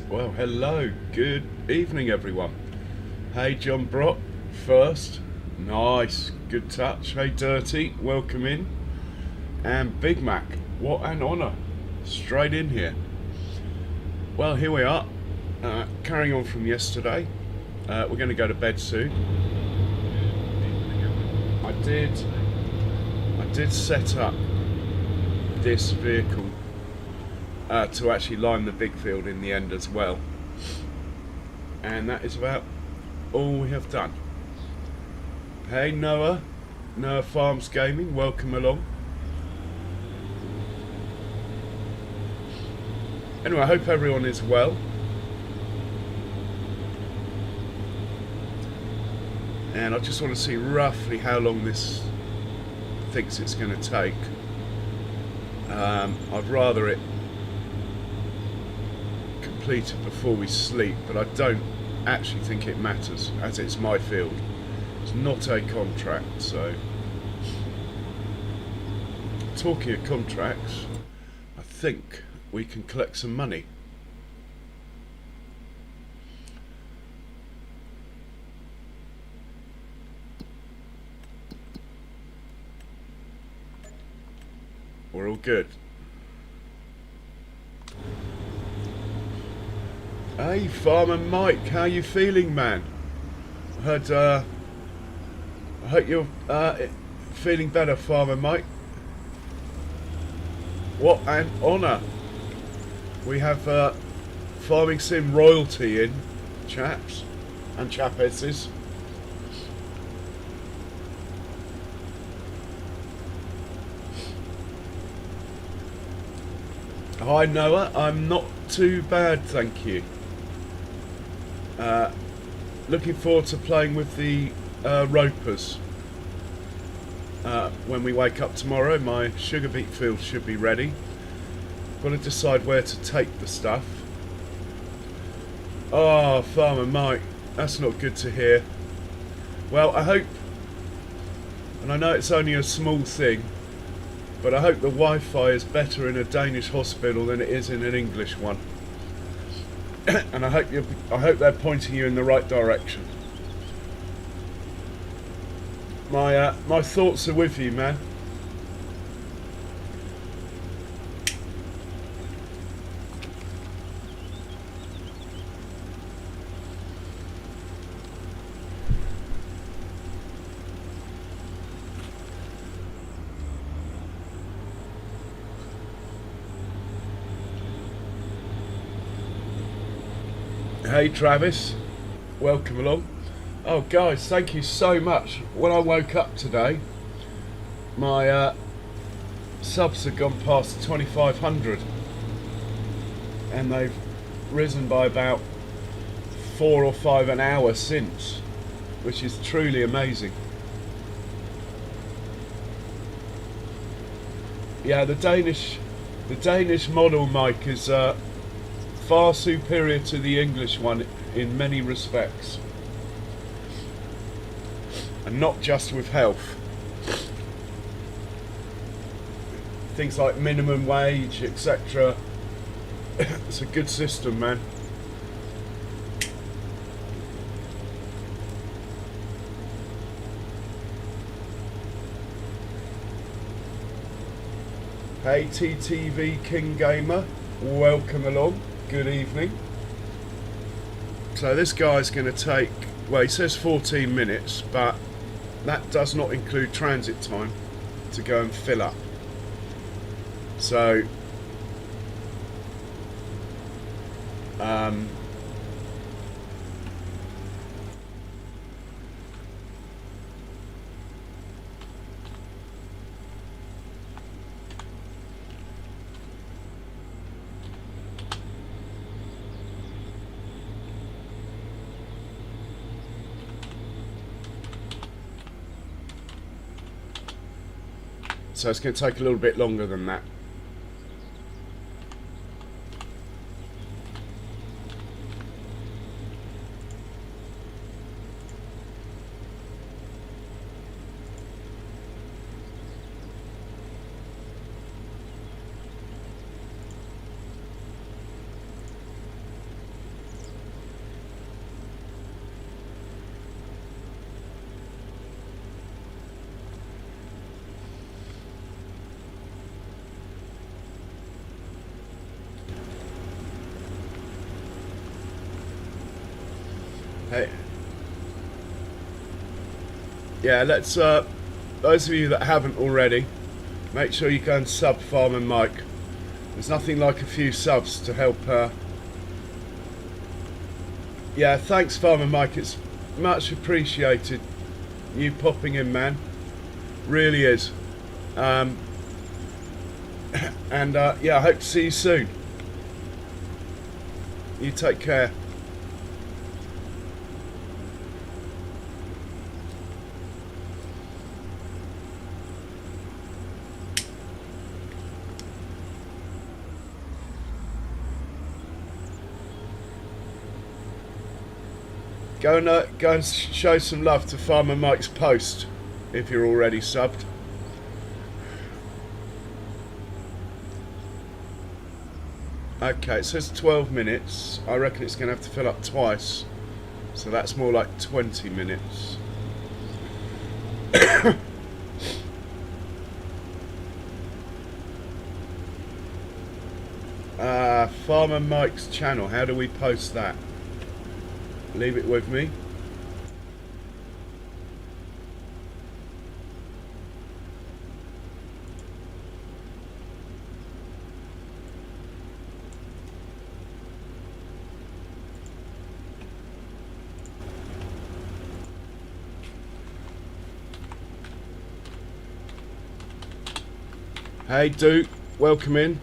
Well, hello, good evening everyone. Hey John Brock, first. Nice, good touch. Hey Dirty, welcome in. And Big Mac, what an honour. Straight in here. Well, here we are, carrying on from yesterday. We're going to go to bed soon. I did set up this vehicle to actually line the big field in the end as well, and that is about all we have done. Hey Noah Farms Gaming, welcome along. Anyway, I hope everyone is well, and I just want to see roughly how long this thinks it's going to take. I'd rather it completed before we sleep, but I don't actually think it matters, as it's my field. It's not a contract. So talking of contracts, I think we can collect some money. We're all good. Hey, Farmer Mike, how you feeling, man? I hope you're feeling better, Farmer Mike. What an honour. We have Farming Sim royalty in, chaps and chapesses. Hi Noah, I'm not too bad, thank you. Looking forward to playing with the ropers. When we wake up tomorrow, my sugar beet field should be ready. Got to decide where to take the stuff. Oh, Farmer Mike, that's not good to hear. Well, I hope, and I know it's only a small thing, but I hope the Wi-Fi is better in a Danish hospital than it is in an English one. And I hope they're pointing you in the right direction. My thoughts are with you, man. Hey Travis, welcome along. Oh guys, thank you so much. When I woke up today, my subs had gone past 2,500, and they've risen by about 4 or 5 an hour since, which is truly amazing. Yeah, the Danish model, Mike, is far superior to the English one in many respects, and not just with health. Things like minimum wage, etc. It's a good system, man. Hey TTV King Gamer, welcome along. Good evening. So this guy's going to take, well, he says 14 minutes, but that does not include transit time to go and fill up. So so it's going to take a little bit longer than that. Hey, yeah, let's, those of you that haven't already, make sure you go and sub Farmer Mike. There's nothing like a few subs to help. Yeah, thanks Farmer Mike, it's much appreciated. You popping in, man. Really is. And yeah, I hope to see you soon. You take care. Go and show some love to Farmer Mike's post if you're already subbed. Okay, it says 12 minutes. I reckon it's going to have to fill up twice. So that's more like 20 minutes. Farmer Mike's channel. How do we post that? Leave it with me. Hey Duke, welcome in.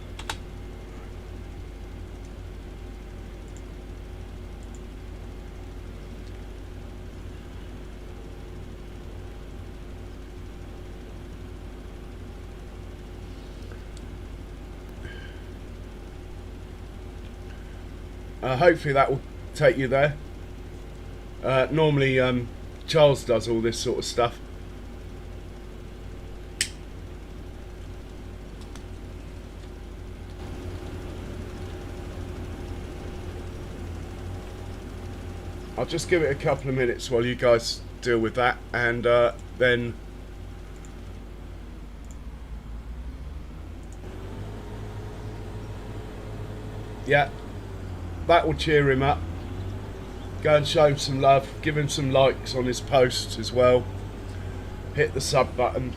Hopefully that will take you there. Normally Charles does all this sort of stuff. I'll just give it a couple of minutes while you guys deal with that, and then yeah, that will cheer him up. Go and show him some love, give him some likes on his posts as well. Hit the sub button.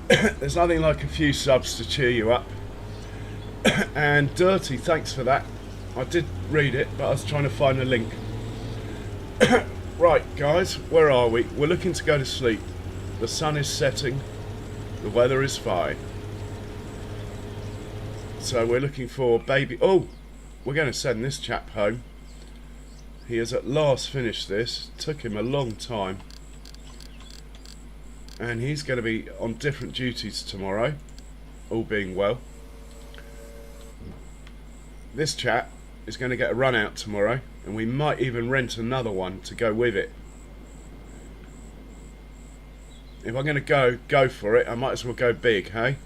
There's nothing like a few subs to cheer you up. And Dirty, thanks for that. I did read it, but I was trying to find a link. Right guys, where are we? We're looking to go to sleep. The sun is setting, the weather is fine. So we're looking for baby. Oh, we're going to send this chap home. He has at last finished this. Took him a long time. And he's going to be on different duties tomorrow, all being well. This chap is going to get a run out tomorrow, and we might even rent another one to go with it. If I'm going to go for it, I might as well go big, hey?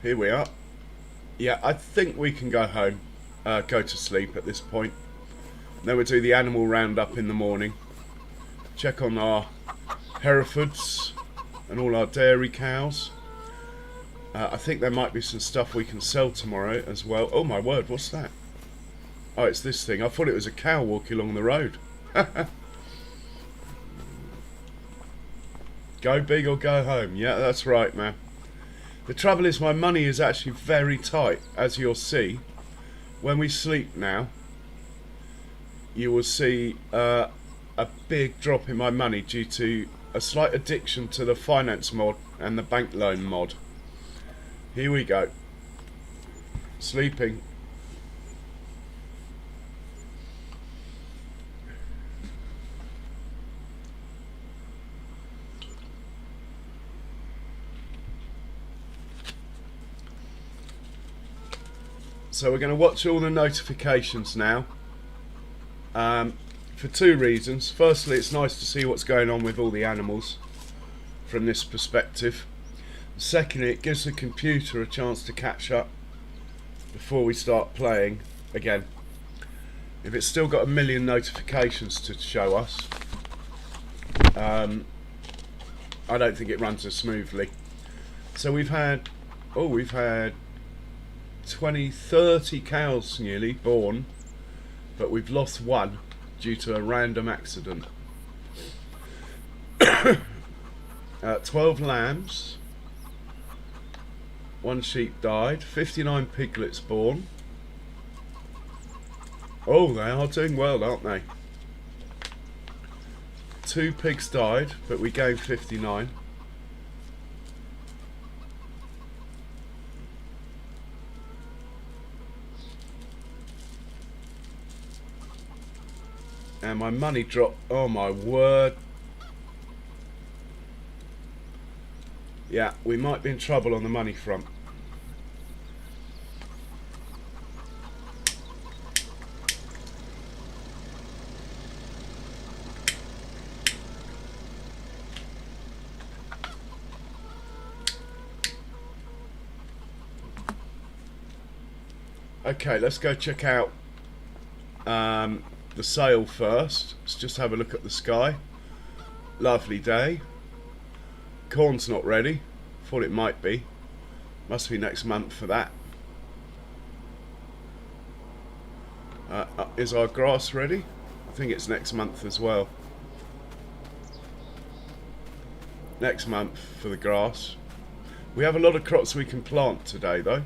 Here we are. Yeah, I think we can go home, go to sleep at this point. Then we'll do the animal roundup in the morning. Check on our Herefords and all our dairy cows. I think there might be some stuff we can sell tomorrow as well. Oh my word, what's that? Oh, it's this thing. I thought it was a cow walking along the road. Go big or go home. Yeah, that's right, man. The trouble is my money is actually very tight, as you'll see. When we sleep now, you will see a big drop in my money due to a slight addiction to the finance mod and the bank loan mod. Here we go. Sleeping. So we're going to watch all the notifications now, for two reasons. Firstly, it's nice to see what's going on with all the animals from this perspective. Secondly, it gives the computer a chance to catch up before we start playing again. If it's still got a million notifications to show us, I don't think it runs as smoothly. So we've had 20, 30 cows nearly born, but we've lost one due to a random accident. 12 lambs, one sheep died, 59 piglets born. Oh, they are doing well, aren't they? 2 pigs died, but we gained 59. And my money dropped. Oh my word. Yeah, we might be in trouble on the money front. Okay, let's go check out the sail first. Let's just have a look at the sky. Lovely day. Corn's not ready. Thought it might be. Must be next month for that. Is our grass ready? I think it's next month as well. Next month for the grass. We have a lot of crops we can plant today though.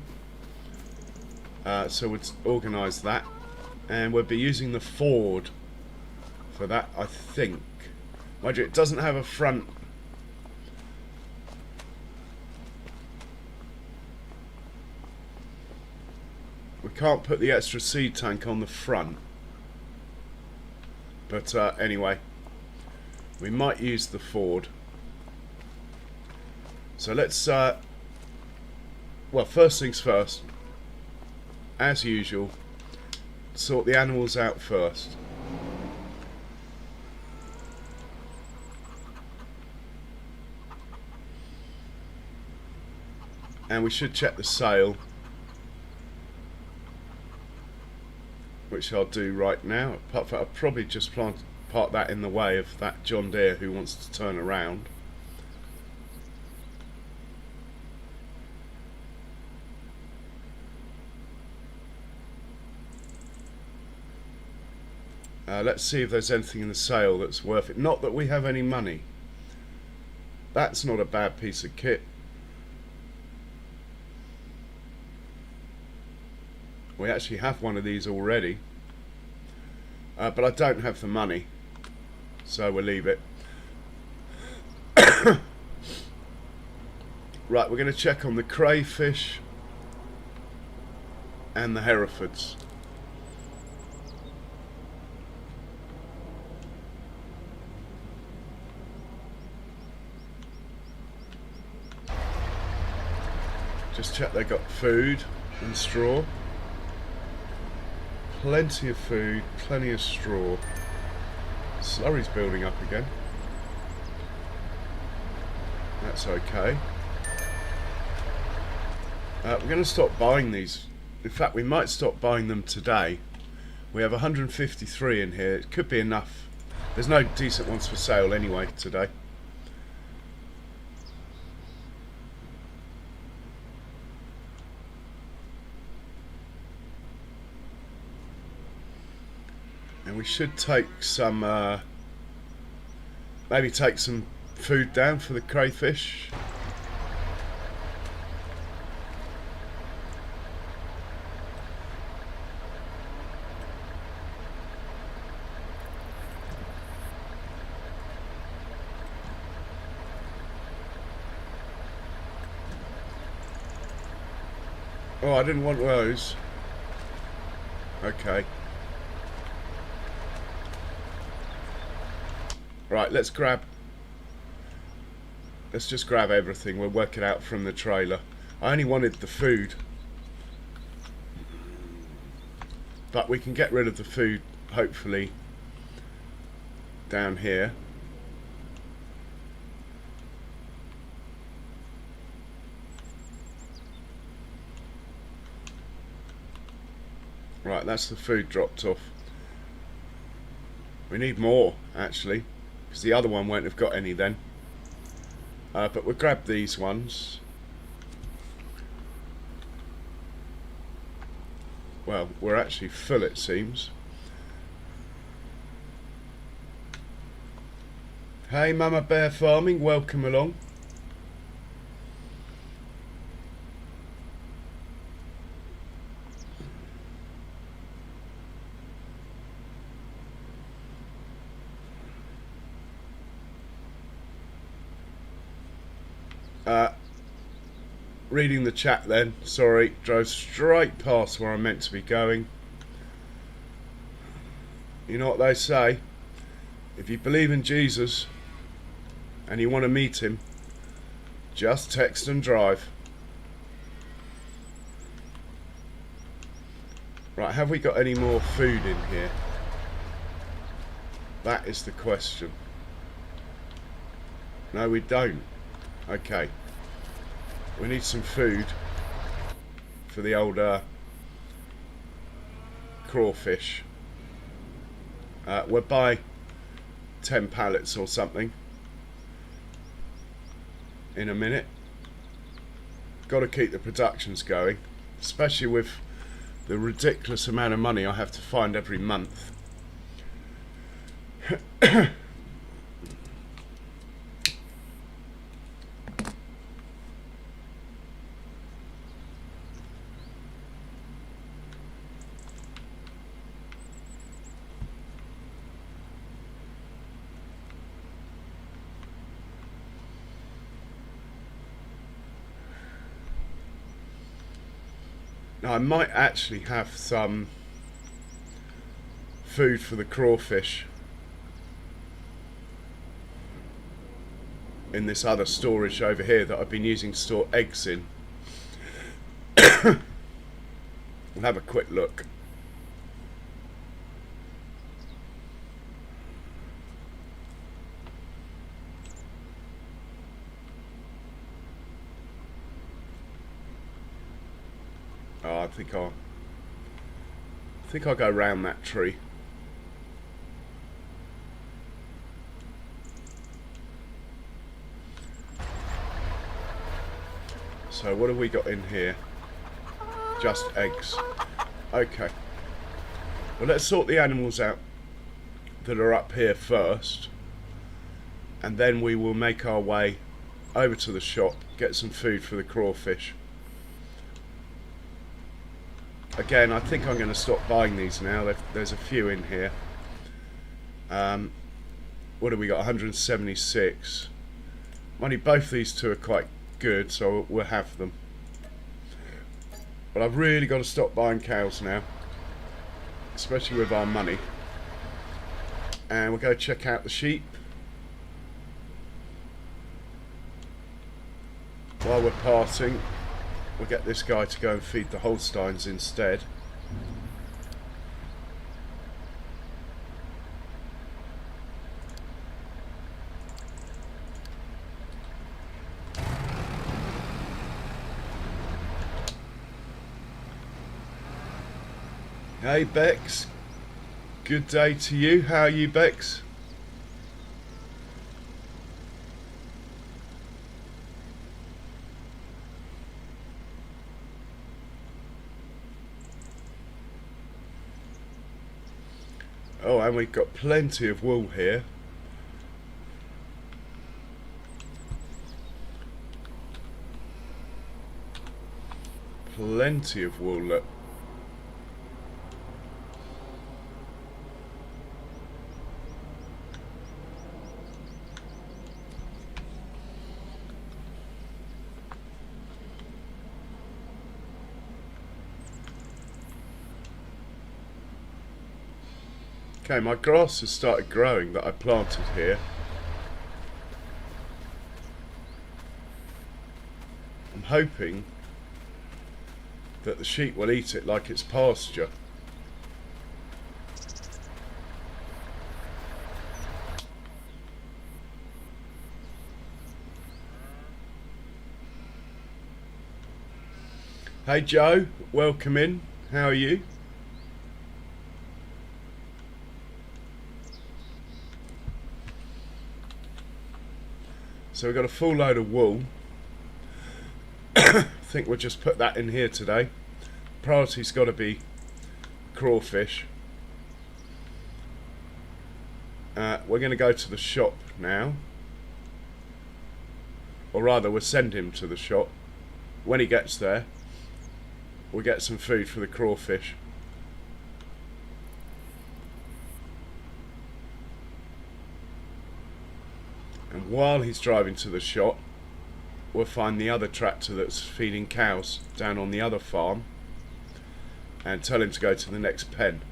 So we'll organise that. And we'll be using the Ford for that, I think. Mind you, it doesn't have a front. We can't put the extra seed tank on the front. But anyway, we might use the Ford. So let's, well, first things first. As usual, sort the animals out first. And we should check the sail, which I'll do right now. Apart from, I'll probably just park that in the way of that John Deere who wants to turn around. Let's see if there's anything in the sail that's worth it. Not that we have any money. That's not a bad piece of kit. We actually have one of these already. But I don't have the money. So we'll leave it. Right, we're going to check on the crayfish and the Herefords. Just check they got food and straw. Plenty of food, plenty of straw. Slurry's building up again. That's okay. We're going to stop buying these. In fact, we might stop buying them today. We have 153 in here. It could be enough. There's no decent ones for sale anyway today. And we should take some, maybe take some food down for the crayfish. Oh, I didn't want those. Okay. Right, let's just grab everything. We'll work it out from the trailer. I only wanted the food, but we can get rid of the food hopefully down here. Right, that's the food dropped off. We need more, actually, because the other one won't have got any then. But we'll grab these ones. Well, we're actually full, it seems. Hey, Mama Bear Farming, welcome along. Reading the chat then, sorry, drove straight past where I'm meant to be going. You know what they say, if you believe in Jesus and you want to meet him, just text and drive. Right, have we got any more food in here? That is the question. No, we don't. Okay. We need some food for the old crawfish. We'll buy 10 pallets or something in a minute. Got to keep the productions going, especially with the ridiculous amount of money I have to find every month. Now, I might actually have some food for the crawfish in this other storage over here that I've been using to store eggs in. We'll have a quick look. Oh, I think I'll go round that tree. So what have we got in here? Just eggs. Okay. Well, let's sort the animals out that are up here first, and then we will make our way over to the shop, get some food for the crawfish. Again, I think I'm going to stop buying these now. There's a few in here. What have we got? 176. Money, both these two are quite good, so we'll have them. But I've really got to stop buying cows now, especially with our money. And we'll go check out the sheep. While we're passing, we'll get this guy to go and feed the Holsteins instead. Hey Bex, good day to you. How are you, Bex? Oh, and we've got plenty of wool here. Plenty of wool, look. Okay, my grass has started growing that I planted here. I'm hoping that the sheep will eat it like it's pasture. Hey Joe, welcome in. How are you? So we've got a full load of wool. I think we'll just put that in here today. Priority's got to be crawfish. We're going to go to the shop now, or rather we'll send him to the shop. When he gets there, we'll get some food for the crawfish. And while he's driving to the shop, we'll find the other tractor that's feeding cows down on the other farm and tell him to go to the next pen.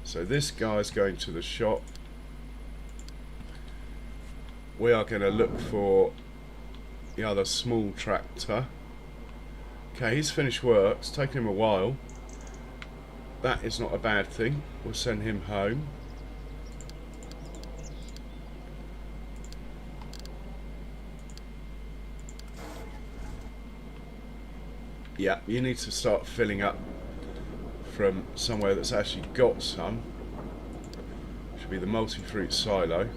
So this guy's going to the shop. We are going to look for the other small tractor. Okay, he's finished work. It's taken him a while. That is not a bad thing. We'll send him home. Yeah, you need to start filling up from somewhere that's actually got some. Should be the multi-fruit silo.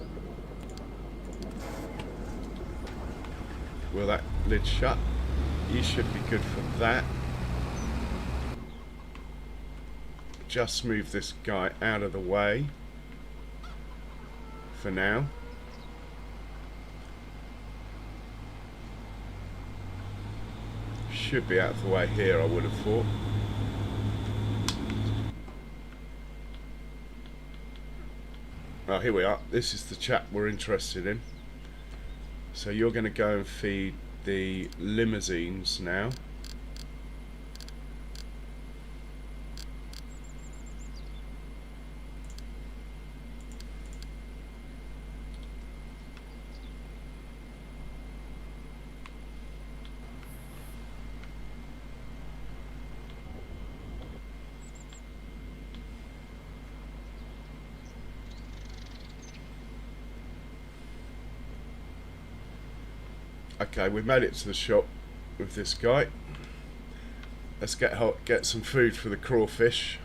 Will that lid shut? You should be good for that. Just move this guy out of the way for now. Should be out of the way here, I would have thought. Oh, here we are. This is the chap we're interested in. So you're going to go and feed the limousines now. Okay, we've made it to the shop with this guy. Let's get some food for the crawfish.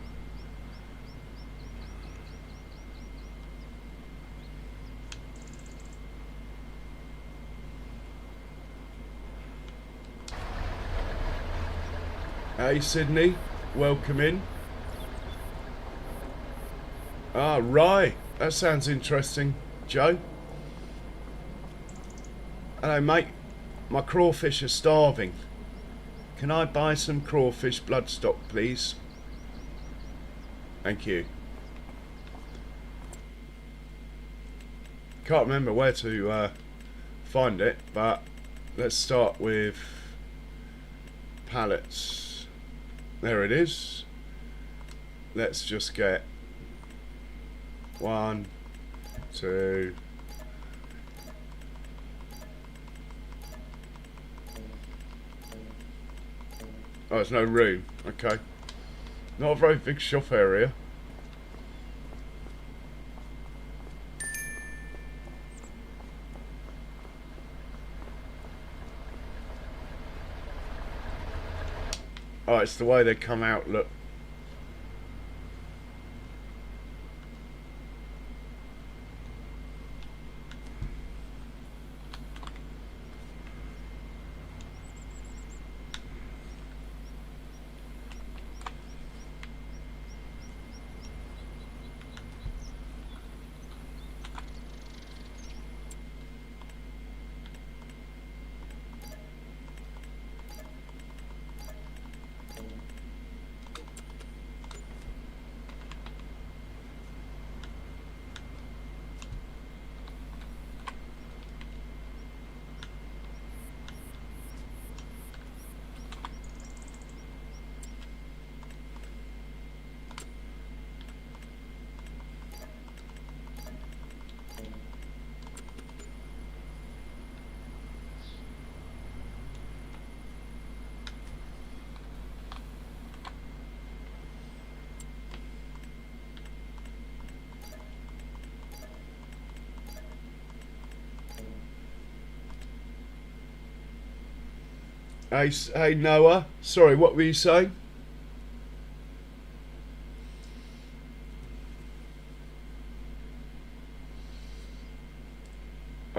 Hey Sydney, welcome in. Ah, right, that sounds interesting. Joe? Hello mate. My crawfish are starving. Can I buy some crawfish bloodstock, please? Thank you. Can't remember where to find it, but let's start with pallets. There it is. Let's just get 1, 2. Oh, there's no room. Okay. Not a very big shop area. Oh, it's the way they come out, look. Hey Noah, sorry, what were you saying?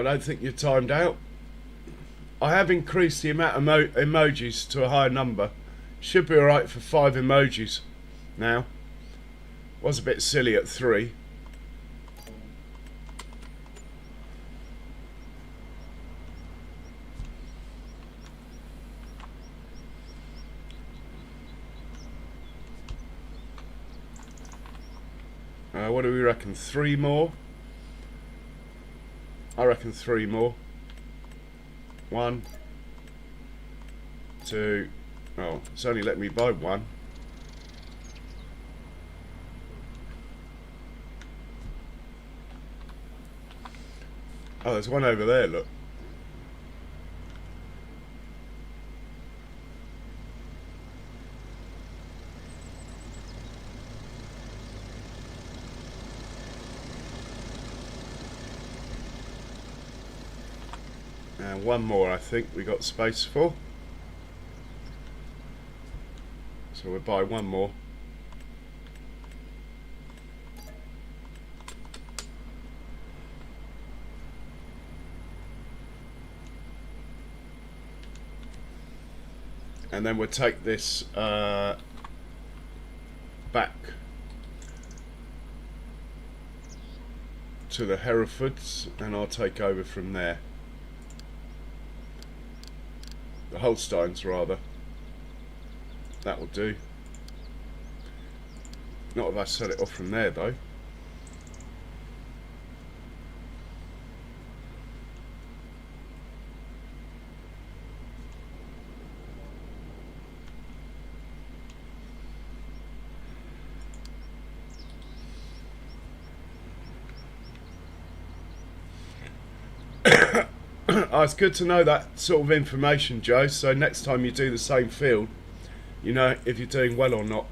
I don't think you're timed out. I have increased the amount of emojis to a higher number. Should be alright for 5 emojis now. Was a bit silly at 3. What do we reckon? 3 more? I reckon 3 more. 1, 2. Oh, it's only let me buy 1. Oh, there's one over there, look. And 1 more, I think we got space for. So we'll buy 1 more. And then we'll take this back to the Herefords, and I'll take over from there. The Holsteins, rather. That will do. Not if I set it off from there, though. Oh, it's good to know that sort of information, Joe, so next time you do the same field, you know if you're doing well or not.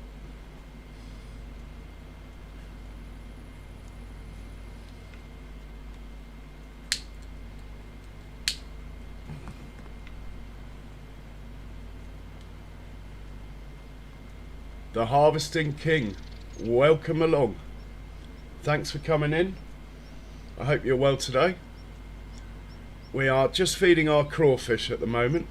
The Harvesting King, welcome along. Thanks for coming in. I hope you're well today. We are just feeding our crawfish at the moment.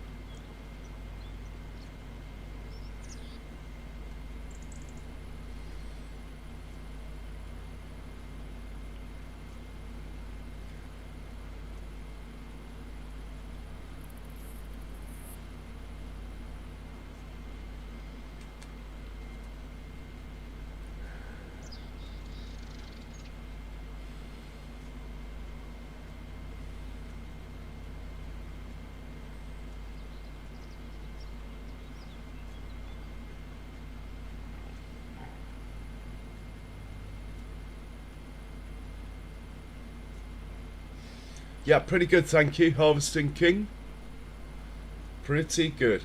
Yeah, pretty good, thank you, Harvesting King. Pretty good.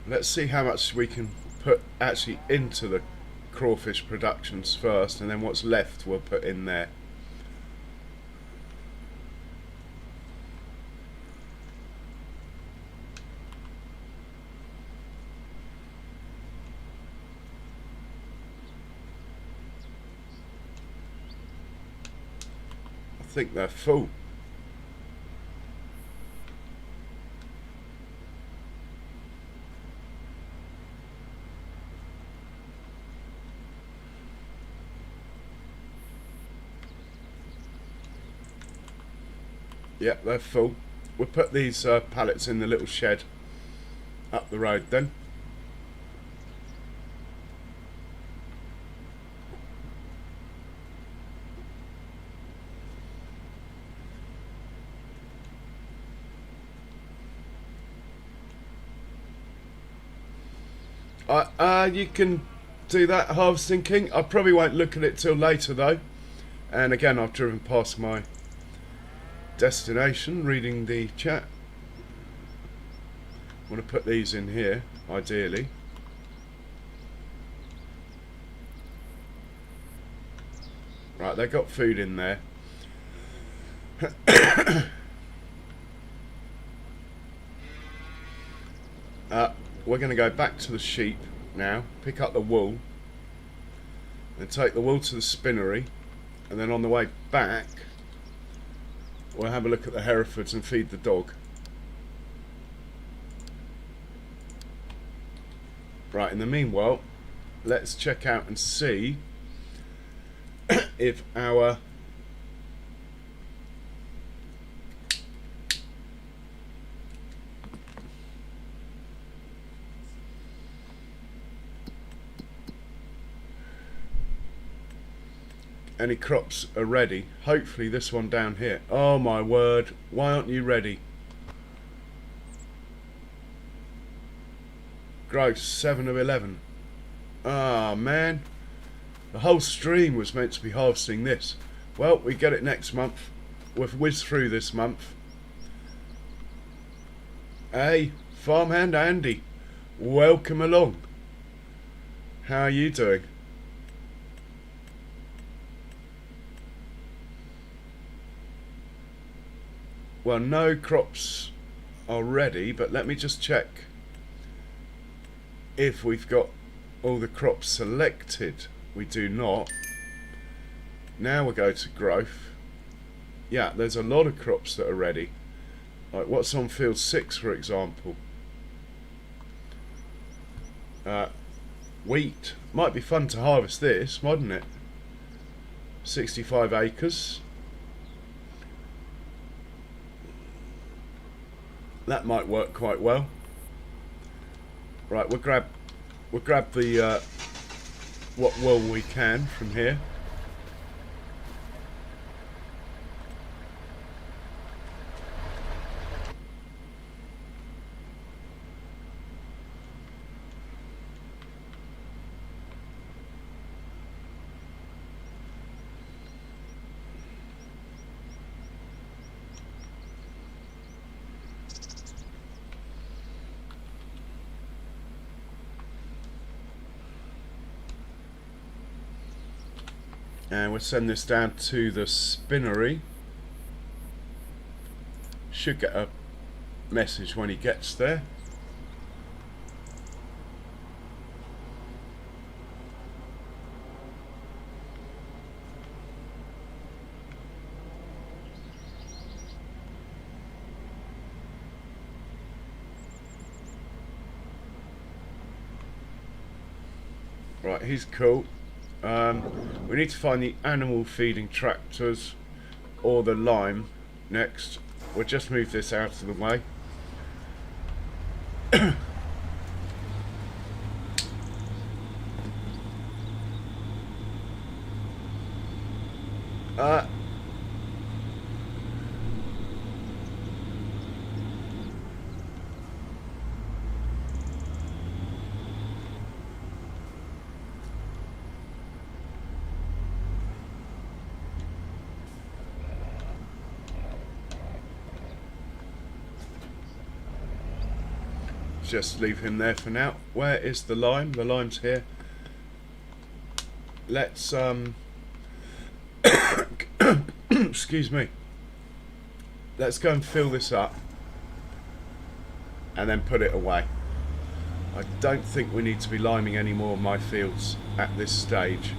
Let's see how much we can put actually into the crawfish productions first, and then what's left we'll put in there. I think they're full. Yeah, they're full. We'll put these pallets in the little shed up the road then. You can do that, Harvesting King. I probably won't look at it till later though. And again, I've driven past my destination, reading the chat. I want to put these in here, ideally. Right, they got food in there. We're going to go back to the sheep now, pick up the wool, and take the wool to the spinnery, and then on the way back we'll have a look at the Herefords and feed the dog. Right, in the meanwhile, let's check out and see if our any crops are ready. Hopefully this one down here. Oh my word, why aren't you ready? Gross, 7 of 11. Ah man, the whole stream was meant to be harvesting this. Well, we get it next month. We've whizzed through this month. Hey, farmhand Andy, welcome along. How are you doing? Well, no crops are ready, but let me just check if we've got all the crops selected. We do not. Now we'll go to growth. Yeah, there's a lot of crops that are ready. Like what's on field 6, for example. Wheat. Might be fun to harvest this, mightn't it? 65 acres. That might work quite well. Right, we'll grab the what wool we can from here. And we'll send this down to the spinnery. Should get a message when he gets there. Right, he's cool. We need to find the animal feeding tractors or the lime next. We'll just move this out of the way. Just leave him there for now. Where is the lime? The lime's here. Let's excuse me. Let's go and fill this up and then put it away. I don't think we need to be liming any more of my fields at this stage.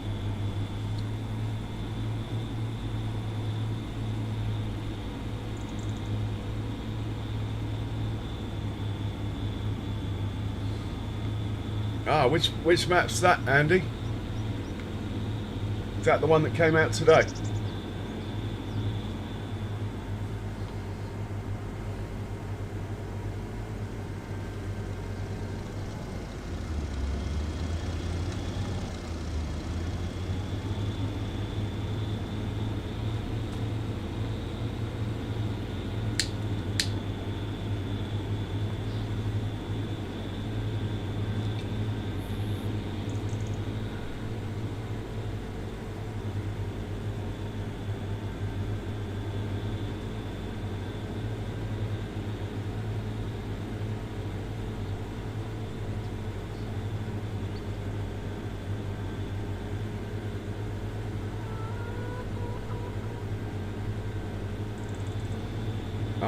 Ah, which map's that, Andy? Is that the one that came out today?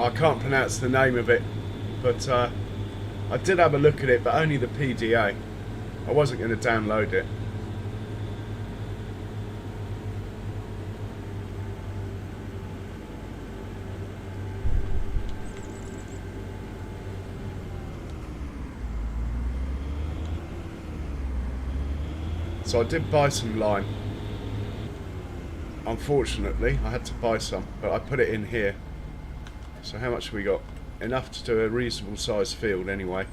I can't pronounce the name of it, but I did have a look at it, but only the PDA. I wasn't going to download it. So I did buy some lime. Unfortunately, I had to buy some, but I put it in here. So how much have we got? Enough to do a reasonable sized field anyway.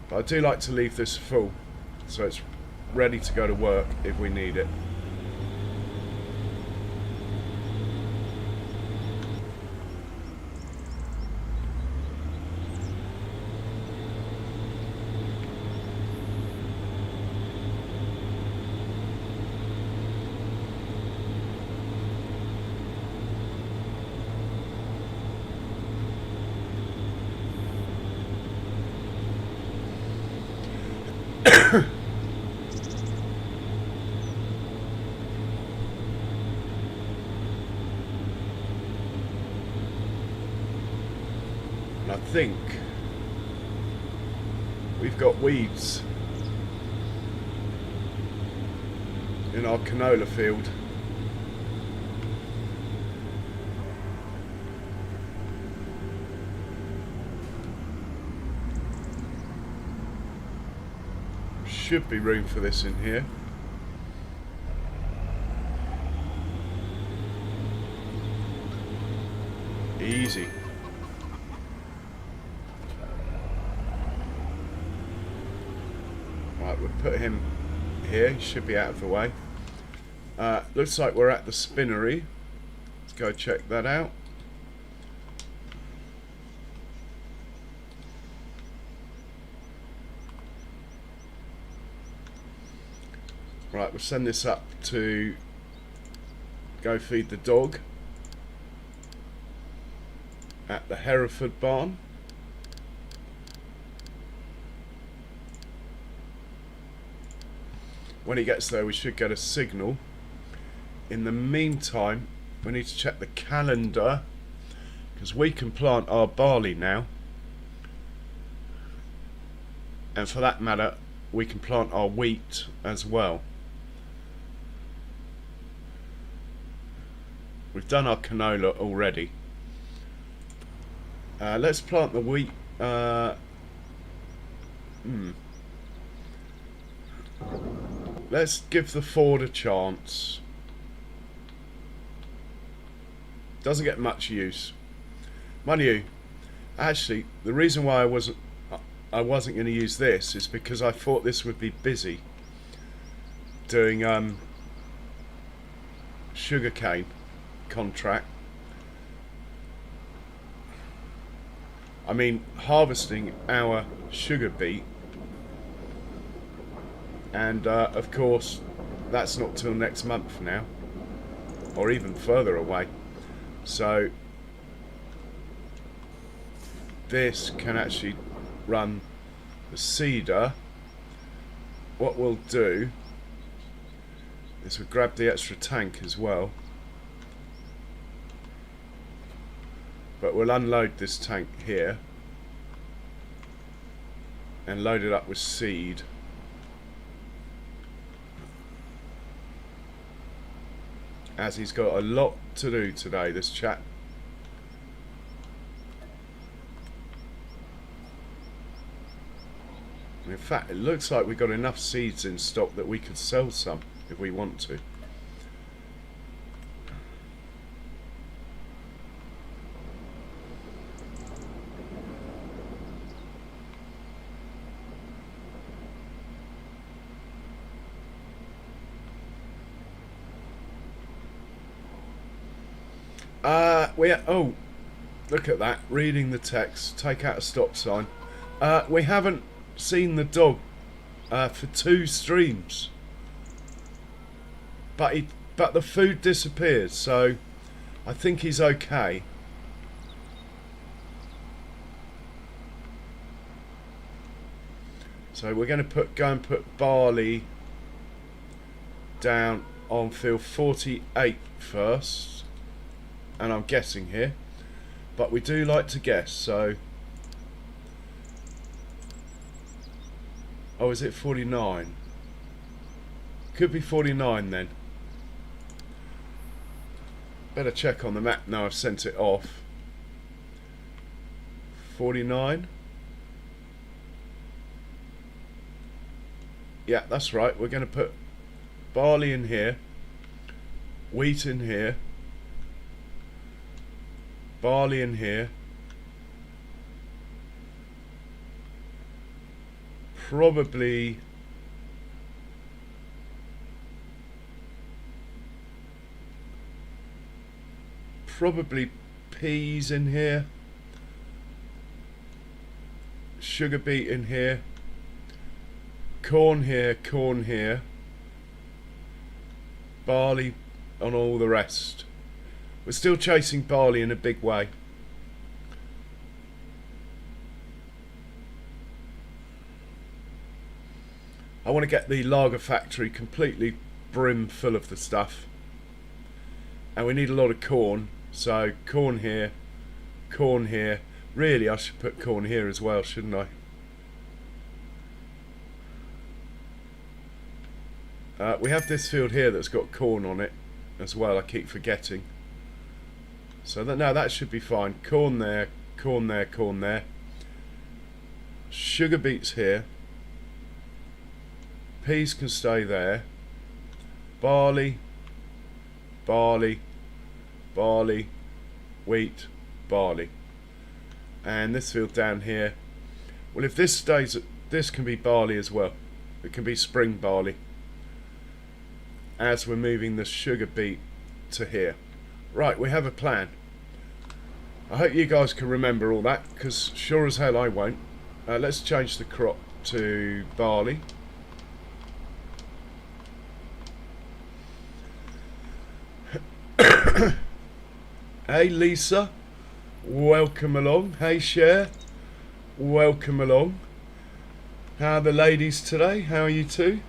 But I do like to leave this full, so it's ready to go to work if we need it. And I think we've got weeds in our canola field. Should be room for this in here. Easy. Right, we'll put him here. He should be out of the way. Looks like we're at the spinnery. Let's go check that out. Right, we'll send this up to go feed the dog at the Hereford barn. When he gets there, we should get a signal. In the meantime, we need to check the calendar, because we can plant our barley now, and for that matter we can plant our wheat as well. We've done our canola already. Let's plant the wheat. Let's give the Ford a chance. Doesn't get much use. Mind you, actually, the reason why I wasn't going to use this is because I thought this would be busy doing sugarcane contract. I mean, harvesting our sugar beet, and of course that's not till next month now, or even further away. So this can actually run the seeder. What we'll do is we'll grab the extra tank as well, but we'll unload this tank here and load it up with seed. As he's got a lot to do today, this chap. In fact, it looks like we've got enough seeds in stock that we could sell some if we want to. Oh, look at that, reading the text, take out a stop sign. We haven't seen the dog for 2 streams, but the food disappeared, so I think he's okay. So we're going to go and put barley down on field 48 first. And I'm guessing here but we do like to guess, so... Oh, is it 49? Could be 49 then. Better check on the map now I've sent it off. 49? Yeah, that's right. We're going to put barley in here, wheat in here, barley in here, probably peas in here, sugar beet in here, corn here, barley on all the rest. We're still chasing barley in a big way. I want to get the lager factory completely brim full of the stuff, and we need a lot of corn, so corn here, really I should put corn here as well, shouldn't I? We have this field here that's got corn on it as well, I keep forgetting. So that should be fine. Corn there, corn there, corn there. Sugar beets here. Peas can stay there. Barley, barley, barley, wheat, barley. And this field down here, well, if this stays, this can be barley as well. It can be spring barley, as we're moving the sugar beet to here. Right, we have a plan. I hope you guys can remember all that, because sure as hell I won't. Let's change the crop to barley. Hey Lisa, welcome along. Hey Cher, welcome along. How are the ladies today? How are you two?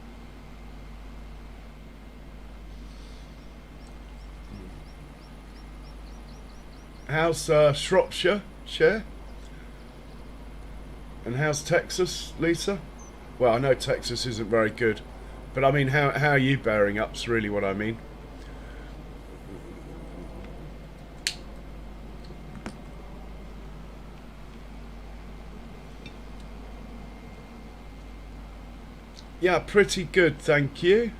How's Shropshire, Cher? And how's Texas, Lisa? Well, I know Texas isn't very good, but I mean, how are you bearing up's really what I mean. Yeah, pretty good, thank you.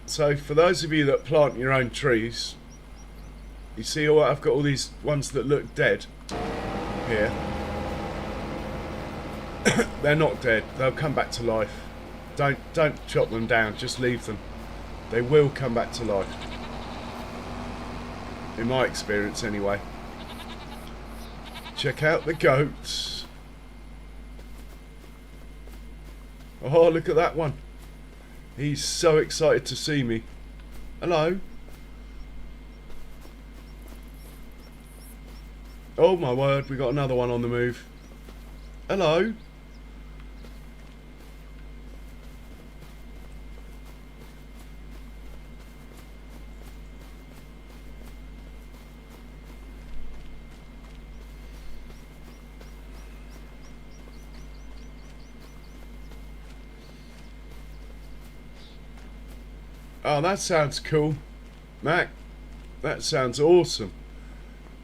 So for those of you that plant your own trees, you see I've got all these ones that look dead here. They're not dead, they'll come back to life. Don't chop them down, just leave them. They will come back to life. In my experience anyway. Check out the goats. Oh, look at that one. He's so excited to see me. Hello. Oh my word, we got another one on the move. Hello. Oh, that sounds cool, Mac. That sounds awesome.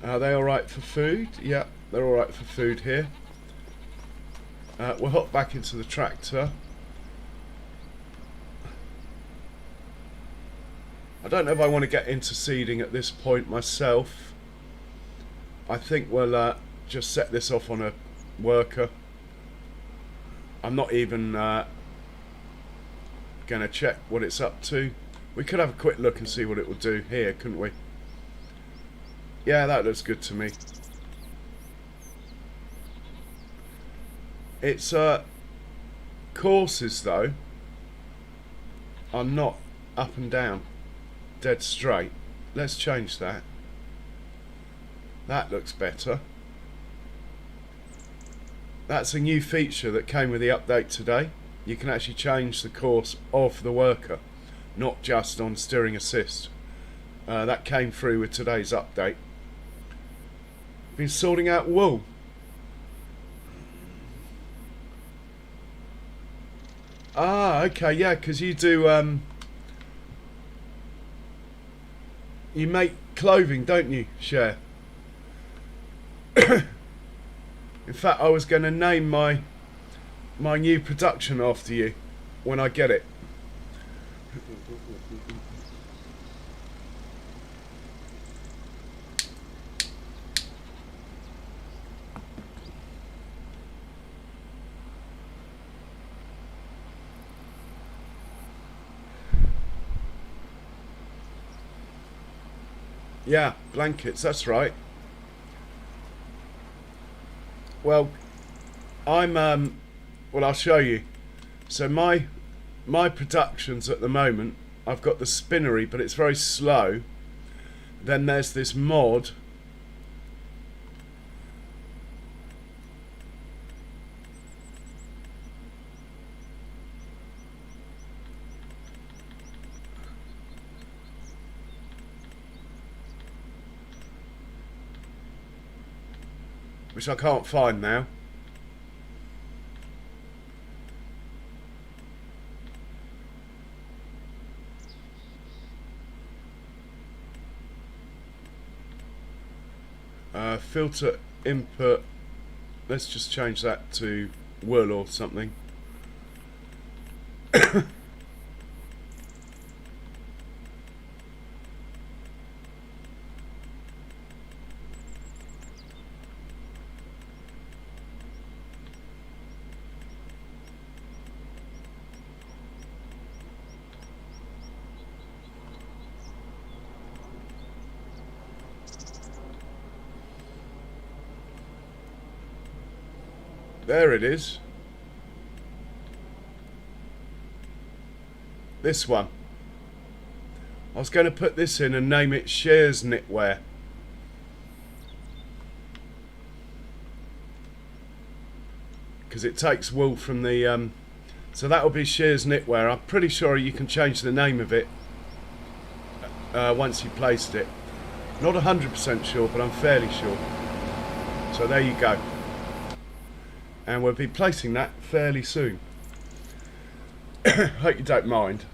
Are they alright for food? Yeah, they're alright for food here. We'll hop back into the tractor. I don't know if I want to get into seeding at this point myself. I think we'll just set this off on a worker. I'm not even going to check what it's up to. We could have a quick look and see what it will do here, couldn't we? Yeah, that looks good to me. Its courses, though, are not up and down, dead straight. Let's change that. That looks better. That's a new feature that came with the update today. you can actually change the course of the worker, not just on steering assist. That came through with today's update. Been sorting out wool. Ah, okay, yeah, because you do, you make clothing, don't you, Cher? In fact, I was going to name my new production after you when I get it. Yeah, blankets, that's right. Well, well, I'll show you. So my productions at the moment, I've got the spinnery, but it's very slow. Then there's this mod. Which I can't find now. Filter input. Let's just change that to wool or something. There it is. This one. I was going to put this in and name it Shares Knitwear. Because it takes wool from the... so that'll be Shares Knitwear. I'm pretty sure you can change the name of it once you placed it. Not 100% sure, but I'm fairly sure. So there you go. And we'll be placing that fairly soon. Hope you don't mind.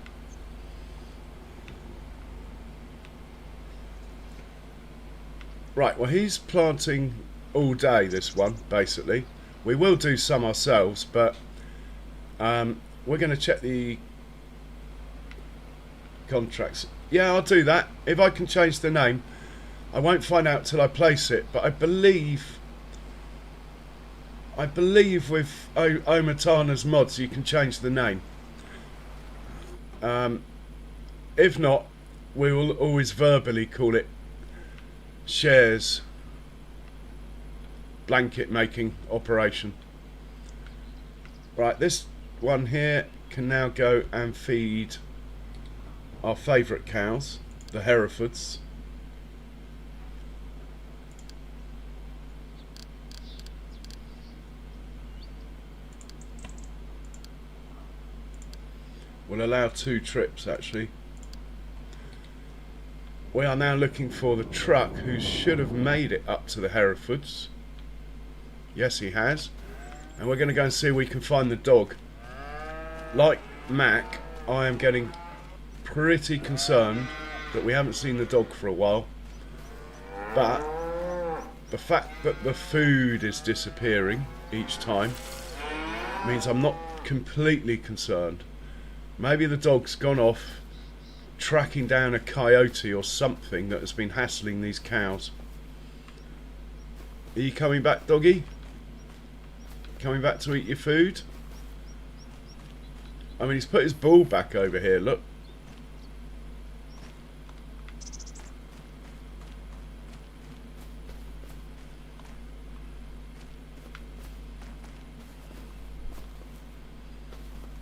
Right, well, he's planting all day, this one, basically. We will do some ourselves, but we're going to check the contracts. Yeah, I'll do that. If I can change the name, I won't find out till I place it, but I believe with Omatana's mods you can change the name. If not, we will always verbally call it Shares Blanket Making Operation. Right, this one here can now go and feed our favourite cows, the Herefords. We'll allow 2 trips actually. We are now looking for the truck who should have made it up to the Herefords. Yes, he has. And we're going to go and see if we can find the dog. Like Mac, I am getting pretty concerned that we haven't seen the dog for a while. But the fact that the food is disappearing each time means I'm not completely concerned. Maybe the dog's gone off tracking down a coyote or something that has been hassling these cows. Are you coming back, doggy? Coming back to eat your food? I mean, he's put his ball back over here, look.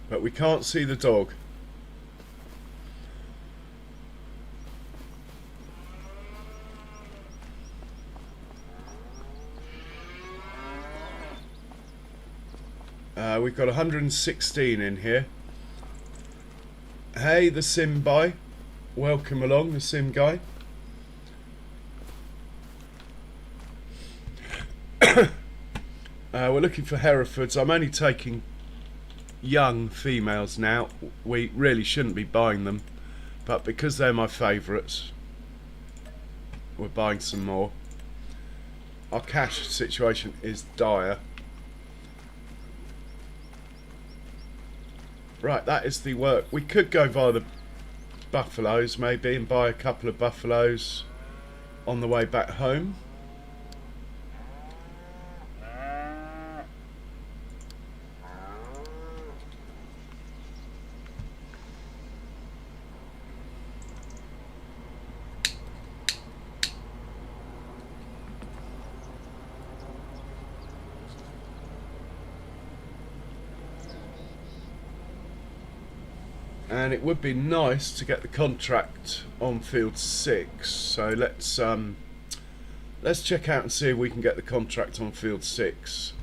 But we can't see the dog. We've got 116 in here. Hey, the sim guy. Welcome along, the sim guy. We're looking for Herefords. I'm only taking young females now. We really shouldn't be buying them, but because they're my favourites, we're buying some more. Our cash situation is dire. Right, that is the work. We could go via the buffaloes maybe and buy a couple of buffaloes on the way back home. And it would be nice to get the contract on field 6. So let's check out and see if we can get the contract on field 6.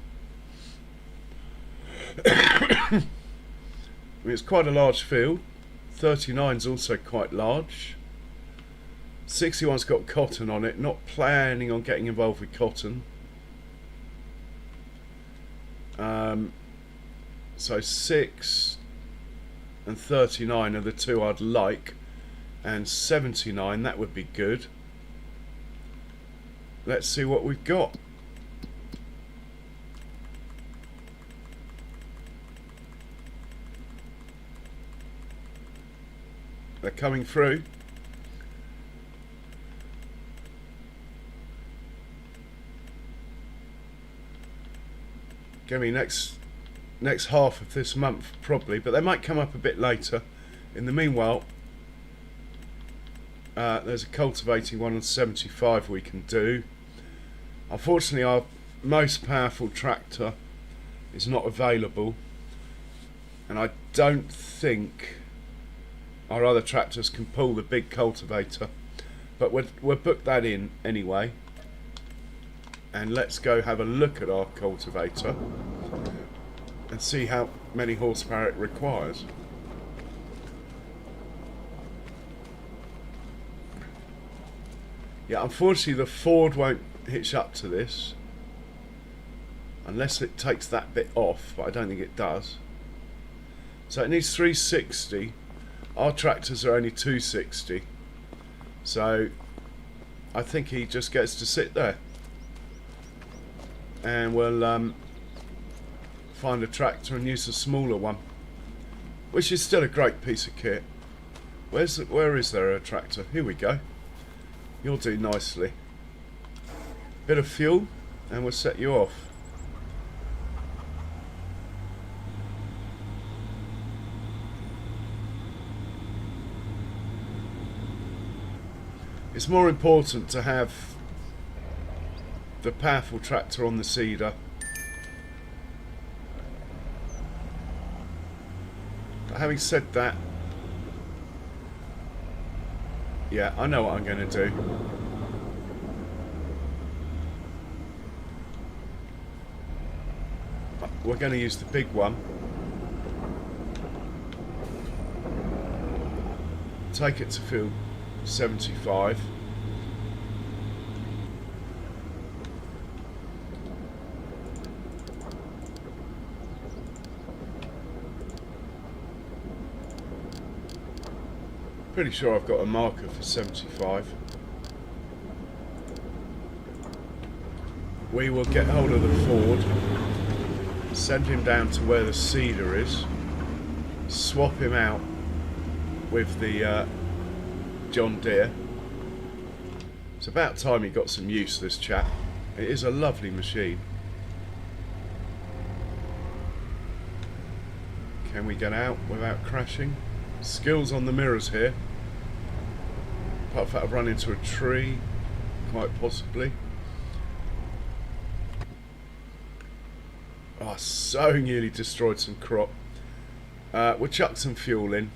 I mean, it's quite a large field. 39's also quite large. 61's got cotton on it. Not planning on getting involved with cotton. So 6 and 39 are the two I'd like, and 79, that would be good. Let's see what we've got. They're coming through. Give me next half of this month probably, but they might come up a bit later. In the meanwhile, there's a cultivating one on 75 we can do. Unfortunately, our most powerful tractor is not available, and I don't think our other tractors can pull the big cultivator, but we'll book that in anyway. And let's go have a look at our cultivator and see how many horsepower it requires. Yeah, unfortunately the Ford won't hitch up to this unless it takes that bit off, but I don't think it does. So it needs 360. Our tractors are only 260, so I think he just gets to sit there, and we'll find a tractor and use a smaller one, which is still a great piece of kit. Where is there a tractor? Here we go. You'll do nicely. Bit of fuel and we'll set you off. It's more important to have the powerful tractor on the seeder. Having said that, yeah, I know what I'm going to do. We're going to use the big one. Take it to field 75. Pretty sure I've got a marker for 75. We will get hold of the Ford, send him down to where the seeder is, swap him out with the John Deere. It's about time he got some use, this chap. It is a lovely machine. Can we get out without crashing? Skills on the mirrors here. Apart from that, I've run into a tree, quite possibly. Oh, so nearly destroyed some crop. We'll chuck some fuel in.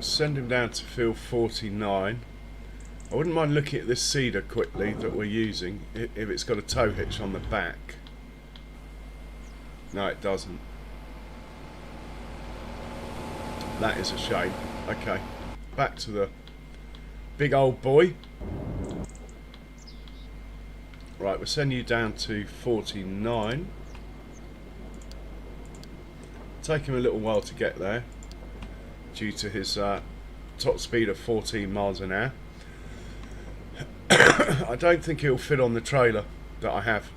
Send him down to field 49. I wouldn't mind looking at this seeder quickly that we're using, if it's got a tow hitch on the back. No, it doesn't. That is a shame. Okay, back to the big old boy. Right, we'll send you down to 49. Take him a little while to get there due to his top speed of 14 miles an hour. I don't think he'll fit on the trailer that I have.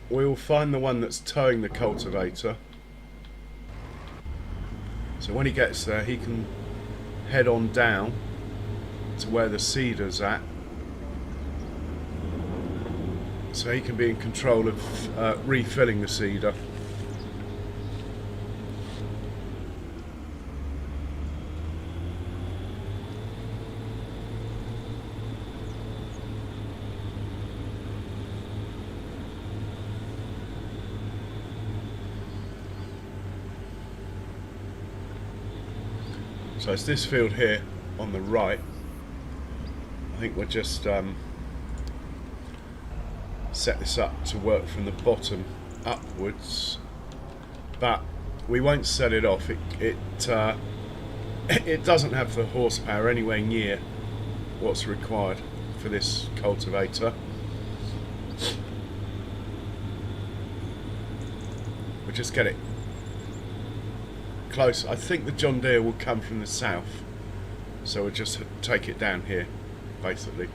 We'll find the one that's towing the cultivator. So when he gets there, he can head on down to where the seeder's at. So he can be in control of refilling the seeder. So it's this field here on the right. I think we'll just set this up to work from the bottom upwards, but we won't set it off. It doesn't have the horsepower anywhere near what's required for this cultivator. We'll just get it close. I think the John Deere will come from the south, so we'll just take it down here basically.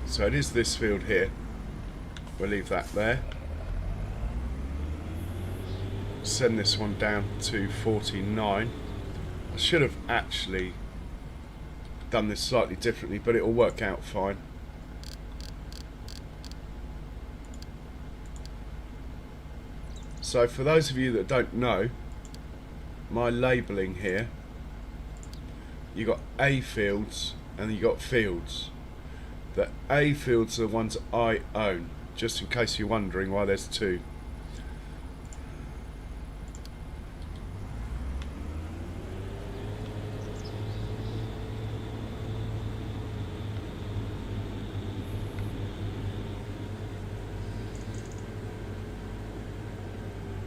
So it is this field here. We'll leave that there. Send this one down to 49. I should have actually done this slightly differently, but it will work out fine. So for those of you that don't know, my labelling here, you got A fields and you got fields. The A fields are the ones I own, just in case you're wondering why there's two.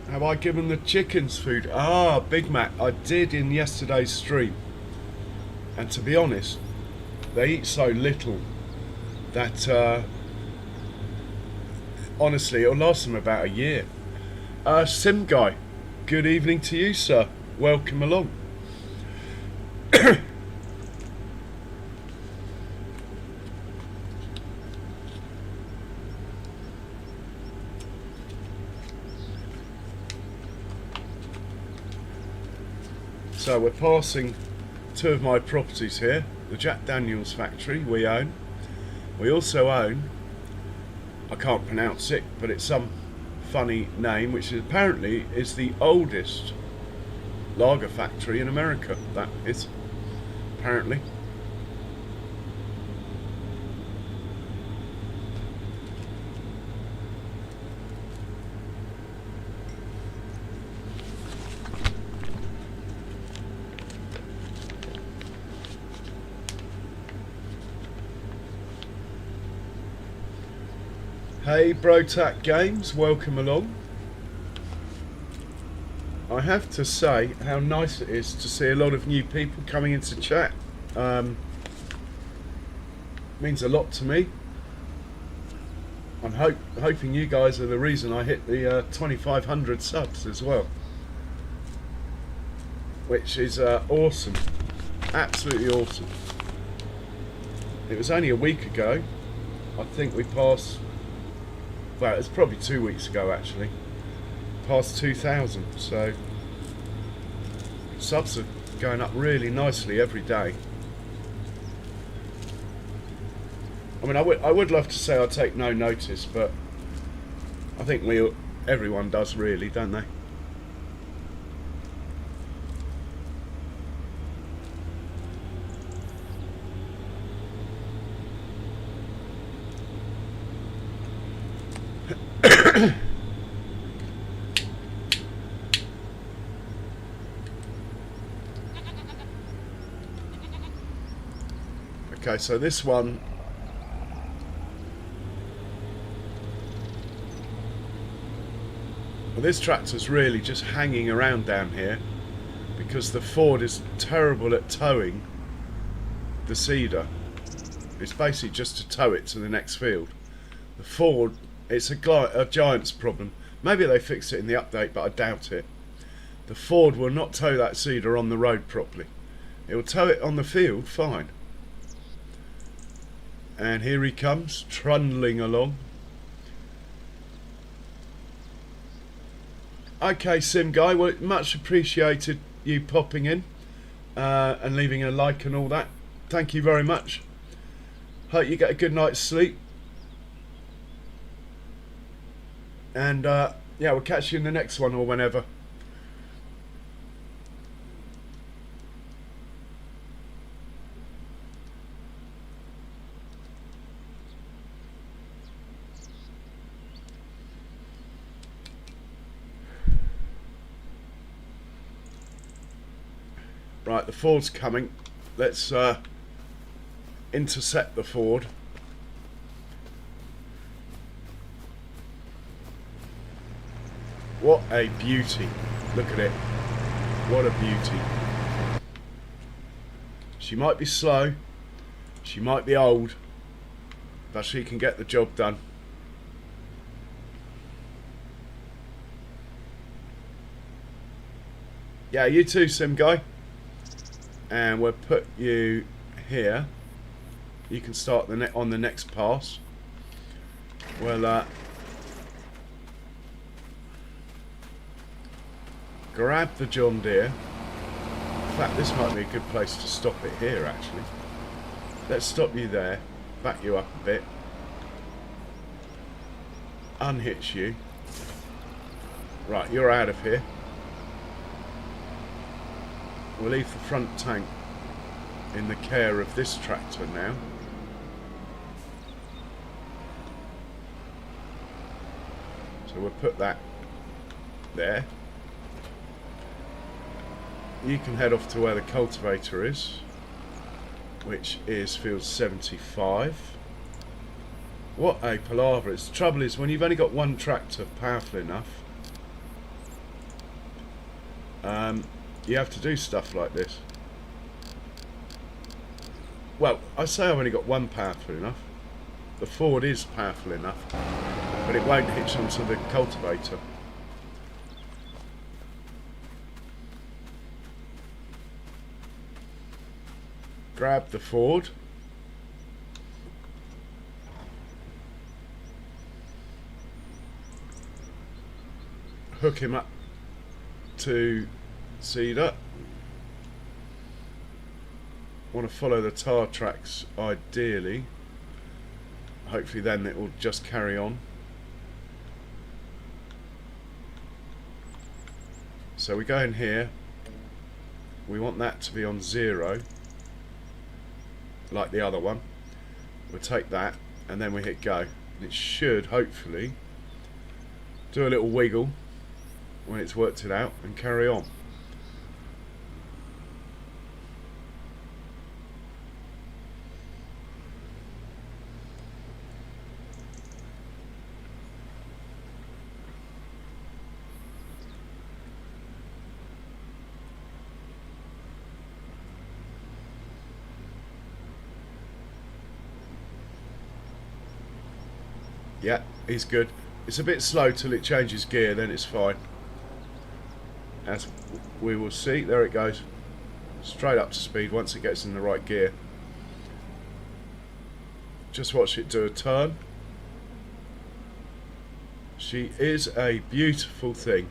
Have I given the chickens food? Ah, Big Mac, I did in yesterday's stream. And to be honest, they eat so little that honestly it'll last them about a year. Sim Guy, good evening to you, sir. Welcome along. So we're passing two of my properties here. The Jack Daniels factory we own. We also own, I can't pronounce it, but it's some funny name, which is apparently is the oldest lager factory in America. That is, apparently. Hey Brotac Games, welcome along. I have to say how nice it is to see a lot of new people coming into chat. Means a lot to me. I'm hoping you guys are the reason I hit the 2,500 subs as well, which is awesome, absolutely awesome. It was only a week ago, I think we passed. Well, it's probably 2 weeks ago actually, past 2,000, so subs are going up really nicely every day. I mean, I would love to say I take no notice, but I think Everyone does really, don't they? Okay, so this one, well, this tractor's really just hanging around down here because the Ford is terrible at towing the seeder. It's basically just to tow it to the next field. The Ford, it's a giant's problem. Maybe they fixed it in the update, but I doubt it. The Ford will not tow that seeder on the road properly. It will tow it on the field fine. And here he comes, trundling along. Okay, Sim Guy, well, much appreciated you popping in and leaving a like and all that. Thank you very much. Hope you get a good night's sleep. And yeah, we'll catch you in the next one or whenever. Right, the Ford's coming. Let's intercept the Ford. What a beauty. Look at it. What a beauty. She might be slow. She might be old. But she can get the job done. Yeah, you too, Sim Guy. And we'll put you here. You can start on the next pass. Well, grab the John Deere. In fact, this might be a good place to stop it here, actually. Let's stop you there. Back you up a bit. Unhitch you. Right, you're out of here. We'll leave the front tank in the care of this tractor now. So we'll put that there. You can head off to where the cultivator is, which is field 75. What a palaver. The trouble is, when you've only got one tractor powerful enough, you have to do stuff like this. Well, I say I've only got one powerful enough. The Ford is powerful enough, but it won't hitch onto the cultivator. Grab the Ford. Hook him up to seeder. Want to follow the tar tracks ideally. Hopefully then it will just carry on. So we go in here. We want that to be on 0, like the other one. We'll take that and then we hit go. It should hopefully do a little wiggle when it's worked it out and carry on. Yeah, he's good. It's a bit slow till it changes gear, then it's fine. As we will see, there it goes. Straight up to speed once it gets in the right gear. Just watch it do a turn. She is a beautiful thing.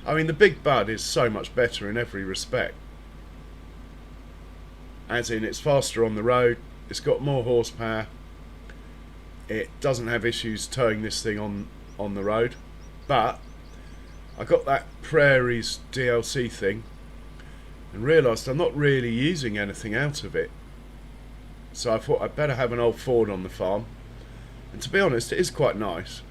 I mean, the Big Bud is so much better in every respect. As in, it's faster on the road, it's got more horsepower. It doesn't have issues towing this thing on the road. But I got that Prairies DLC thing and realised I'm not really using anything out of it. So I thought I'd better have an old Ford on the farm. And to be honest, it is quite nice.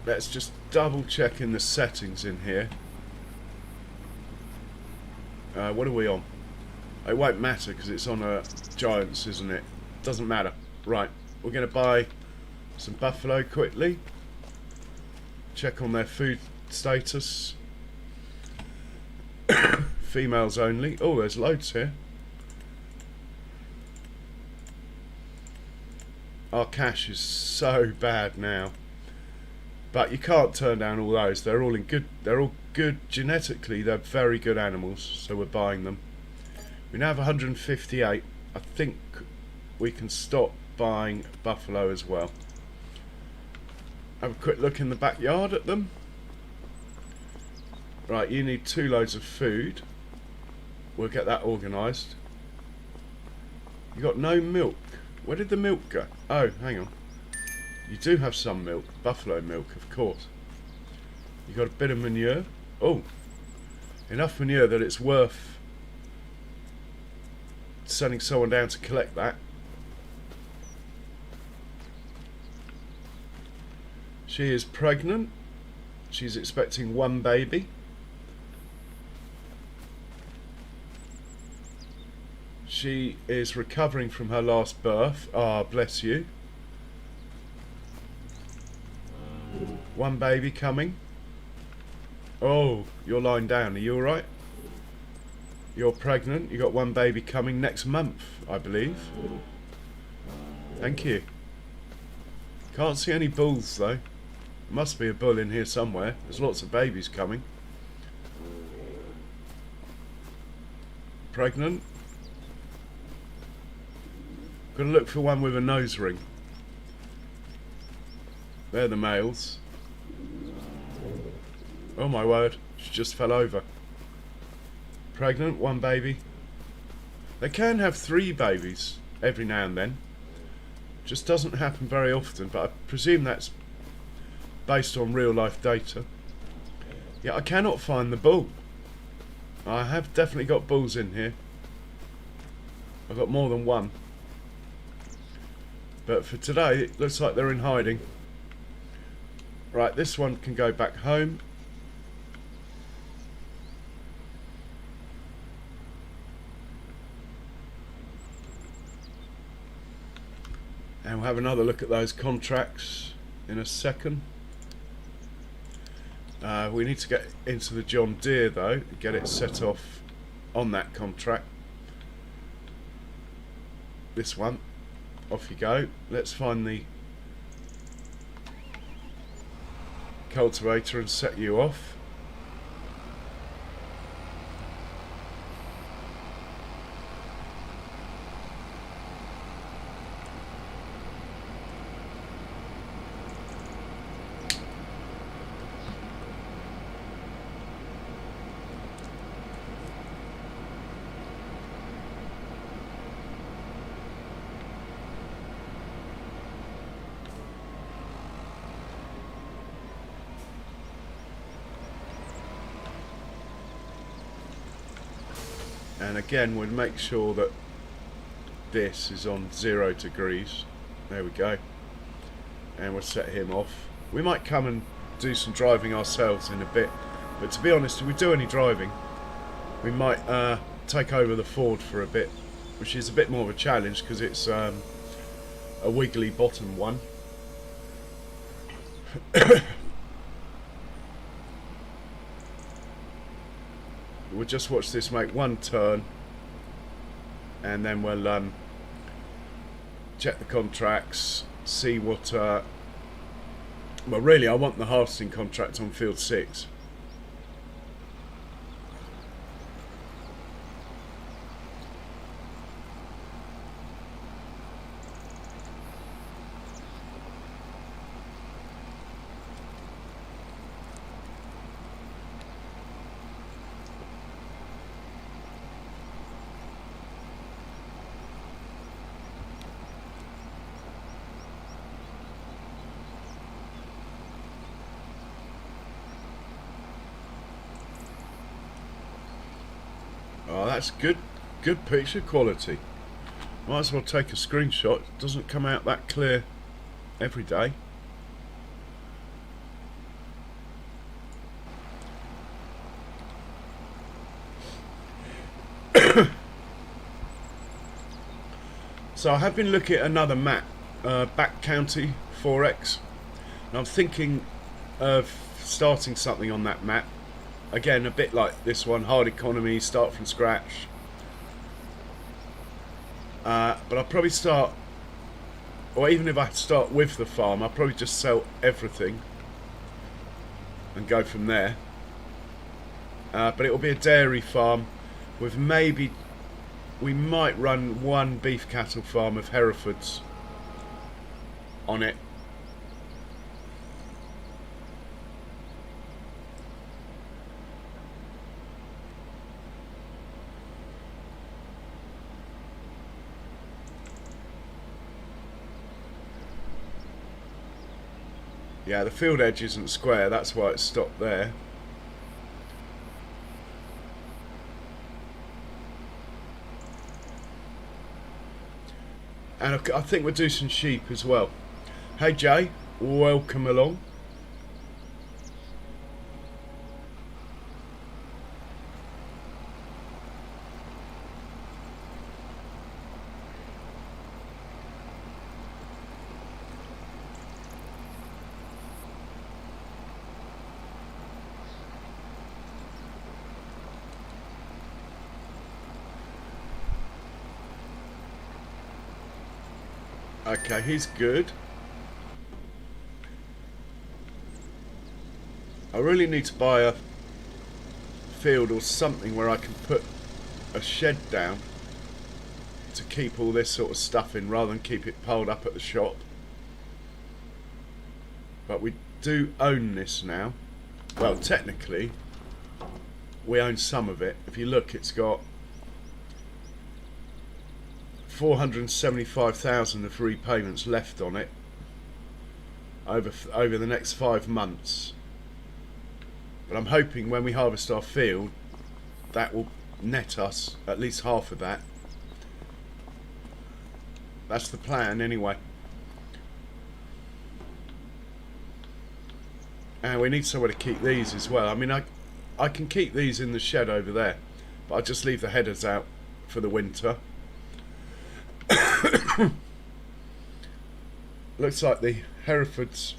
Let's just double check in the settings in here. What are we on? It won't matter because it's on a Giants, isn't it? Doesn't matter. Right, we're going to buy some buffalo quickly. Check on their food status. Females only. Oh, there's loads here. Our cash is so bad now. But you can't turn down all those. They're all good genetically. They're very good animals, so we're buying them. We now have 158. I think we can stop buying buffalo as well. Have a quick look in the backyard at them. Right, you need 2 loads of food. We'll get that organised. You got no milk. Where did the milk go? Oh, hang on. You do have some milk, buffalo milk, of course. You got a bit of manure. Oh, enough manure that it's worth sending someone down to collect that. She is pregnant. She's expecting 1 baby. She is recovering from her last birth. Ah, bless you. 1 baby coming. Oh, you're lying down. Are you alright? You're pregnant. You got 1 baby coming next month, I believe. Thank you. Can't see any bulls though. Must be a bull in here somewhere. There's lots of babies coming. Pregnant. Got to look for one with a nose ring. They're the males. Oh my word, she just fell over. Pregnant, 1 baby. They can have 3 babies every now and then. Just doesn't happen very often, but I presume that's based on real life data. Yeah, I cannot find the bull. I have definitely got bulls in here. I've got more than 1. But for today, it looks like they're in hiding. Right, this one can go back home. And we'll have another look at those contracts in a second. We need to get into the John Deere though, and get it set off on that contract. This one. Off you go. Let's find the cultivator and set you off. And again, we'll make sure that this is on 0 degrees. There we go. And we'll set him off. We might come and do some driving ourselves in a bit. But to be honest, if we do any driving, we might take over the Ford for a bit. Which is a bit more of a challenge because it's a wiggly bottom one. We'll just watch this make 1 turn and then we'll check the contracts, see what well really I want the harvesting contract on field 6. that's good picture quality. Might as well take a screenshot. It doesn't come out that clear every day. So I have been looking at another map, Back County 4X, and I'm thinking of starting something on that map. Again, a bit like this one, hard economy, start from scratch. But I'll probably start, or even if I start with the farm, I'll probably just sell everything and go from there. But it will be a dairy farm with maybe, we might run one beef cattle farm of Herefords on it. Yeah, the field edge isn't square, that's why it's stopped there. And I think we'll do some sheep as well. Hey Jay, welcome along. Okay, he's good. I really need to buy a field or something where I can put a shed down to keep all this sort of stuff in rather than keep it piled up at the shop. But we do own this now. Well, technically we own some of it. If you look, it's got 475,000 of repayments left on it over the next 5 months. But I'm hoping when we harvest our field, that will net us at least half of that. That's the plan anyway. And we need somewhere to keep these as well. I mean, I can keep these in the shed over there, but I just leave the headers out for the winter. Looks like the Herefords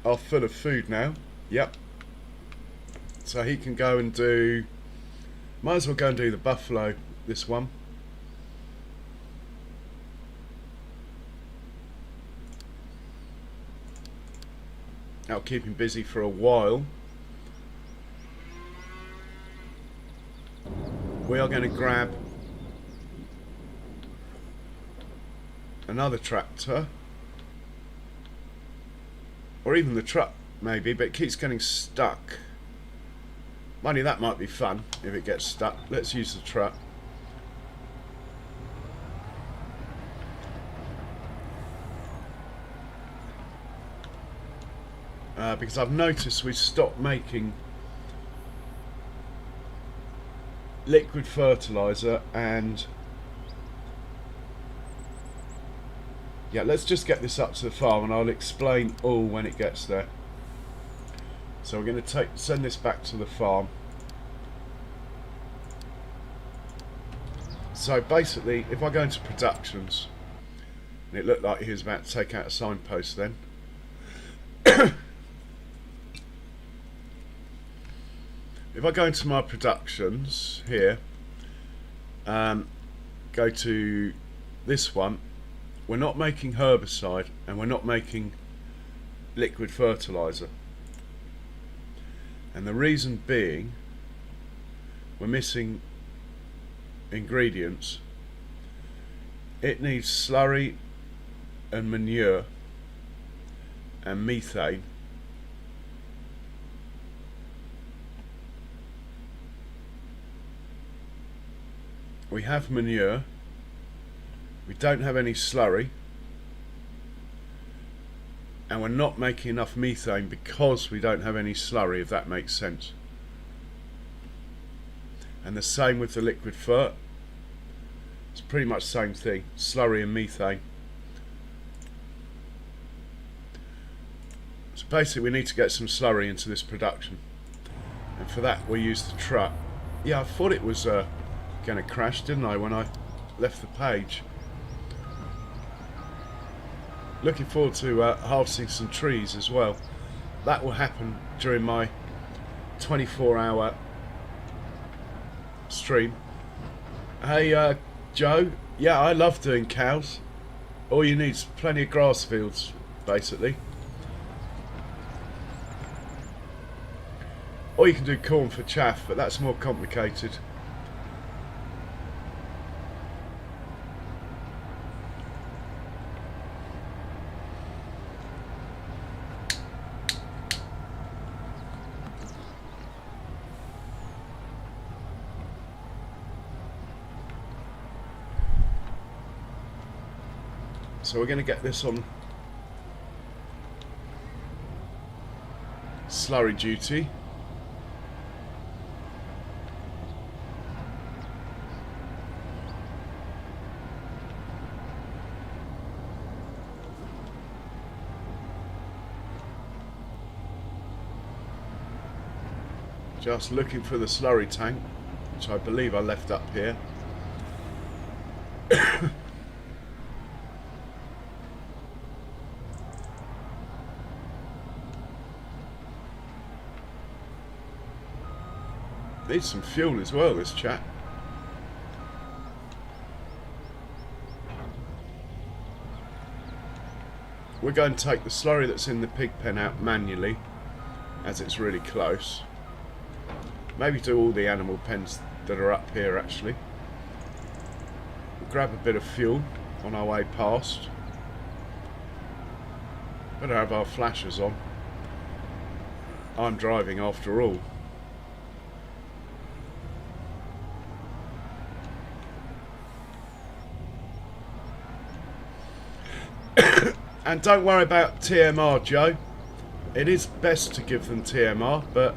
are full of food now. Yep. So he can go and do, might as well go and do the buffalo, this one. That'll keep him busy for a while. We are going to grab another tractor, or even the truck maybe, but it keeps getting stuck. Mind you, that might be fun if it gets stuck. Let's use the truck. Because I've noticed we stopped making liquid fertilizer, and yeah, let's just get this up to the farm and I'll explain all when it gets there. So we're going to send this back to the farm. So basically, if I go into productions, and it looked like he was about to take out a signpost then. If I go into my productions here, go to this one, we're not making herbicide and we're not making liquid fertilizer. And the reason being, we're missing ingredients. It needs slurry and manure and methane. We have manure, we don't have any slurry, and we're not making enough methane because we don't have any slurry, if that makes sense. And the same with the liquid fert. It's pretty much the same thing, slurry and methane. So basically we need to get some slurry into this production, and for that we use the truck. Yeah, I thought it was going to crash, didn't I, when I left the page. Looking forward to harvesting some trees as well. That will happen during my 24-hour stream. Hey Joe, yeah, I love doing cows. All you need is plenty of grass fields, basically. Or you can do corn for chaff, but that's more complicated. So we're going to get this on slurry duty. Just looking for the slurry tank, which I believe I left up here. Needs some fuel as well, this chap. We're going to take the slurry that's in the pig pen out manually, as it's really close. Maybe do all the animal pens that are up here actually. We'll grab a bit of fuel on our way past. Better have our flashers on. I'm driving after all. And don't worry about TMR, Joe. It is best to give them TMR, but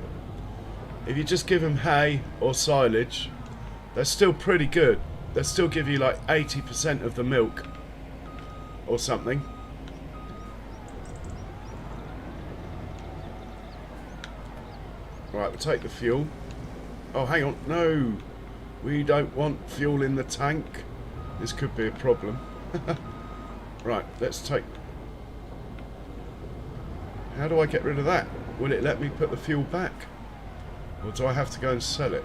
if you just give them hay or silage, they're still pretty good. They'll still give you like 80% of the milk or something. Right, we'll take the fuel. Oh, hang on. No, we don't want fuel in the tank. This could be a problem. Right, let's take... How do I get rid of that? Will it let me put the fuel back? Or do I have to go and sell it?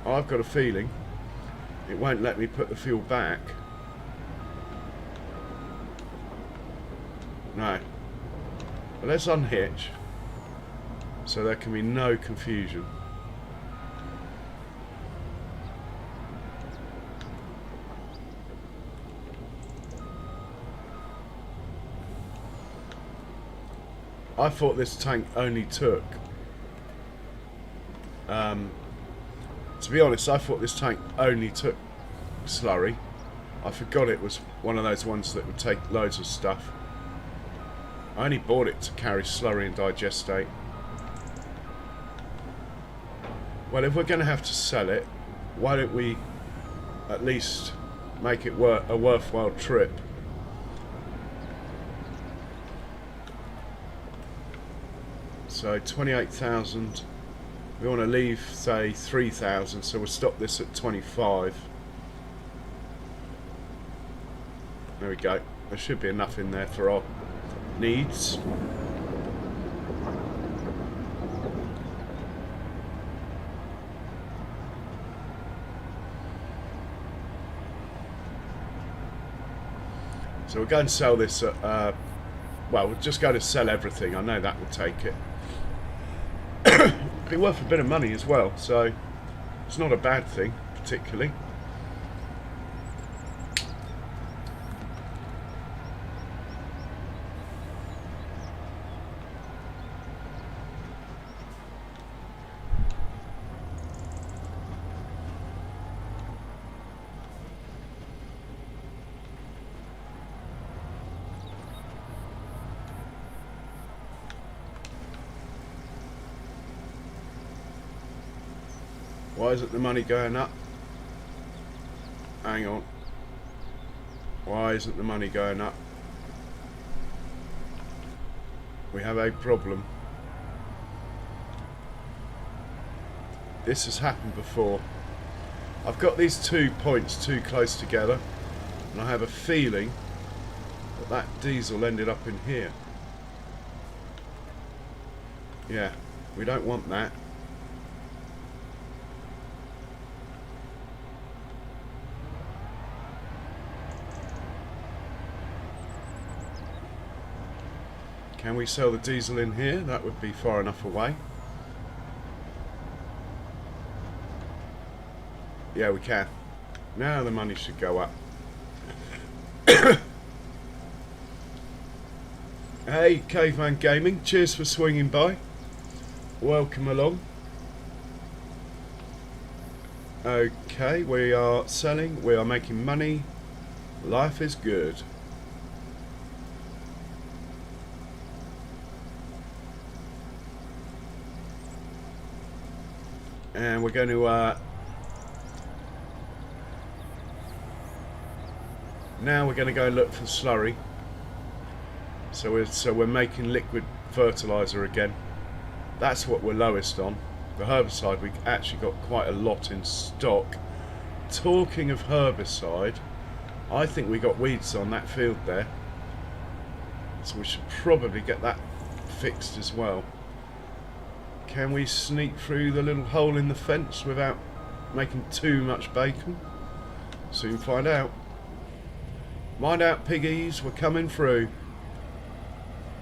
I've got a feeling it won't let me put the fuel back. No. But let's unhitch so there can be no confusion. I thought this tank only took... to be honest, I thought this tank only took slurry. I forgot it was one of those ones that would take loads of stuff. I only bought it to carry slurry and digestate. Well, if we're going to have to sell it, why don't we at least make it a worthwhile trip? So 28,000. We want to leave, say, 3,000, so we'll stop this at 25. There we go. There should be enough in there for our needs. So we're going to sell this at, well, we're just going to sell everything. I know that will take it. Be worth a bit of money as well, so it's not a bad thing particularly. Why isn't the money going up? Hang on. Why isn't the money going up? We have a problem. This has happened before. I've got these 2 points too close together, and I have a feeling that that diesel ended up in here. Yeah, we don't want that. Can we sell the diesel in here? That would be far enough away. Yeah, we can. Now the money should go up. Hey, Caveman Gaming, cheers for swinging by. Welcome along. Okay, we are selling, we are making money. Life is good. And we're going to now we're going to go look for slurry. So we're making liquid fertilizer again. That's what we're lowest on. The herbicide, we actually got quite a lot in stock. Talking of herbicide, I think we got weeds on that field there, so we should probably get that fixed as well. Can we sneak through the little hole in the fence without making too much bacon? Soon find out. Mind out, piggies, we're coming through.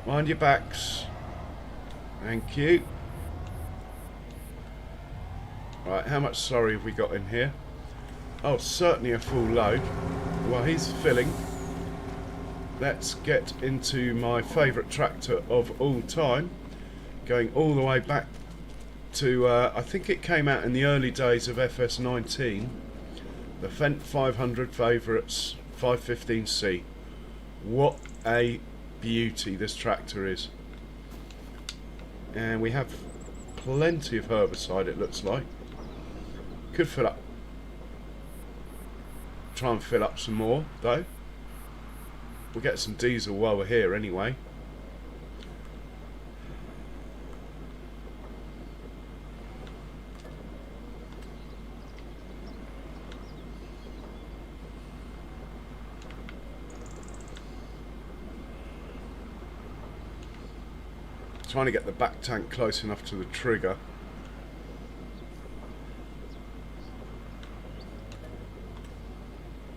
Mind your backs. Thank you. Right, how much slurry have we got in here? Oh, certainly a full load. While he's filling, let's get into my favourite tractor of all time, going all the way back to, I think it came out in the early days of FS19, the Fendt 500 Favourites 515C. What a beauty this tractor is. And we have plenty of herbicide, it looks like. Could fill up, try and fill up some more though. We'll get some diesel while we're here anyway. Trying to get the back tank close enough to the trigger.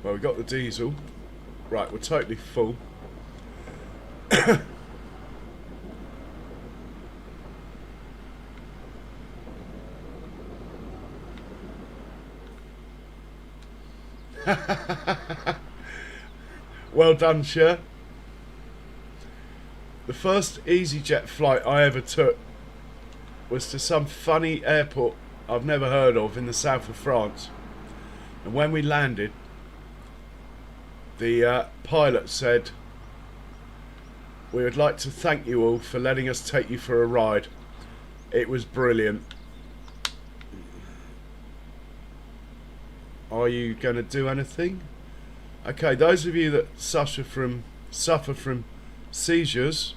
Well, we got the diesel. Right, we're totally full. Well done, Cher. The first EasyJet flight I ever took was to some funny airport I've never heard of in the south of France. And when we landed, the pilot said, "We would like to thank you all for letting us take you for a ride." It was brilliant. Are you going to do anything? Okay, those of you that suffer from seizures,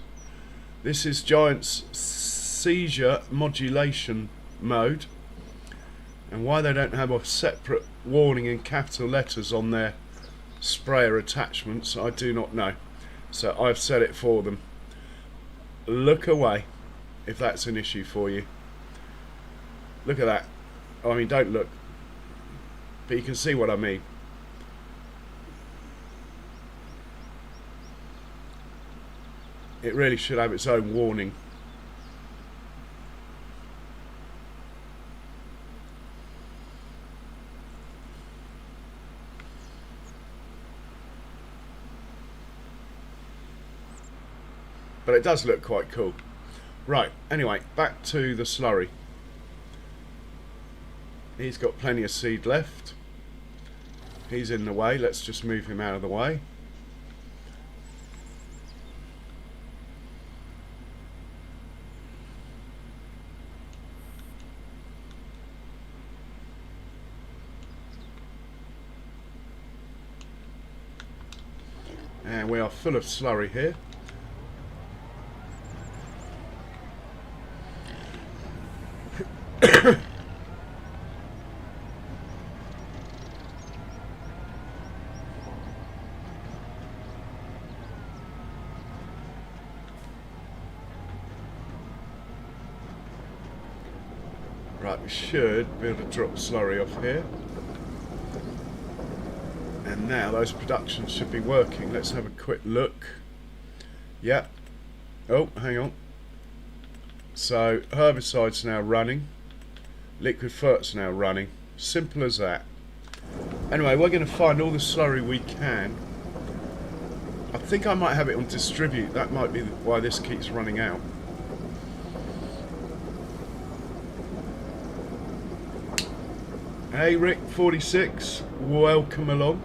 this is Giant's seizure modulation mode, and why they don't have a separate warning in capital letters on their sprayer attachments, I do not know. So I've set it for them. Look away if that's an issue for you. Look at that. I mean, don't look, but you can see what I mean. It really should have its own warning. But it does look quite cool. Right, anyway, back to the slurry. He's got plenty of seed left. He's in the way, let's just move him out of the way. And we are full of slurry here. Right, we should be able to drop slurry off here. And now those productions should be working. Let's have a quick look. Yeah. Oh, hang on. So herbicide's now running. Liquid fert's now running. Simple as that. Anyway, we're going to find all the slurry we can. I think I might have it on distribute. That might be why this keeps running out. Hey Rick 46, welcome along.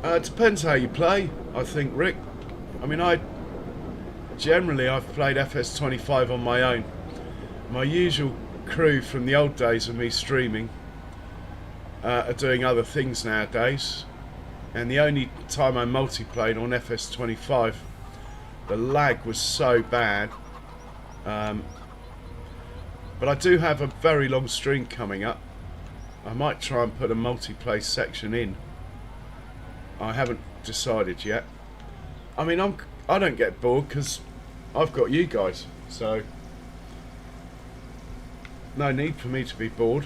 It depends how you play, I think, Rick. I mean, I've played FS25 on my own. My usual crew from the old days of me streaming are doing other things nowadays, and the only time I multiplayed on FS25, the lag was so bad. But I do have a very long stream coming up. I might try and put a multiplayer section in. I haven't decided yet. I mean, I don't get bored because I've got you guys, so no need for me to be bored.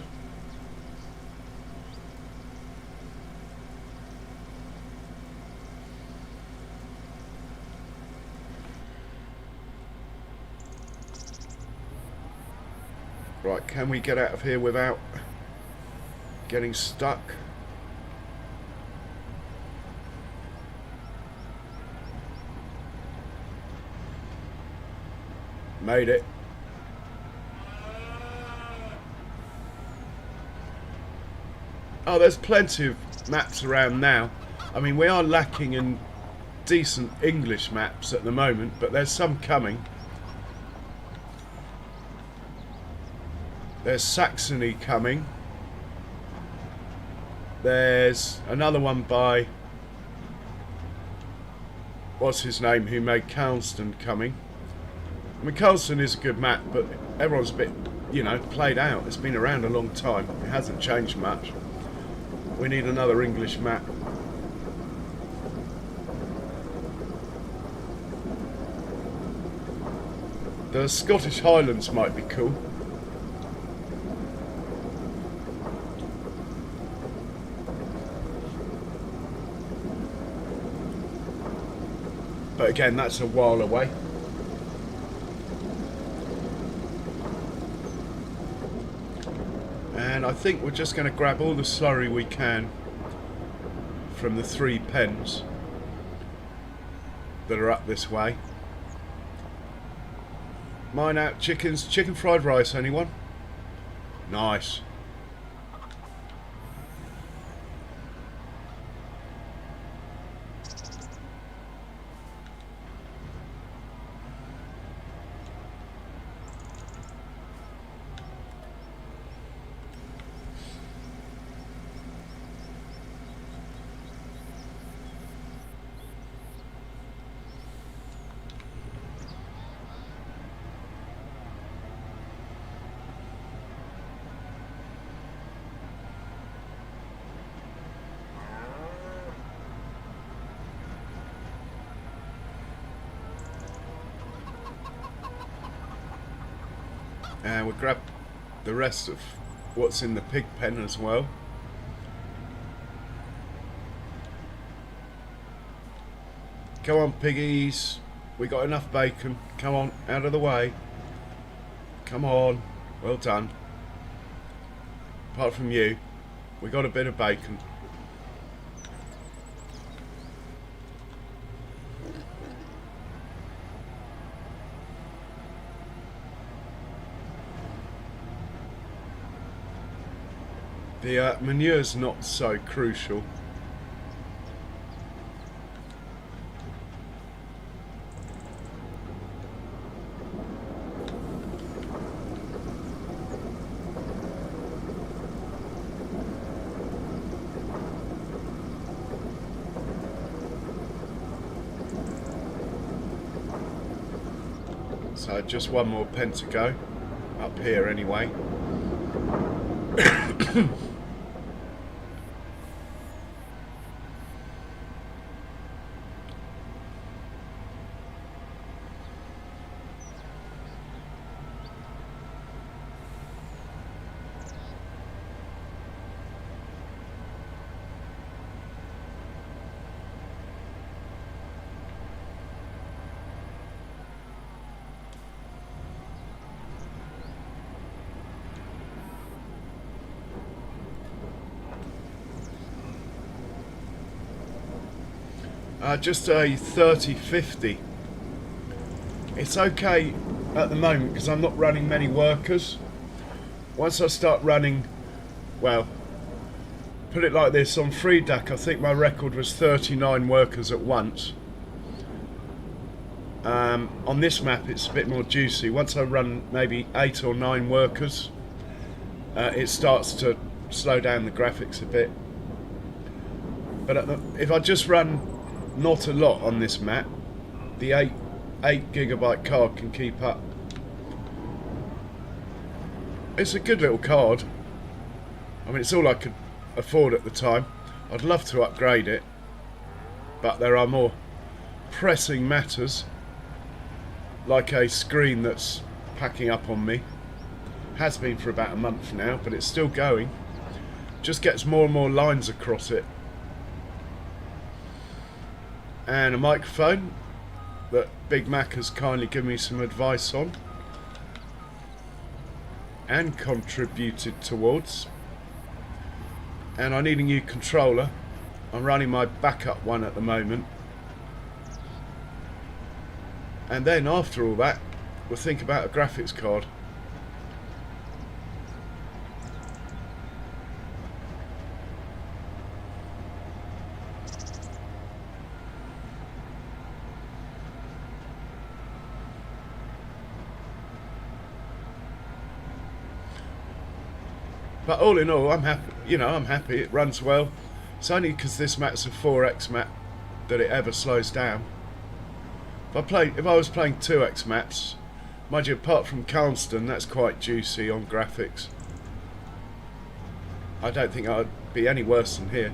Right, can we get out of here without getting stuck? Made it. Oh, there's plenty of maps around now. I mean, we are lacking in decent English maps at the moment, but there's some coming. There's Saxony coming. There's another one by, what's his name, who made Carlston coming. I mean, Carlston is a good map, but everyone's a bit, you know, played out. It's been around a long time. It hasn't changed much. We need another English map. The Scottish Highlands might be cool. But again, that's a while away. And I think we're just going to grab all the slurry we can from the 3 pens that are up this way. Mine out chickens. Chicken fried rice, anyone? Nice. And we'll grab the rest of what's in the pig pen as well. Come on, piggies. We got enough bacon. Come on, out of the way. Come on. Well done. Apart from you, we got a bit of bacon. The manure's not so crucial. So just one more pen to go, up here anyway. Just a 30-50. It's okay at the moment because I'm not running many workers. Once I start running, well, put it like this, on free DAC I think my record was 39 workers at once. On this map it's a bit more juicy. Once I run maybe 8 or 9 workers, it starts to slow down the graphics a bit. But if I just run not a lot on this map, the 8 gigabyte card can keep up. It's a good little card. I mean, it's all I could afford at the time. I'd love to upgrade it, but there are more pressing matters, like a screen that's packing up on me. Has been for about a month now, but it's still going. Just gets more and more lines across it. And a microphone that Big Mac has kindly given me some advice on and contributed towards. And I need a new controller. I'm running my backup one at the moment. And then after all that, we'll think about a graphics card. But all in all, I'm happy. You know, I'm happy. It runs well. It's only because this map's a 4x map that it ever slows down. If I was playing 2x maps, mind you, apart from Calston, that's quite juicy on graphics. I don't think I'd be any worse than here.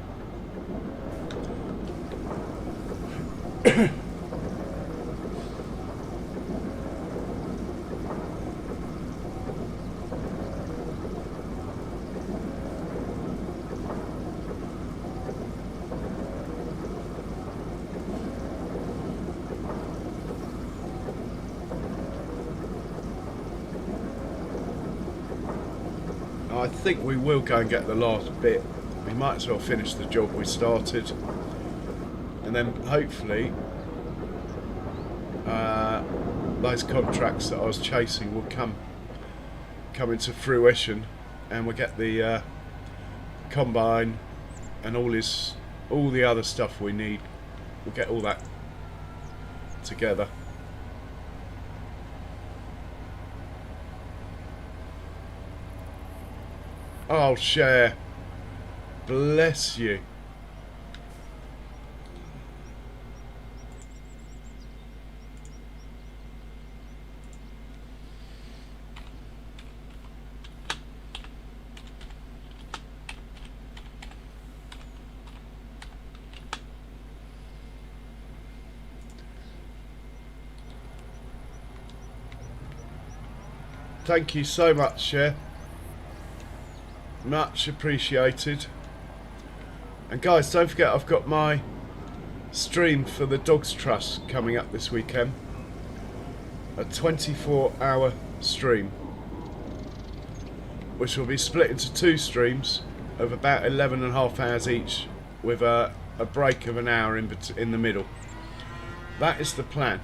I think we will go and get the last bit. We might as well finish the job we started, and then hopefully those contracts that I was chasing will come into fruition, and we'll get the combine and all the other stuff we need. We'll get all that together. I'll share. Bless you. Thank you so much, Share. Much appreciated. And guys, don't forget I've got my stream for the Dogs Trust coming up this weekend. A 24-hour stream, which will be split into 2 streams of about 11.5 hours each, with a break of an hour in the middle. That is the plan.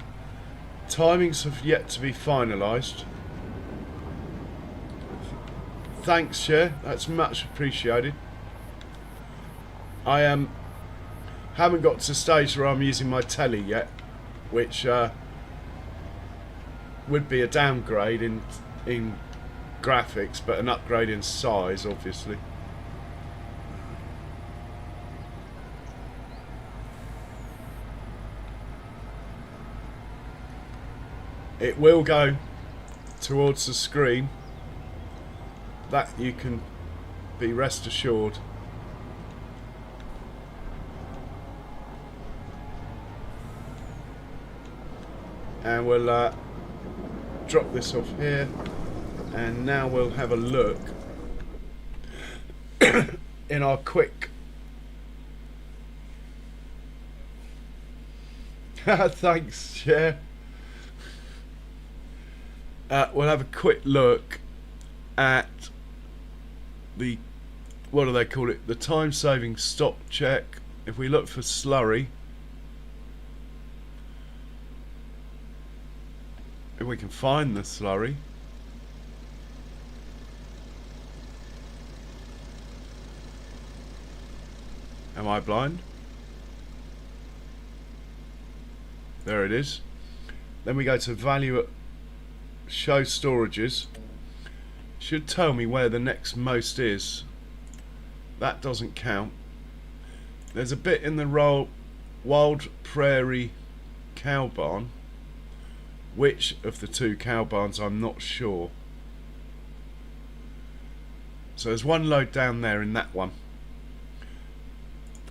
Timings have yet to be finalised. Thanks, Cher. That's much appreciated. I haven't got to the stage where I'm using my telly yet, which would be a downgrade in graphics, but an upgrade in size, obviously. It will go towards the screen. That you can be rest assured. And we'll drop this off here, and now we'll have a look in our quick thanks, Chair. We'll have a quick look at the, what do they call it, the time saving stop check. If we look for slurry, if we can find the slurry. Am I blind? There it is. Then we go to value at show storages. Should tell me where the next most is. That doesn't count. There's a bit in the wild prairie cow barn. Which of the two cow barns, I'm not sure. So there's one load down there in that one.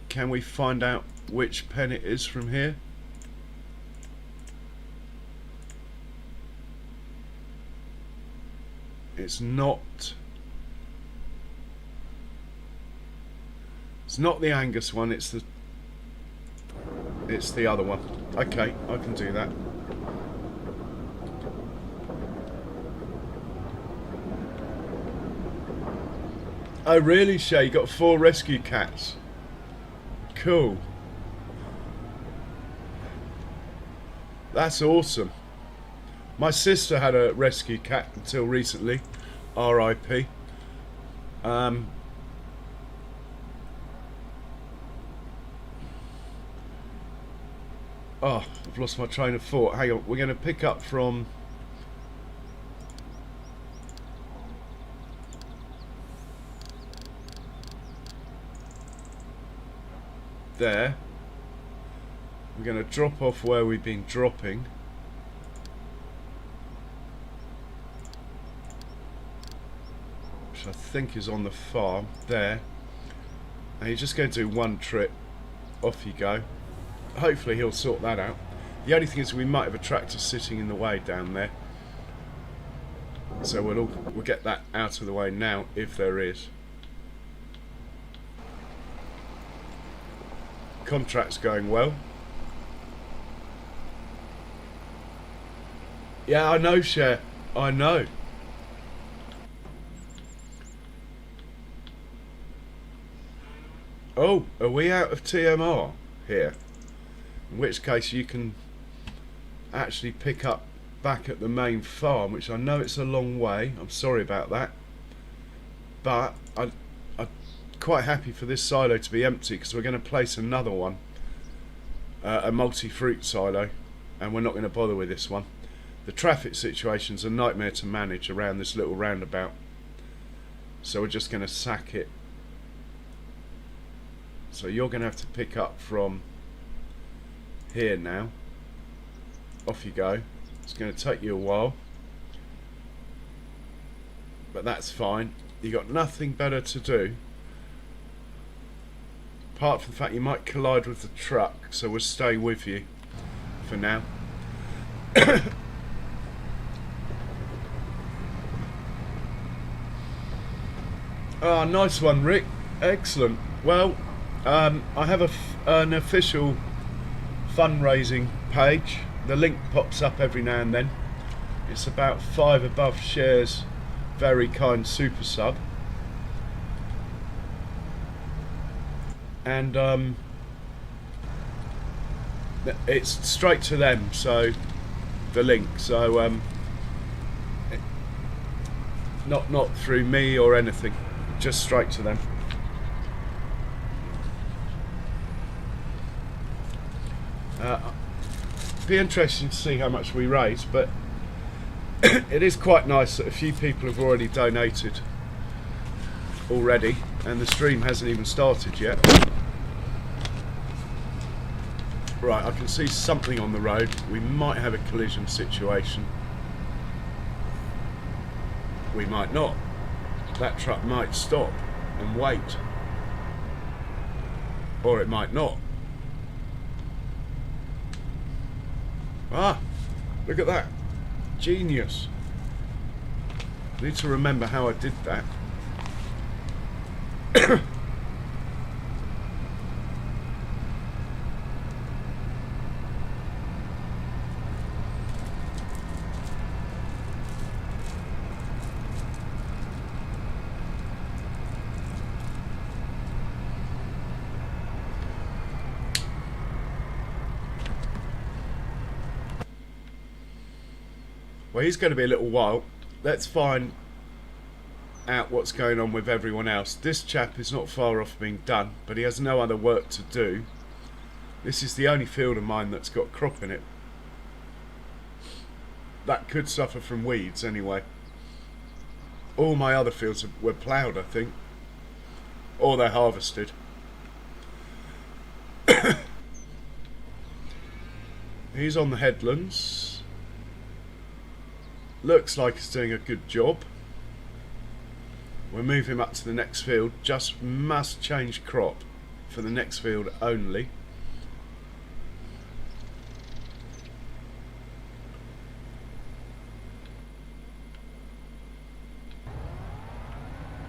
Can we find out which pen it is from here? It's not the Angus one, it's the other one. Okay, I can do that. Oh really, Shay? You got 4 rescue cats. Cool. That's awesome. My sister had a rescue cat until recently. R.I.P. Oh, I've lost my train of thought. Hang on, we're going to pick up from there. We're going to drop off where we've been dropping. Which I think is on the farm there. And you're just going to do one trip. Off you go. Hopefully he'll sort that out. The only thing is we might have a tractor sitting in the way down there. So we'll get that out of the way now if there is. Contract's going well. Yeah, I know, Cher. I know. Oh, are we out of TMR here? In which case you can actually pick up back at the main farm, which I know it's a long way. I'm sorry about that. But I'm quite happy for this silo to be empty because we're going to place another one. A multi-fruit silo. And we're not going to bother with this one. The traffic situation's a nightmare to manage around this little roundabout. So we're just going to sack it. So you're going to have to pick up from here now. Off you go. It's going to take you a while. But that's fine. You've got nothing better to do. Apart from the fact you might collide with the truck. So we'll stay with you for now. Oh, nice one, Rick. Excellent. Well, I have an official fundraising page. The link pops up every now and then. It's about 5 above shares. Very kind super sub. And it's straight to them, so the link. So not through me or anything. Just straight to them. Be interesting to see how much we raise, but it is quite nice that a few people have already donated already, and the stream hasn't even started yet. Right, I can see something on the road. We might have a collision situation. we might not. That truck might stop and wait. Or it might not. Ah, look at that. Genius. Need to remember how I did that. Well, he's going to be a little while. Let's find out what's going on with everyone else. This chap is not far off being done, but he has no other work to do. This is the only field of mine that's got crop in it. That could suffer from weeds anyway. All my other fields were ploughed, I think. Or they're harvested. He's on the headlands. Looks like he's doing a good job. We'll move him up to the next field. Just must change crop for the next field only.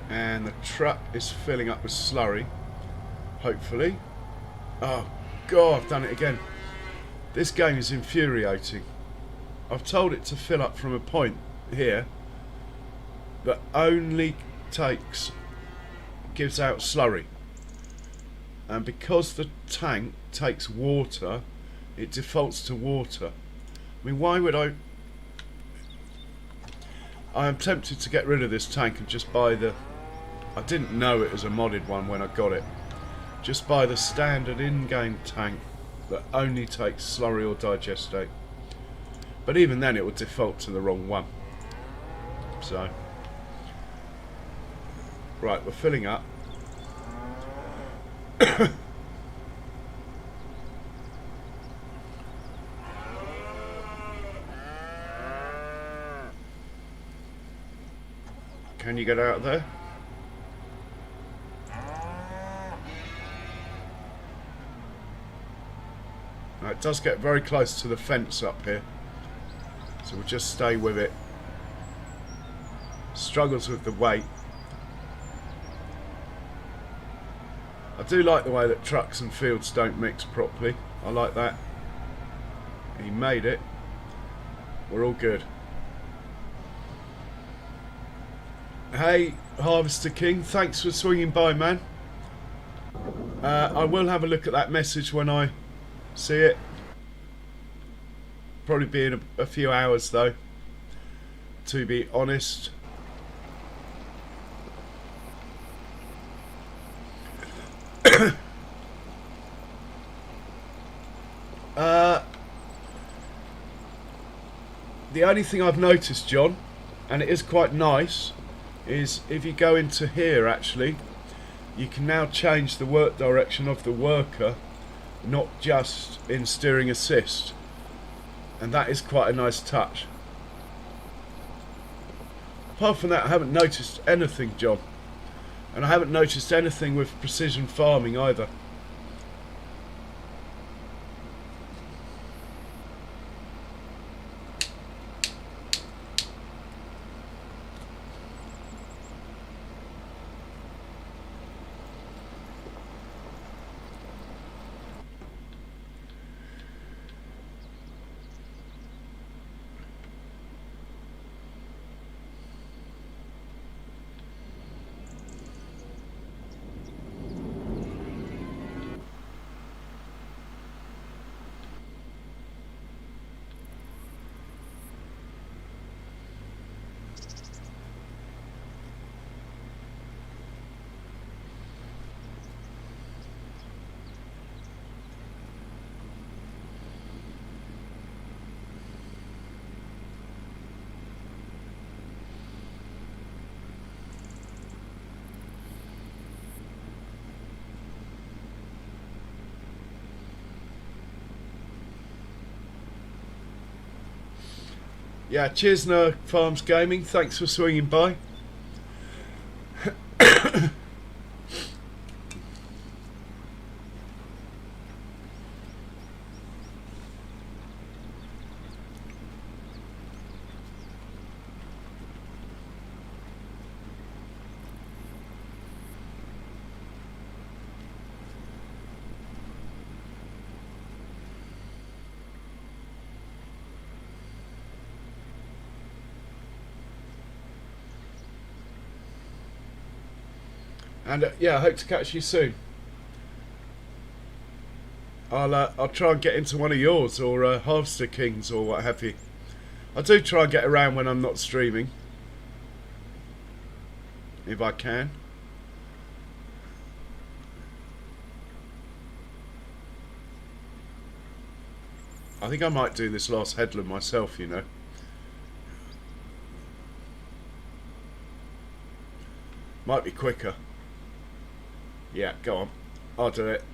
And the truck is filling up with slurry, hopefully. Oh God, I've done it again. This game is infuriating. I've told it to fill up from a point here that only gives out slurry, and because the tank takes water, it defaults to water. I mean, why would I am tempted to get rid of this tank and just buy the, I didn't know it was a modded one when I got it, just buy the standard in-game tank that only takes slurry or digestate. But even then it would default to the wrong one. So right, we're filling up. Can you get out of there? Now, it does get very close to the fence up here, so we'll just stay with it. Struggles with the weight. I do like the way that trucks and fields don't mix properly. I like that. He made it. We're all good. Hey, Harvester King, thanks for swinging by, man. I will have a look at that message when I see it. Probably be in a few hours though, to be honest. The only thing I've noticed, John, and it is quite nice, is if you go into here actually, you can now change the work direction of the worker, not just in steering assist, and that is quite a nice touch. Apart from that, I haven't noticed anything, John, and I haven't noticed anything with precision farming either. Yeah, cheers, No Farms Gaming. Thanks for swinging by. And yeah, I hope to catch you soon. I'll try and get into one of yours, or Harvester Kings, or what have you. I do try and get around when I'm not streaming, if I can. I think I might do this last headland myself, you know. Might be quicker. Yeah, go on. I'll do it.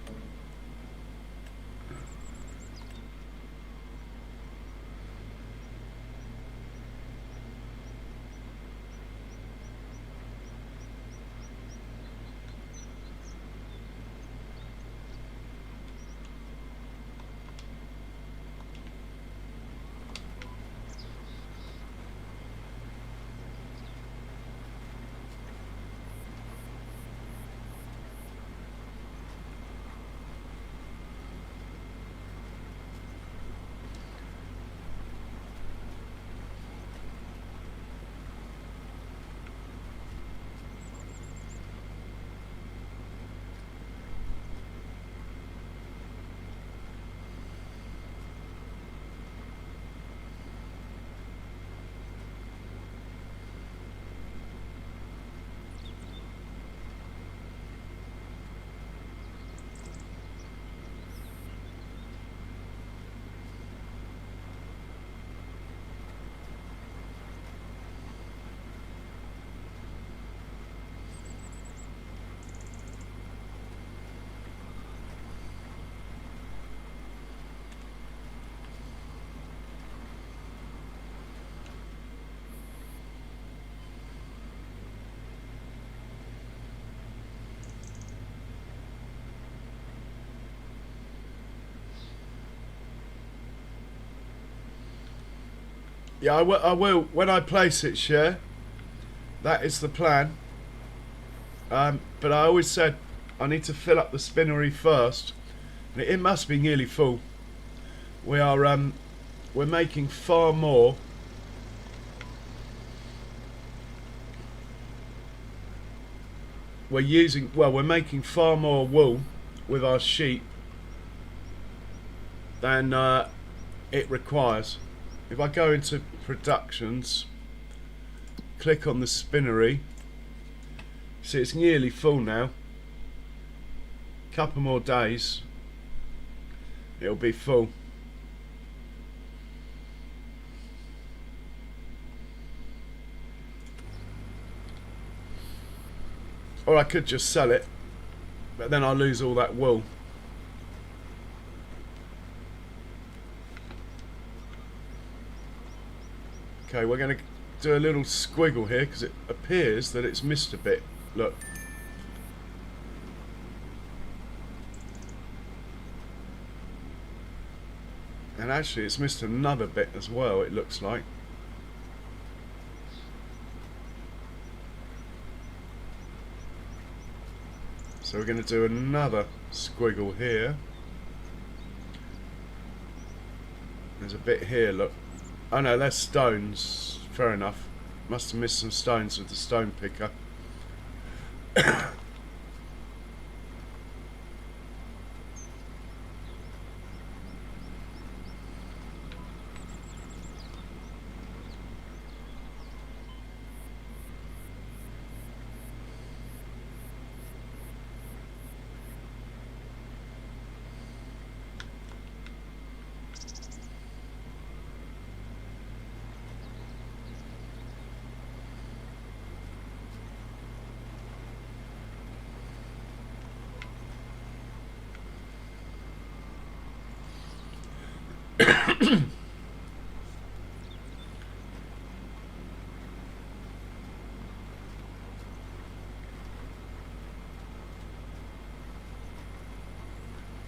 Yeah, I will. When I place it, share. That is the plan. But I always said I need to fill up the spinnery first. And it must be nearly full. We're making far more. We're making far more wool with our sheep than it requires. If I go into productions, click on the spinnery, see it's nearly full now. Couple more days, it'll be full. Or I could just sell it, but then I'll lose all that wool. Okay, we're going to do a little squiggle here because it appears that it's missed a bit. Look. And actually it's missed another bit as well, it looks like. So we're going to do another squiggle here. There's a bit here, look. Oh no, there's stones. Fair enough. Must have missed some stones with the stone picker.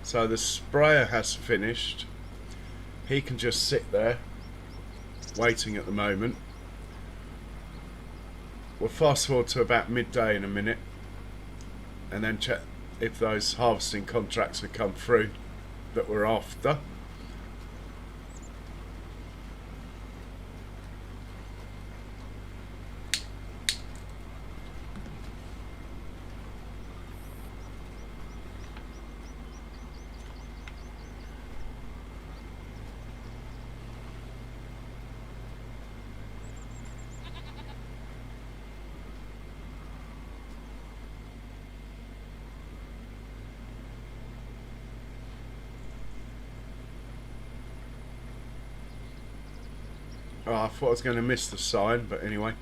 So the sprayer has finished. He can just sit there waiting at the moment. We'll fast forward to about midday in a minute and then check if those harvesting contracts have come through that we're after. Oh, I thought I was going to miss the sign, but anyway.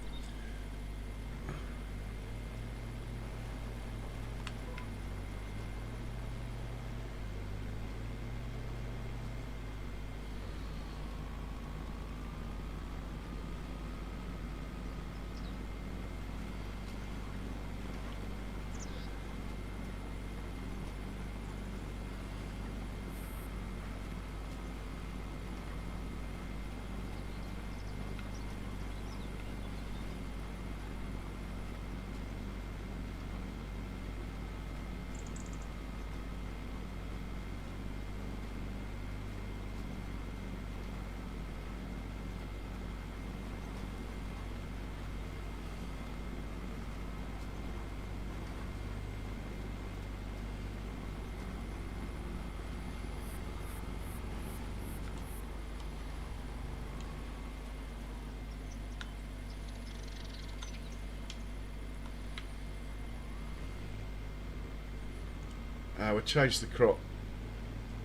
We'll change the crop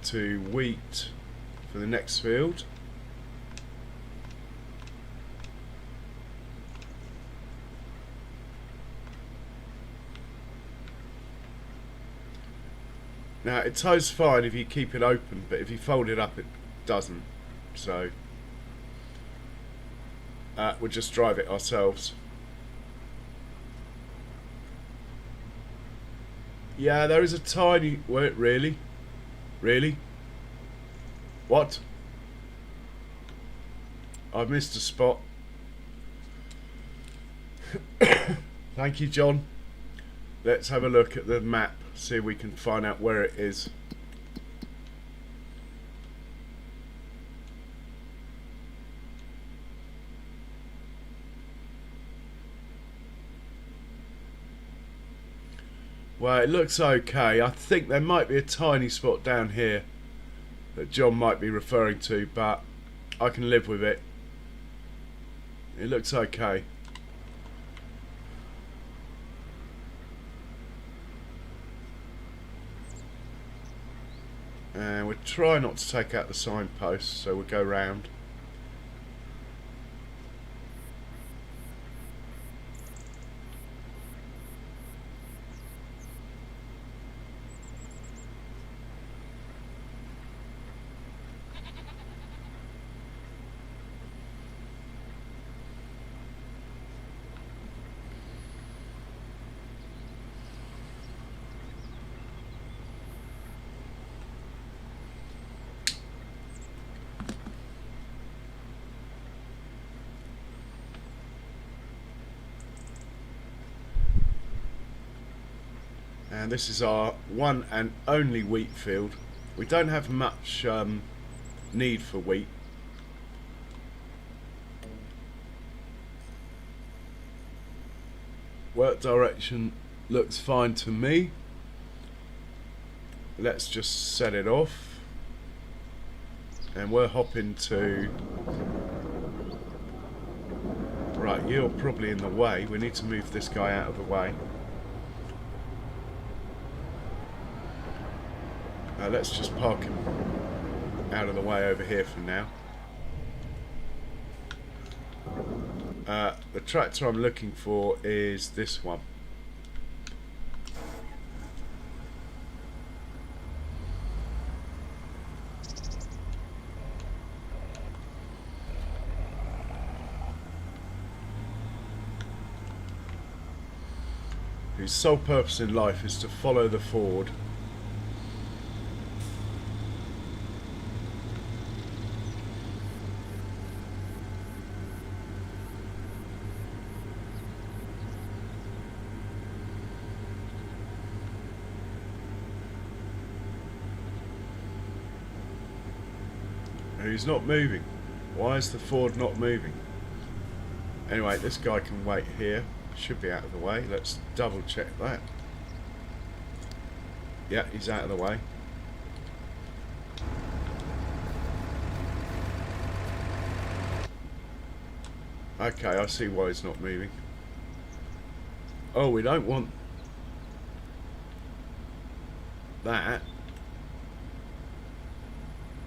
to wheat for the next field. Now it tows fine if you keep it open, but if you fold it up it doesn't. So we'll just drive it ourselves. Yeah, there is a tiny... Wait, really? Really? What? I've missed a spot. Thank you, John. Let's have a look at the map, see if we can find out where it is. Well, it looks okay. I think there might be a tiny spot down here that John might be referring to, but I can live with it. It looks okay. And we'll try not to take out the signpost, so we'll go round. And this is our one and only wheat field. We don't have much need for wheat. Work direction looks fine to me. Let's just set it off. And we're hopping to... Right, you're probably in the way. We need to move this guy out of the way. Let's just park him out of the way over here for now. The tractor I'm looking for is this one. Whose sole purpose in life is to follow the Ford. Who's not moving? Why is the Ford not moving? Anyway, this guy can wait here. Should be out of the way. Let's double check that. Yeah, he's out of the way. Okay, I see why he's not moving. Oh, we don't want that.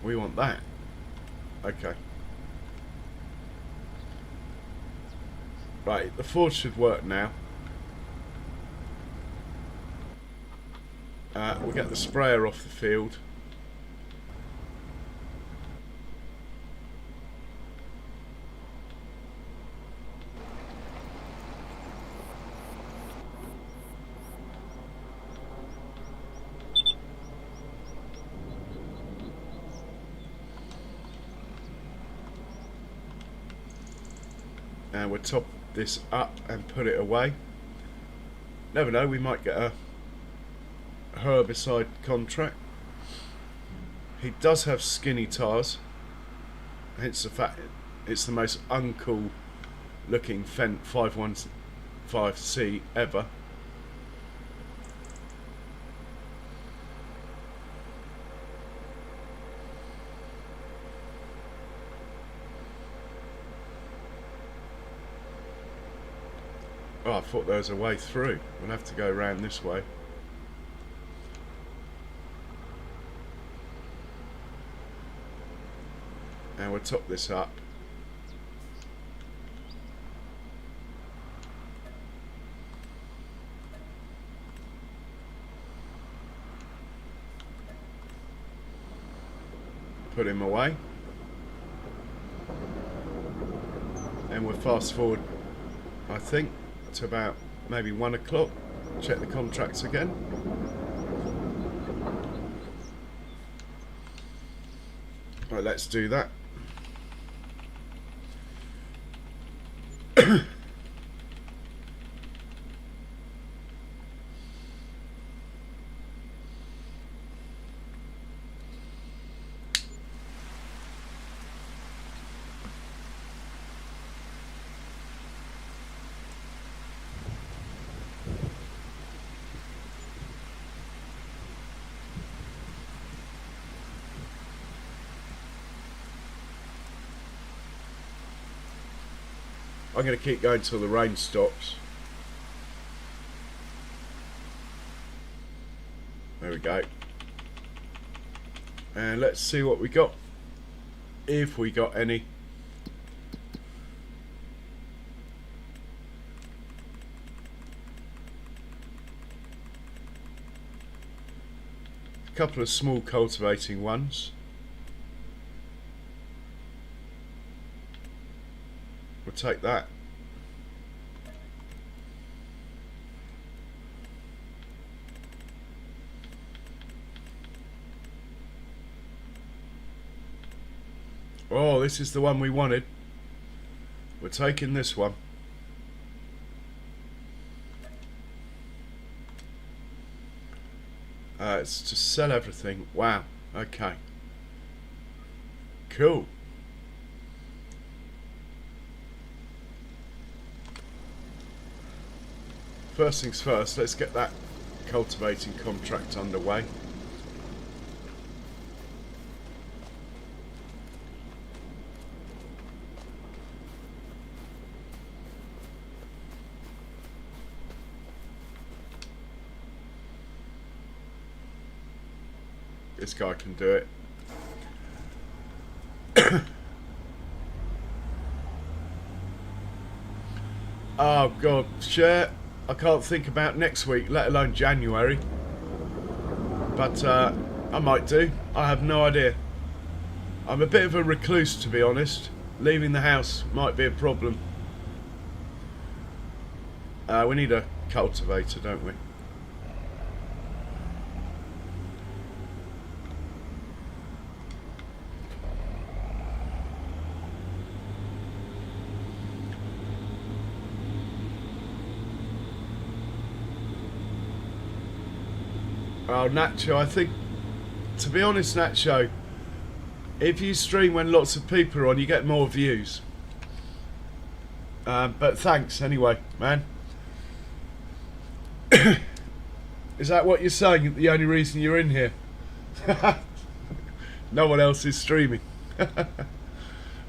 We want that. Okay. Right, the Ford should work now. We'll get the sprayer off the field. And we'll top this up and put it away. Never know, we might get a herbicide contract. He does have skinny tyres, hence the fact it's the most uncool looking Fendt 515C ever. Oh, I thought there was a way through. We'll have to go around this way. And we'll top this up. Put him away. And we'll fast forward, I think, to about maybe 1 o'clock. Check the contracts again. Right, let's do that. I'm going to keep going till the rain stops. There we go. And let's see what we got. If we got any. A couple of small cultivating ones. We'll take that. Oh, this is the one we wanted. We're taking this one. It's to sell everything. Wow. Okay. Cool. First things first, let's get that cultivating contract underway. This guy can do it. Oh God, share. I can't think about next week, let alone January. But I might do. I have no idea. I'm a bit of a recluse, to be honest. Leaving the house might be a problem. We need a cultivator, don't we? Oh, Nacho, I think, to be honest, Nacho, If you stream when lots of people are on, you get more views. But thanks anyway, man. Is that what you're saying? The only reason you're in here? No one else is streaming.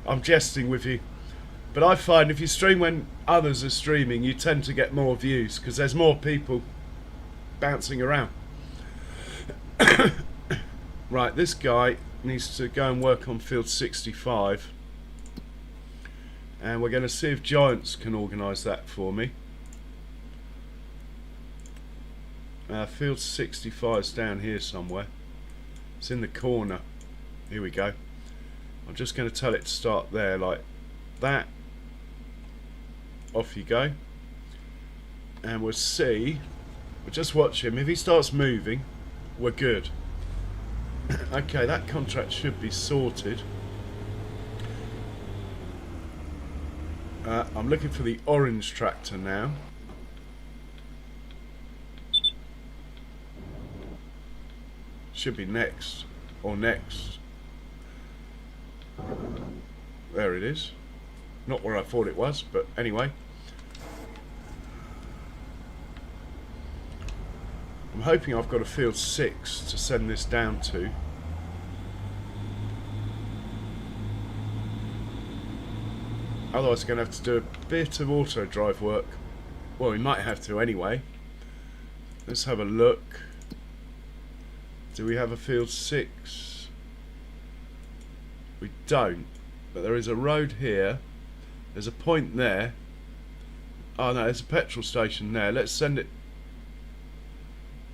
I'm jesting with you. But I find if you stream when others are streaming, you tend to get more views because there's more people bouncing around. Right, this guy needs to go and work on field 65. And we're going to see if Giants can organise that for me. Field 65 is down here somewhere. It's in the corner. Here we go. I'm just going to tell it to start there like that. Off you go. And we'll see. We'll just watch him. If he starts moving, we're good. Okay, that contract should be sorted. I'm looking for the orange tractor now. Should be next, or next. There it is. Not where I thought it was, but anyway. I'm hoping I've got a field 6 to send this down to. Otherwise, I'm going to have to do a bit of auto drive work. Well, we might have to anyway. Let's have a look. Do we have a field 6? We don't. But there is a road here. There's a point there. Oh no, there's a petrol station there. Let's send it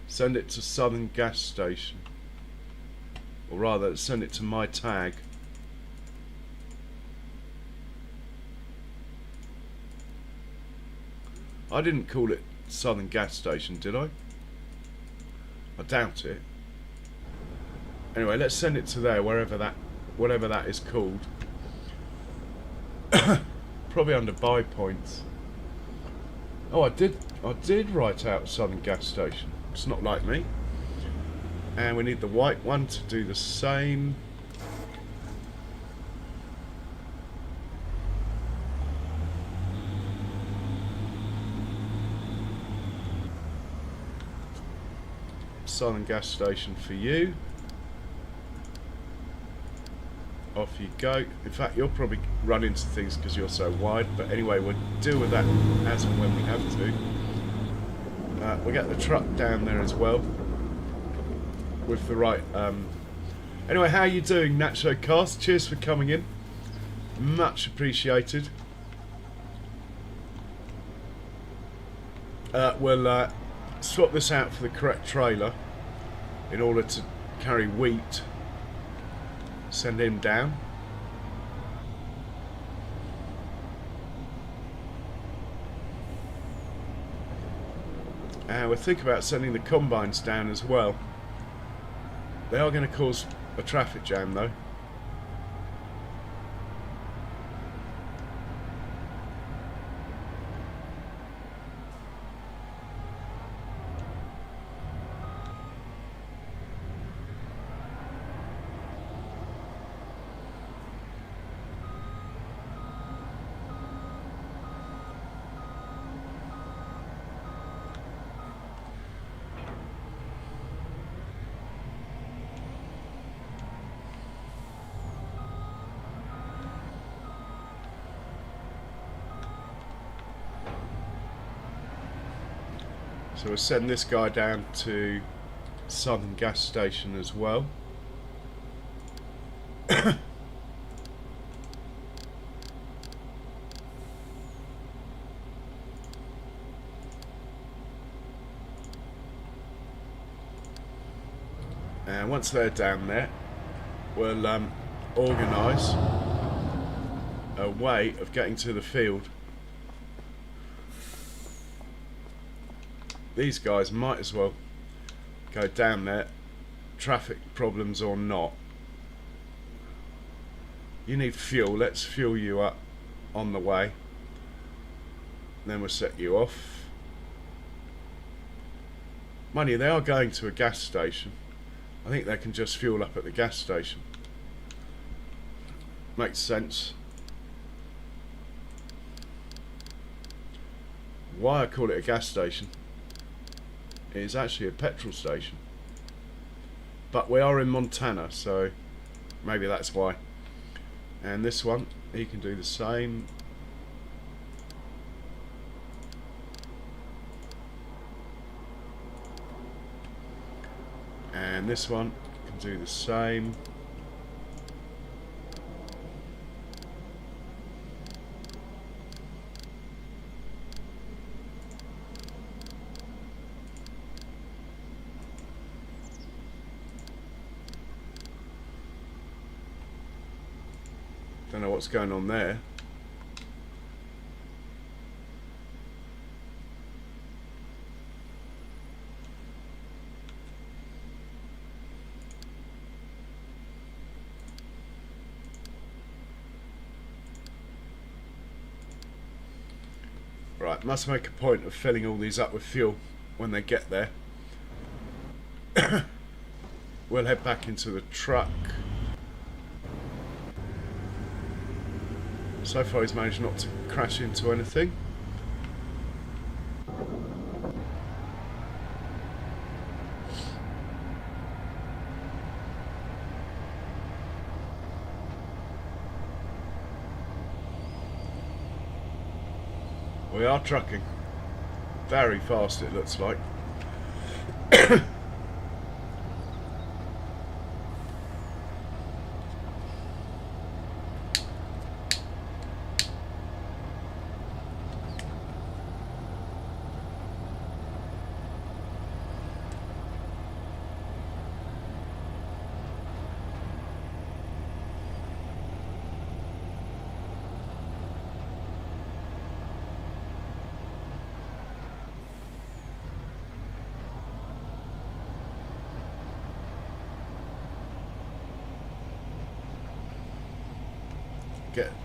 to Southern Gas Station. Or rather, let's send it to my tag. I didn't call it Southern Gas Station, did I? I doubt it. Anyway, let's send it to there, whatever that is called. Probably under buy points. Oh, I did write out Southern Gas Station. It's not like me. And we need the white one to do the same. Southern Gas Station for you. Off you go. In fact, you'll probably run into things because you're so wide, but anyway, we'll deal with that as and when we have to. We'll get the truck down there as well with the right anyway, how are you doing, Nacho Cast? Cheers for coming in, much appreciated. We'll swap this out for the correct trailer in order to carry wheat. Send him down. And we'll think about sending the combines down as well. They are going to cause a traffic jam though. So we'll send this guy down to Southern Gas Station as well. And once they're down there, we'll organise a way of getting to the field. These guys might as well go down there, traffic problems or not. You need fuel, let's fuel you up on the way. Then we'll set you off. Mind you, they are going to a gas station. I think they can just fuel up at the gas station. Makes sense. Why I call it a gas station, it is actually a petrol station. But we are in Montana, so maybe that's why. And this one, he can do the same. And this one can do the same. Don't know what's going on there. Right, must make a point of filling all these up with fuel when they get there. We'll head back into the truck. So far he's managed not to crash into anything. We are trucking. Very fast it looks like.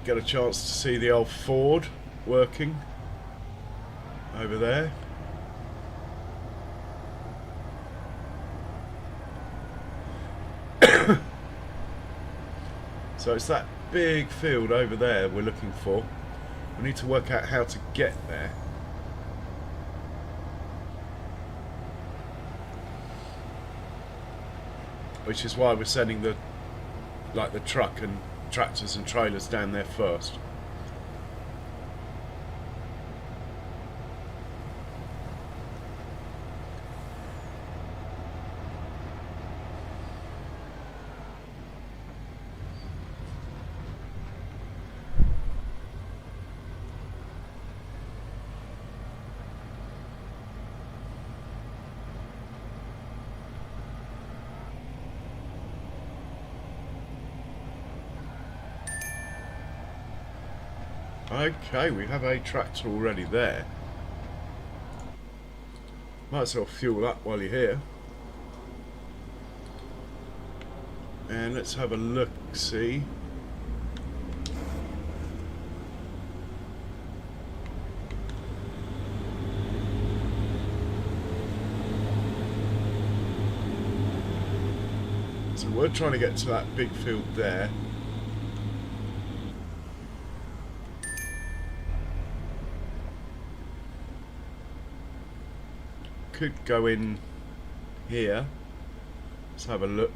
Get a chance to see the old Ford working over there. So it's that big field over there we're looking for. We need to work out how to get there. Which is why we're sending the truck and tractors and trailers down there first. Okay, we have a tractor already there. Might as well fuel up while you're here. And let's have a look, see. So we're trying to get to that big field there. Could go in here. Let's have a look.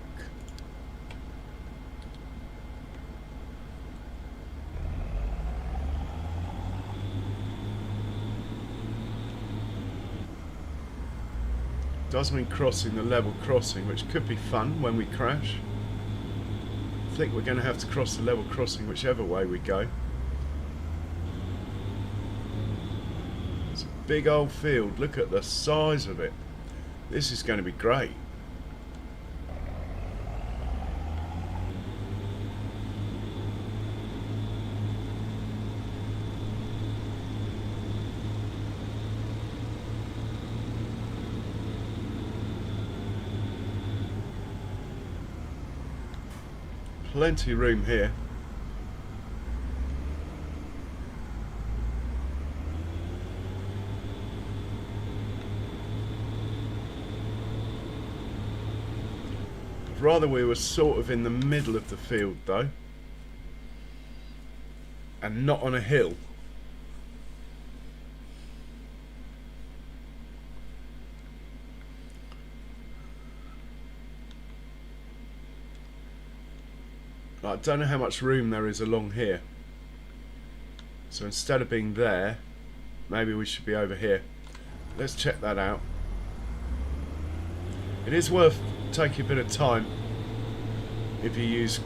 Does mean crossing the level crossing, which could be fun when we crash. I think we're going to have to cross the level crossing whichever way we go. Big old field, look at the size of it. This is going to be great. Plenty of room here. Rather we were sort of in the middle of the field though. and not on a hill. I don't know how much room there is along here. So instead of being there, maybe we should be over here. Let's check that out. It is worth taking a bit of time if you use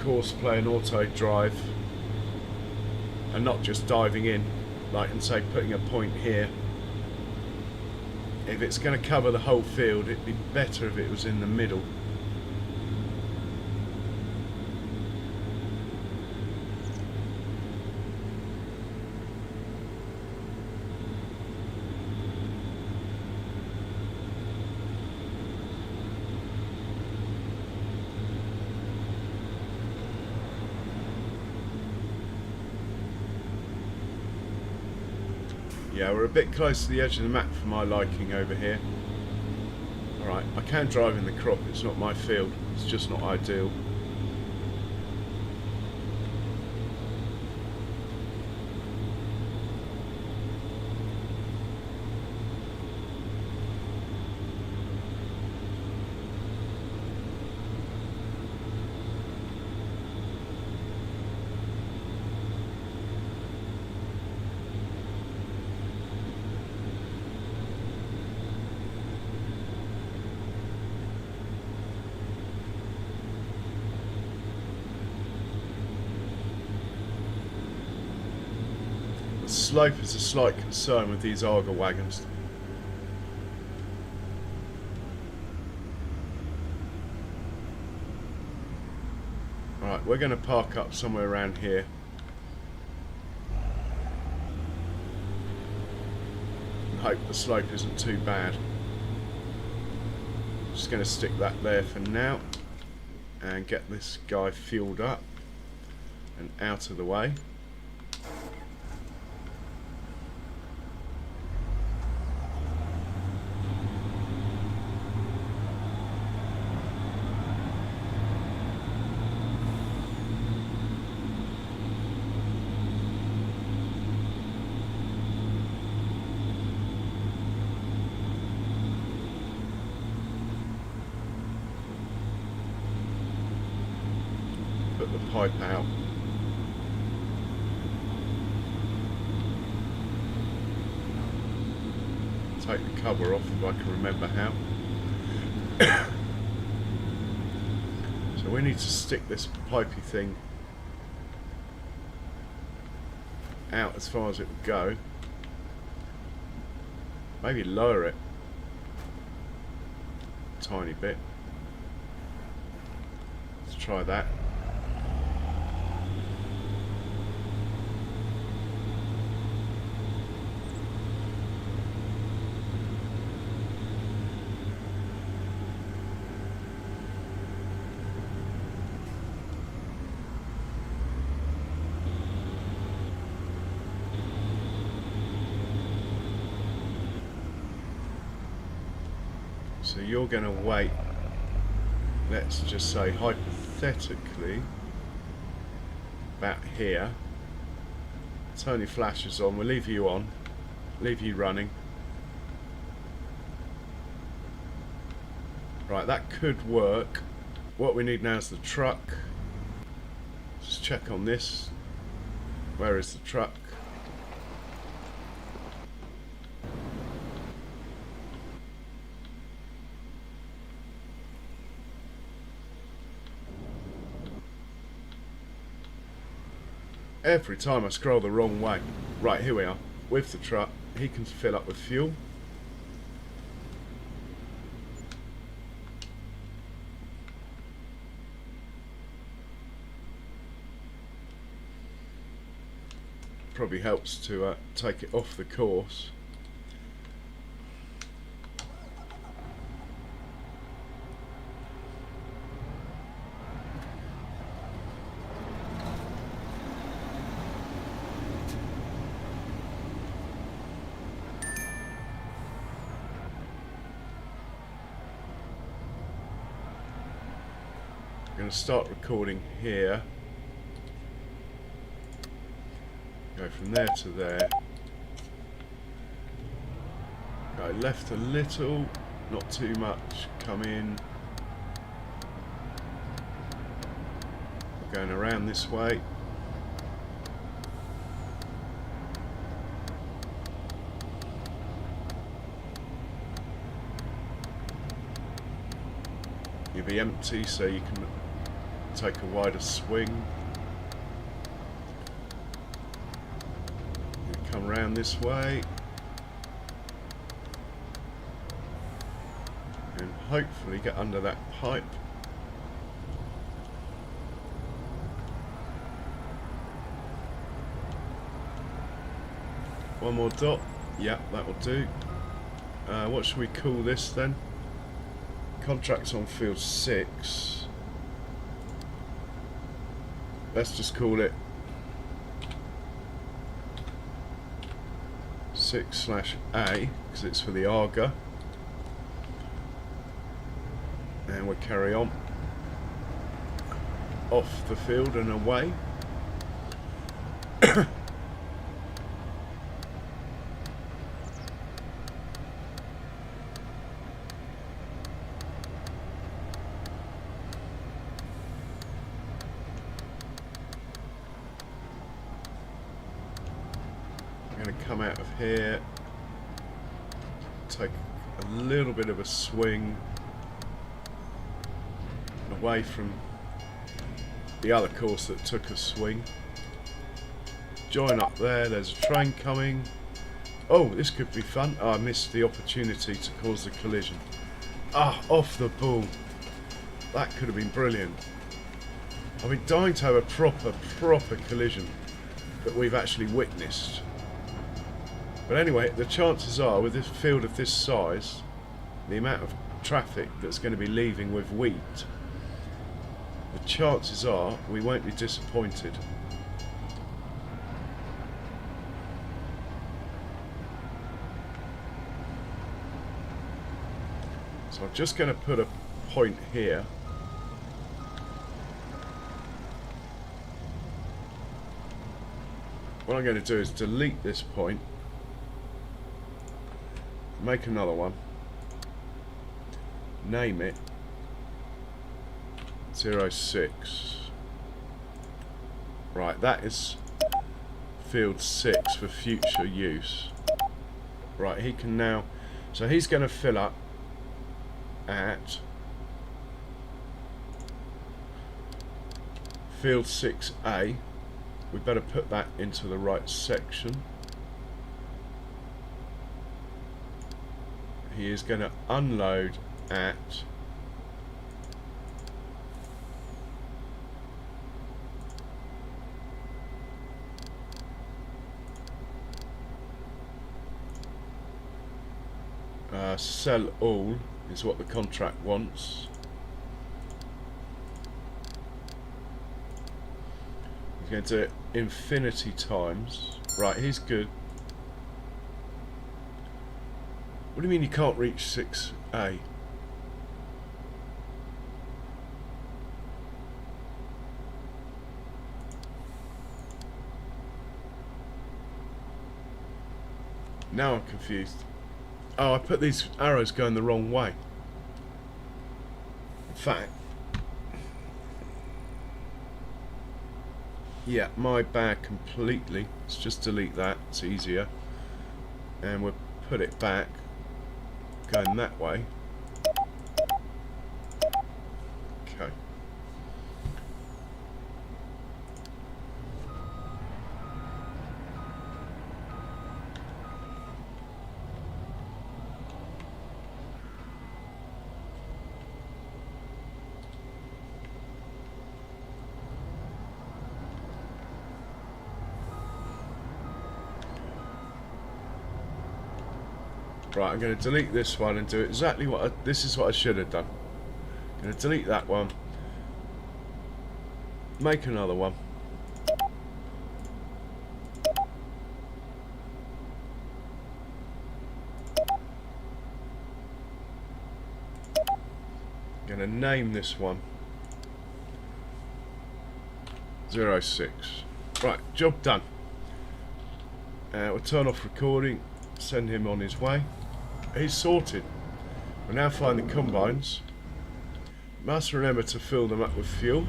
course play and auto drive and not just diving in, like, and say putting a point here. If it's going to cover the whole field, it'd be better if it was in the middle. Yeah, we're a bit close to the edge of the map for my liking over here. Alright, I can drive in the crop, it's not my field, it's just not ideal. The slope is a slight concern with these auger wagons. Alright, we're going to park up somewhere around here. And hope the slope isn't too bad. Just going to stick that there for now and get this guy fueled up and out of the way. Put the pipe out. Take the cover off if I can remember how. So we need to stick this pipey thing out as far as it would go. Maybe lower it a tiny bit. Let's try that. So you're going to wait, let's just say hypothetically, about here. Turn your flashes on, we'll leave you on, leave you running. Right, that could work. What we need now is the truck. Just check on this. Where is the truck? Every time I scroll the wrong way. Right, here we are, with the truck. He can fill up with fuel. Probably helps to take it off the course. I'm going to start recording here. Go from there to there. Go left a little, not too much. Come in. Going around this way. You'll be empty so you can take a wider swing. You come round this way. And hopefully get under that pipe. One more dot. Yep, that will do. What should we call this then? Contracts on field 6. Let's just call it 6/A because it's for the auger. And we'll carry on off the field and away. I'm going to come out of here, take a little bit of a swing away from the other course that took a swing. Join up there, there's a train coming. Oh, this could be fun. Oh, I missed the opportunity to cause a collision. Ah, off the ball. That could have been brilliant. I've been dying to have a proper collision that we've actually witnessed. But anyway, the chances are, with this field of this size, the amount of traffic that's going to be leaving with wheat, the chances are we won't be disappointed. So I'm just going to put a point here. What I'm going to do is delete this point, make another one, name it 06. Right, that is field 6 for future use. Right, he can now, so he's going to fill up at field 6A. We better put that into the right section. He is going to unload at sell all is what the contract wants. He's going to do it infinity times. Right, he's good. What do you mean you can't reach 6A? Now I'm confused. Oh, I put these arrows going the wrong way. In fact, yeah, my bad completely. Let's just delete that, it's easier. And we'll put it back, going that way. Okay. Right, I'm going to delete this one and do exactly what this is what I should have done. I'm going to delete that one, make another one, I'm going to name this one 06. Right, job done. We'll turn off recording, send him on his way. He's sorted. We'll now find the combines. Must remember to fill them up with fuel.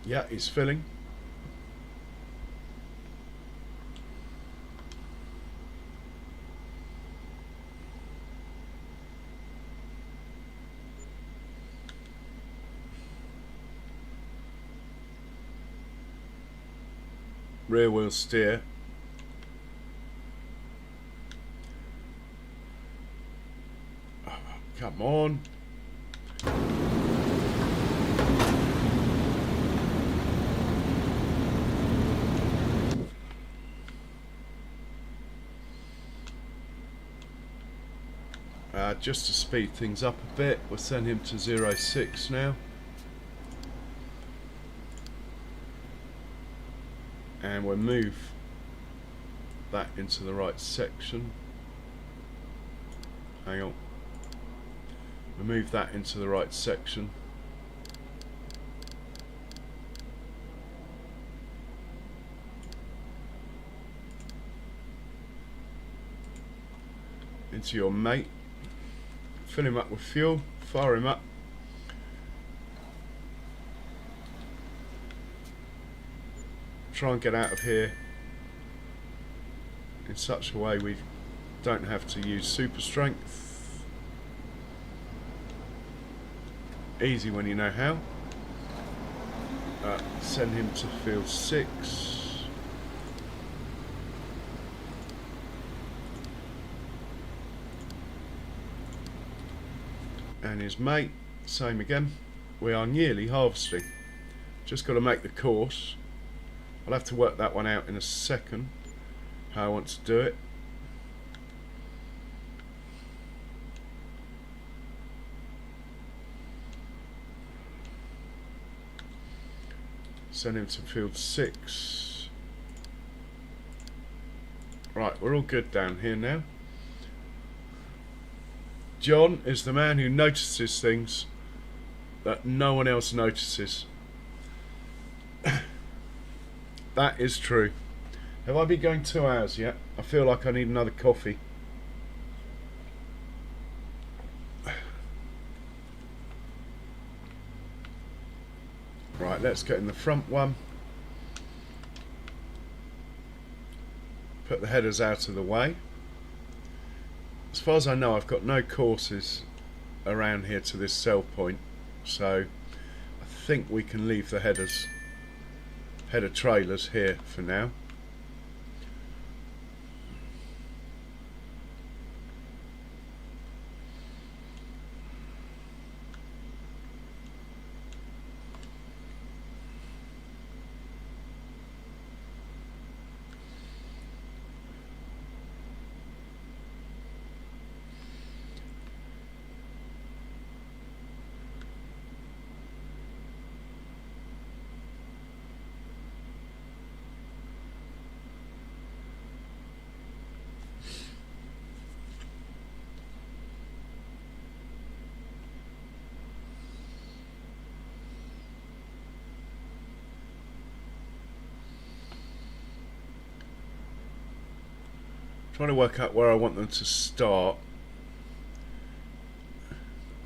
Yeah, he's filling. Rear wheel steer. Oh, come on. Just to speed things up a bit, we'll send him to 0.6 now. And we'll move that into the right section. Hang on. We'll move that into the right section. Into your mate. Fill him up with fuel, fire him up. Try and get out of here in such a way we don't have to use super strength. Easy when you know how. Send him to field 6. And his mate, same again. We are nearly harvesting. Just got to make the course. I'll have to work that one out in a second, how I want to do it. Send him to field 6. Right, we're all good down here now. John is the man who notices things that no one else notices. That is true. Have I been going 2 hours yet? I feel like I need another coffee. Right, let's get in the front one. Put the headers out of the way. As far as I know, I've got no courses around here to this sell point, so I think we can leave the header trailers here for now. Trying to work out where I want them to start.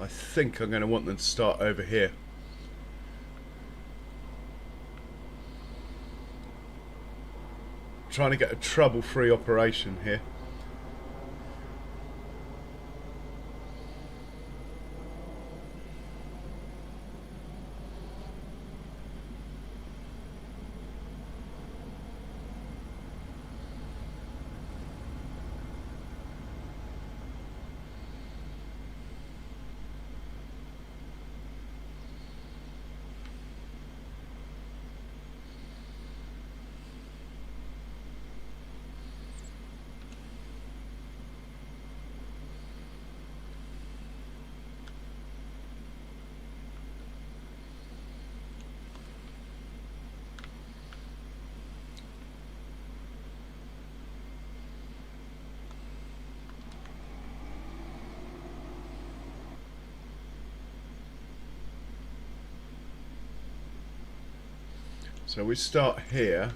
I think I'm going to want them to start over here. Trying to get a trouble-free operation here. So we start here,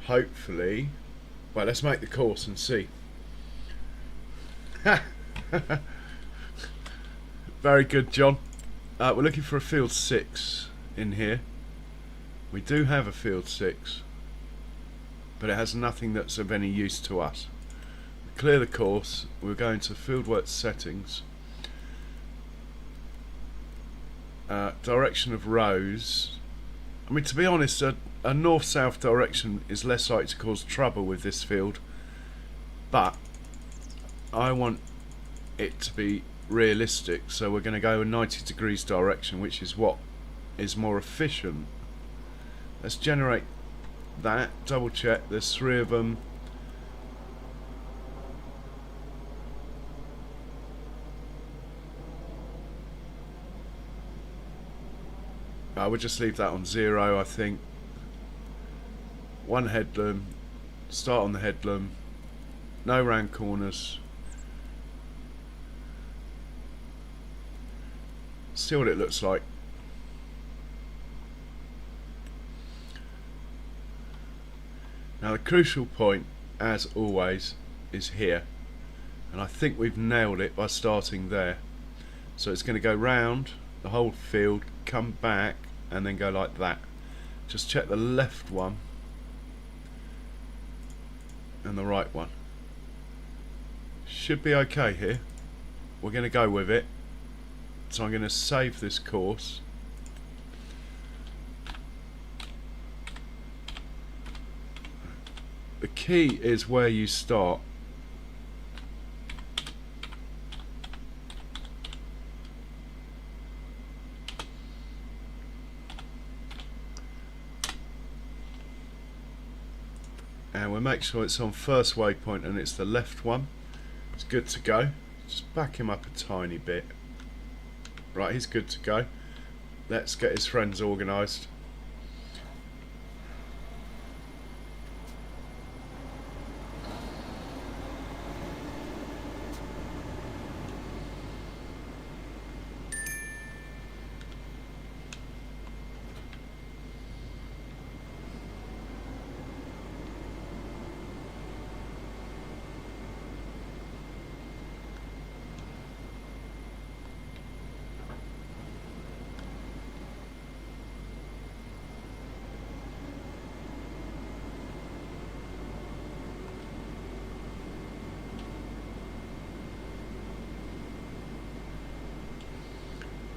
hopefully. Well, let's make the course and see. Very good, John. We're looking for a field 6 in here. We do have a field 6, but it has nothing that's of any use to us. Clear the course. We're going to fieldwork settings. Direction of rows. I mean, to be honest, a north-south direction is less likely to cause trouble with this field, but I want it to be realistic, so we're going to go a 90 degrees direction, which is what is more efficient. Let's generate that, double check, there's 3 of them. I would just leave that on 0, I think. 1 headloom, start on the headloom, no round corners. See what it looks like. Now the crucial point, as always, is here, and I think we've nailed it by starting there. So it's going to go round the whole field, come back, and then go like that. Just check the left one and the right one. Should be okay here. We're going to go with it. So I'm going to save this course. The key is where you start. And we'll make sure it's on first waypoint and it's the left one. It's good to go. Just back him up a tiny bit. Right, he's good to go. Let's get his friends organised.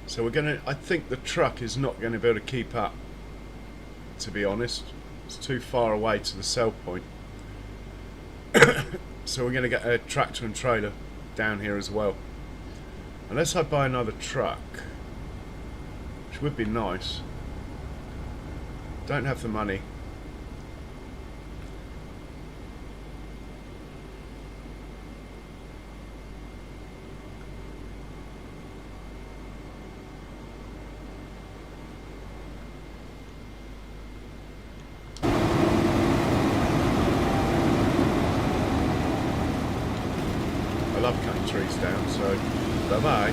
So we're gonna, I think the truck is not going to be able to keep up, to be honest. It's too far away to the sell point. So we're going to get a tractor and trailer down here as well. Unless I buy another truck, which would be nice. Don't have the money. I love cutting trees down, so bye-bye.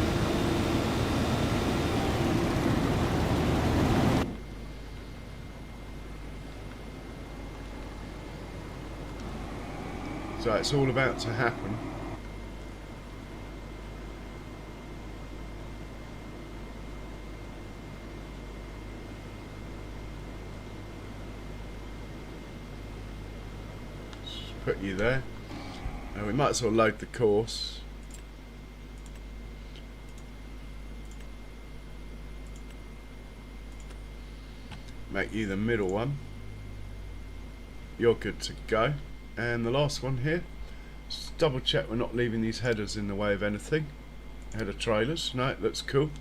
So it's all about to happen. Just put you there. And we might as well load the course. Make you the middle one. You're good to go. And the last one here. Just double check we're not leaving these headers in the way of anything. Header trailers. No, it looks cool.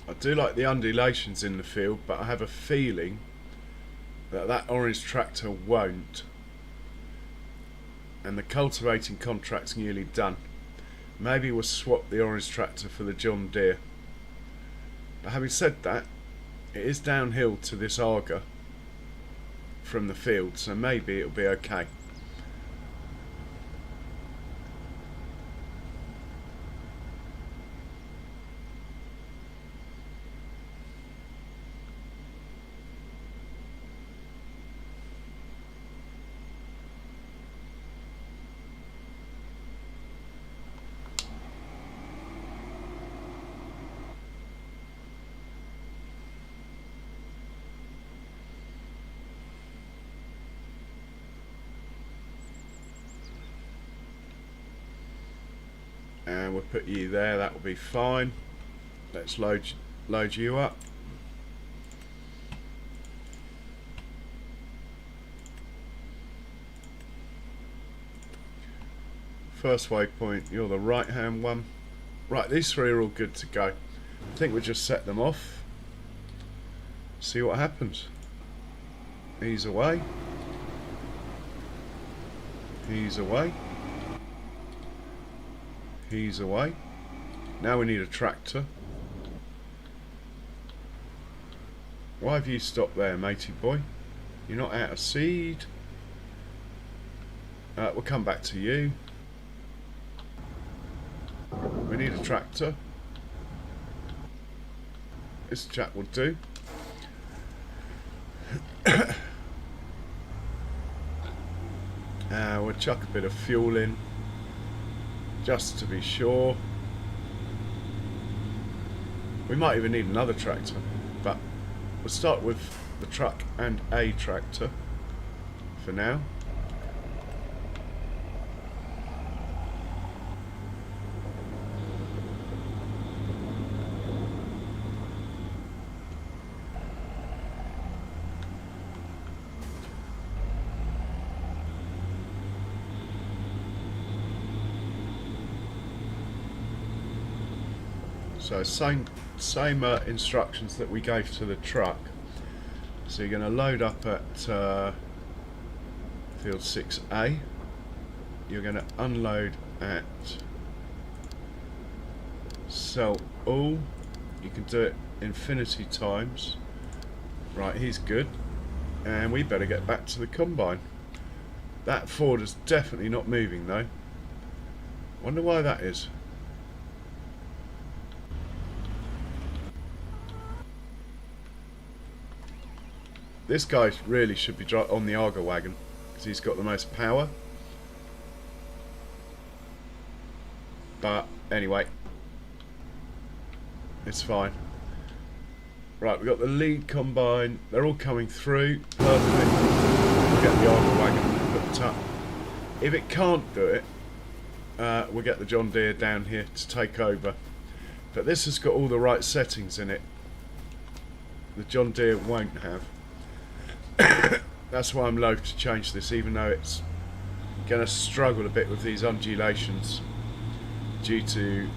I do like the undulations in the field, but I have a feeling that that orange tractor won't. And the cultivating contract's nearly done. Maybe we'll swap the orange tractor for the John Deere. But having said that, it is downhill to this auger from the field, so maybe it'll be okay. And we'll put you there, that will be fine. Let's load you up. First waypoint, you're the right hand one. Right, these three are all good to go. I think we'll just set them off. See what happens. He's away. He's away. He's away. Now we need a tractor. Why have you stopped there, matey boy? You're not out of seed. We'll come back to you. We need a tractor. This chap will do. We'll chuck a bit of fuel in, just to be sure. We might even need another tractor, but we'll start with the truck and a tractor for now. So same instructions that we gave to the truck. So you're going to load up at field 6A. You're going to unload at cell all. You can do it infinity times. Right, he's good. And we better get back to the combine. That Ford is definitely not moving though. Wonder why that is. This guy really should be on the auger wagon because he's got the most power. But anyway, it's fine. Right, we've got the lead combine. They're all coming through. Perfect. We'll get the auger wagon hooked up. If it can't do it, we'll get the John Deere down here to take over. But this has got all the right settings in it. The John Deere won't have. That's why I'm loath to change this, even though it's going to struggle a bit with these undulations due to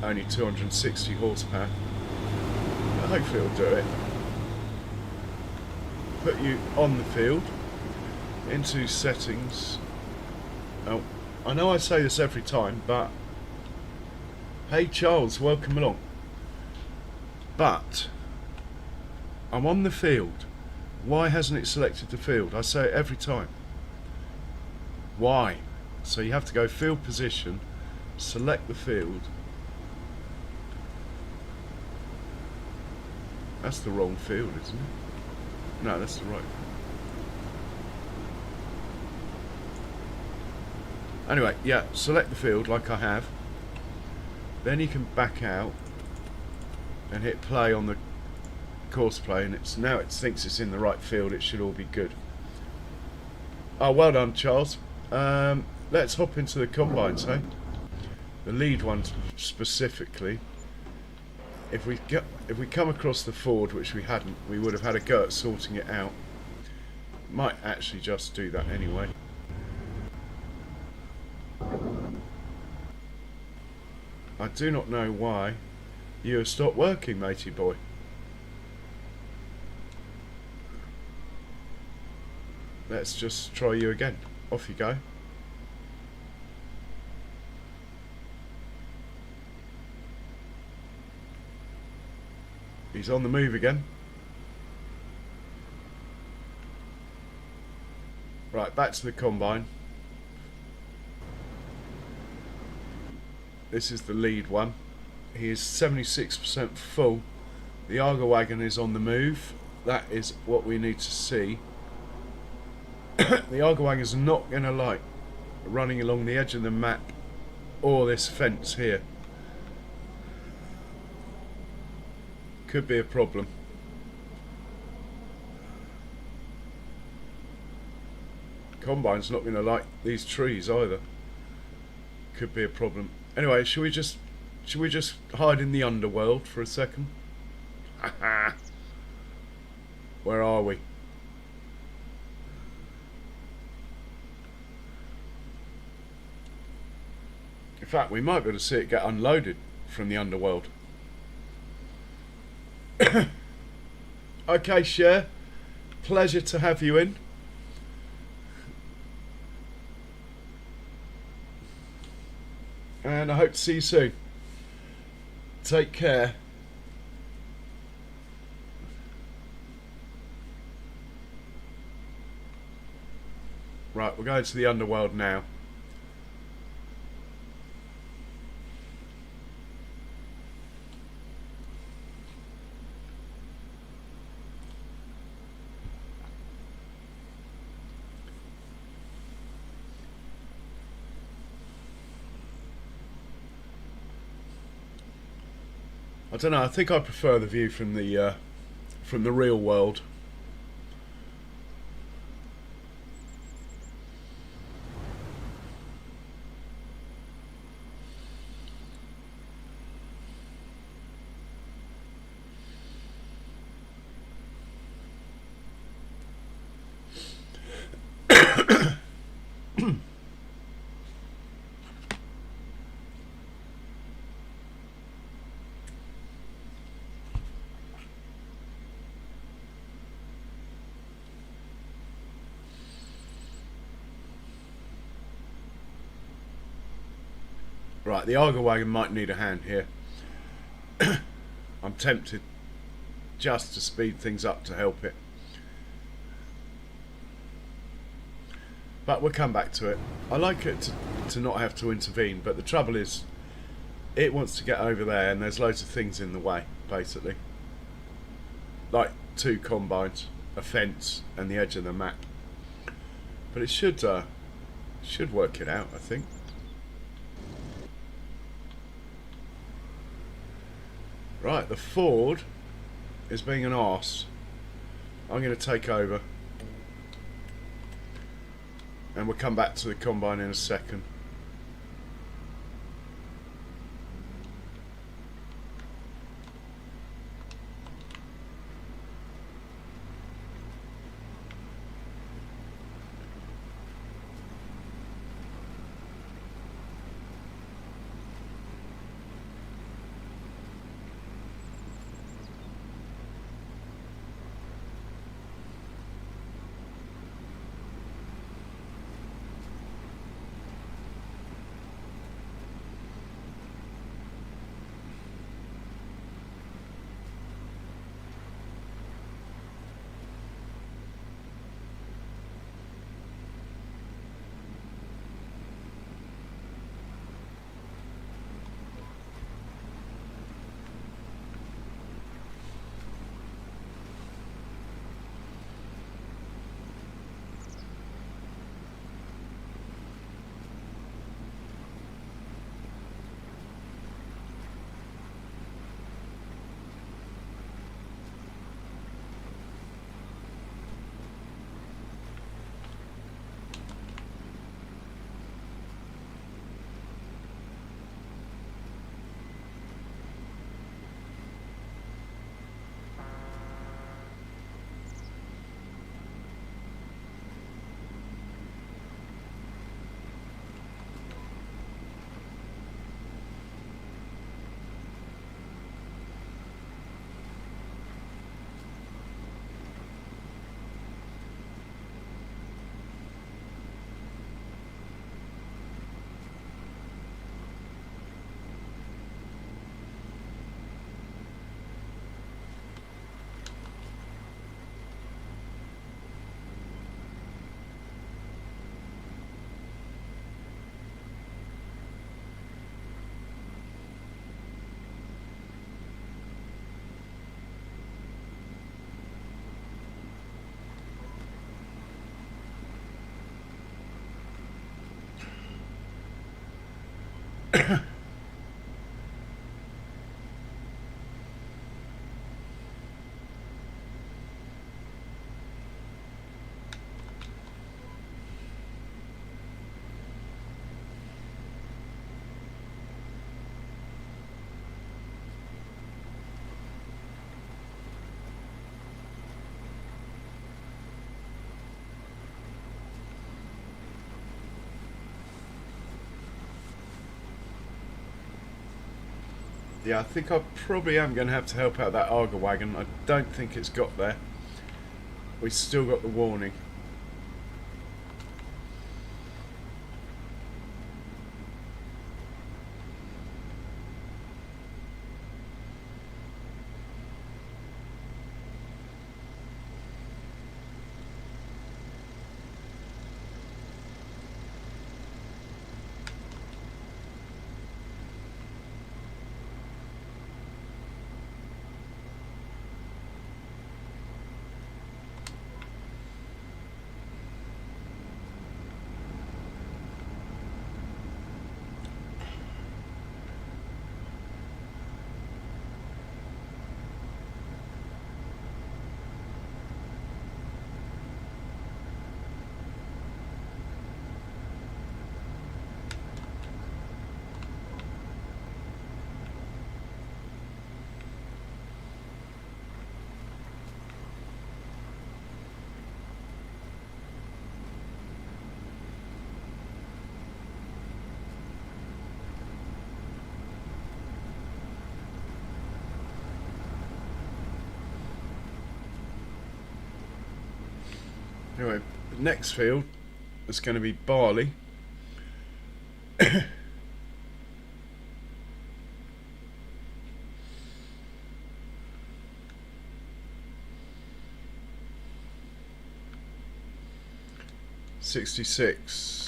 only 260 horsepower. But hopefully it'll do it. Put you on the field, into settings. Oh, I know I say this every time, but hey Charles, welcome along. But I'm on the field. Why hasn't it selected the field? I say it every time. Why? So you have to go field position, select the field. That's the wrong field, isn't it? No, that's the right. Anyway, yeah, select the field like I have. Then you can back out and hit play on the course play, and it's now it thinks it's in the right field. It should all be good. Oh, well done, Charles. Let's hop into the combines, hey? The lead one specifically. If we come across the Ford, which we hadn't, we would have had a go at sorting it out. Might actually just do that anyway. I do not know why You have stopped working, matey boy. Let's just try you again. Off you go. He's on the move again. Right, back to the combine. This is the lead one. He is 76% full. The auger wagon is on the move. That is what we need to see. The auger wagon is not going to like running along the edge of the map or this fence here. Could be a problem. Combine's not going to like these trees either. Could be a problem. Anyway, should we just hide in the underworld for a second? Where are we? In fact, we might be able to see it get unloaded from the underworld. Okay, Cher. Pleasure to have you in. And I hope to see you soon. Take care. Right, we're going to the underworld now. I don't know, I think I prefer the view from the real world. Right, the auger wagon might need a hand here. I'm tempted just to speed things up to help it. But we'll come back to it. I like it to not have to intervene, but the trouble is it wants to get over there and there's loads of things in the way, basically. Like 2 combines, a fence and the edge of the map. But it should work it out, I think. Right, the Ford is being an arse. I'm going to take over. And we'll come back to the combine in a second. Yeah, I think I probably am going to have to help out that auger wagon. I don't think it's got there. We still got the warning. Anyway, the next field is going to be barley. $66.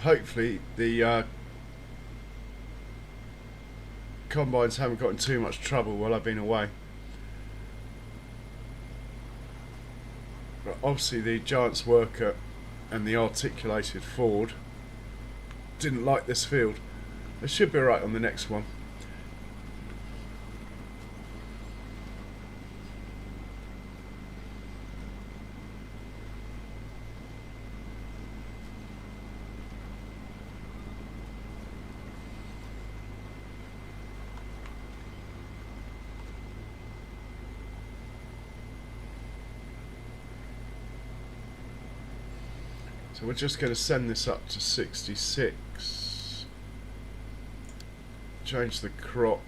Hopefully the combines haven't got in too much trouble while I've been away. But obviously the Giant's worker and the articulated Ford didn't like this field. They should be right on the next one. So we're just going to send this up to 66. Change the crop.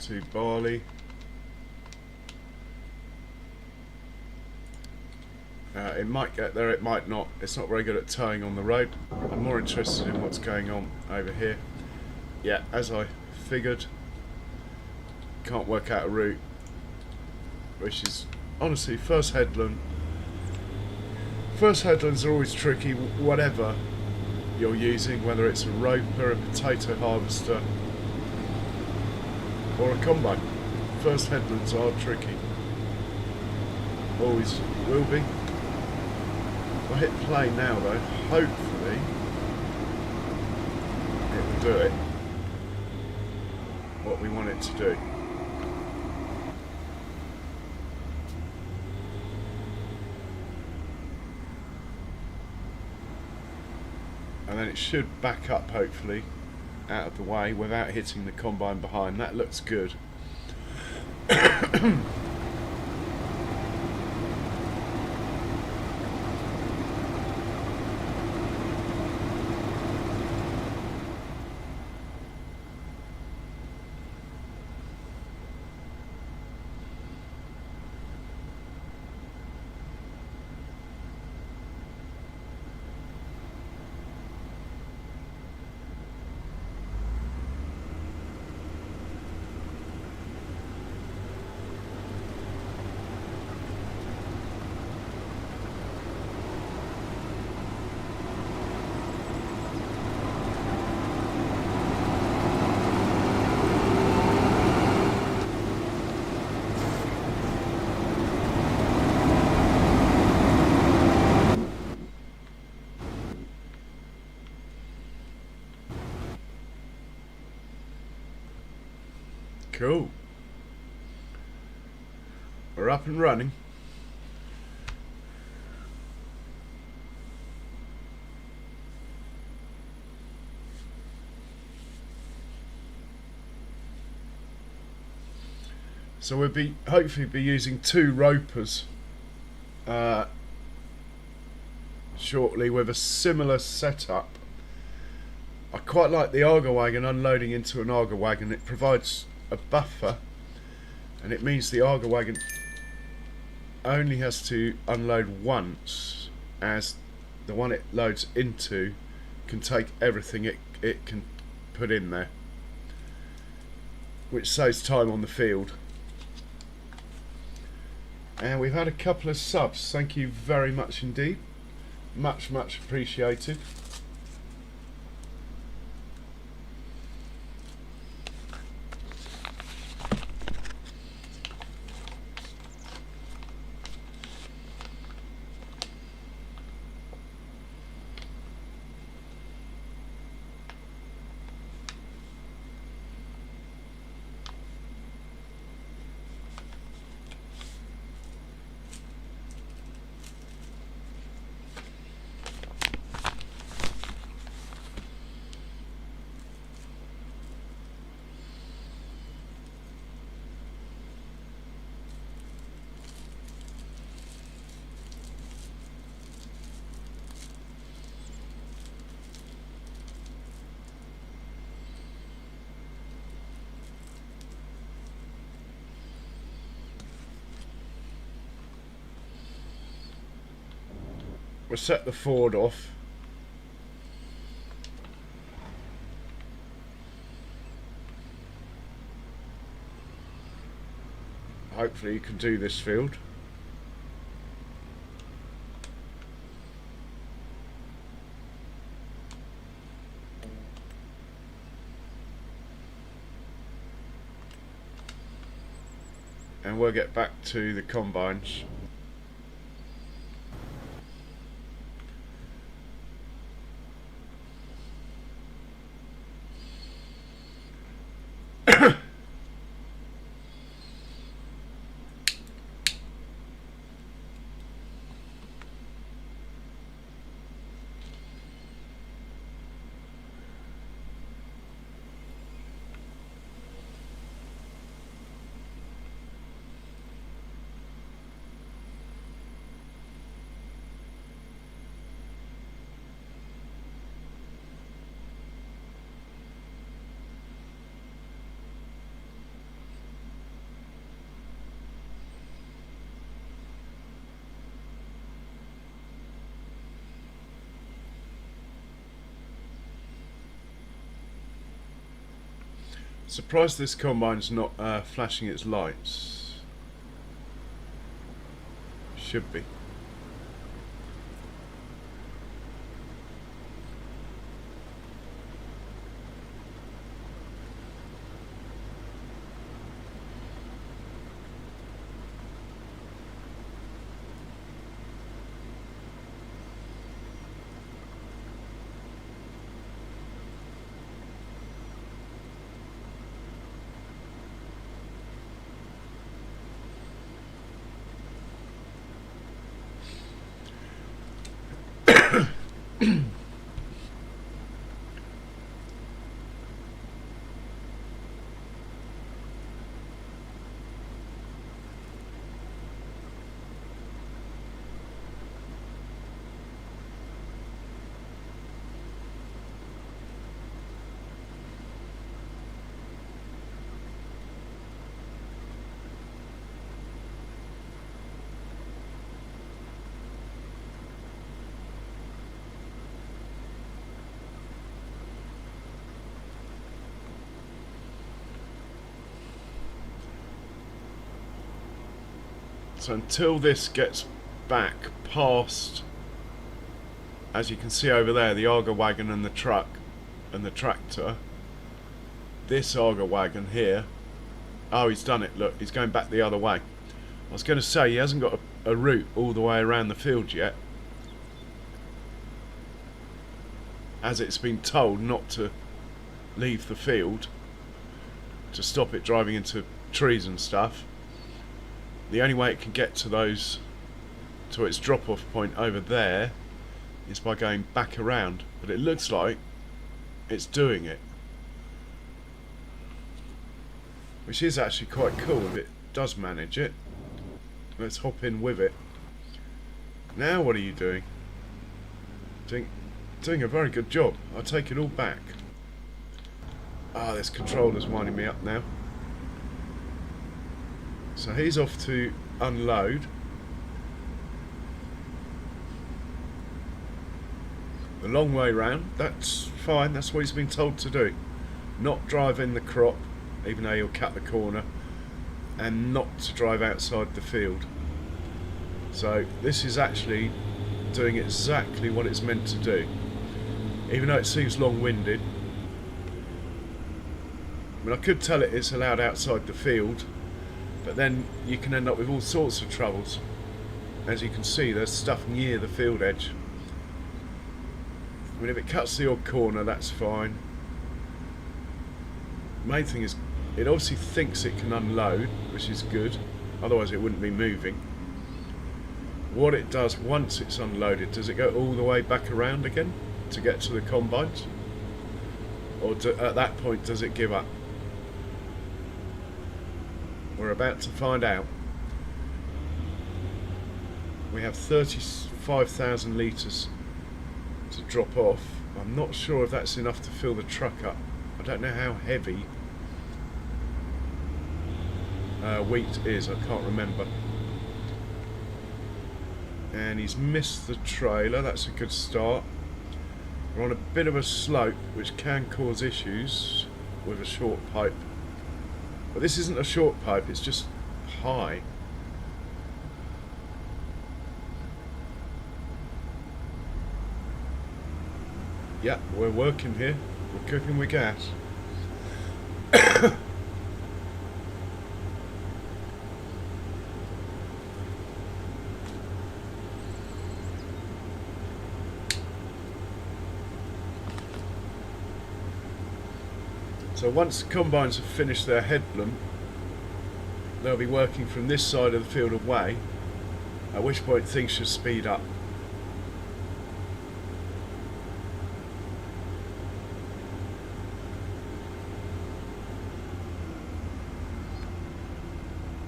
To barley. It might get there, it might not. It's not very good at towing on the road. I'm more interested in what's going on over here. Yeah, as I figured. Can't work out a route. Which is, honestly, first headland. First headlands are always tricky, whatever you're using, whether it's a roper, a potato harvester, or a combine. First headlands are tricky. Always will be. If I hit play now though, hopefully it will do it. What we want it to do. And then it should back up, hopefully, out of the way without hitting the combine behind. That looks good. Cool. We're up and running. So we'll hopefully be using 2 ropers shortly with a similar setup. I quite like the auger wagon unloading into an auger wagon. It provides a buffer, and it means the auger wagon only has to unload once, as the one it loads into can take everything it can put in there, which saves time on the field. And we've had a couple of subs. Thank you very much indeed. Much appreciated. We'll set the Ford off. Hopefully you can do this field. And we'll get back to the combines. Surprised this combine's not flashing its lights. Should be. So until this gets back past, as you can see over there, the auger wagon and the truck and the tractor, this auger wagon here, oh, he's done it, look, he's going back the other way. I was going to say he hasn't got a route all the way around the field yet, as it's been told not to leave the field. to stop it driving into trees and stuff. The only way it can get to those, to its drop-off point over there, is by going back around. But it looks like it's doing it, which is actually quite cool if it does manage it. Let's hop in with it. Now what are you doing? Doing a very good job. I take it all back. This controller's winding me up now. So he's off to unload. The long way round. That's fine. That's what he's been told to do. Not drive in the crop, even though he'll cut the corner, and not to drive outside the field. So this is actually doing exactly what it's meant to do, even though it seems long-winded. I mean, I could tell it it's allowed outside the field, but then you can end up with all sorts of troubles. As you can see, there's stuff near the field edge. I mean, if it cuts the odd corner, that's fine. The main thing is, it obviously thinks it can unload, which is good, otherwise it wouldn't be moving. What it does once it's unloaded, does it go all the way back around again to get to the combines? Or at that point, does it give up? We're about to find out. We have 35,000 litres to drop off. I'm not sure if that's enough to fill the truck up. I don't know how heavy wheat is, I can't remember. And he's missed the trailer, that's a good start. We're on a bit of a slope which can cause issues with a short pipe. But this isn't a short pipe, it's just high. Yeah, we're working here. We're cooking with gas. So once the combines have finished their headbloom, they'll be working from this side of the field away, at which point things should speed up.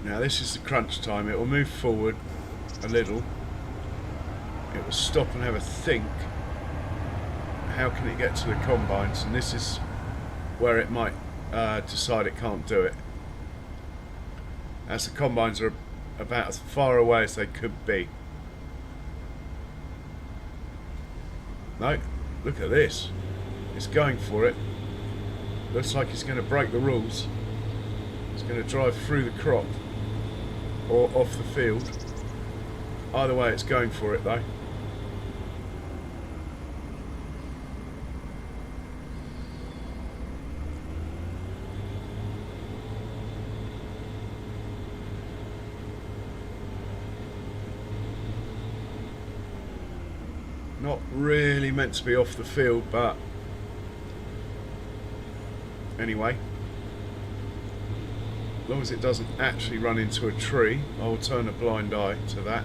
Now this is the crunch time. It will move forward a little. It will stop and have a think. How can it get to the combines? And this is where it might decide it can't do it, as the combines are about as far away as they could be. No, look at this. It's going for it. Looks like it's going to break the rules. It's going to drive through the crop or off the field. Either way, it's going for it though. Not really meant to be off the field, but anyway, as long as it doesn't actually run into a tree, I will turn a blind eye to that.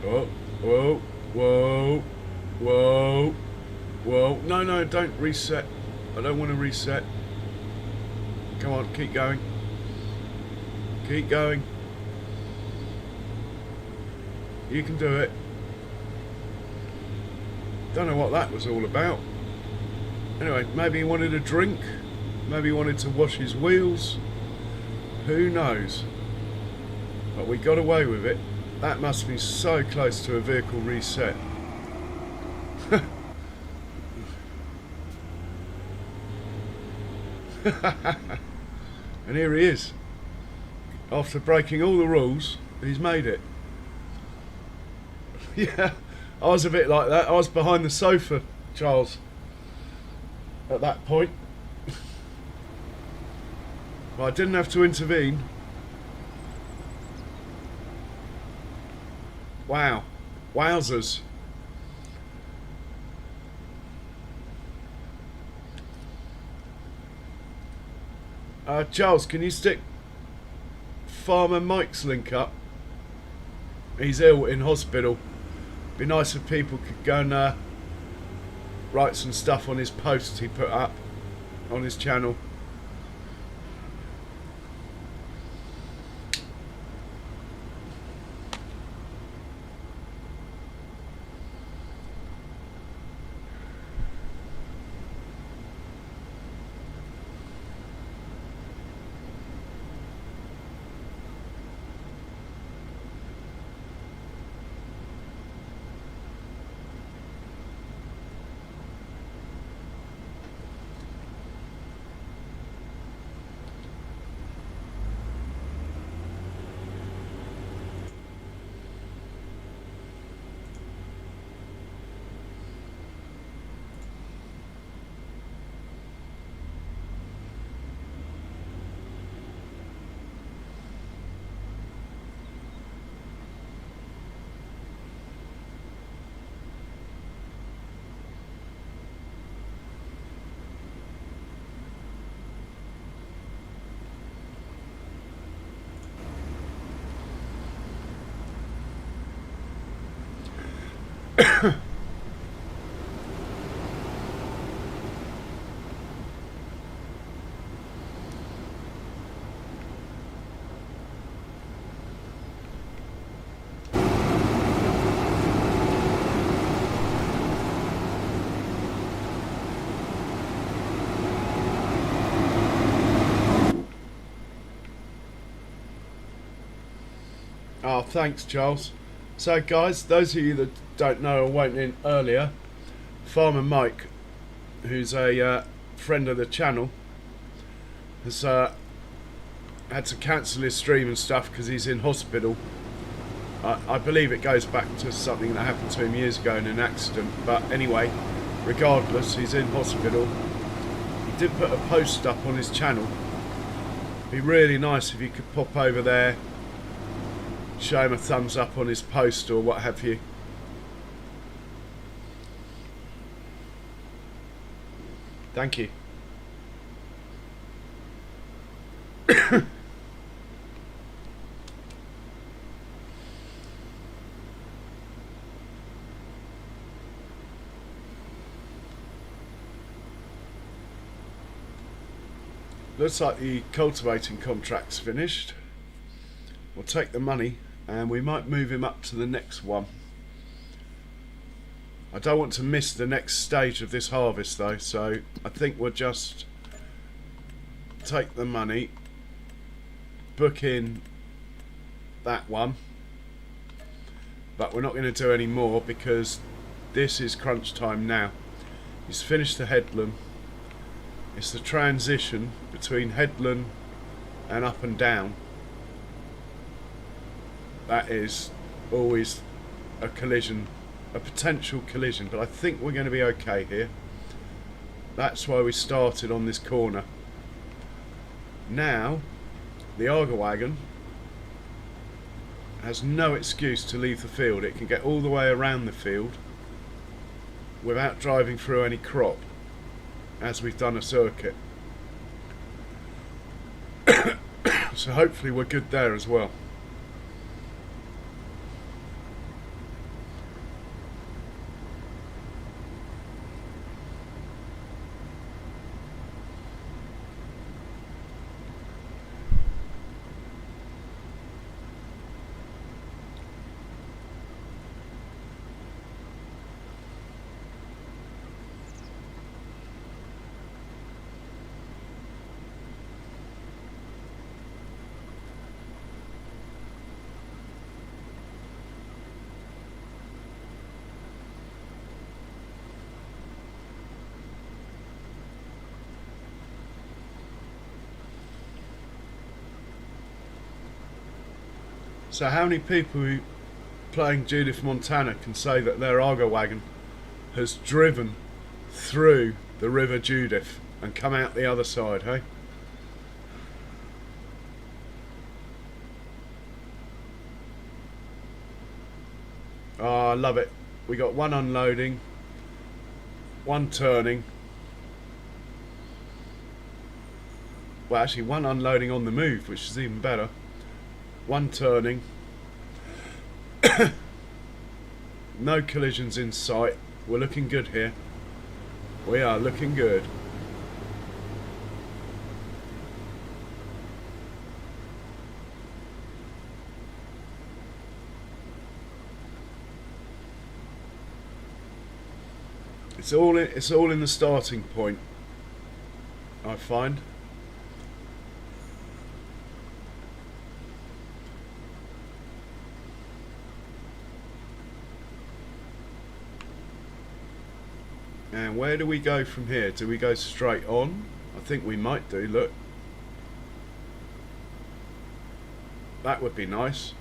Oh, whoa, whoa, whoa. Whoa, no, don't reset. I don't want to reset. Come on, keep going. Keep going. You can do it. Don't know what that was all about. Anyway, maybe he wanted a drink. Maybe he wanted to wash his wheels. Who knows? But we got away with it. That must be so close to a vehicle reset. And here he is. After breaking all the rules, he's made it. Yeah, I was a bit like that. I was behind the sofa, Charles, at that point. But I didn't have to intervene. Wow. Wowzers. Charles, can you stick Farmer Mike's link up? He's ill in hospital. Be nice if people could go and write some stuff on his posts he put up on his channel. Oh, thanks, Charles. So, guys, those of you that don't know or weren't in earlier, Farmer Mike, who's a friend of the channel, has had to cancel his stream and stuff because he's in hospital. I believe it goes back to something that happened to him years ago in an accident. But anyway, regardless, he's in hospital. He did put a post up on his channel. It'd be really nice if you could pop over there, show him a thumbs up on his post or what have you. Thank you. Looks like the cultivating contract's finished. We'll take the money and we might move him up to the next one. I don't want to miss the next stage of this harvest though, so I think we'll just take the money, book in that one, but we're not going to do any more because this is crunch time now. He's finished the headland. It's the transition between headland and up and down. That is always a collision, a potential collision, but I think we're going to be okay here. That's why we started on this corner. Now, the auger wagon has no excuse to leave the field. It can get all the way around the field without driving through any crop, as we've done a circuit. So hopefully we're good there as well. So how many people who playing Judith Montana can say that their auger wagon has driven through the River Judith and come out the other side, hey? I love it. We got one unloading, one turning. Well, actually one unloading on the move, which is even better. One turning. No collisions in sight. We're looking good here. We are looking good. It's all in the starting point, I find. And where do we go from here? Do we go straight on? I think we might do, look. That would be nice.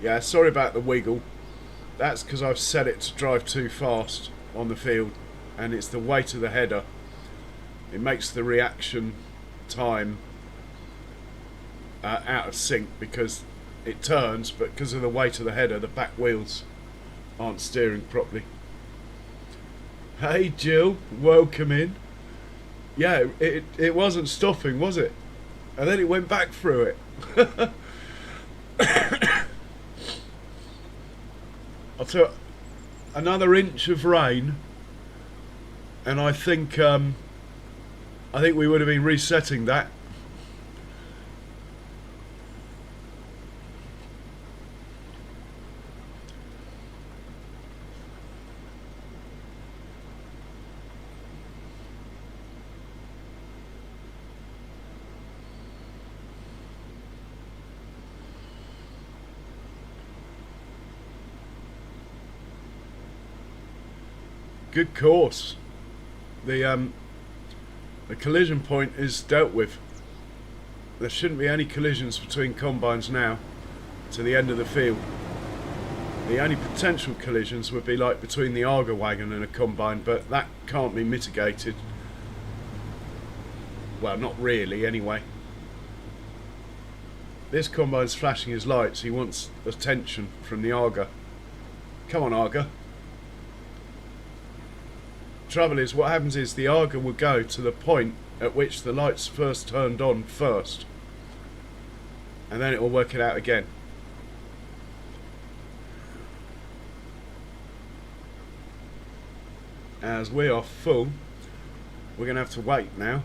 Yeah, sorry about the wiggle. That's because I've set it to drive too fast on the field, and it's the weight of the header. It makes the reaction time out of sync because it turns, but because of the weight of the header, the back wheels aren't steering properly. Hey Jill, welcome in. Yeah, it wasn't stopping, was it? And then it went back through it. I took another inch of rain, and I think we would have been resetting that. Good course. The collision point is dealt with. There shouldn't be any collisions between combines now to the end of the field. The only potential collisions would be like between the auger wagon and a combine, but that can't be mitigated. Well, not really anyway. This combine's flashing his lights. He wants attention from the auger. Come on, auger. Trouble is, what happens is the auger will go to the point at which the lights first turned on first, and then it will work it out again. As we are full, we're going to have to wait now.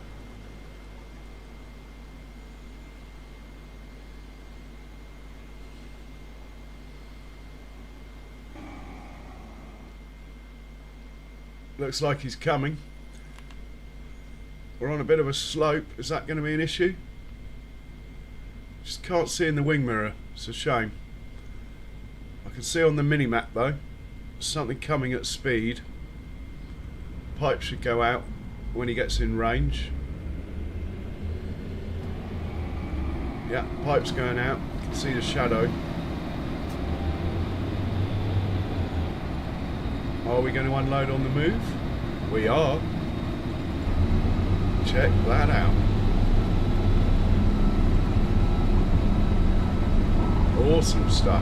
Looks like he's coming. We're on a bit of a slope. Is that going to be an issue? Just can't see in the wing mirror. It's a shame. I can see on the mini-map though something coming at speed. Pipe should go out when he gets in range. Yeah, pipe's going out. You can see the shadow. Are we going to unload on the move? We are. Check that out. Awesome stuff.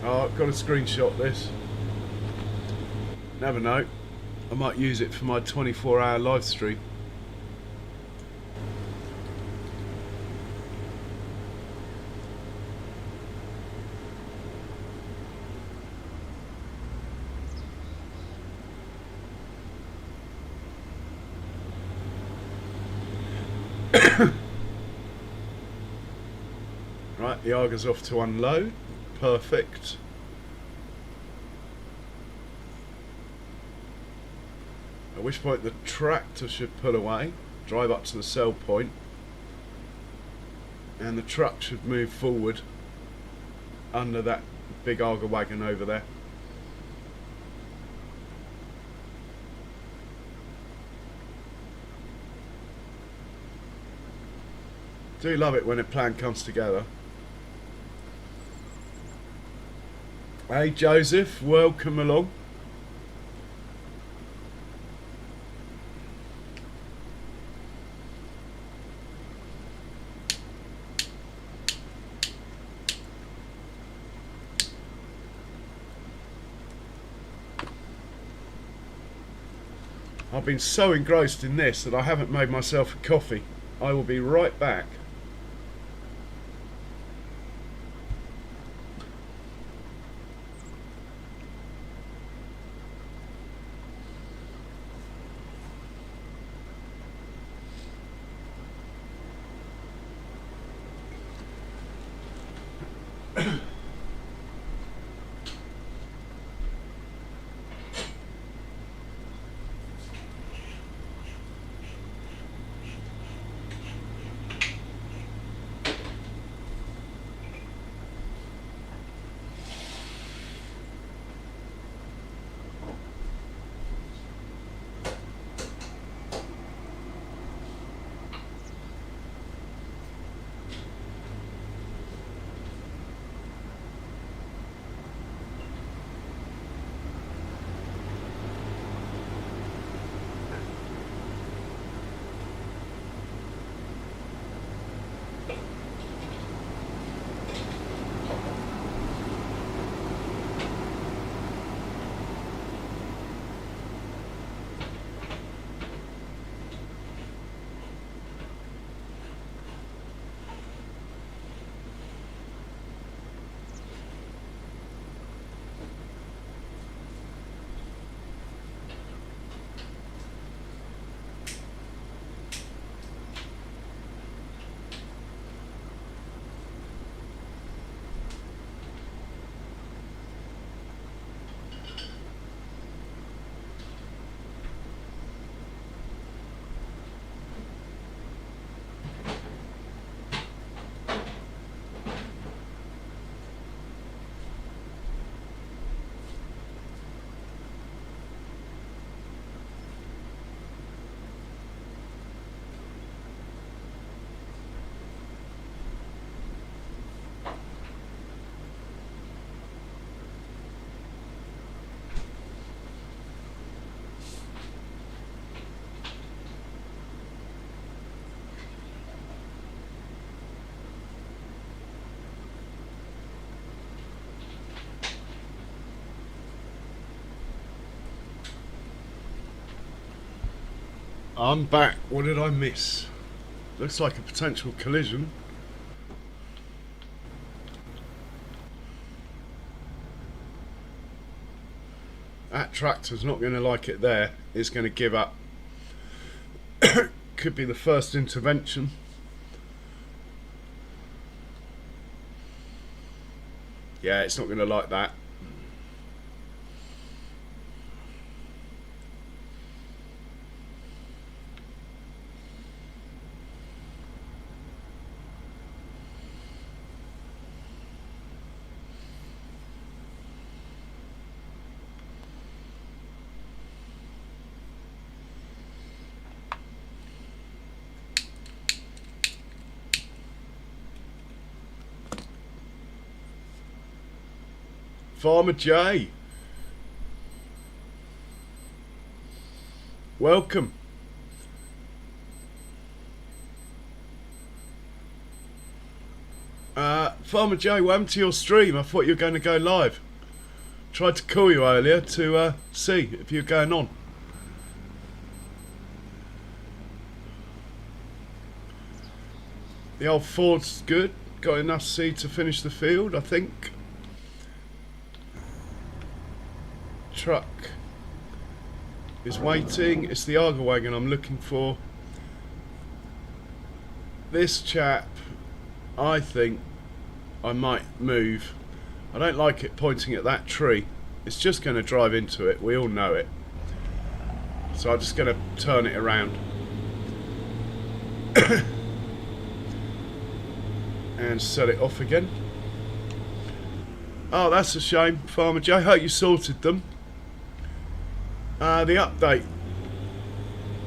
Oh, I've got to screenshot this. Never know. I might use it for my 24-hour live stream. Right, the auger's off to unload. Perfect. At which point the tractor should pull away, drive up to the sell point, and the truck should move forward under that big auger wagon over there. Do love it when a plan comes together. Hey Joseph, welcome along. I've been so engrossed in this that I haven't made myself a coffee. I will be right back. I'm back. What did I miss? Looks like a potential collision. That tractor's not going to like it there. It's going to give up. Could be the first intervention. Yeah, it's not going to like that. Farmer J, welcome. Farmer J, welcome to your stream. I thought you were going to go live. Tried to call you earlier to see if you're going on. The old Ford's good. Got enough seed to finish the field, I think. Truck is waiting. It's the auger wagon I'm looking for. This chap, I think I might move. I don't like it pointing at that tree. It's just going to drive into it. We all know it. So I'm just going to turn it around. And set it off again. Oh, that's a shame, Farmer J. Hope you sorted them. The update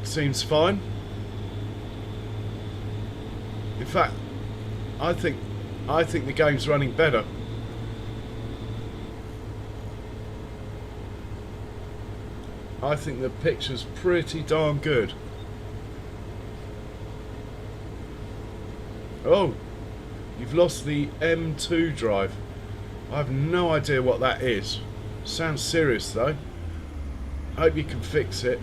seems fine. In fact, I think the game's running better. I think the picture's pretty darn good. Oh, you've lost the M2 drive. I have no idea what that is. Sounds serious though. I hope you can fix it.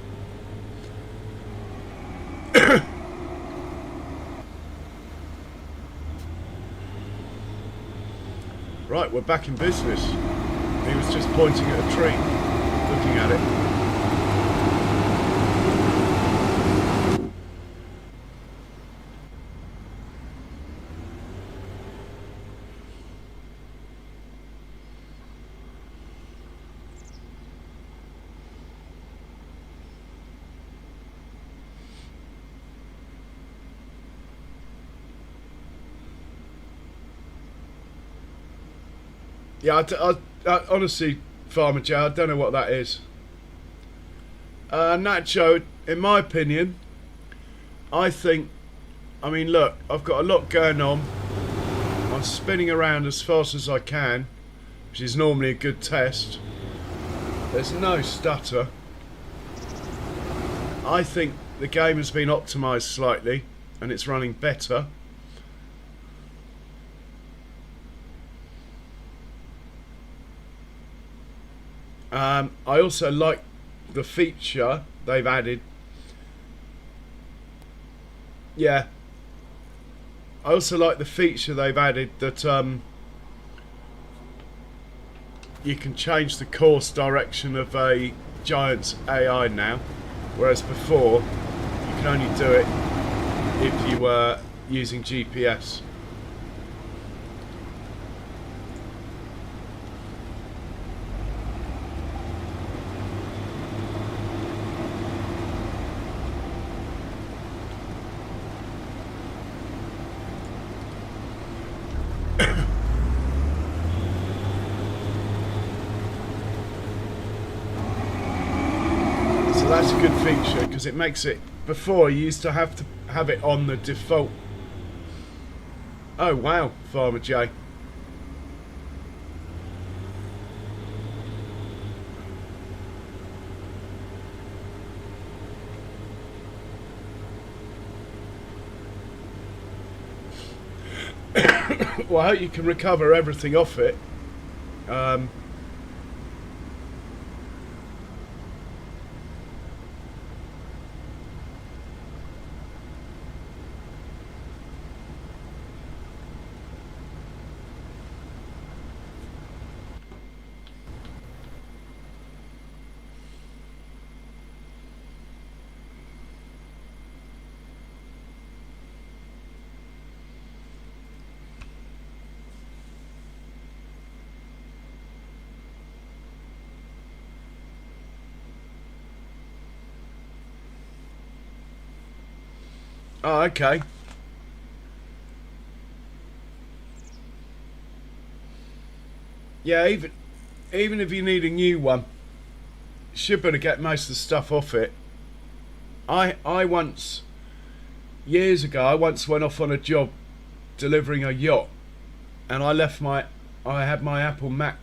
Right, we're back in business. He was just pointing at a tree, looking at it. Yeah, I honestly, Farmer Joe, I don't know what that is. Nacho, in my opinion, I mean, look, I've got a lot going on. I'm spinning around as fast as I can, which is normally a good test. There's no stutter. I think the game has been optimised slightly, and it's running better. I also like the feature they've added. Yeah. I also like the feature they've added that you can change the course direction of a giant's AI now, whereas before you can only do it if you were using GPS. So that's a good feature because it makes it. Before you used to have it on the default. Oh wow, Farmer J. Well, I hope you can recover everything off it. Oh, okay. Yeah, even if you need a new one, you should be able to get most of the stuff off it. I once, years ago, I once went off on a job delivering a yacht, and I had my Apple Mac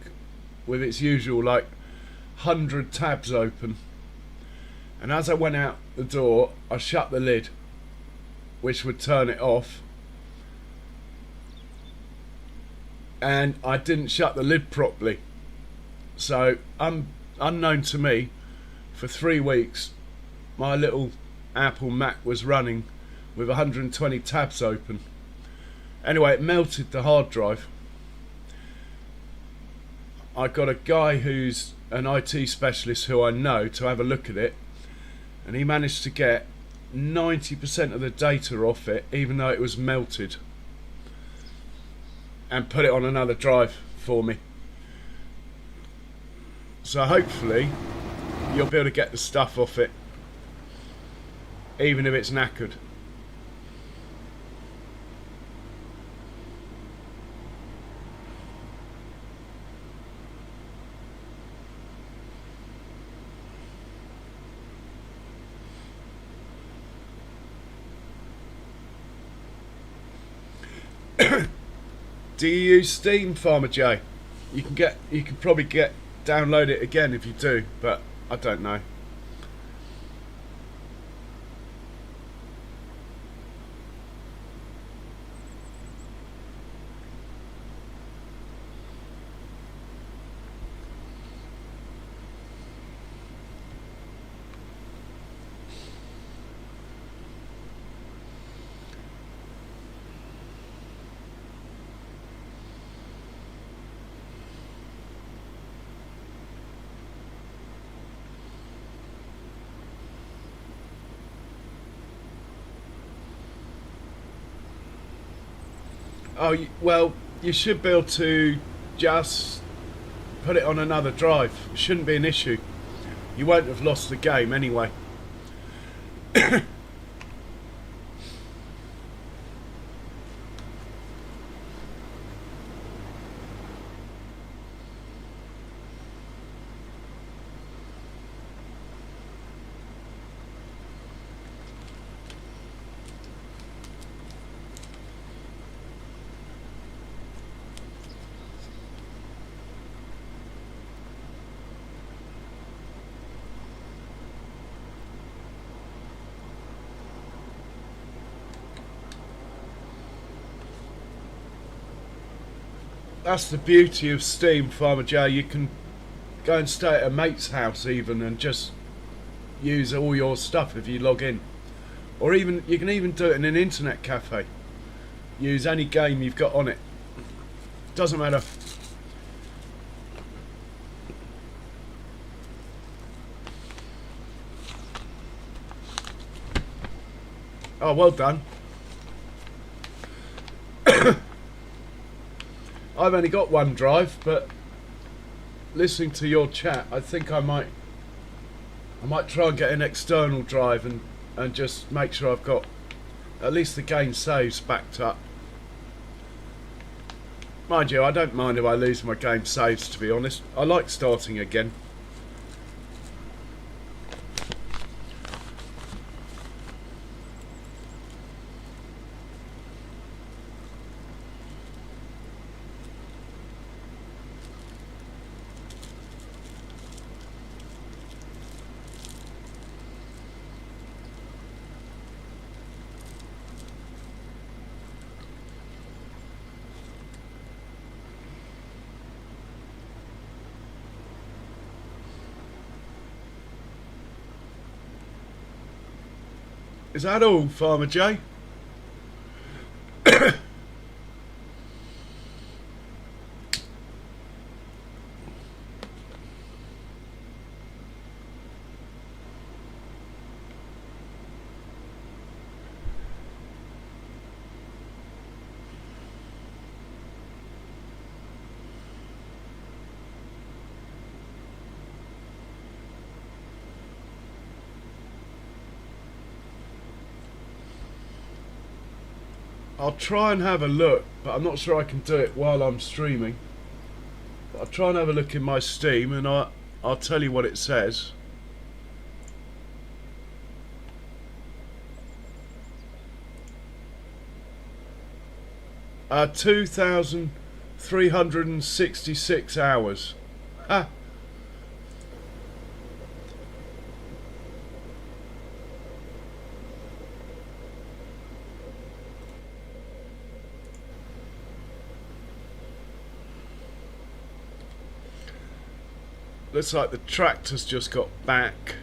with its usual 100 tabs open, and as I went out the door, I shut the lid, which would turn it off, and I didn't shut the lid properly, so unknown to me, for 3 weeks my little Apple Mac was running with 120 tabs open. Anyway, it melted the hard drive. I got a guy who's an IT specialist who I know to have a look at it, and he managed to get 90% of the data off it, even though it was melted, and put it on another drive for me. So hopefully you'll be able to get the stuff off it. even if it's knackered. Do you use Steam, Farmer J? You can probably download it again if you do, but I don't know. Oh, well, you should be able to just put it on another drive. It shouldn't be an issue. You won't have lost the game anyway. That's the beauty of Steam, Farmer J. You can go and stay at a mate's house even and just use all your stuff if you log in. Or even you can even do it in an internet cafe. Use any game you've got on it. Doesn't matter. Oh, well done. I've only got one drive, but listening to your chat, I think I might try and get an external drive and just make sure I've got at least the game saves backed up. Mind you, I don't mind if I lose my game saves, to be honest. I like starting again. Is that all, Farmer J? I'll try and have a look, but I'm not sure I can do it while I'm streaming. But I'll try and have a look in my Steam and I'll tell you what it says. Uh, 2,366 hours. Ha! Looks like the tractor's just got back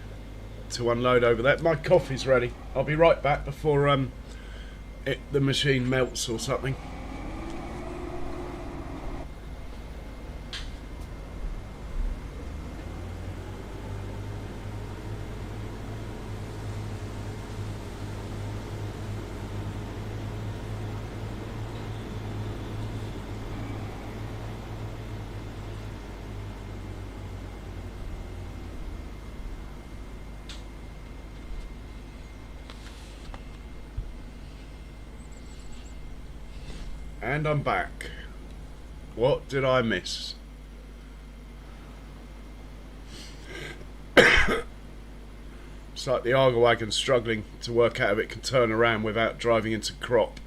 to unload over there. My coffee's ready. I'll be right back before the machine melts or something. And I'm back. What did I miss? It's like the auger wagon struggling to work out if it can turn around without driving into crop.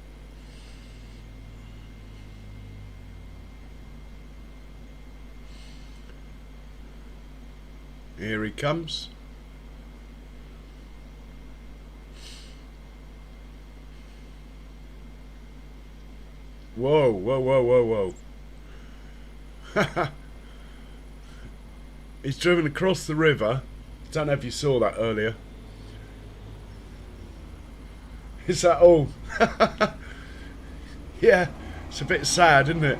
Here he comes. Whoa, whoa, whoa, whoa, whoa. He's driven across the river. Don't know if you saw that earlier. Is that all? Yeah, it's a bit sad, isn't it?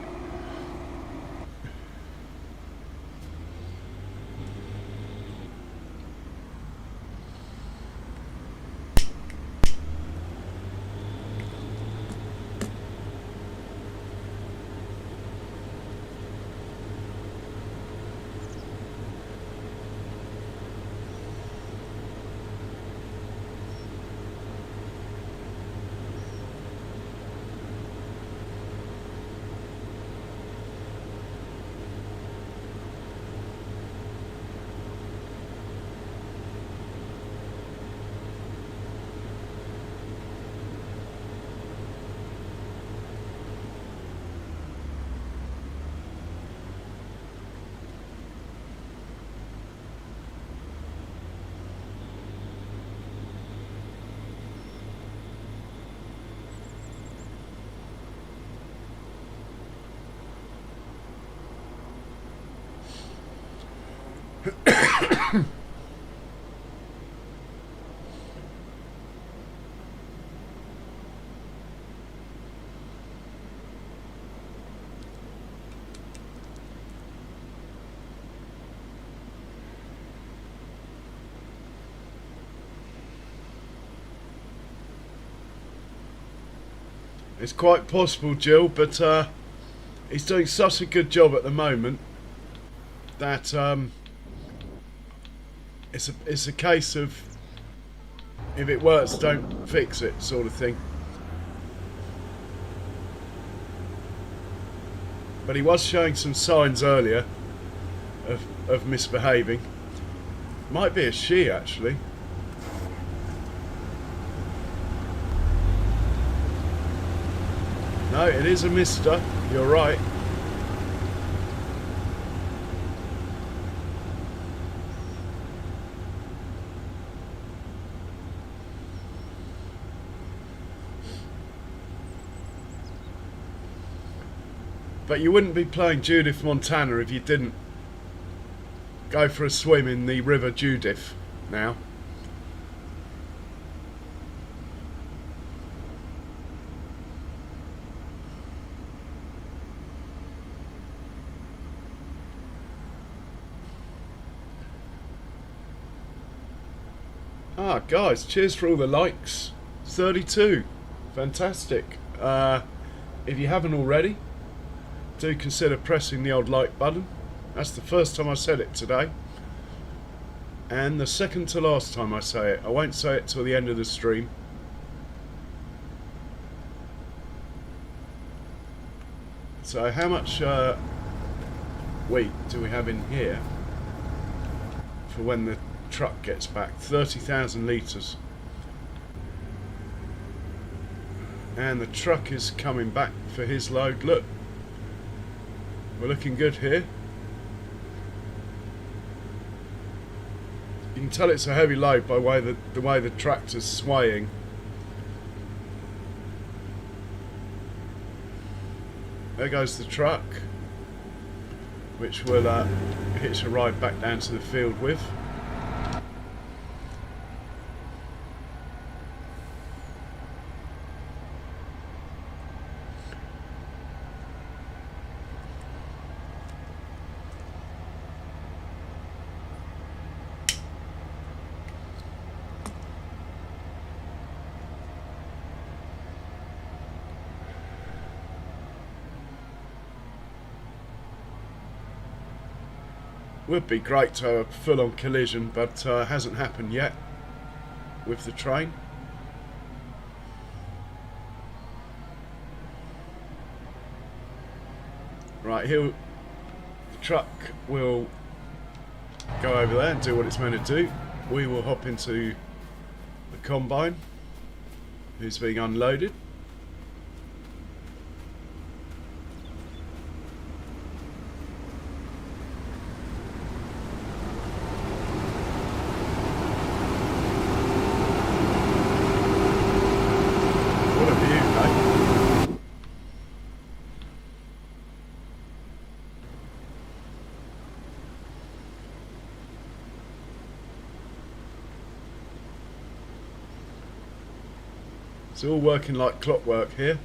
It's quite possible, Jill, but he's doing such a good job at the moment that it's a case of if it works, don't fix it, sort of thing. But he was showing some signs earlier of misbehaving. Might be a she, actually. No, it is a mister. You're right. But you wouldn't be playing Judith Montana if you didn't go for a swim in the River Judith now. Ah, guys, cheers for all the likes. 32. Fantastic. If you haven't already, do consider pressing the old like button. That's the first time I said it today. And the second to last time I say it. I won't say it till the end of the stream. So how much wheat do we have in here for when the truck gets back? 30,000 litres. And the truck is coming back for his load. Look, we're looking good here. You can tell it's a heavy load by the way the tractor's swaying. There goes the truck, which we'll hitch a ride back down to the field with. Would be great to have a full-on collision, but hasn't happened yet with the train. Right, the truck will go over there and do what it's meant to do. We will hop into the combine, who's being unloaded. What a view, eh? It's all working like clockwork here.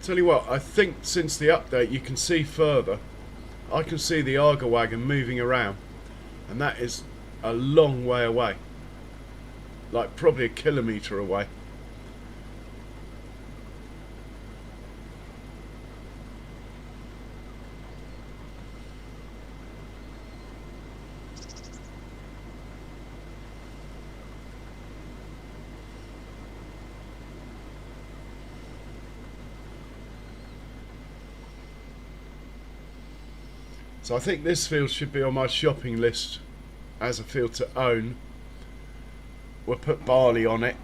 Tell you what, I think since the update you can see further. I can see the auger wagon moving around, and that is a long way away, like probably a kilometre away. So I think this field should be on my shopping list as a field to own. We'll put barley on it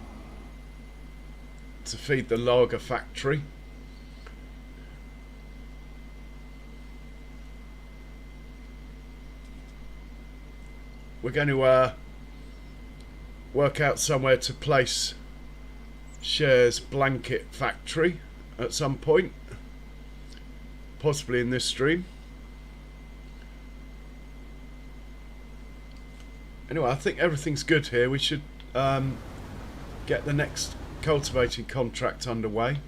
to feed the lager factory. We're going to work out somewhere to place Share's blanket factory at some point, possibly in this stream. Anyway, I think everything's good here. We should get the next cultivating contract underway.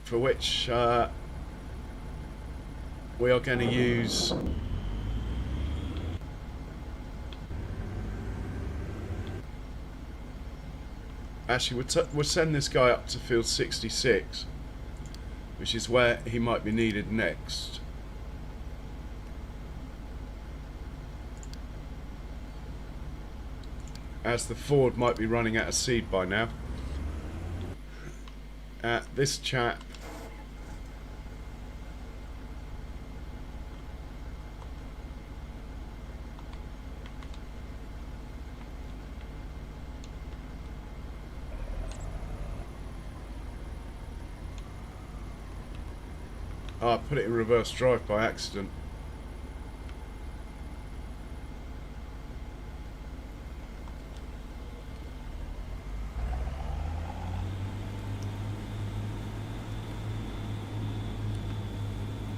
For which we are going to use actually we'll send this guy up to field 66, which is where he might be needed next. As the Ford might be running out of seed by now. This chap I put it in reverse drive by accident.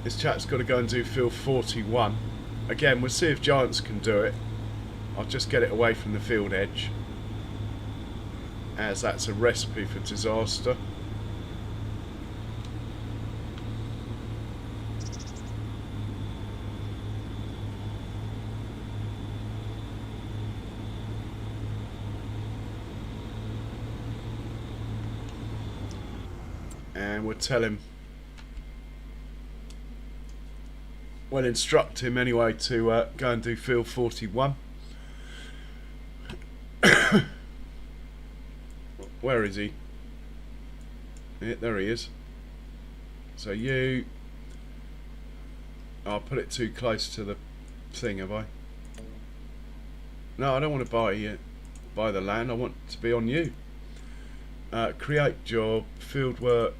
This chap's got to go and do field 41. Again, we'll see if Giants can do it. I'll just get it away from the field edge, as that's a recipe for disaster. And we'll tell him, we'll instruct him anyway to go and do field 41. Where is he? Yeah, there he is. So you... I'll put it too close to the thing, have I? No, I don't want to buy the land. I want to be on you. Create job, field work,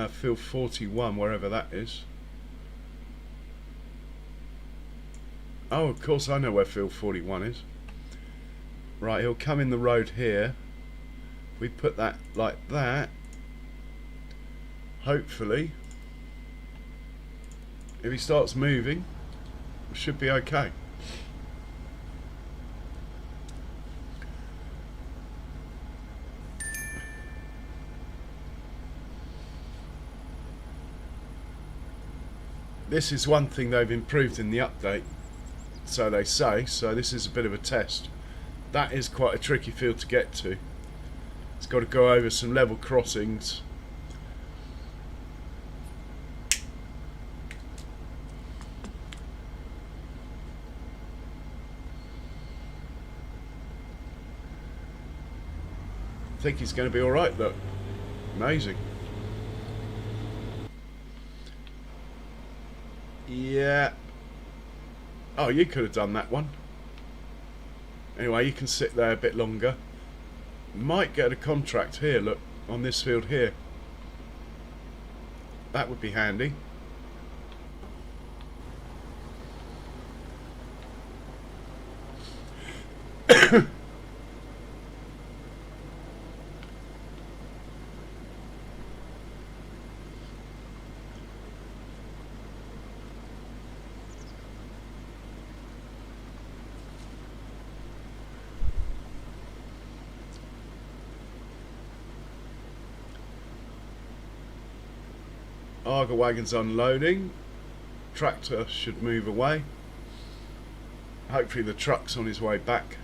field 41, wherever that is. Oh, of course I know where field 41 is. Right, he'll come in the road here. We put that like that. Hopefully, if he starts moving, it should be okay. This is one thing they've improved in the update, so they say, so this is a bit of a test. That is quite a tricky field to get to. It's got to go over some level crossings. I think he's going to be alright, look. Amazing. Yeah. Oh, you could have done that one. Anyway, you can sit there a bit longer. Might get a contract here, look, on this field here. That would be handy. Auger wagon's unloading. Tractor should move away. Hopefully the truck's on his way back.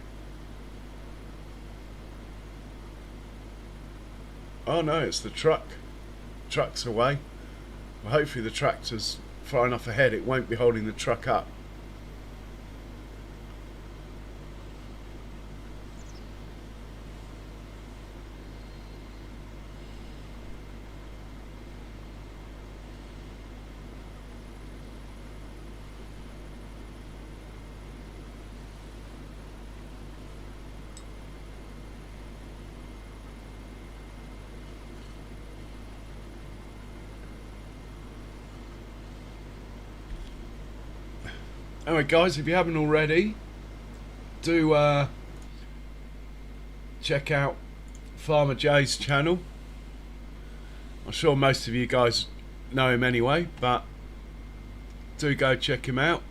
Oh no, it's the truck. Truck's away. Well, hopefully the tractor's far enough ahead it won't be holding the truck up. Anyway guys, if you haven't already, do check out Farmer Jay's channel. I'm sure most of you guys know him anyway, but do go check him out.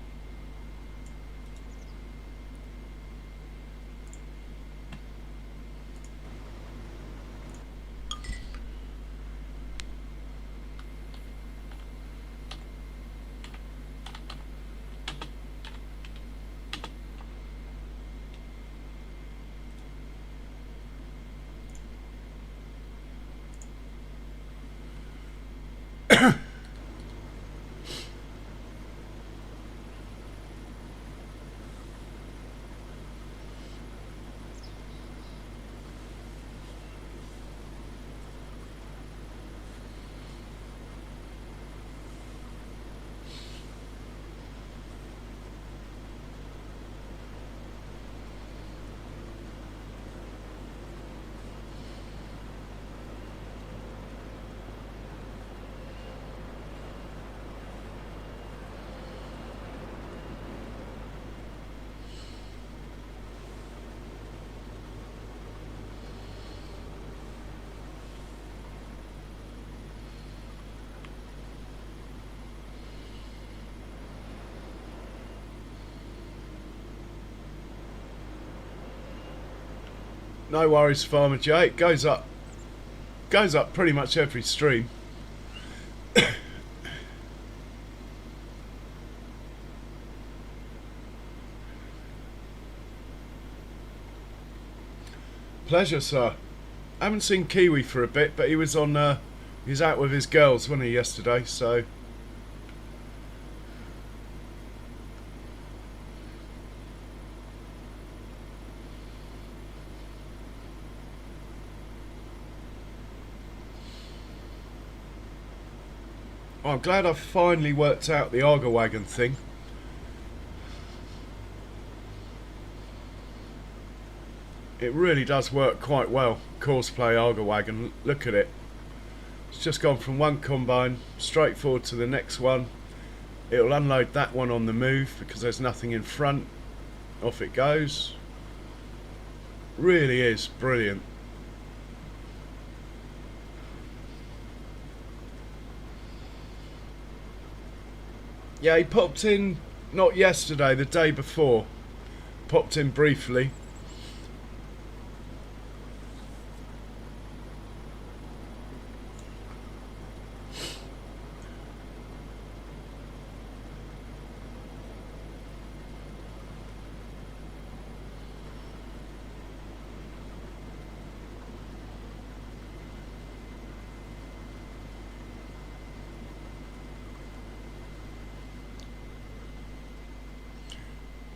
No worries, Farmer Jay. It goes up pretty much every stream. Pleasure, sir. I haven't seen Kiwi for a bit, but he was on. He's out with his girls, wasn't he, yesterday? So. Oh, I'm glad I've finally worked out the auger wagon thing. It really does work quite well. Courseplay auger wagon, look at it. It's just gone from one combine straight forward to the next one. It'll unload that one on the move because there's nothing in front. Off it goes. Really is brilliant. Yeah, he popped in, not yesterday, the day before. Popped in briefly.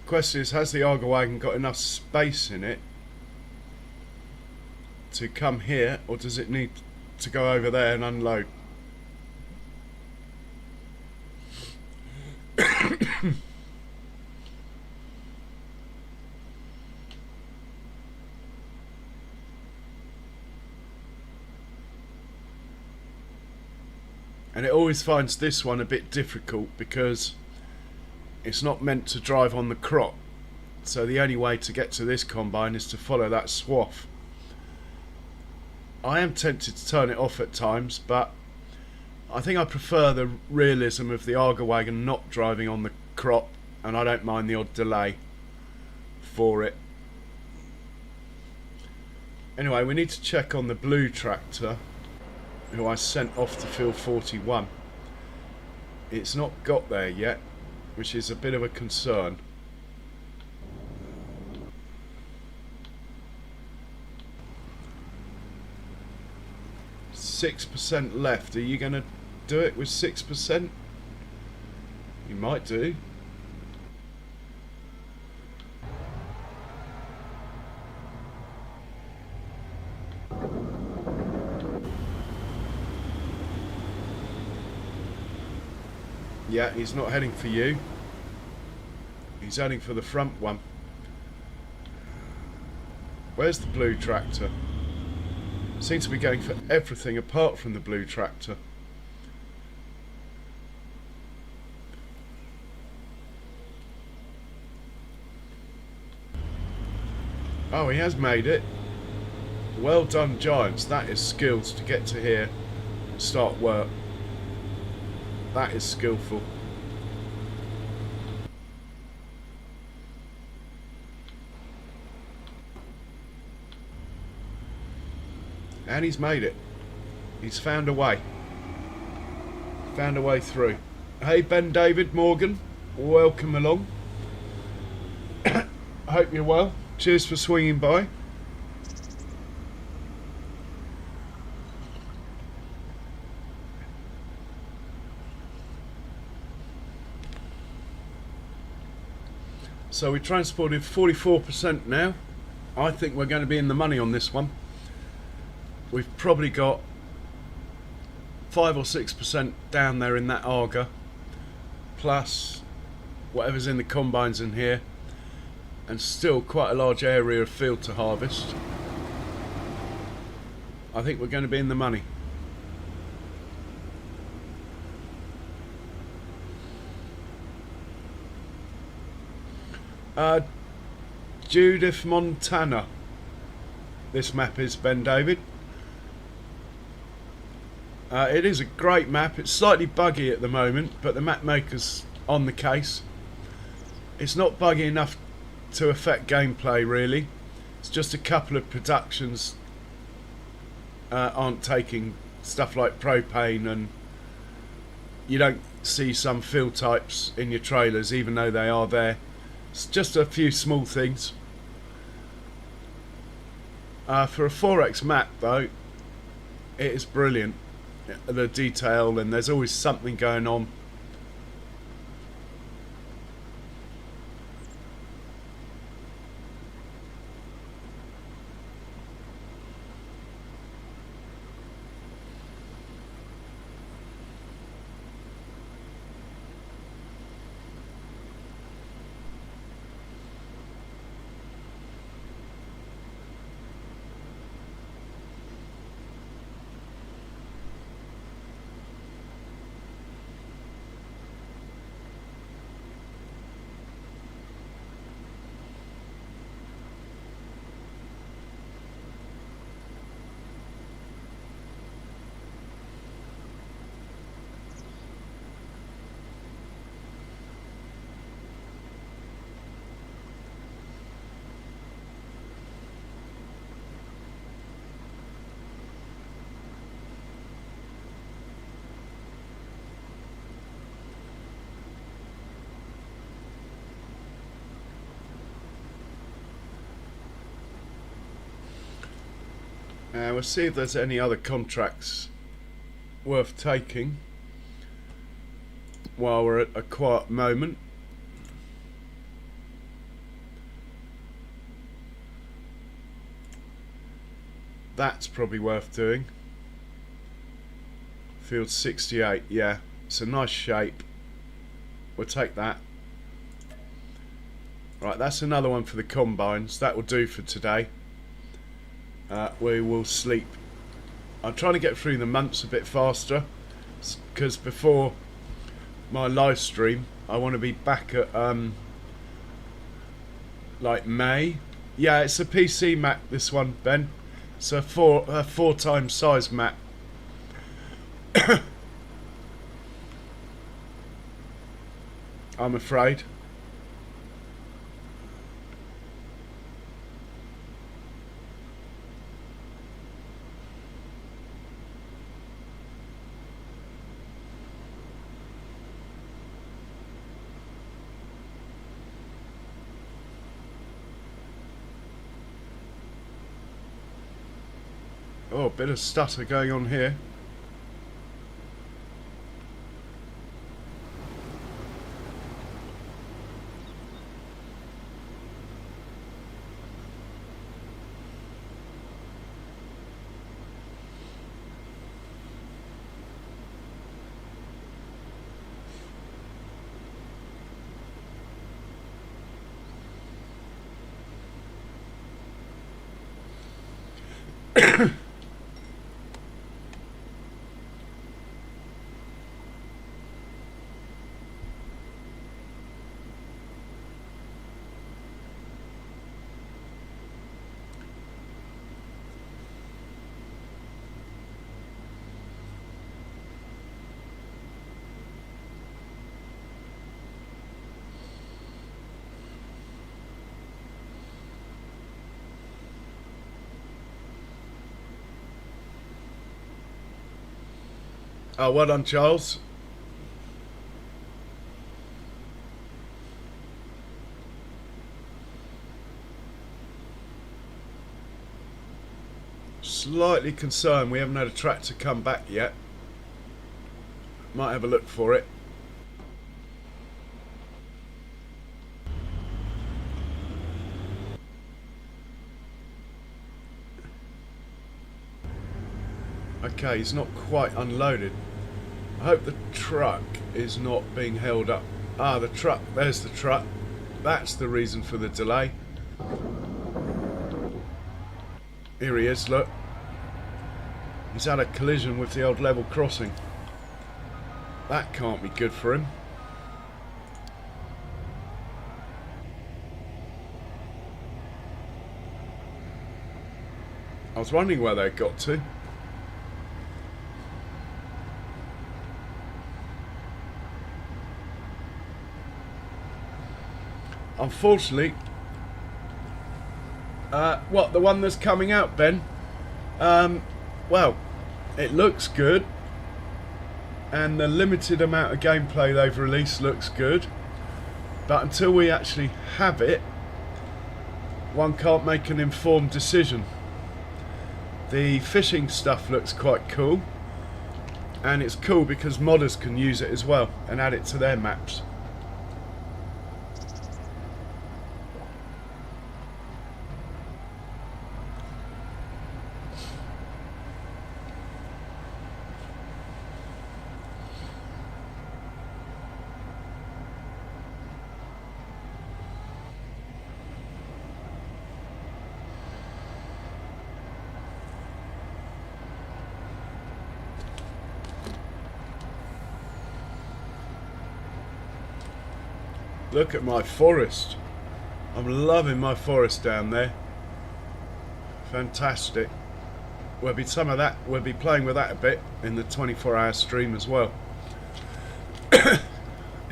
Question is, has the auger wagon got enough space in it to come here, or does it need to go over there and unload? And it always finds this one a bit difficult because it's not meant to drive on the crop, so the only way to get to this combine is to follow that swath. I am tempted to turn it off at times, but I think I prefer the realism of the auger wagon not driving on the crop, and I don't mind the odd delay for it. Anyway, we need to check on the blue tractor, who I sent off to field 41. It's not got there yet, which is a bit of a concern. %6 left. Are you going to do it with 6%? You might do. Yeah, he's not heading for you. He's heading for the front one. Where's the blue tractor? Seems to be going for everything apart from the blue tractor. Oh, he has made it. Well done, Giants. That is skills to get to here and start work. That is skillful. And he's made it. He's found a way. Found a way through. Hey, Ben David Morgan. Welcome along. I hope you're well. Cheers for swinging by. So we transported 44% now. I think we're going to be in the money on this one. We've probably got 5 or 6% down there in that auger, plus whatever's in the combines in here, and still quite a large area of field to harvest. I think we're going to be in the money. Judith, Montana. This map is, Ben David. It is a great map. It's slightly buggy at the moment, but the map maker's on the case. It's not buggy enough to affect gameplay, really. It's just a couple of productions aren't taking stuff like propane, and you don't see some field types in your trailers, even though they are there. It's just a few small things. For a 4X map, though, it is brilliant. The detail, and there's always something going on. We'll see if there's any other contracts worth taking while we're at a quiet moment. That's probably worth doing. Field 68, yeah, it's a nice shape. We'll take that. Right, that's another one for the combines. That will do for today. We will sleep. I'm trying to get through the months a bit faster, because before my live stream I want to be back at like May. Yeah, it's a PC map, this one, Ben. It's a four times size map. I'm afraid. Oh, a bit of stutter going on here. Oh, well done, Charles. Slightly concerned we haven't had a tractor come back yet. Might have a look for it. Okay, he's not quite unloaded. I hope the truck is not being held up. Ah, the truck. There's the truck. That's the reason for the delay. Here he is, look. He's had a collision with the old level crossing. That can't be good for him. I was wondering where they got to. Unfortunately, what, the one that's coming out, Ben? Well, it looks good, and the limited amount of gameplay they've released looks good, but until we actually have it, one can't make an informed decision. The fishing stuff looks quite cool, and it's cool because modders can use it as well and add it to their maps. Look at my forest. I'm loving my forest down there. Fantastic. We'll be playing with that a bit in the 24-hour stream as well.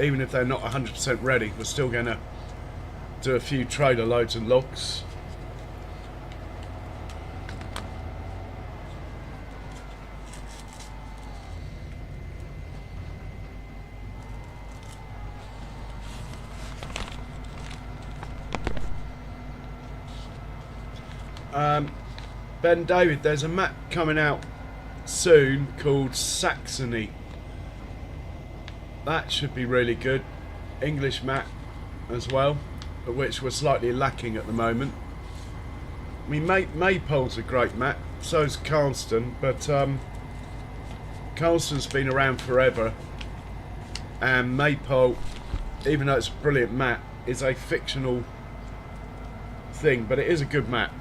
Even if they're not 100% ready, we're still going to do a few trailer loads and logs. Ben David, there's a mat coming out soon called Saxony. That should be really good. English mat as well, which we're slightly lacking at the moment. I mean, Maypole's a great mat, so's Carlston, but Carlston's been around forever, and Maypole, even though it's a brilliant mat, is a fictional thing, but it is a good mat.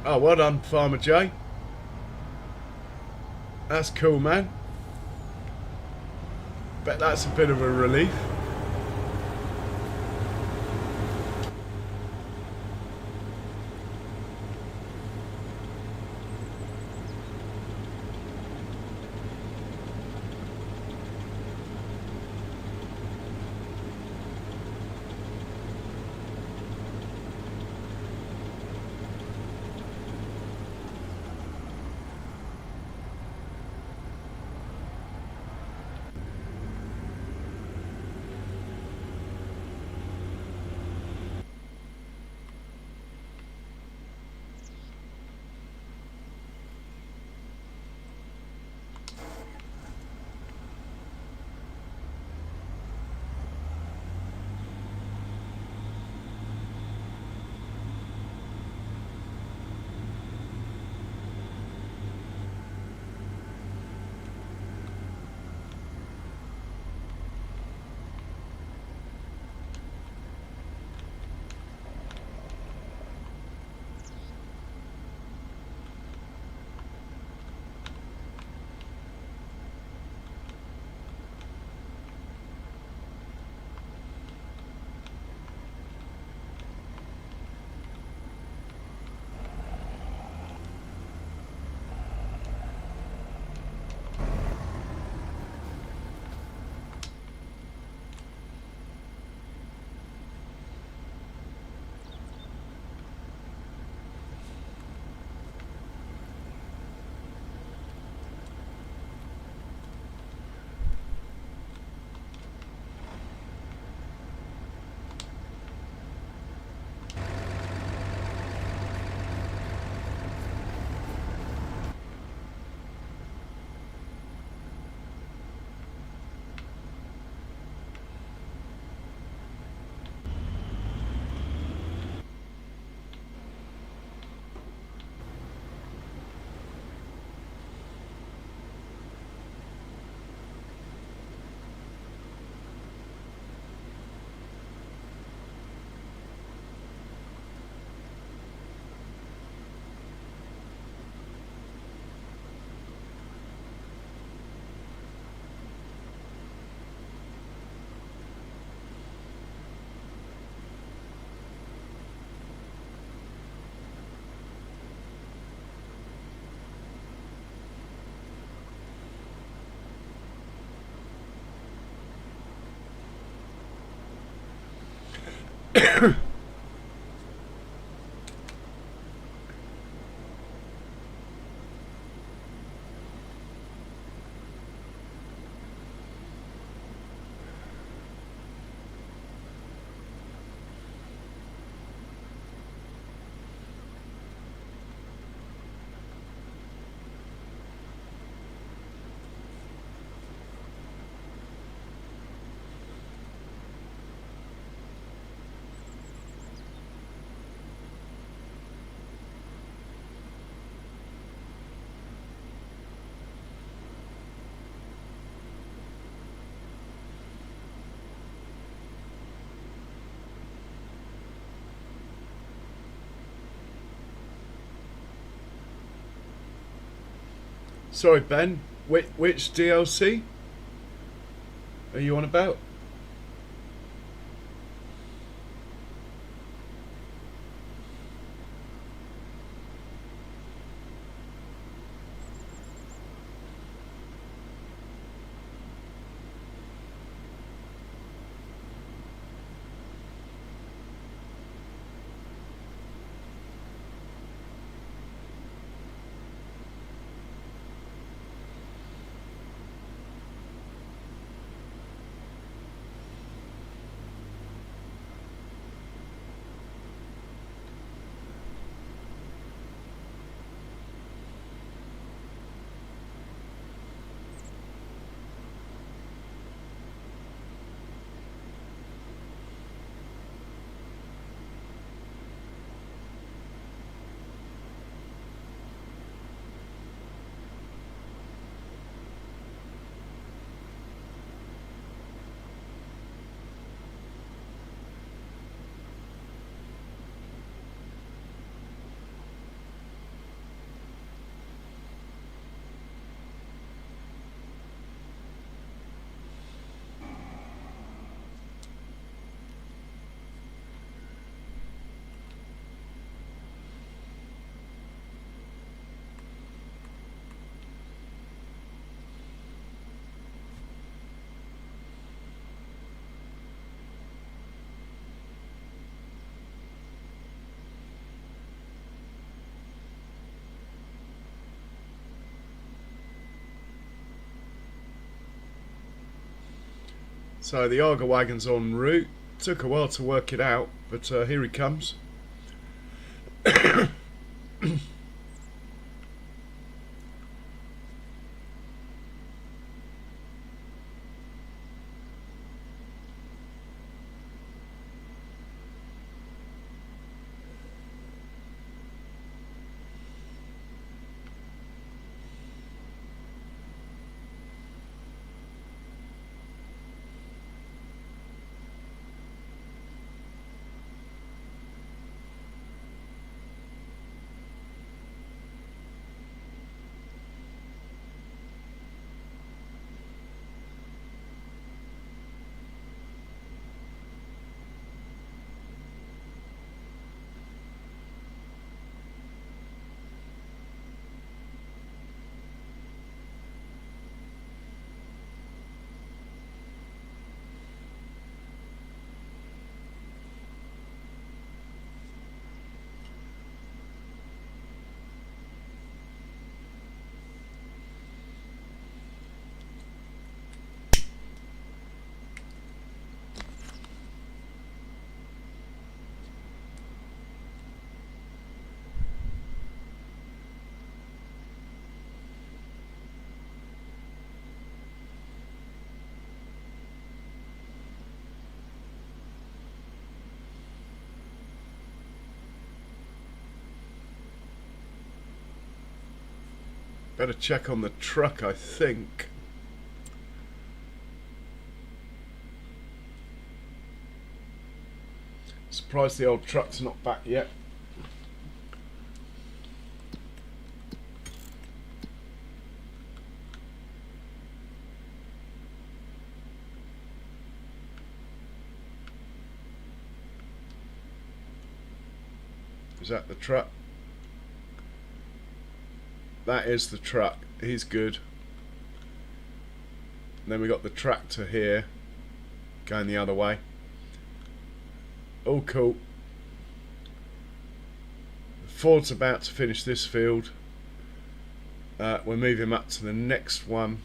Oh, well done, Farmer Jay. That's cool, man. Bet that's a bit of a relief. Sorry, Ben. Which DLC are you on about? So the auger wagon's en route. Took a while to work it out, but here he comes. Better check on the truck, I think. Surprised the old truck's not back yet. Is that the truck? That is the truck. He's good. And then we got the tractor here going the other way. all cool. Ford's about to finish this field. We'll move him up to the next one.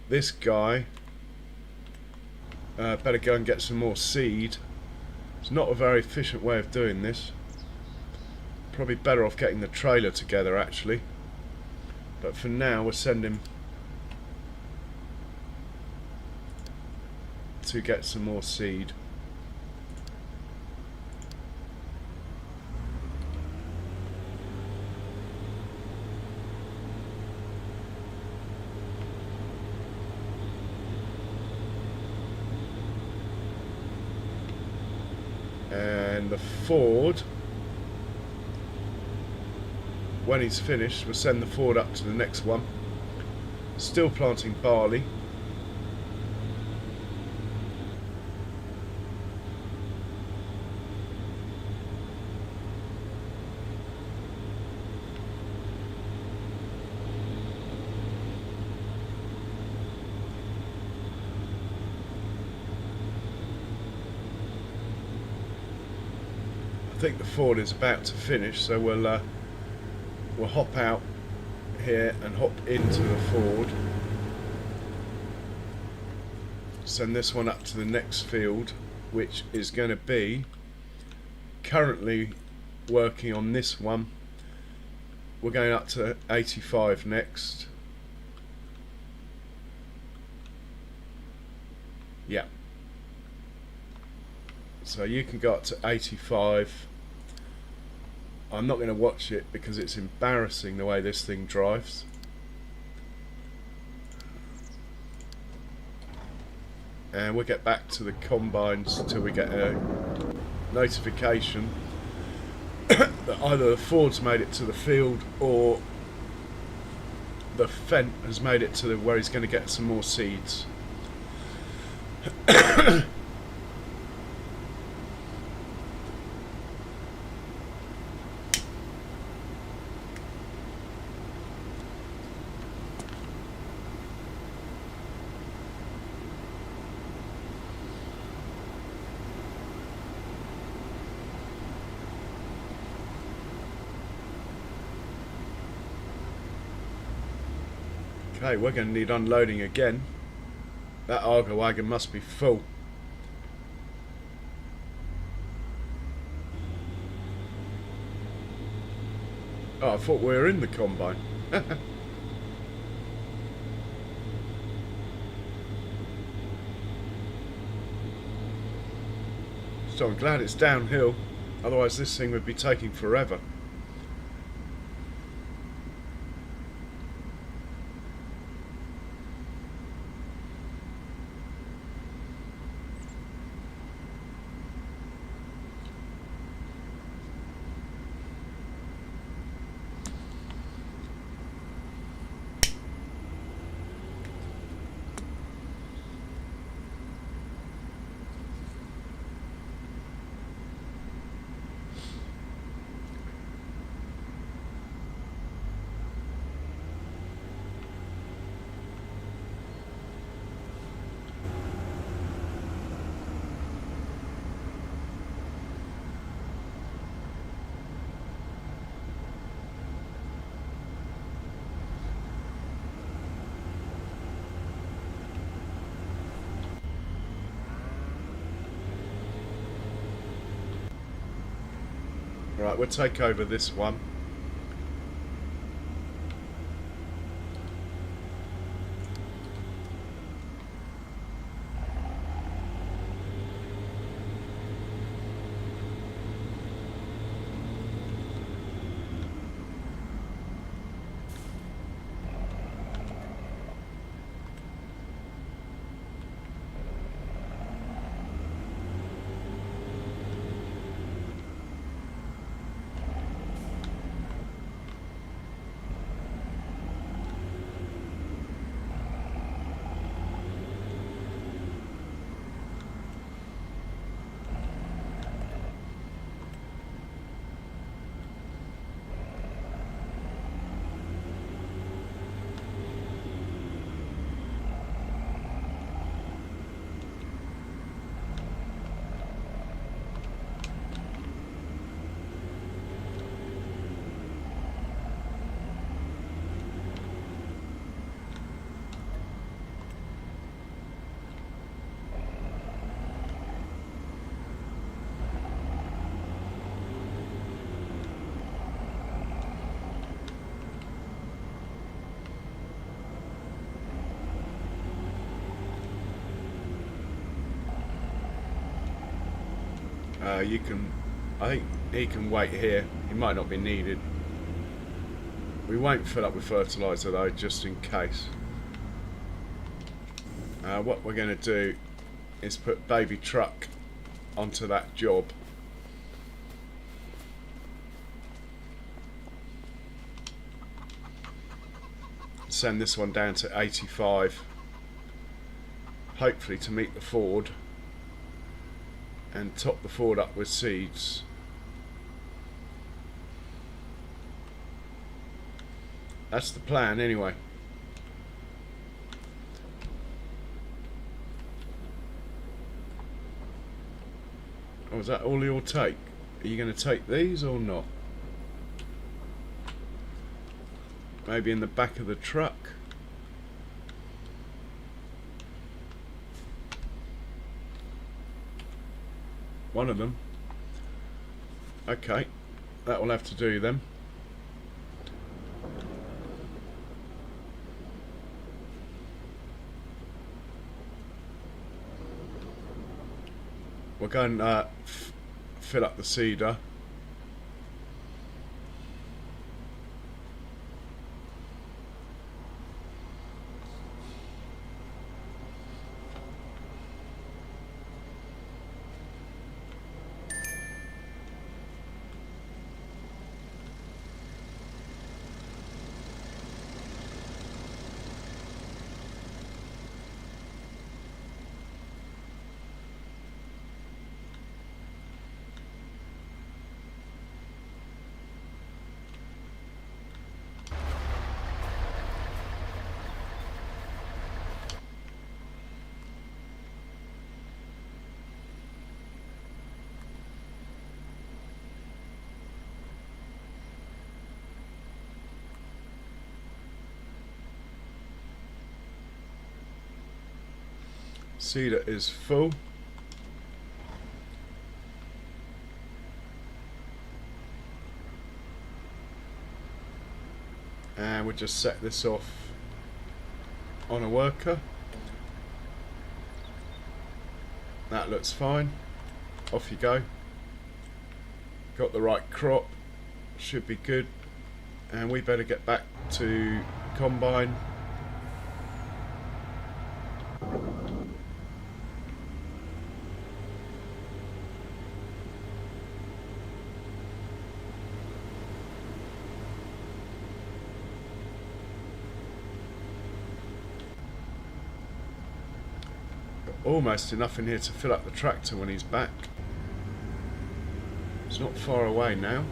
This guy, better go and get some more seed. It's not a very efficient way of doing this. Probably better off getting the trailer together actually. But for now we'll send him to get some more seed. And the Ford, when he's finished, we'll send the Ford up to the next one. Still planting barley. I think the Ford is about to finish, so we'll hop out here and hop into the Ford. Send this one up to the next field, which is going to be currently working on this one. We're going up to 85 next. Yeah. So you can go up to 85. I'm not going to watch it because it's embarrassing the way this thing drives. And we'll get back to the combines until we get a notification that either the Ford's made it to the field or the Fent has made it to where he's going to get some more seeds. Okay, we're going to need unloading again. That auger wagon must be full. Oh, I thought we were in the combine. So I'm glad it's downhill, otherwise this thing would be taking forever. Right, we'll take over this one. You can, I think he can wait here. He might not be needed. We won't fill up with fertiliser though, just in case. What we're going to do is put baby truck onto that job. Send this one down to 85, hopefully to meet the Ford, and top the Ford up with seeds. That's the plan anyway. Oh, is that all you'll take? Are you going to take these or not? Maybe in the back of the truck. One of them. Okay, that will have to do then. We're going to fill up the seeder. Seeder is full. And we'll just set this off on a worker. That looks fine. Off you go. Got the right crop. Should be good. And we better get back to combine. Almost enough in here to fill up the tractor when he's back. It's not far away now.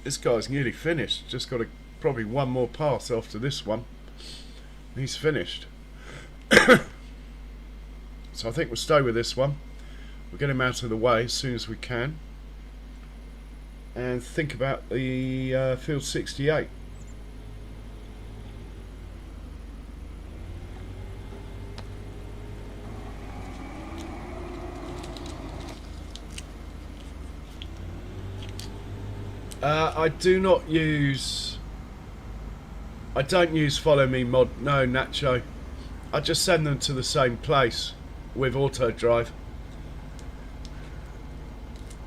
This guy's nearly finished. Just got probably one more pass after this one. He's finished. So I think we'll stay with this one. We'll get him out of the way as soon as we can, and think about the field 68. I don't use follow me mod, no Nacho. I just send them to the same place with auto drive.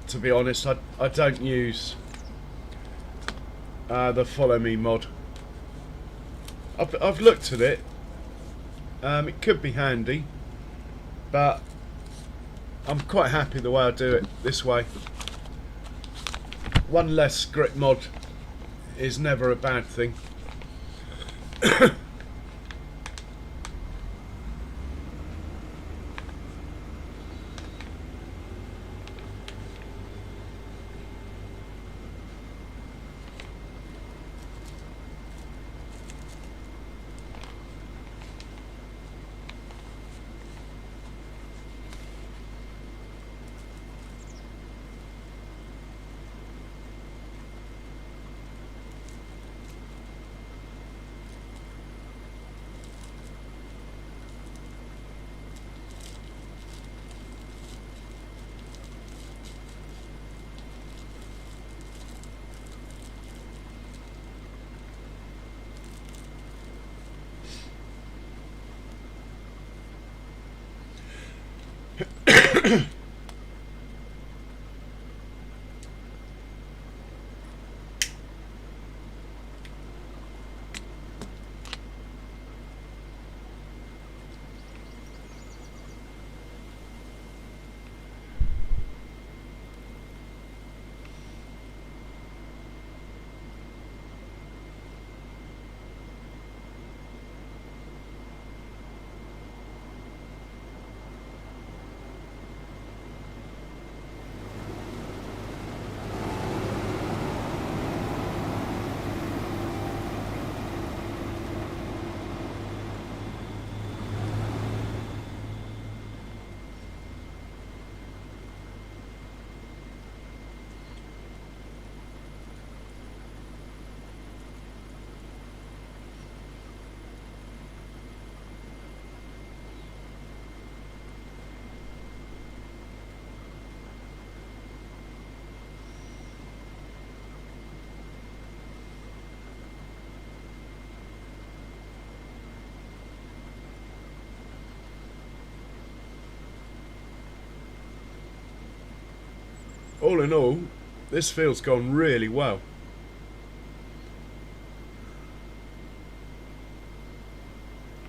To be honest, I don't use the follow me mod. I've looked at it. It could be handy, but I'm quite happy the way I do it this way. One less script mod is never a bad thing. All in all, this field's gone really well.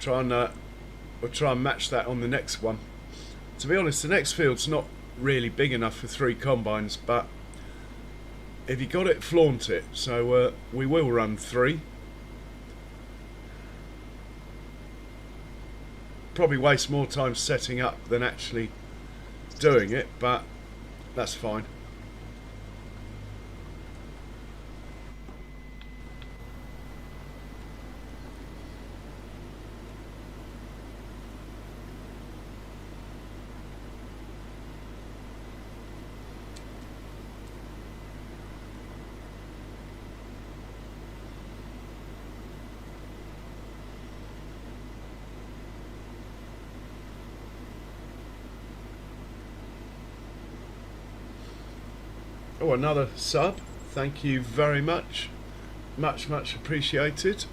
We'll try and match that on the next one. To be honest, the next field's not really big enough for 3 combines, but if you got it, flaunt it. So we will run 3. Probably waste more time setting up than actually doing it, but that's fine. Oh, another sub. Thank you very much. Much appreciated.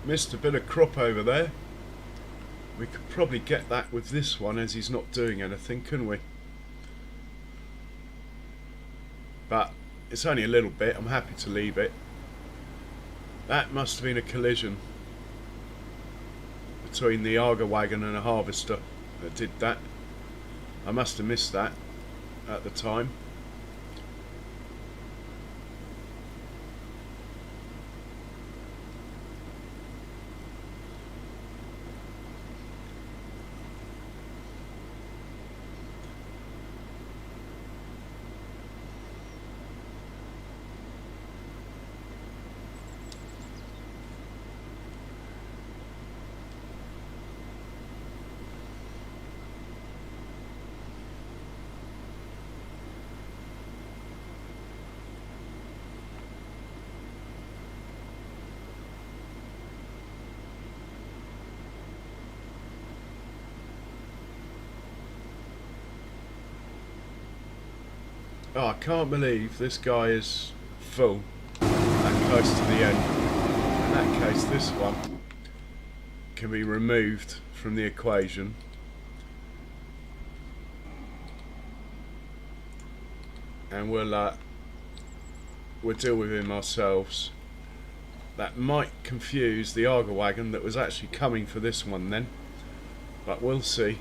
Missed a bit of crop over there. We could probably get that with this one, as he's not doing anything, couldn't we? But it's only a little bit. I'm happy to leave it. That must have been a collision between the auger wagon and a harvester that did that. I must have missed that at the time. Oh, I can't believe this guy is full that close to the end. In that case, this one can be removed from the equation. And we'll deal with him ourselves. That might confuse the auger wagon that was actually coming for this one then, but we'll see.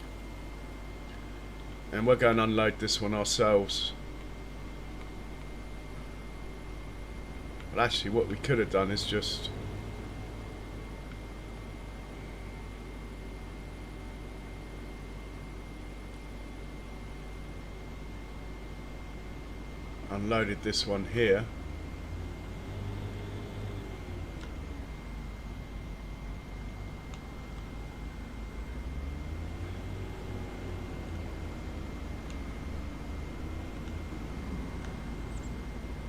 And we're going to unload this one ourselves. But actually what we could have done is just unloaded this one here.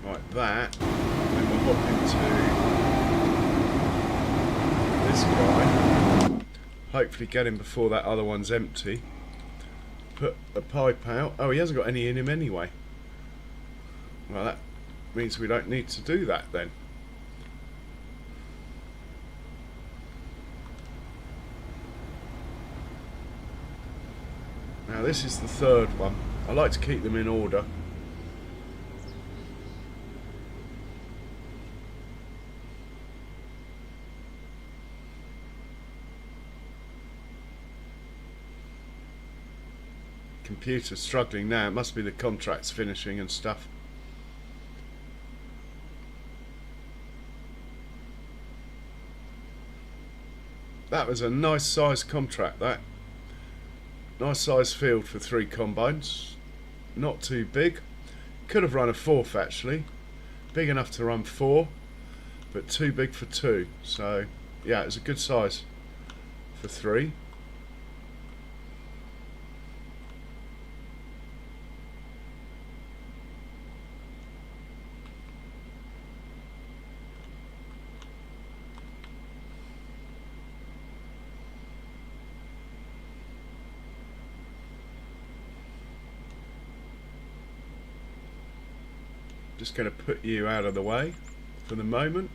Like that. Then we'll hop into this guy. Hopefully get him before that other one's empty. Put a pipe out. Oh, he hasn't got any in him anyway. Well, that means we don't need to do that then. Now this is the third one. I like to keep them in order. Computer's struggling now. It must be the contracts finishing and stuff. That was a nice size contract, that. Nice size field for 3 combines. Not too big. Could have run a 4th actually. Big enough to run 4, but too big for 2. So yeah, it was a good size for 3. Just going to put you out of the way for the moment.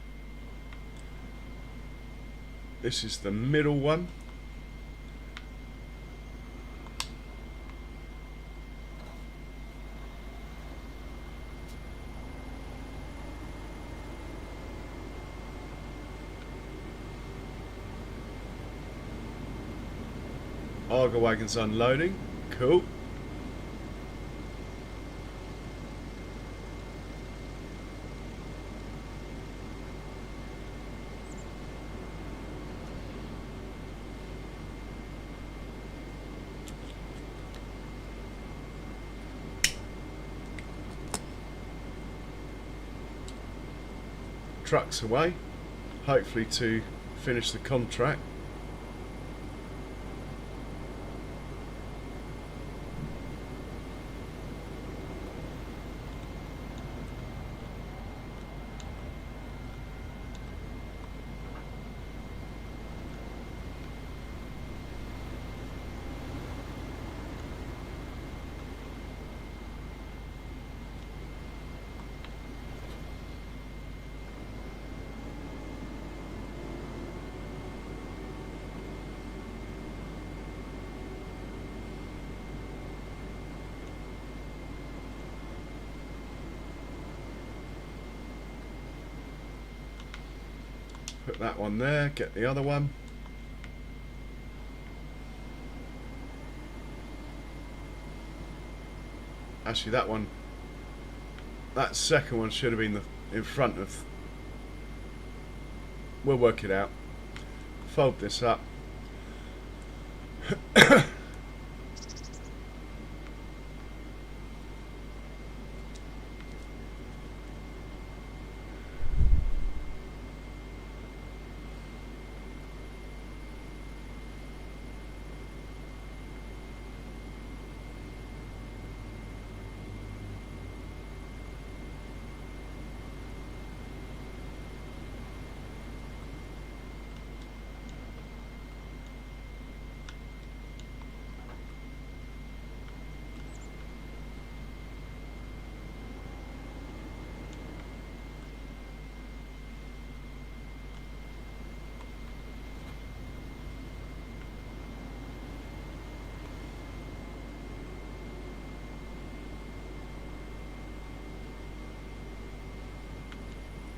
This is the middle one. Auger wagon's unloading. Cool. Trucks away, hopefully to finish the contract. Put that one there, get the other one. Actually that second one should have been in front of. We'll work it out. Fold this up.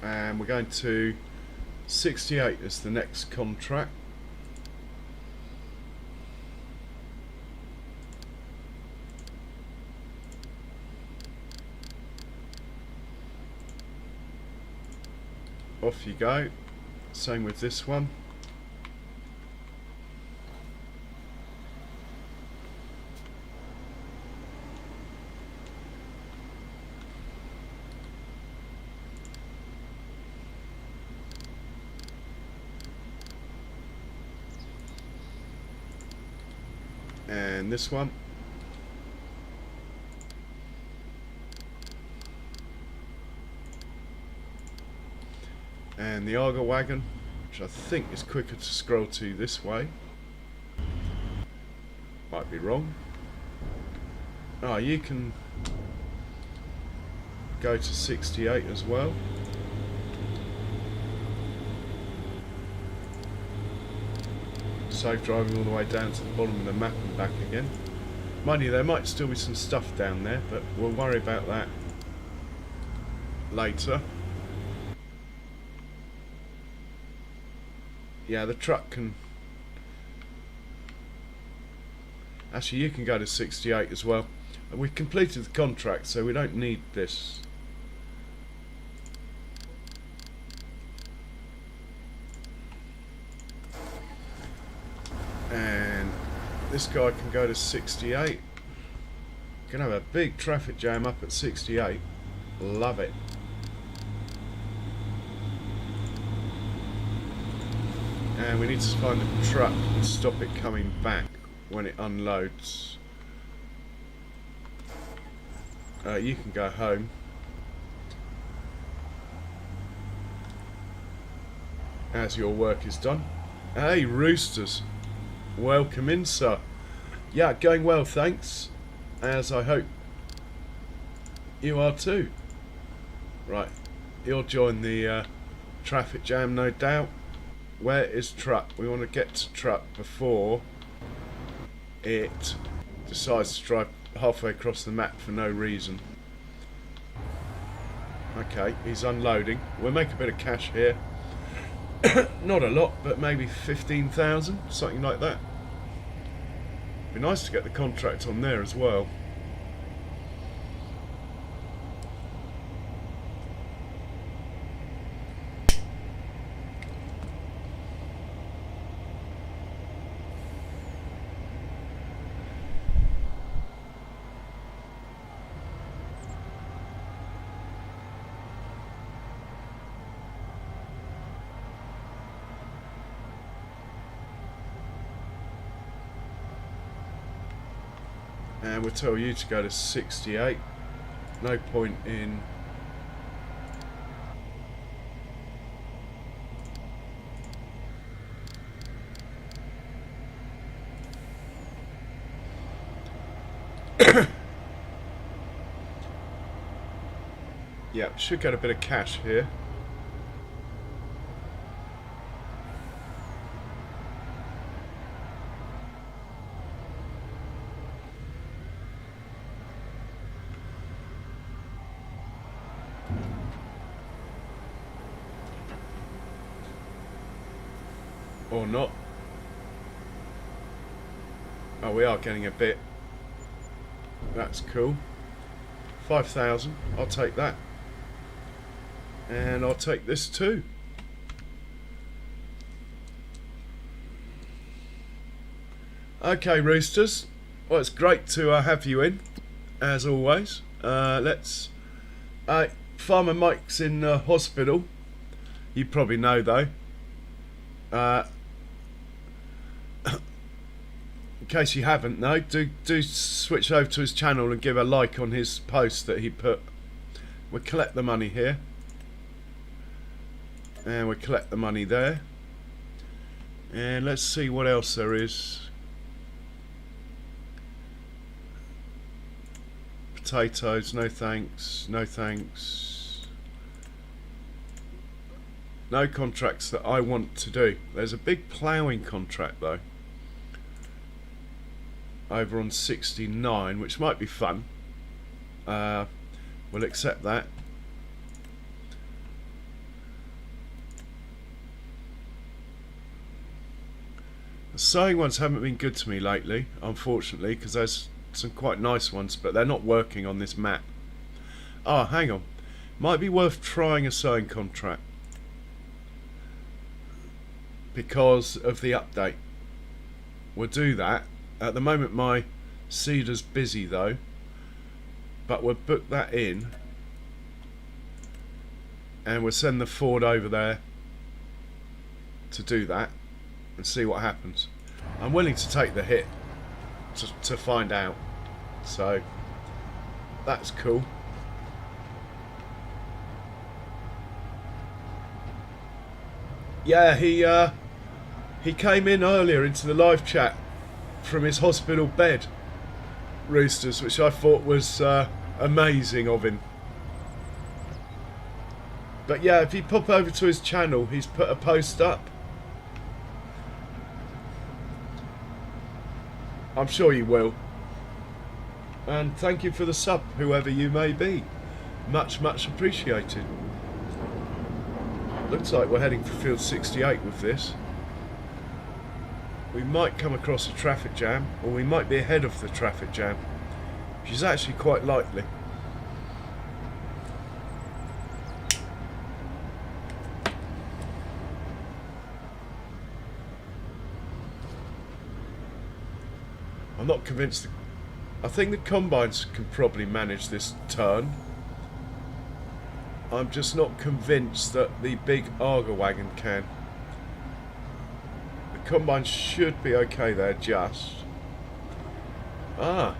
And we're going to 68 as the next contract. Off you go. Same with this one. and this one. And the auger wagon, which I think is quicker to scroll to this way. Might be wrong. Oh, you can go to 68 as well. Save driving all the way down to the bottom of the map and back again. Mind you, there might still be some stuff down there, but we'll worry about that later. Yeah, the truck can... Actually, you can go to 68 as well. We've completed the contract, so we don't need this. And this guy can go to 68. Gonna have a big traffic jam up at 68. Love it. And we need to find the truck and stop it coming back when it unloads. You can go home. As your work is done. Hey, roosters. Welcome in, sir. Yeah, going well, thanks. As I hope you are too. Right, you'll join the traffic jam, no doubt. Where is truck? We want to get to truck before it decides to drive halfway across the map for no reason. Okay, he's unloading. We'll make a bit of cash here. Not a lot, but maybe 15,000, something like that. Be nice to get the contract on there as well. And we'll tell you to go to 68. No point in yeah, should get a bit of cash here. Or not. Oh, we are getting a bit. That's cool. 5,000. I'll take that. And I'll take this too. Okay, roosters. Well, it's great to have you in, as always. Let's... Farmer Mike's in hospital. You probably know, though. In case you haven't, though, do switch over to his channel and give a like on his post that he put. We'll collect the money here. And we'll collect the money there. And let's see what else there is. Potatoes, no thanks, no thanks. No contracts that I want to do. There's a big ploughing contract though. Over on 69, which might be fun. We'll accept that. The sewing ones haven't been good to me lately, unfortunately, because there's some quite nice ones, but they're not working on this map. Ah, hang on. Might be worth trying a sewing contract because of the update. We'll do that. At the moment my seeder's busy though, but we'll book that in and we'll send the Ford over there to do that and see what happens. I'm willing to take the hit to find out. So that's cool. Yeah, he came in earlier into the live chat from his hospital bed, Roosters, which I thought was amazing of him. But yeah, if you pop over to his channel, he's put a post up. I'm sure you will. And thank you for the sub, whoever you may be. Much appreciated. Looks like we're heading for field 68 with this. We might come across a traffic jam, or we might be ahead of the traffic jam, which is actually quite likely. I'm not convinced. I think the combines can probably manage this turn. I'm just not convinced that the big auger wagon can. The combine should be okay there, just. Ah.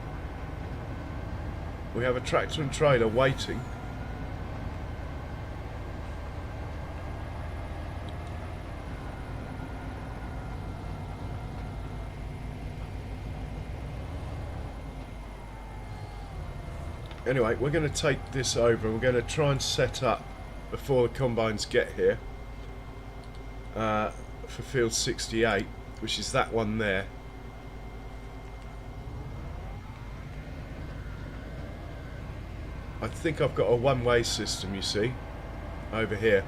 We have a tractor and trailer waiting. Anyway, we're going to take this over and we're going to try and set up before the combines get here for field 68, which is that one there. I think I've got a one-way system, you see, over here.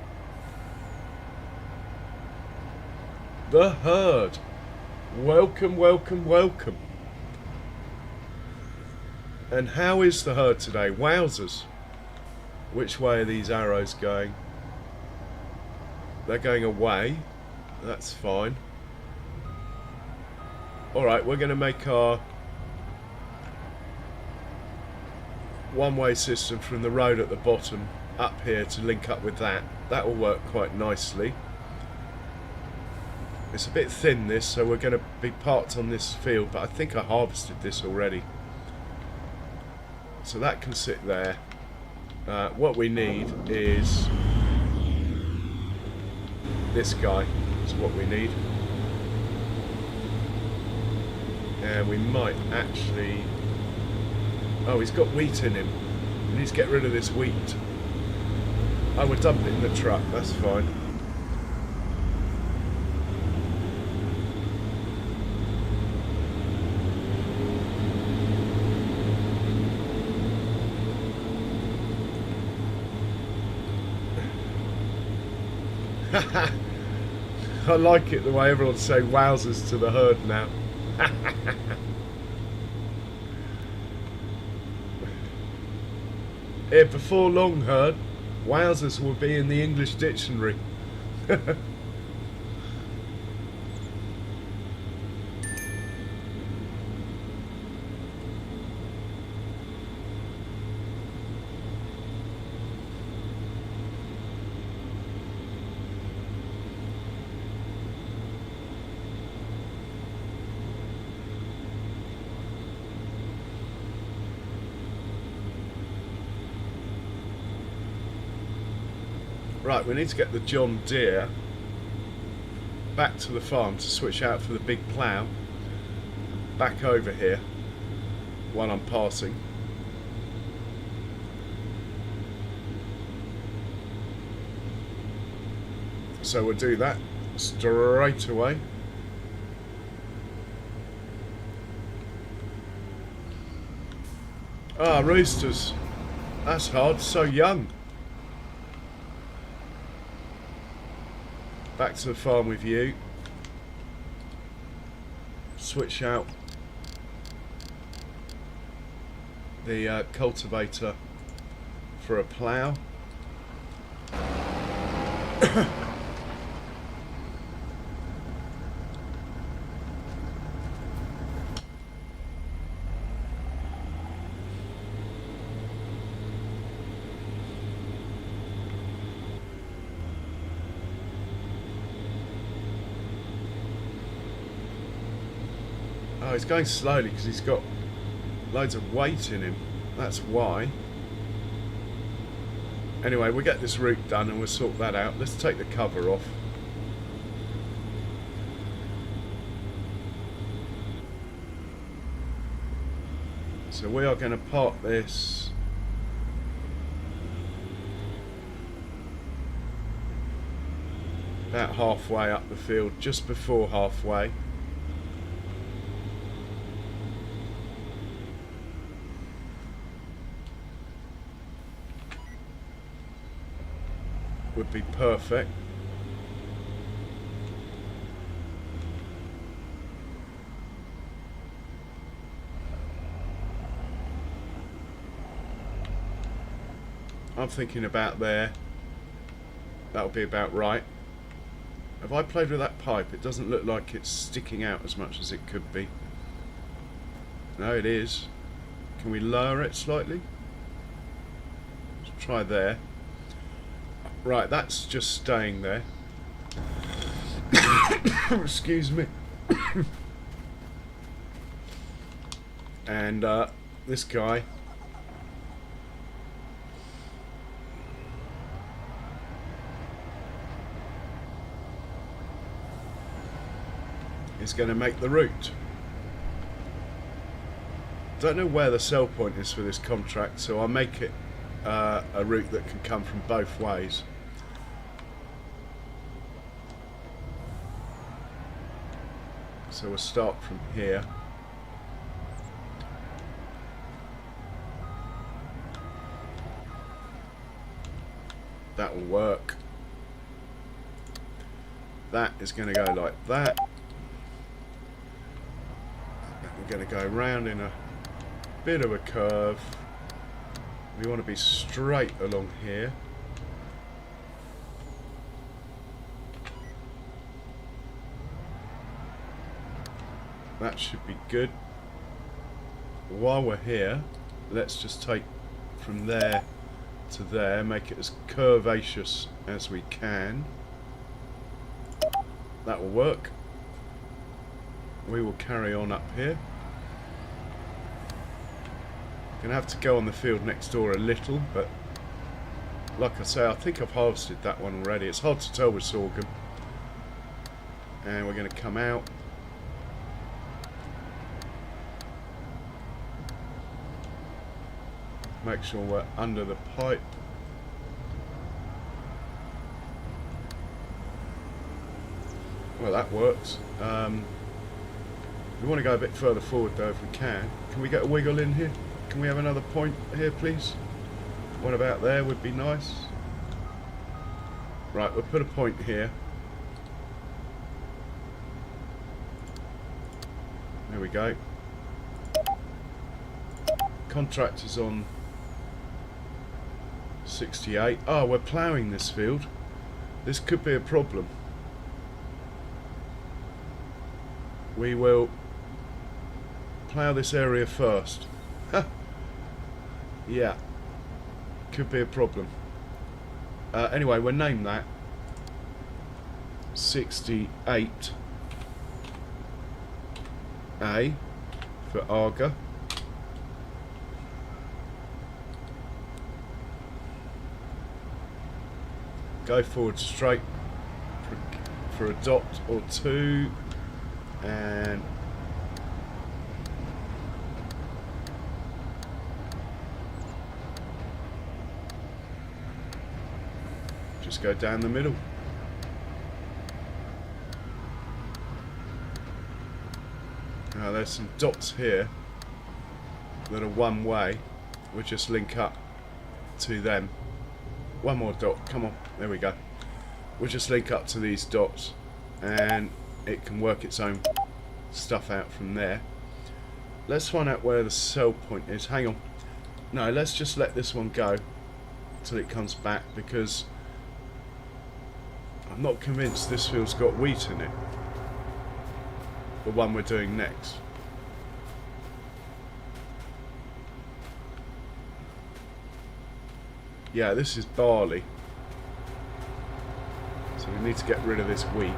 The herd. Welcome, welcome, welcome. And how is the herd today? Wowzers. Which way are these arrows going? They're going away. That's fine. Alright, we're going to make our one-way system from the road at the bottom up here to link up with that. That will work quite nicely. It's a bit thin, this, so we're going to be parked on this field, but I think I harvested this already. So that can sit there. What we need is this guy. Is what we need. And we might actually... Oh, he's got wheat in him. We need to get rid of this wheat. Oh, we'll dump it in the truck. That's fine. I like it the way everyone's saying wowzers to the herd now. Here, before long, herd, wowzers will be in the English dictionary. Right, we need to get the John Deere back to the farm to switch out for the big plough. Back over here while I'm passing. So we'll do that straight away. Ah, roosters. That's hard, so young. Back to the farm with you. Switch out the cultivator for a plough. Oh, he's going slowly because he's got loads of weight in him. That's why. Anyway, we'll get this root done and we'll sort that out. Let's take the cover off. So we are going to park this about halfway up the field, just before halfway. Would be perfect. I'm thinking about there. That'll be about right. Have I played with that pipe? It doesn't look like it's sticking out as much as it could be. No, it is. Can we lower it slightly? Let's try there. Right, that's just staying there. Excuse me. And this guy is going to make the route. Don't know where the sell point is for this contract, so I'll make it a route that can come from both ways. So we'll start from here. That will work. That is going to go like that. We're going to go round in a bit of a curve. We want to be straight along here. That should be good. While we're here, let's just take from there to there, make it as curvaceous as we can. That will work. We will carry on up here. Gonna have to go on the field next door a little, but like I say, I think I've harvested that one already. It's hard to tell with sorghum. And we're going to come out. Make sure we're under the pipe. Well, that works. We want to go a bit further forward though if we can. Can we get a wiggle in here? Can we have another point here, please? One about there would be nice. Right, we'll put a point here. There we go. Contract is on 68. Oh, we're ploughing this field. This could be a problem. We will plough this area first. Yeah, could be a problem. Anyway, we'll name that 68A for auger. Go forward straight for a dot or two, and just go down the middle. Now there's some dots here that are one way. We'll just link up to them. One more dot, come on, there we go. We'll just link up to these dots and it can work its own stuff out from there. Let's find out where the sell point is. Hang on. No, let's just let this one go till it comes back, because I'm not convinced this field's got wheat in it. The one we're doing next. Yeah, this is barley. So we need to get rid of this wheat.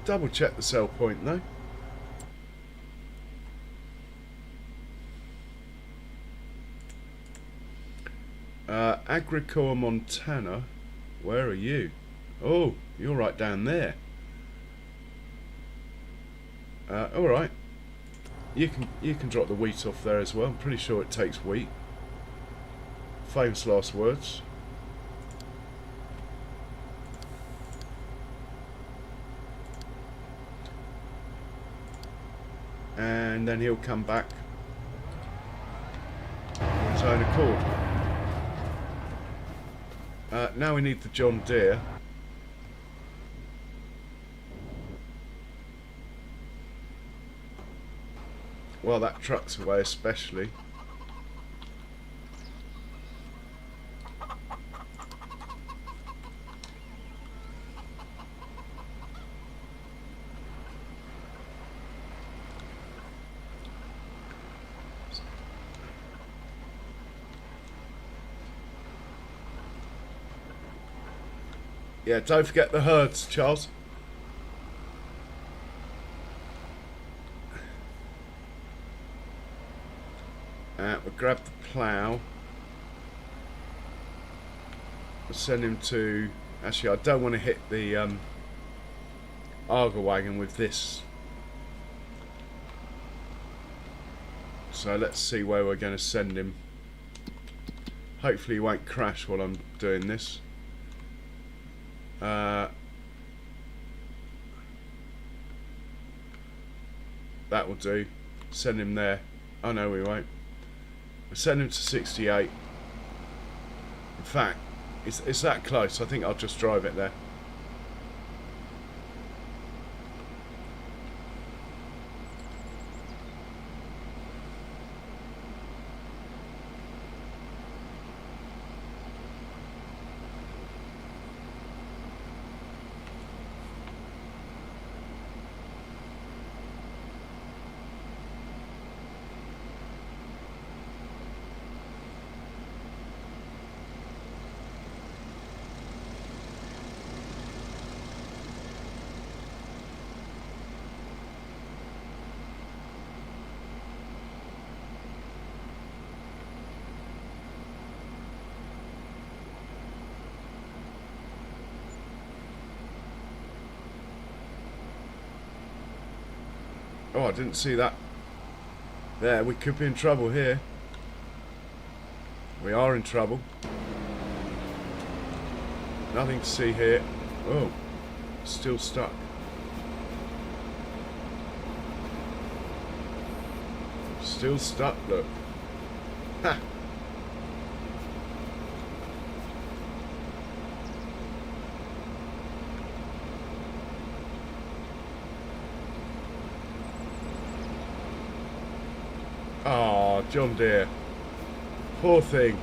Double check the sell point though. Agricola, Montana. Where are you? Oh, you're right down there. All right. You can drop the wheat off there as well. I'm pretty sure it takes wheat. Famous last words. And then he'll come back on his own accord. Now we need the John Deere. Well, that truck's away especially. Yeah, don't forget the herds, Charles. We'll grab the plough. We'll send him to... Actually, I don't want to hit the auger wagon with this. So let's see where we're going to send him. Hopefully he won't crash while I'm doing this. That will do. Send him there. Oh no, we won't. We'll send him to 68. In fact, it's that close. I think I'll just drive it there. Oh, I didn't see that. There, we could be in trouble here. We are in trouble. Nothing to see here. Oh, still stuck. Still stuck, look. Ha! Oh, John Deere. Poor thing.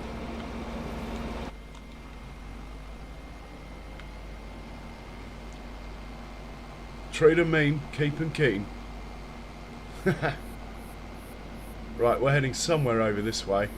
Treat 'em mean, keep 'em keen. Right, we're heading somewhere over this way.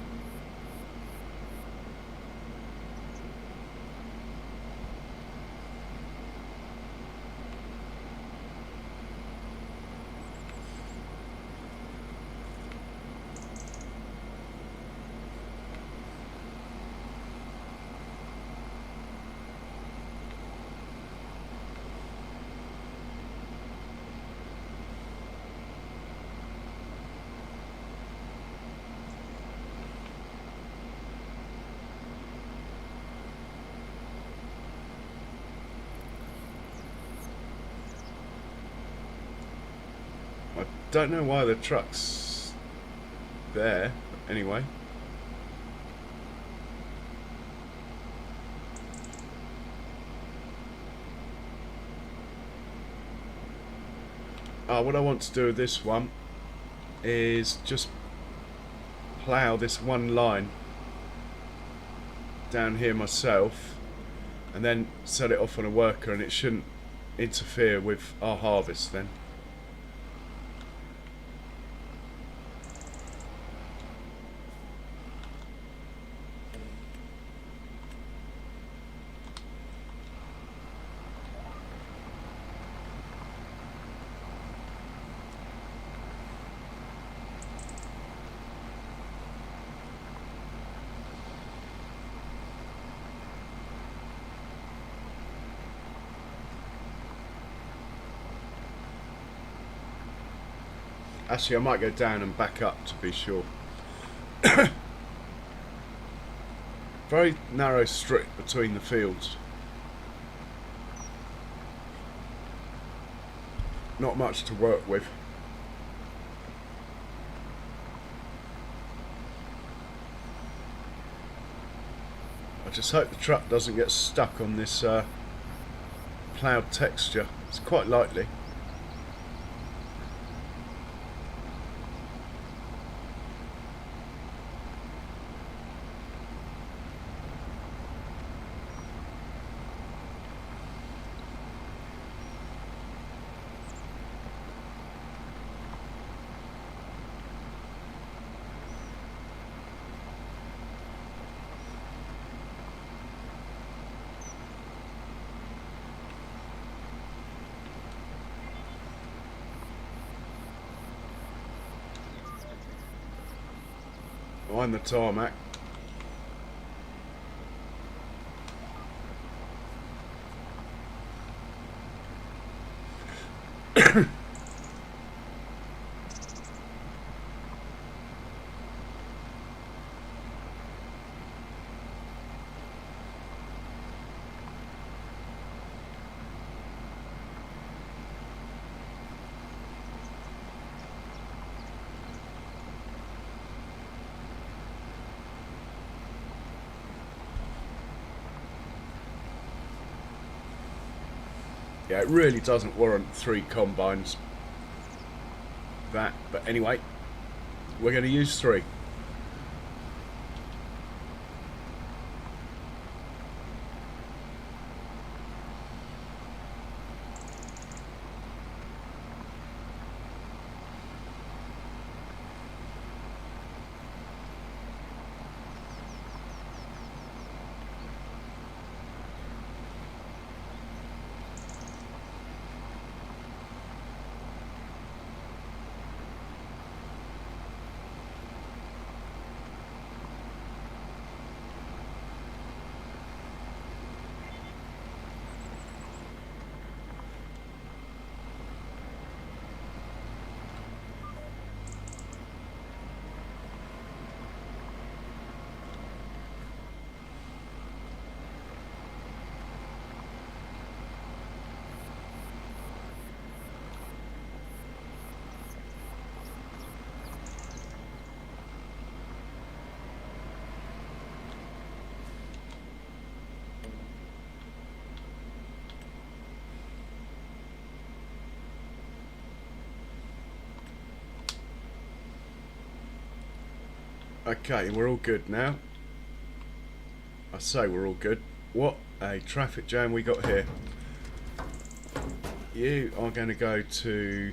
Don't know why the truck's there, anyway. What I want to do with this one is just plough this one line down here myself and then set it off on a worker, and it shouldn't interfere with our harvest then. Actually, I might go down and back up to be sure. Very narrow strip between the fields. Not much to work with. I just hope the truck doesn't get stuck on this ploughed texture. It's quite likely. I'm the tarmac. Yeah, it really doesn't warrant 3 combines. That, but anyway, we're going to use 3. Okay, we're all good now. I say we're all good. What a traffic jam we got here. You are going to go to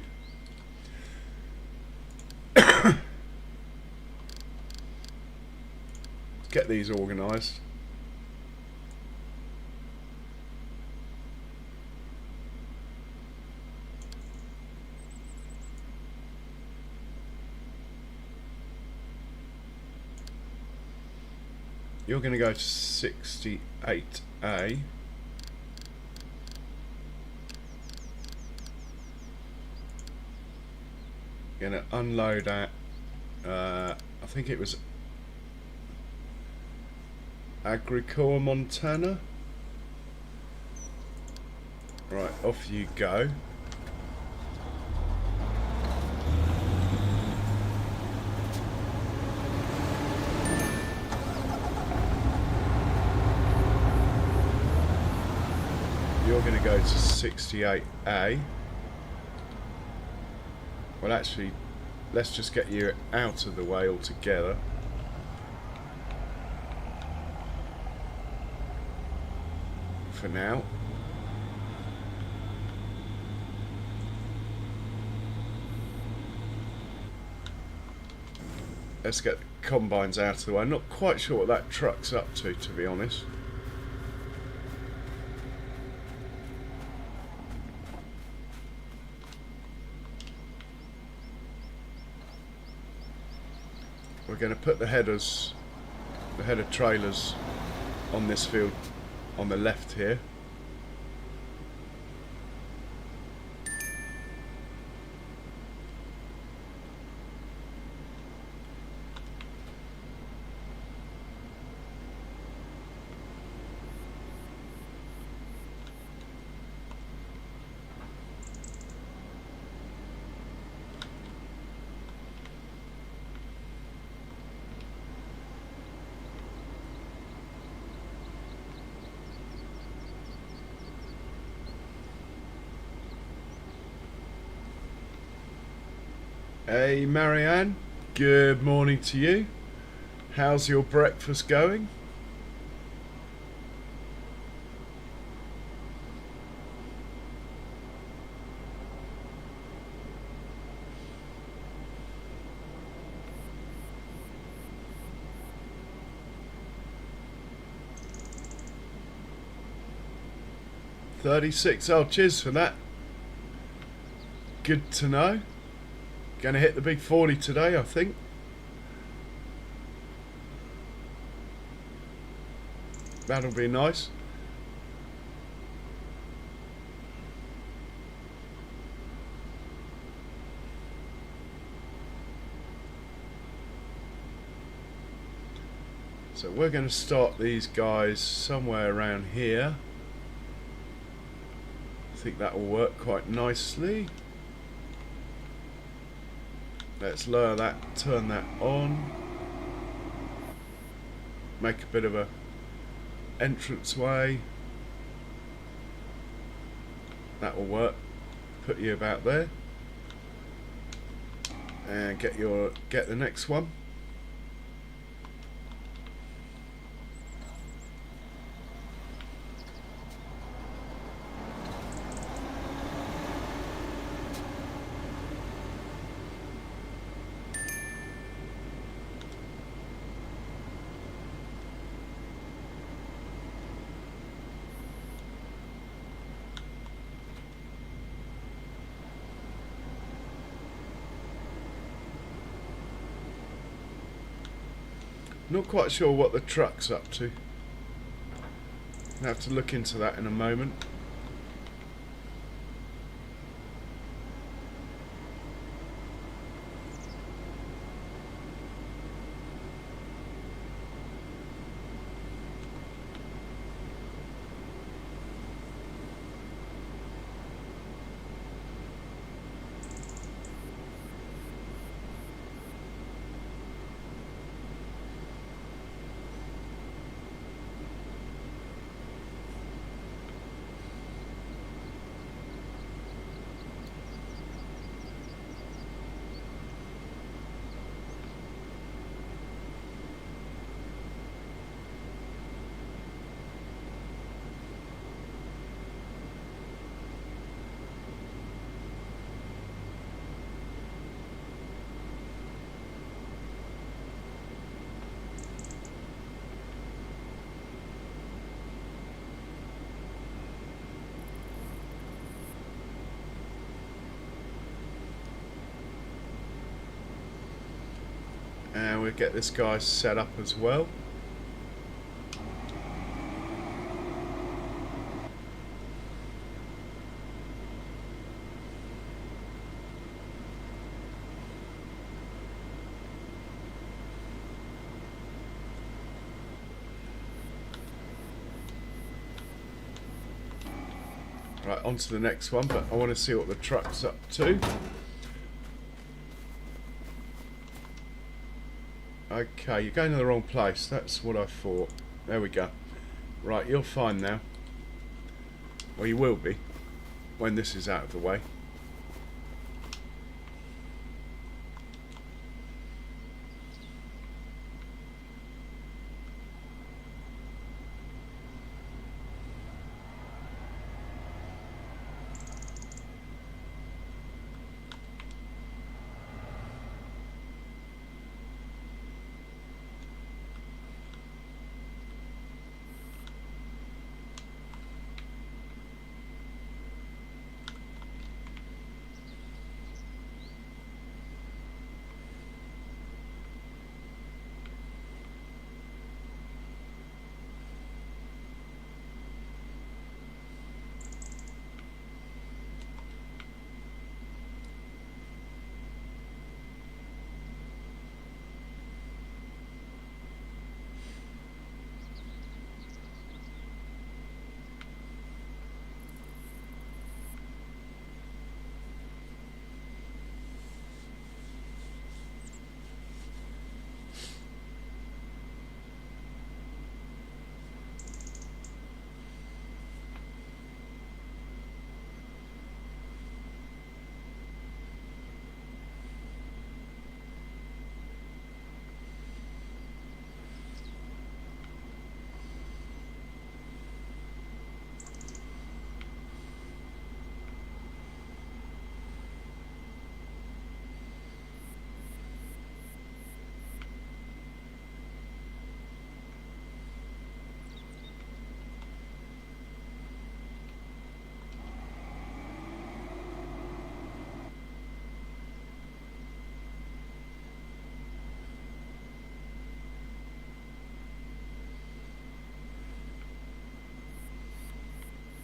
get these organised. You're going to go to 68A. Going to unload at, I think it was Agricola, Montana. Right, off you go. You're going to go to 68A. Well, actually, let's just get you out of the way altogether. For now. Let's get the combines out of the way. I'm not quite sure what that truck's up to be honest. We're going to put the header trailers on this field on the left here. Hey Marianne, good morning to you. How's your breakfast going? $36. Oh, cheers for that. Good to know. Gonna hit the big 40 today, I think. That'll be nice. So we're going to start these guys somewhere around here. I think that will work quite nicely. Let's lower that, turn that on. Make a bit of a entranceway. That will work. Put you about there. And get the next one. Not quite sure what the truck's up to. I'll have to look into that in a moment. And we'll get this guy set up as well. Right, on to the next one, but I want to see what the truck's up to. Okay, you're going to the wrong place. That's what I thought. There we go. Right, you're fine now. Well, you will be when this is out of the way.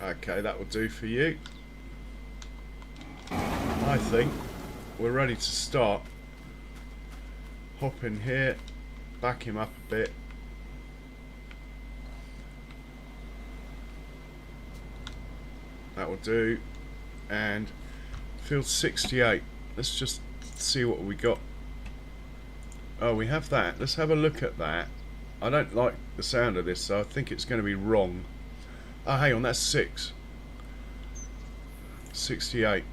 Okay, that will do for you. I think we're ready to start. Hop in here, back him up a bit. That will do. And field 68. Let's just see what we got. Oh, we have that. Let's have a look at that. I don't like the sound of this, so I think it's going to be wrong. Oh, hang on, that's 6. 68.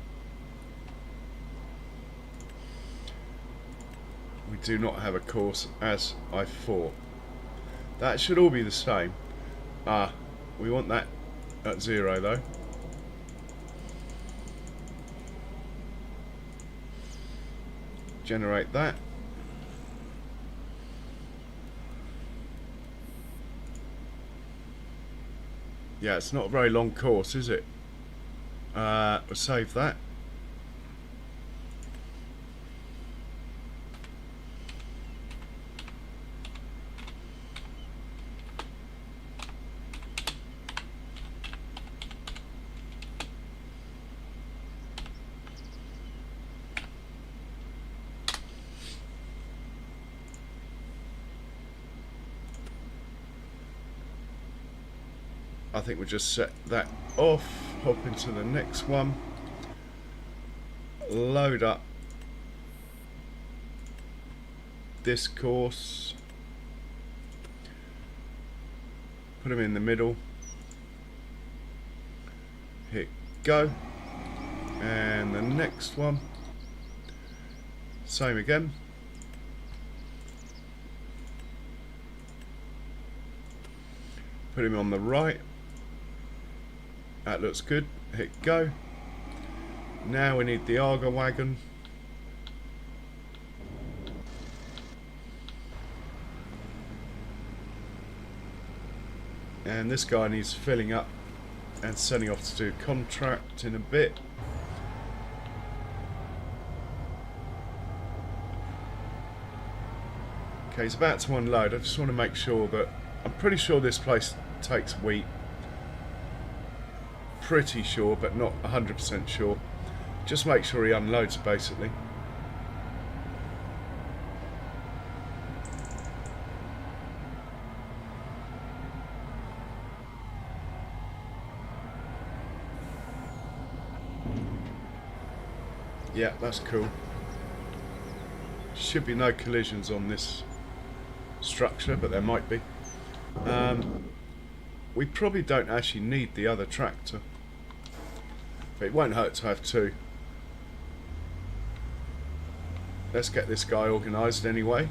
We do not have a course as I thought. That should all be the same. Ah, we want that at 0 though. Generate that. Yeah, it's not a very long course, is it? We'll save that. I think we'll just set that off, hop into the next one, load up this course, put them in the middle, hit go, and the next one, same again. Put him on the right. That looks good. Hit go. Now we need the auger wagon. And this guy needs filling up and sending off to do contract in a bit. Okay, he's about to unload. I just want to make sure that I'm pretty sure this place takes wheat. Pretty sure, but not 100% sure. Just make sure he unloads basically. Yeah, that's cool. Should be no collisions on this structure, but there might be. We probably don't actually need the other tractor, but it won't hurt to have two. Let's get this guy organised anyway.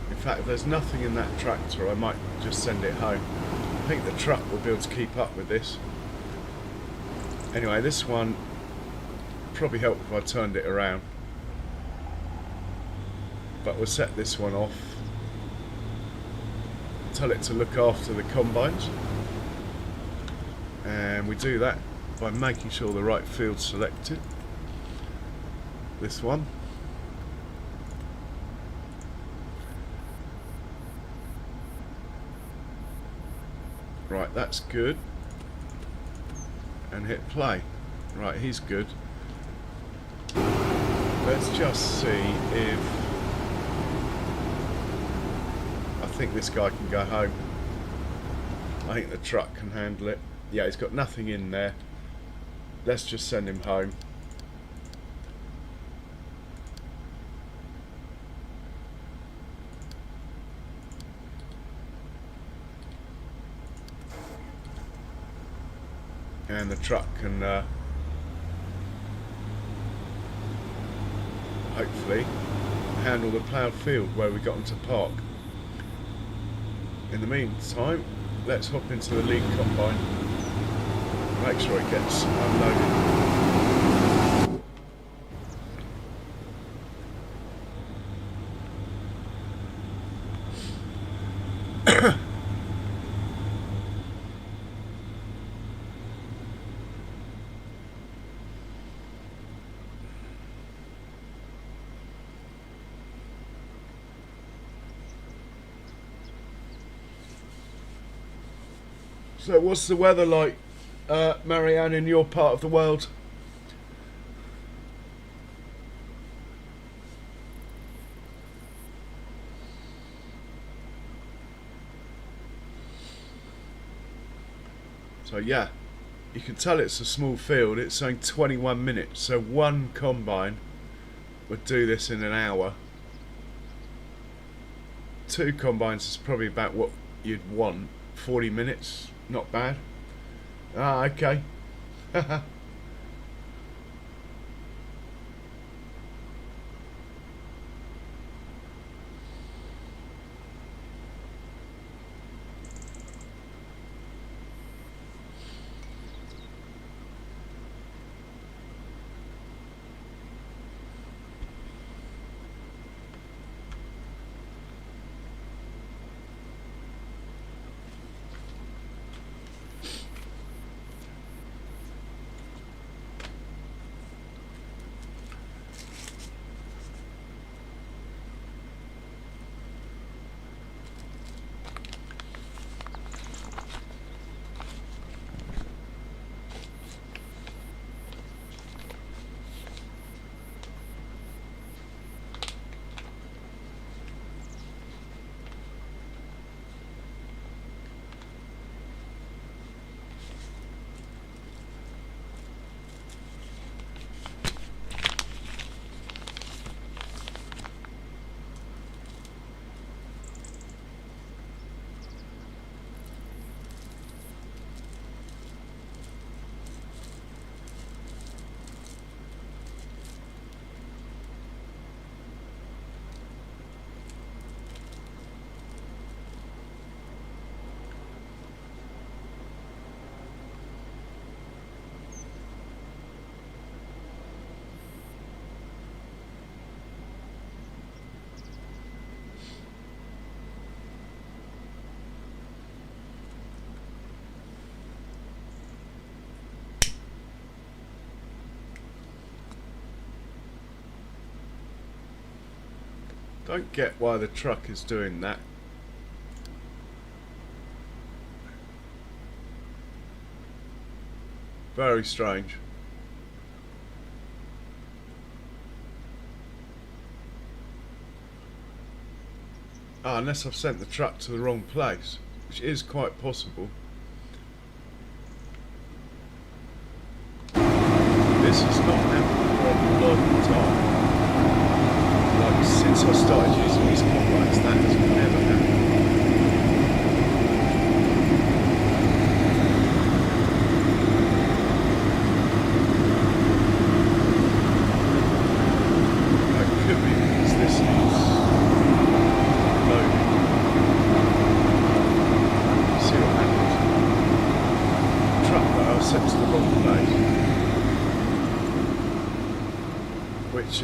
In fact, if there's nothing in that tractor, I might just send it home. I think the truck will be able to keep up with this. Anyway, this one probably helped if I turned it around. But we'll set this one off. Tell it to look after the combines. And we do that by making sure the right field's selected. This one. Right, that's good. And hit play. Right, he's good. Let's just see if... I think this guy can go home. I think the truck can handle it. Yeah, he's got nothing in there. Let's just send him home. And the truck can hopefully handle the ploughed field where we got them to park. In the meantime, let's hop into the lead combine. Make sure it gets unloaded. So what's the weather like, Marianne, in your part of the world? So yeah, you can tell it's a small field. It's saying 21 minutes, so one combine would do this in an hour. Two combines is probably about what you'd want. 40 minutes, not bad. Ah, okay. Don't get why the truck is doing that. Very strange. Ah, unless I've sent the truck to the wrong place, which is quite possible. This has not happened for a long time. Like, since I started using these combines, that has never happened. It could be because this is loaded. See what happens. The truck that I was sent to the wrong place. Which,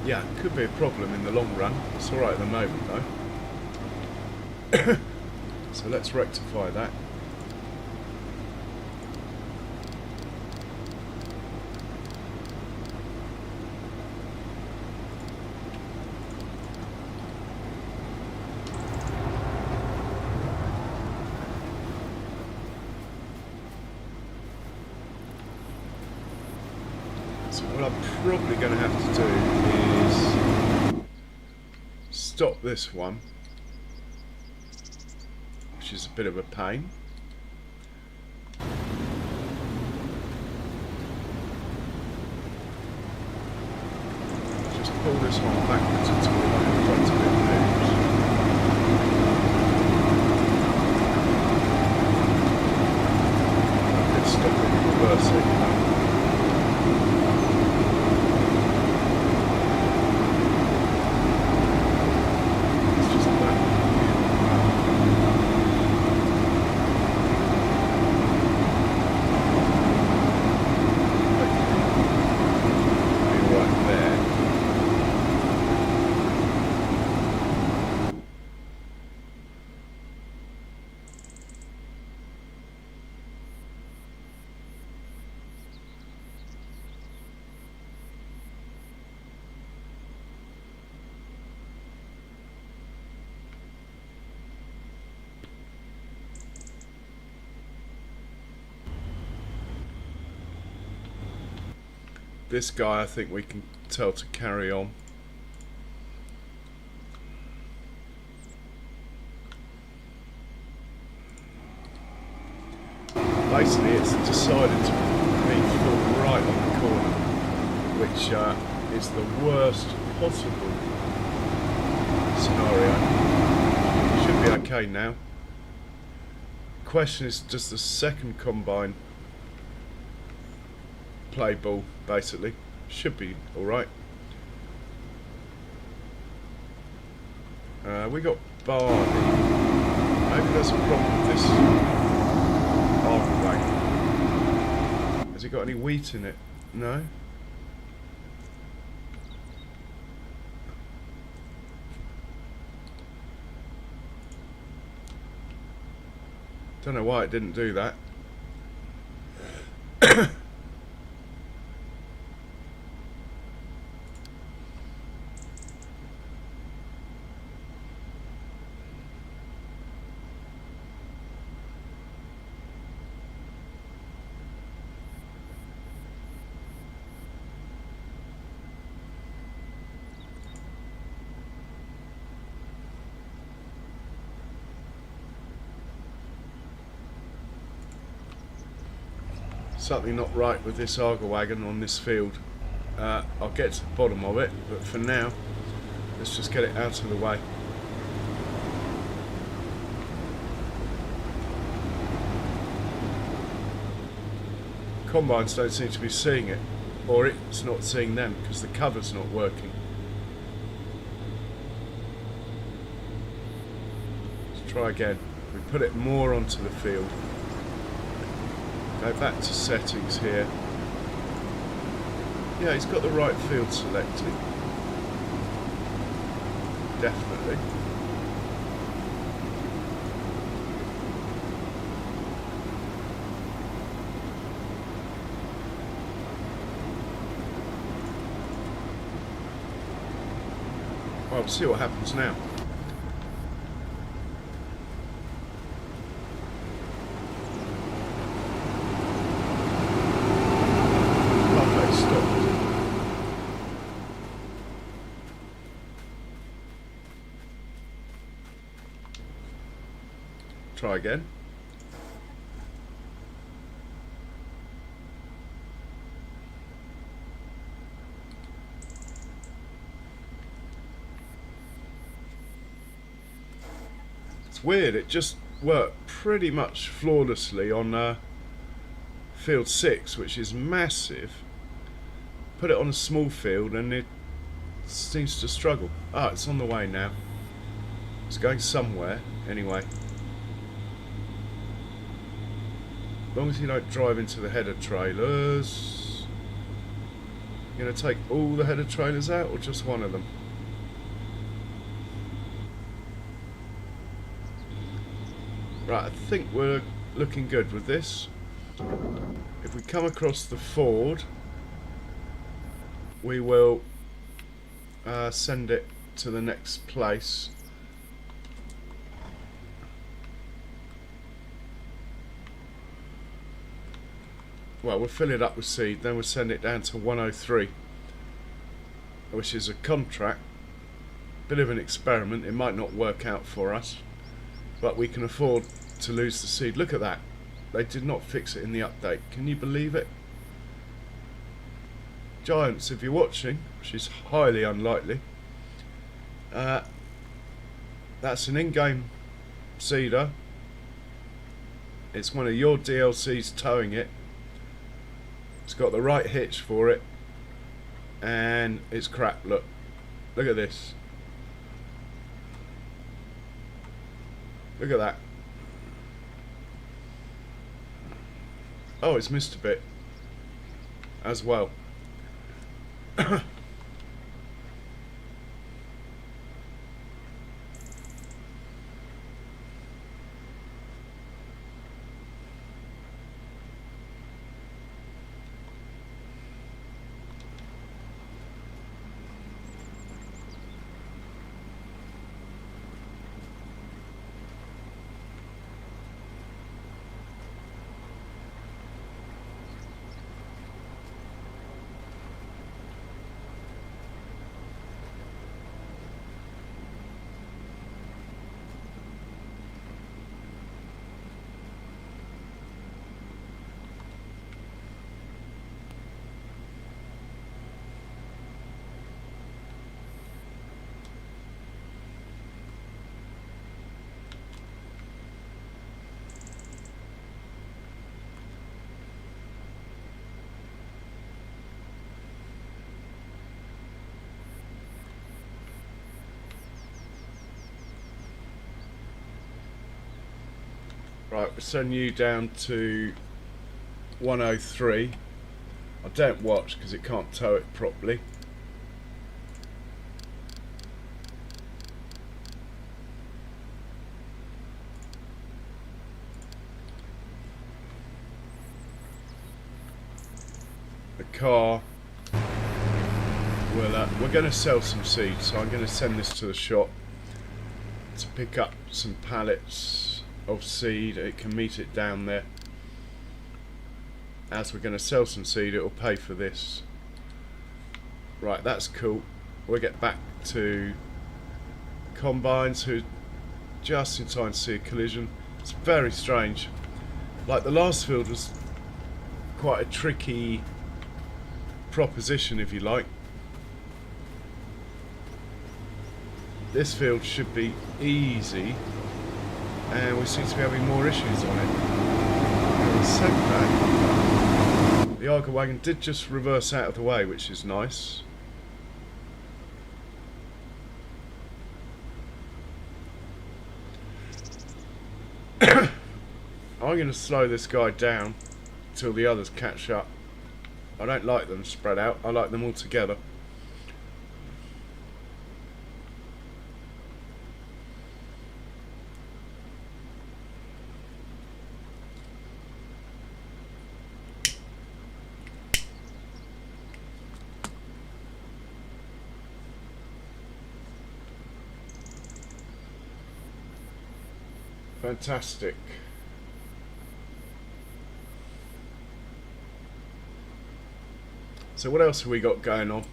yeah, could be a problem in the long run. It's alright at the moment though. So let's rectify that. So what I'm probably going to have to do is stop this one, which is a bit of a pain. Just pull this one backwards until the one in front of it moves. I could stop it and reverse it, you know. This guy I think we can tell to carry on. Basically it's decided to be full right on the corner, which is the worst possible scenario. Should be okay now. Question is, does the second combine play ball? Basically should be alright. We got barley. Maybe there's a problem with this auger wagon. Has it got any wheat in it? No. Don't know why it didn't do that. Something not right with this auger wagon on this field. I'll get to the bottom of it, but for now let's just get it out of the way. Combines don't seem to be seeing it, or it's not seeing them because the cover's not working. Let's try again. We put it more onto the field. Go back to settings here. Yeah, he's got the right field selected. Definitely. Well, we'll see what happens now. Try again. It's weird, it just worked pretty much flawlessly on field 6, which is massive. Put it on a small field and it seems to struggle. Ah, it's on the way now. It's going somewhere anyway. As long as you don't drive into the header trailers. You're going to take all the header trailers out or just one of them? Right, I think we're looking good with this. If we come across the ford, we will send it to the next place. Well, we'll fill it up with seed, then we'll send it down to 103, which is a contract. Bit of an experiment. It might not work out for us, but we can afford to lose the seed. Look at that. They did not fix it in the update. Can you believe it? Giants, if you're watching, which is highly unlikely, that's an in-game seeder. It's one of your DLCs towing it. It's got the right hitch for it, and it's crap. Look at this. Look at that. Oh, it's missed a bit as well. Right, we'll send you down to 103. I don't watch because it can't tow it properly. The car will, we're going to sell some seeds, so I'm going to send this to the shop to pick up some pallets of seed. It can meet it down there. As we're going to sell some seed, it will pay for this. Right, that's cool. We'll get back to combines, who just in time to see a collision. It's very strange. Like the last field was quite a tricky proposition, if you like. This field should be easy, and we seem to be having more issues on it. Having said that, the auger wagon did just reverse out of the way, which is nice. I'm going to slow this guy down till the others catch up. I don't like them spread out, I like them all together. Fantastic. So what else have we got going on?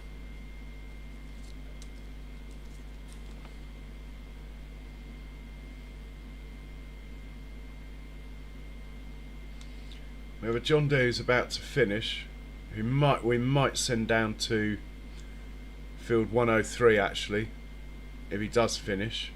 We have a John Deere who's about to finish, who we might send down to field 103 actually, if he does finish.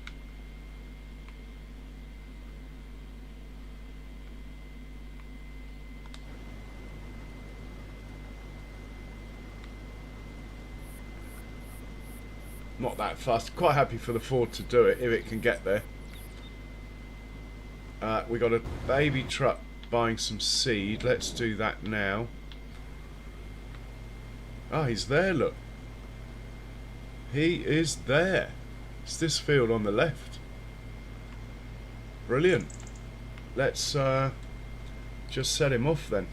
Not that fast. Quite happy for the Ford to do it if it can get there. We got a baby truck buying some seed. Let's do that now. Ah, he's there, look. He is there. It's this field on the left. Brilliant. Let's just set him off then.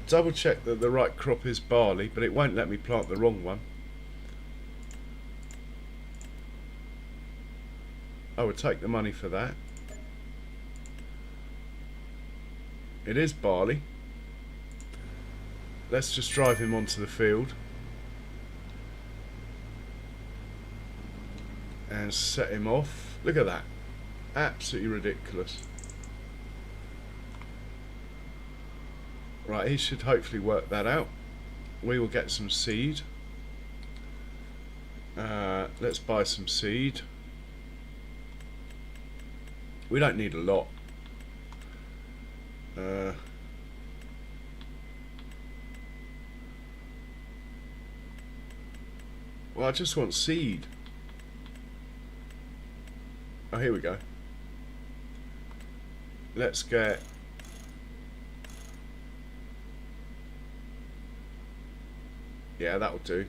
Double check that the right crop is barley, but it won't let me plant the wrong one. I would take the money for that. It is barley. Let's just drive him onto the field and set him off. Look at that. Absolutely ridiculous. Right, he should hopefully work that out. We will get some seed. Let's buy some seed. We don't need a lot. Well, I just want seed. Oh, here we go. Let's get... Yeah, that'll do.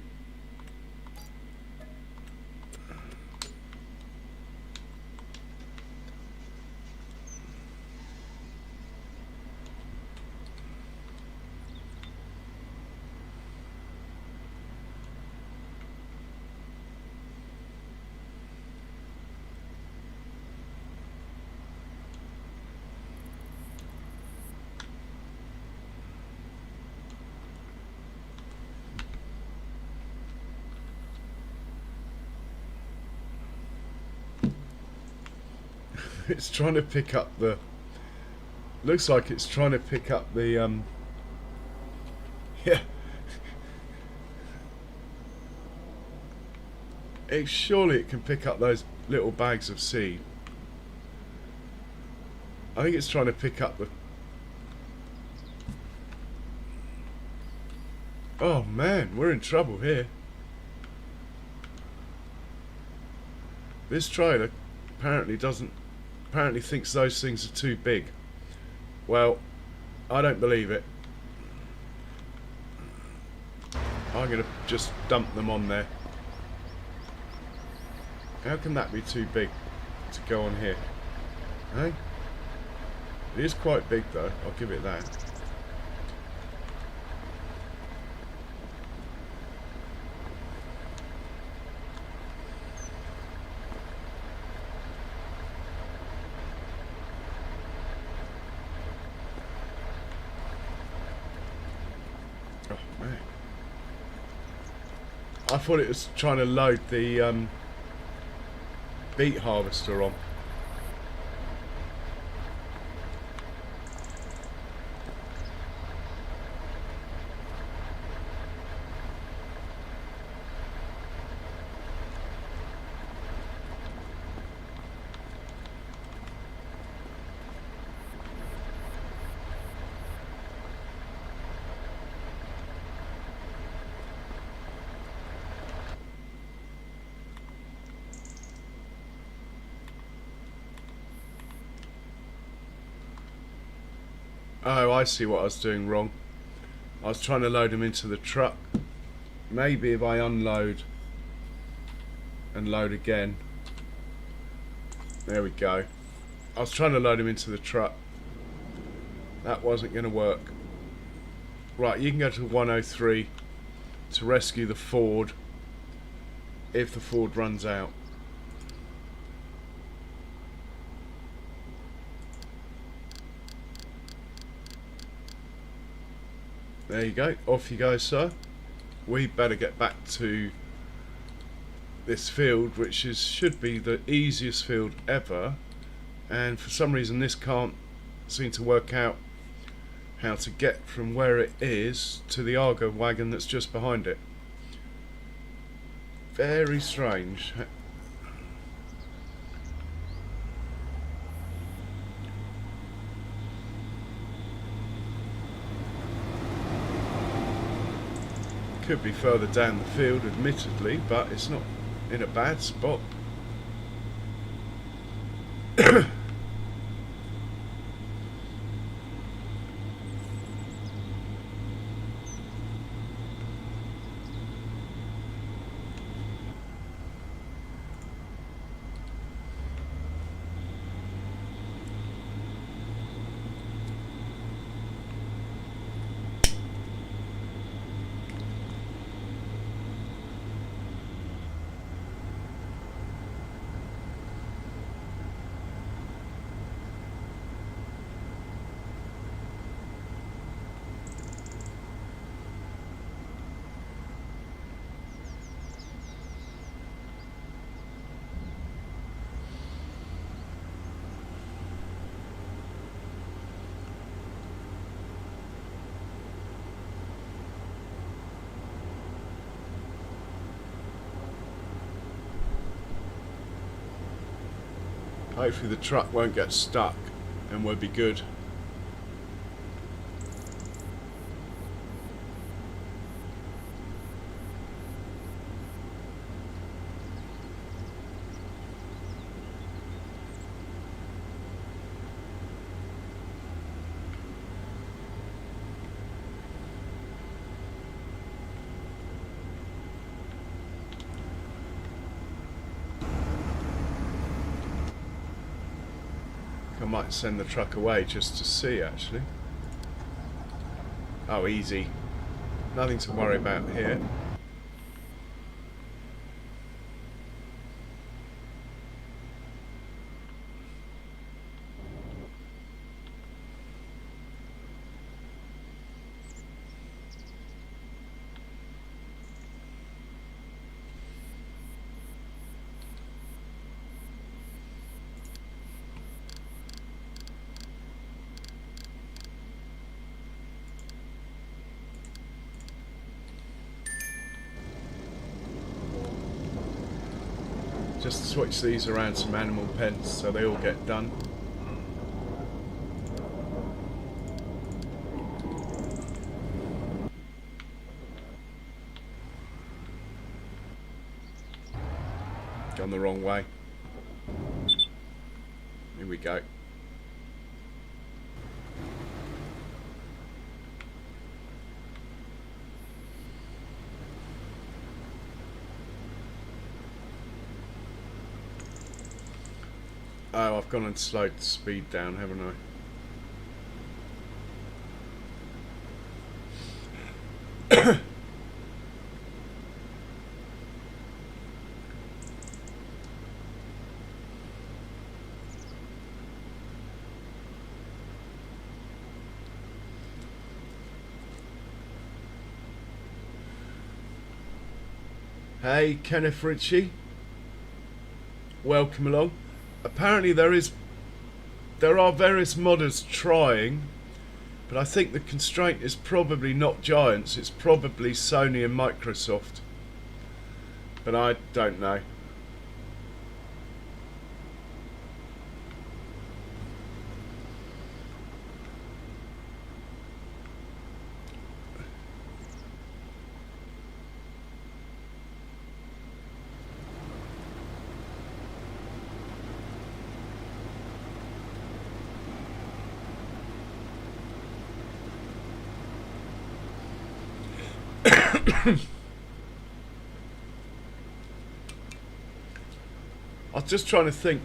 It's trying to pick up the... Looks like it's trying to pick up the... Yeah. Surely it can pick up those little bags of seed. I think it's trying to pick up the... Oh man, we're in trouble here. This trailer apparently doesn't apparently thinks those things are too big. Well, I don't believe it. I'm going to just dump them on there. How can that be too big to go on here? Hey? It is quite big though, I'll give it that. Oh man. I thought it was trying to load the beet harvester on. Oh, I see what I was doing wrong. I was trying to load them into the truck. Maybe if I unload and load again. There we go. I was trying to load them into the truck. That wasn't going to work. Right, you can go to 103 to rescue the Ford if the Ford runs out. There you go, off you go, sir. We better get back to this field, which should be the easiest field ever, and for some reason this can't seem to work out how to get from where it is to the auger wagon that's just behind it. Very strange. Could be further down the field, admittedly, but it's not in a bad spot. Hopefully the truck won't get stuck and we'll be good. I might send the truck away just to see, actually. Oh, easy. Nothing to worry about here. Just switch these around some animal pens so they all get done. Gone the wrong way. Here we we go. Oh, I've gone and slowed the speed down, haven't I? Hey, Kenneth Ritchie. Welcome along. Apparently there are various modders trying, but I think the constraint is probably not Giants, it's probably Sony and Microsoft. But I don't know. I was just trying to think,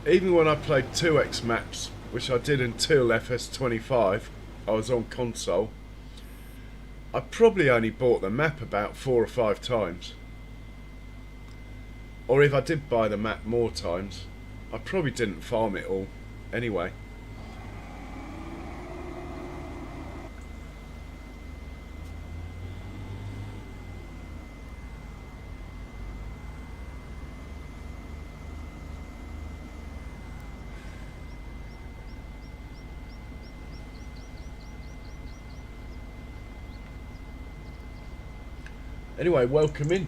even when I played 2x maps, which I did until FS25, I was on console, I probably only bought the map about 4 or 5 times. Or if I did buy the map more times, I probably didn't farm it all anyway. Anyway, welcome in.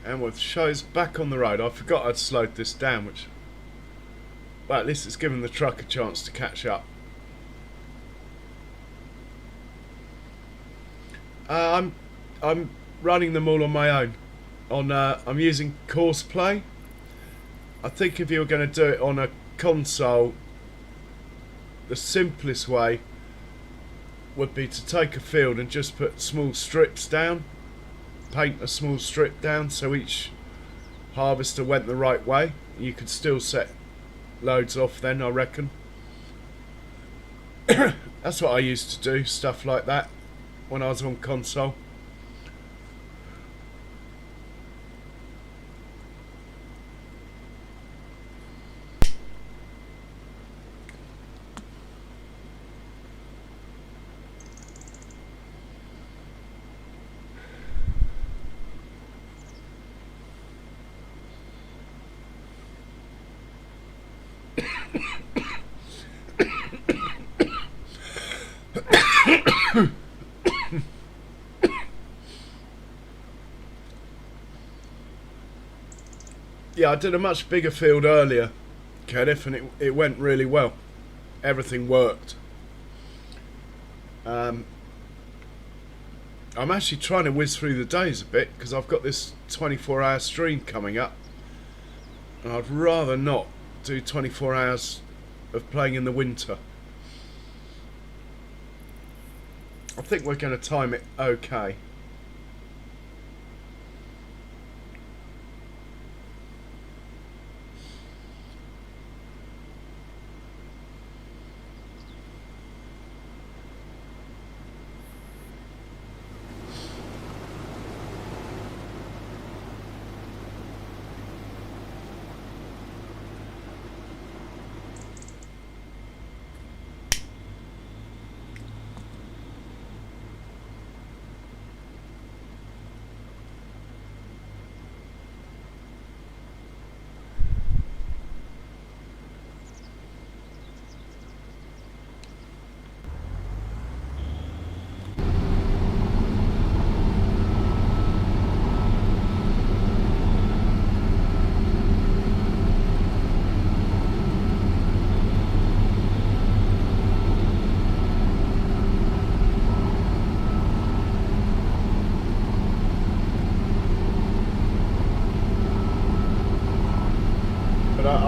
And with shows back on the road, I forgot I'd slowed this down, which, well, at least it's given the truck a chance to catch up. I'm running them all on my own. I'm using course play. I think if you were going to do it on a console, the simplest way would be to take a field and just put small strips down. Paint a small strip down so each harvester went the right way. You could still set loads off then, I reckon. That's what I used to do, stuff like that, when I was on console. Yeah, I did a much bigger field earlier, Kenneth, and it went really well. Everything worked. I'm actually trying to whiz through the days a bit because I've got this 24-hour stream coming up, and I'd rather not do 24 hours of playing in the winter. I think we're going to time it okay.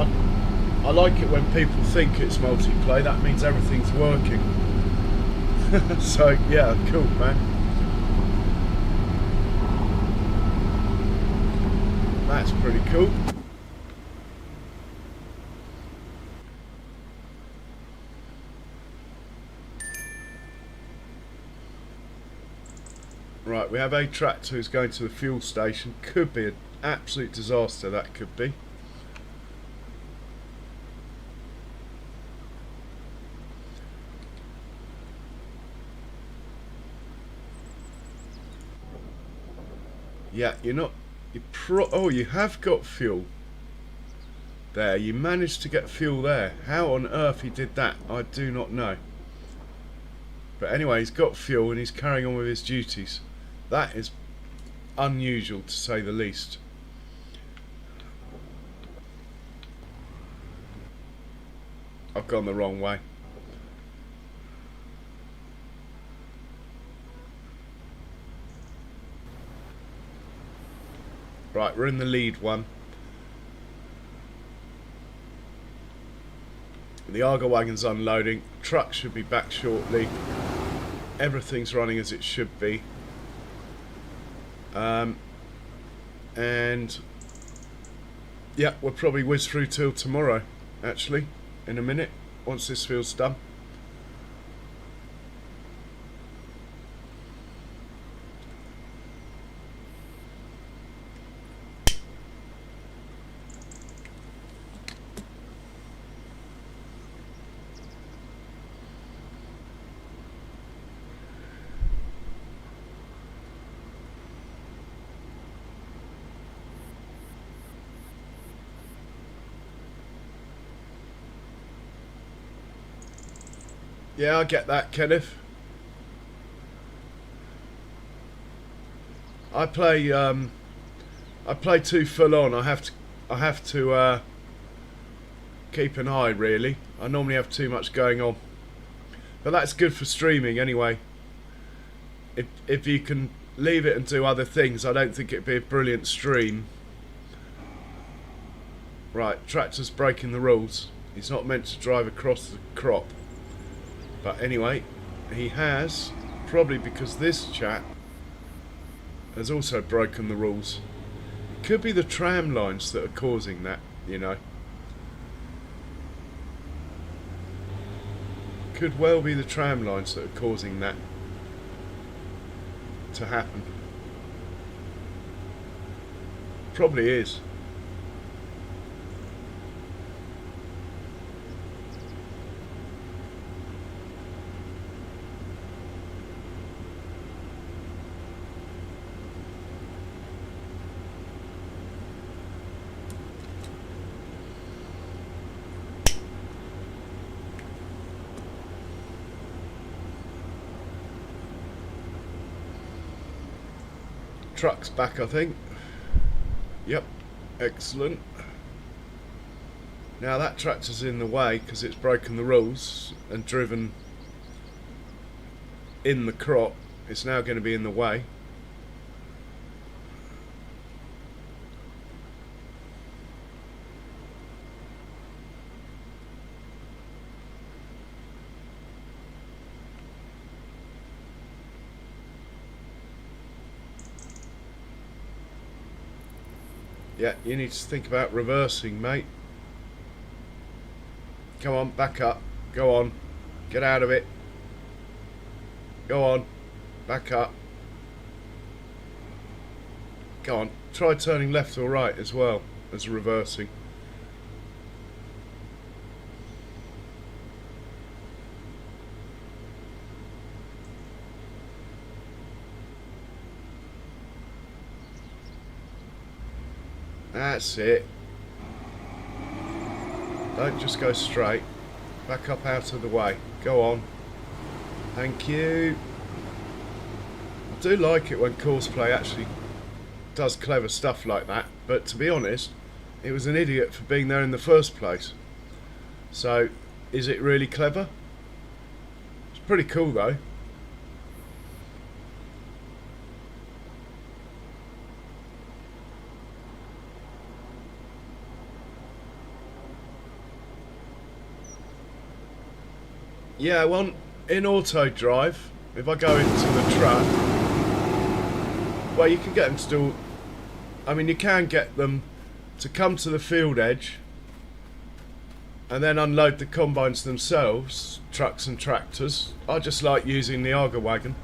I like it when people think it's multiplay. That means everything's working. So yeah, cool, man. That's pretty cool. Right, we have a tractor who's going to the fuel station. Could be an absolute disaster, that could be. Yeah, you're not... oh, you have got fuel. There, you managed to get fuel there. How on earth he did that, I do not know. But anyway, he's got fuel and he's carrying on with his duties. That is unusual, to say the least. I've gone the wrong way. Right, we're in the lead one. The auger wagon's unloading. Truck should be back shortly. Everything's running as it should be. And yeah, we'll probably whiz through till tomorrow, actually, in a minute, once this field's done. Yeah, I get that, Kenneth. I play too full on. I have to keep an eye, really. I normally have too much going on. But that's good for streaming anyway. If you can leave it and do other things, I don't think it'd be a brilliant stream. Right, tractor's breaking the rules. He's not meant to drive across the crop. But anyway, he has, probably because this chap has also broken the rules. It could be the tram lines that are causing that, you know. Could well be the tram lines that are causing that to happen. Probably is. Truck's back, I think. Yep, excellent. Now that tractor's in the way because it's broken the rules and driven in the crop. It's now going to be in the way. Yeah, you need to think about reversing, mate. Come on, back up. Go on. Get out of it. Go on. Back up. Go on. Try turning left or right as well as reversing. That's it. Don't just go straight. Back up out of the way. Go on. Thank you. I do like it when Courseplay actually does clever stuff like that, but to be honest, it was an idiot for being there in the first place. So, is it really clever? It's pretty cool though. Yeah, well, in auto drive, if I go into the truck, well, you can get them to do, I mean, you can get them to come to the field edge and then unload the combines themselves, trucks and tractors. I just like using the auger wagon.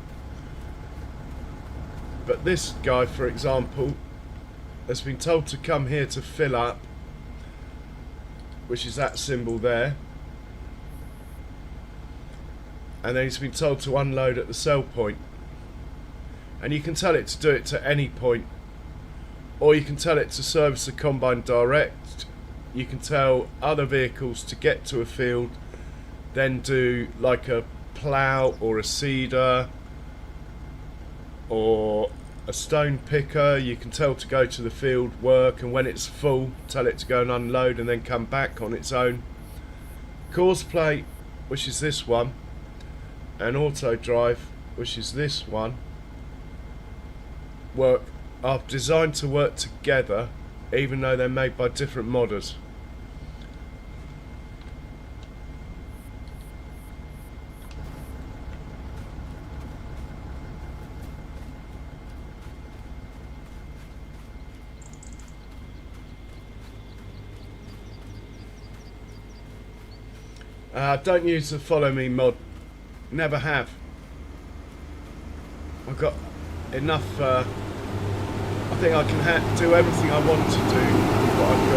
But this guy, for example, has been told to come here to fill up, which is that symbol there. And then he's been told to unload at the sell point. And you can tell it to do it to any point, or you can tell it to service the combine direct. You can tell other vehicles to get to a field, then do like a plough or a seeder or a stone picker. You can tell to go to the field, work, and when it's full, tell it to go and unload and then come back on its own. Course plate, which is this one, and auto drive, which is this one, are designed to work together, even though they're made by different modders. Don't use the follow me mod. Never have. I've got enough. I think I can do everything I want to do with what I've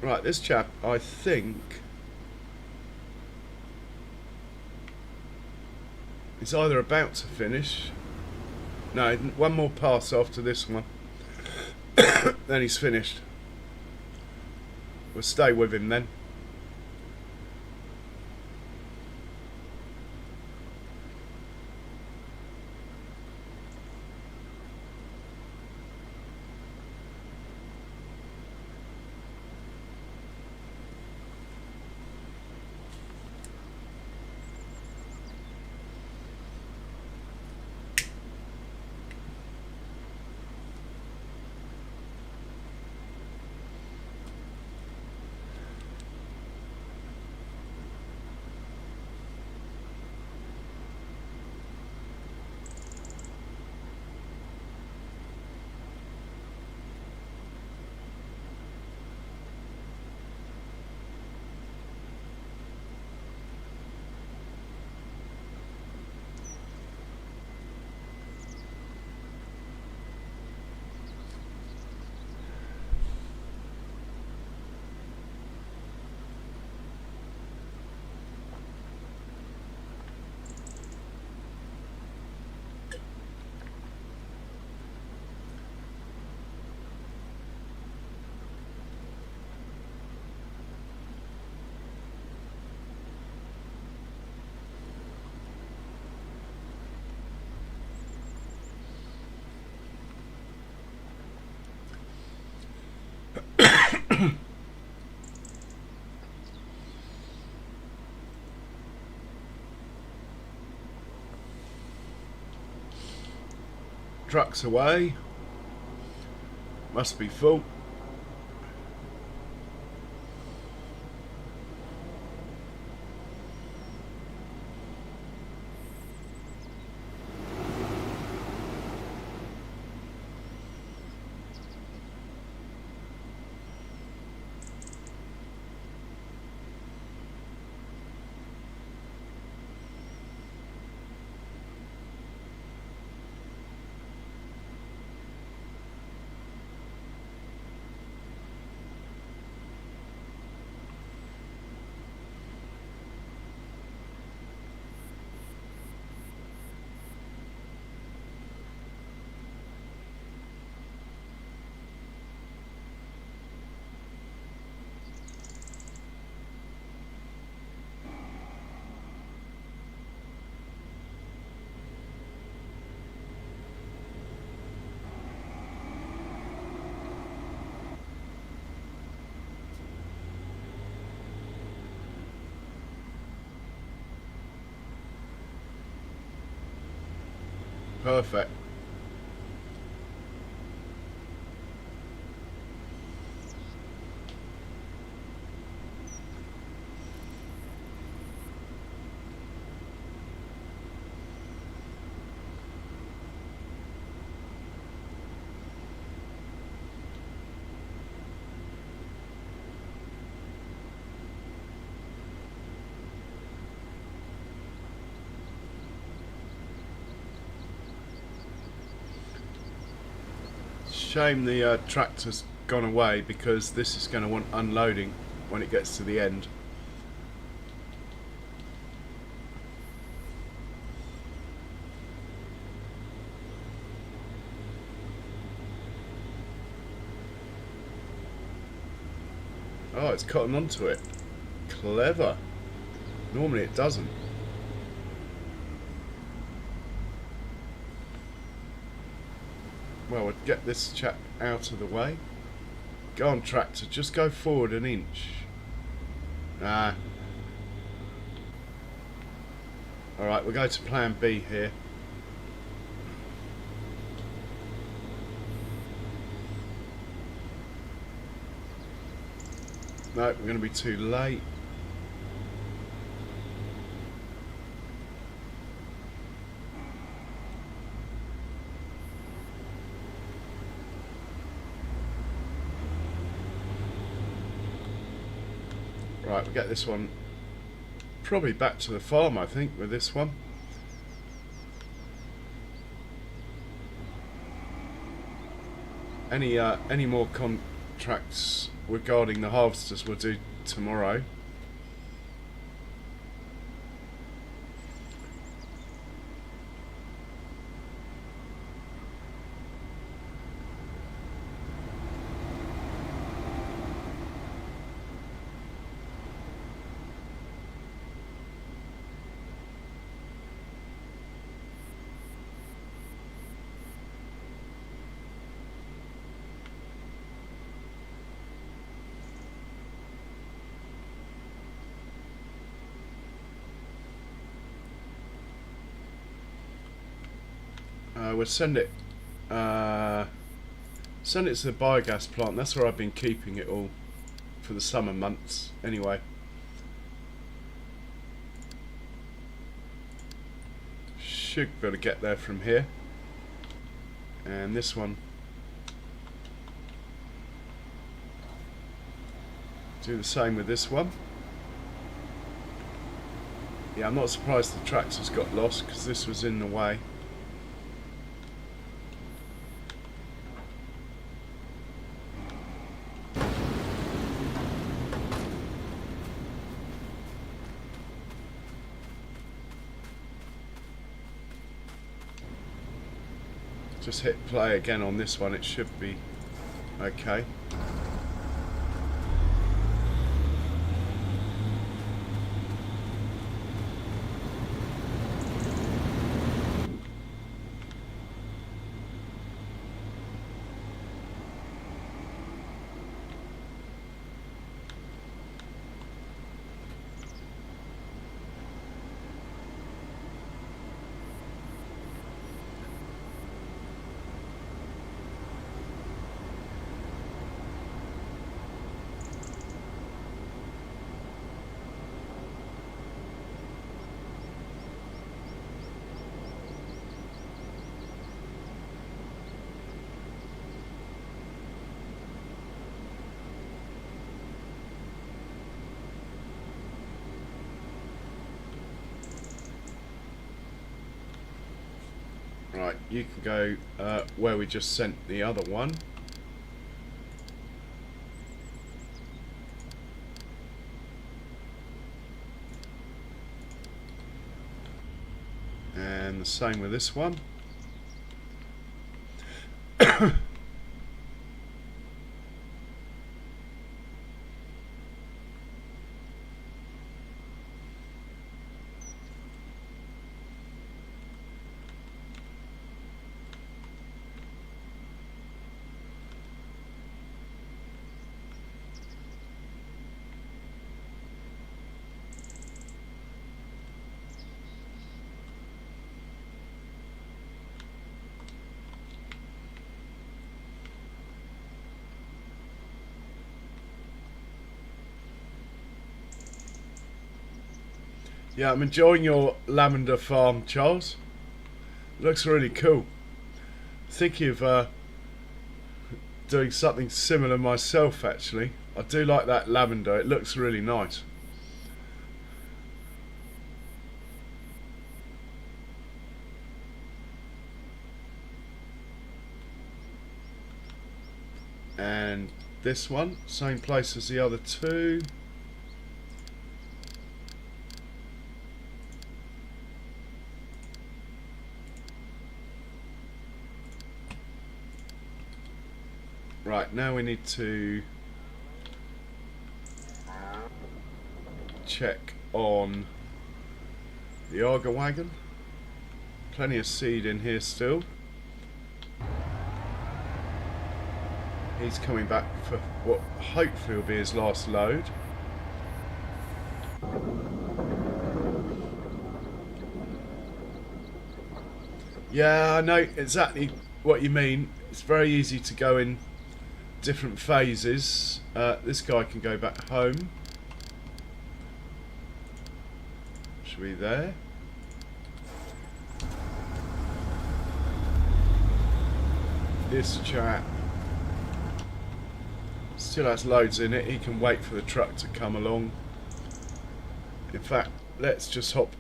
got. Right, this chap, I think, is either about to finish. No, one more pass after this one. Then he's finished. We'll stay with him then. Truck's away. Must be full. Perfect. Shame the tractor's gone away, because this is going to want unloading when it gets to the end. Oh, it's cotton onto it. Clever. Normally it doesn't. Well, we'll get this chap out of the way. Go on, tractor, just go forward an inch. Ah. Alright, we'll go to plan B here. No, we're going to be too late. Right, we'll get this one probably back to the farm, I think, with this one. Any more contracts regarding the harvesters we'll do tomorrow. We'll send it to the biogas plant. That's where I've been keeping it all for the summer months anyway. Should be able to get there from here. And this one, do the same with this one. Yeah, I'm not surprised the tractor's got lost, because this was in the way. Just hit play again on this one, it should be okay. Right, you can go where we just sent the other one. And the same with this one. Yeah, I'm enjoying your lavender farm, Charles. Looks really cool. Thinking of doing something similar myself, actually. I do like that lavender, it looks really nice. And this one, same place as the other two. Right, now we need to check on the auger wagon. Plenty of seed in here still. He's coming back for what hopefully will be his last load. Yeah, I know exactly what you mean. It's very easy to go in different phases. This guy can go back home. Should we there? This chap still has loads in it. He can wait for the truck to come along. In fact, let's just hop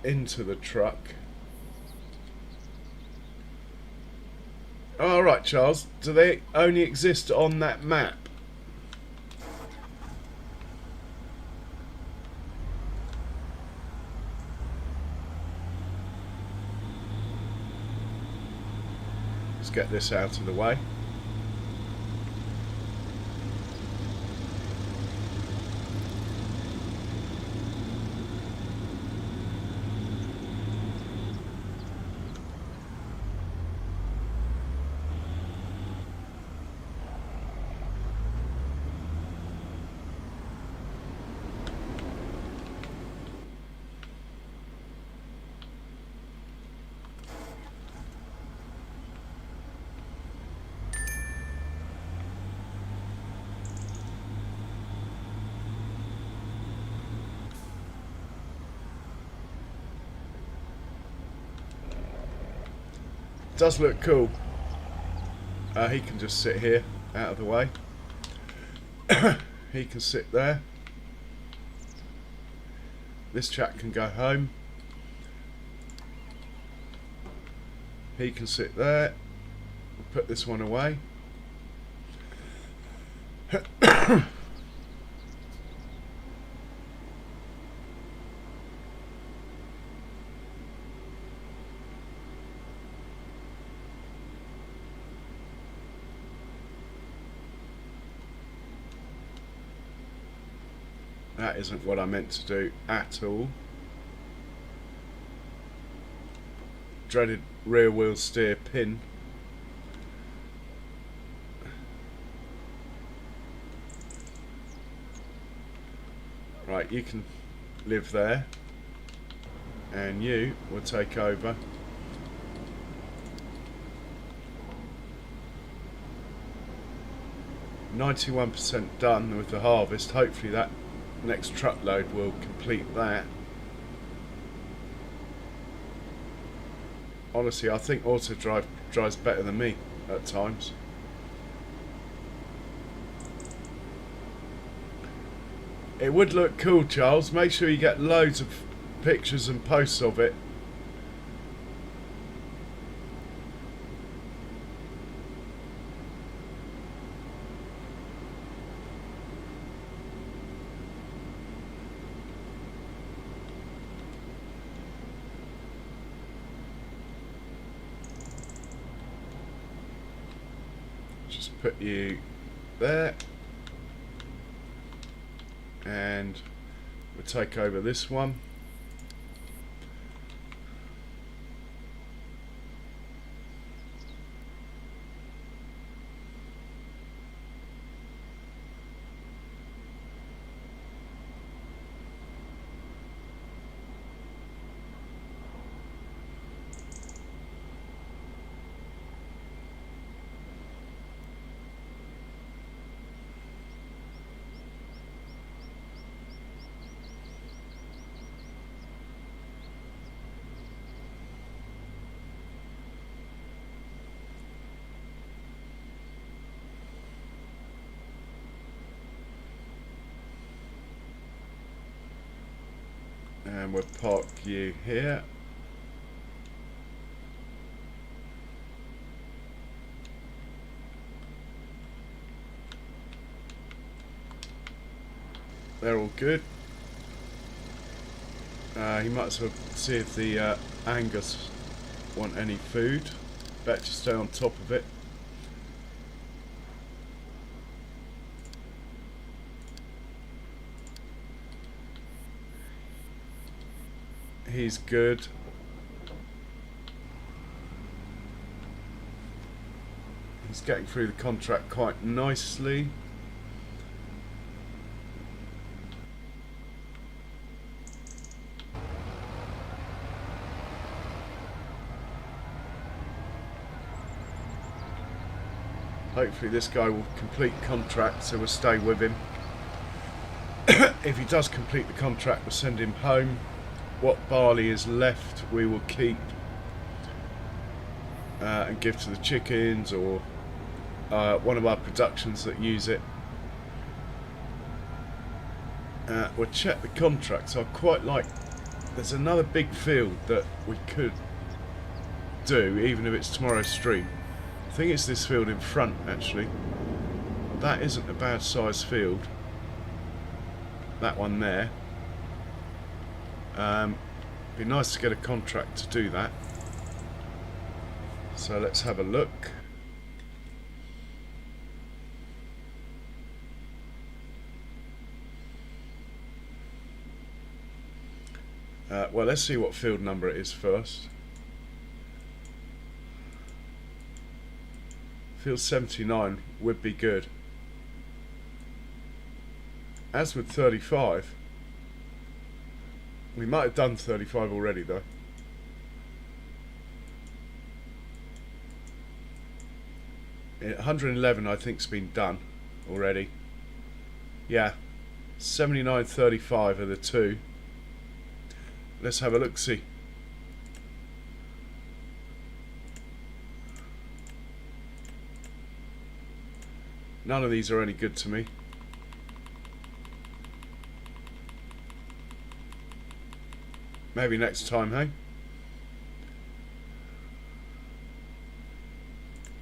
into the truck. Alright, Charles, do they only exist on that map? Let's get this out of the way. Does look cool. He can just sit here out of the way. He can sit there. This chap can go home. He can sit there. We'll put this one away. That isn't what I meant to do at all. Dreaded rear wheel steer pin. Right, you can live there. And you will take over. %91 done with the harvest. Hopefully that next truckload will complete that. Honestly, I think auto drive drives better than me at times. It would look cool, Charles. Make sure you get loads of pictures and posts of it. Just put you there. And we'll take over this one. And we'll park you here. they're all good. He might as well see if the Angus want any food. Better to stay on top of it. He's good. He's getting through the contract quite nicely. Hopefully this guy will complete contract, so we'll stay with him. If he does complete the contract, we'll send him home. What barley is left we will keep and give to the chickens or one of our productions that use it. We'll check the contracts. I quite like, there's another big field that we could do even if it's tomorrow's stream. I think it's this field in front actually. That isn't a bad sized field. That one there. Be nice to get a contract to do that. So let's have a look. Well, let's see what field number it is first. Field 79 would be good. As with 35, we might have done 35 already though. Yeah, 111 I think's been done already. Yeah, 79, 35 are the two. Let's have a look, see. None of these are any good to me. Maybe next time, hey?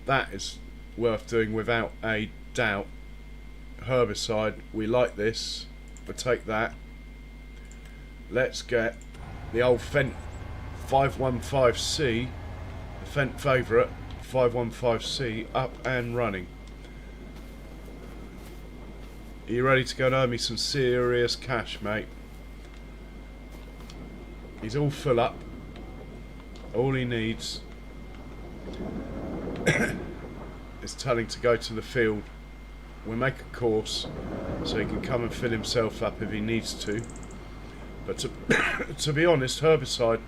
That is worth doing without a doubt. Herbicide, we like this. We'll take that. Let's get the old Fent 515C, the Fent favourite 515C, up and running. Are you ready to go and earn me some serious cash, mate? He's all full up. All he needs is telling to go to the field. We'll make a course so he can come and fill himself up if he needs to. But to be honest, herbicide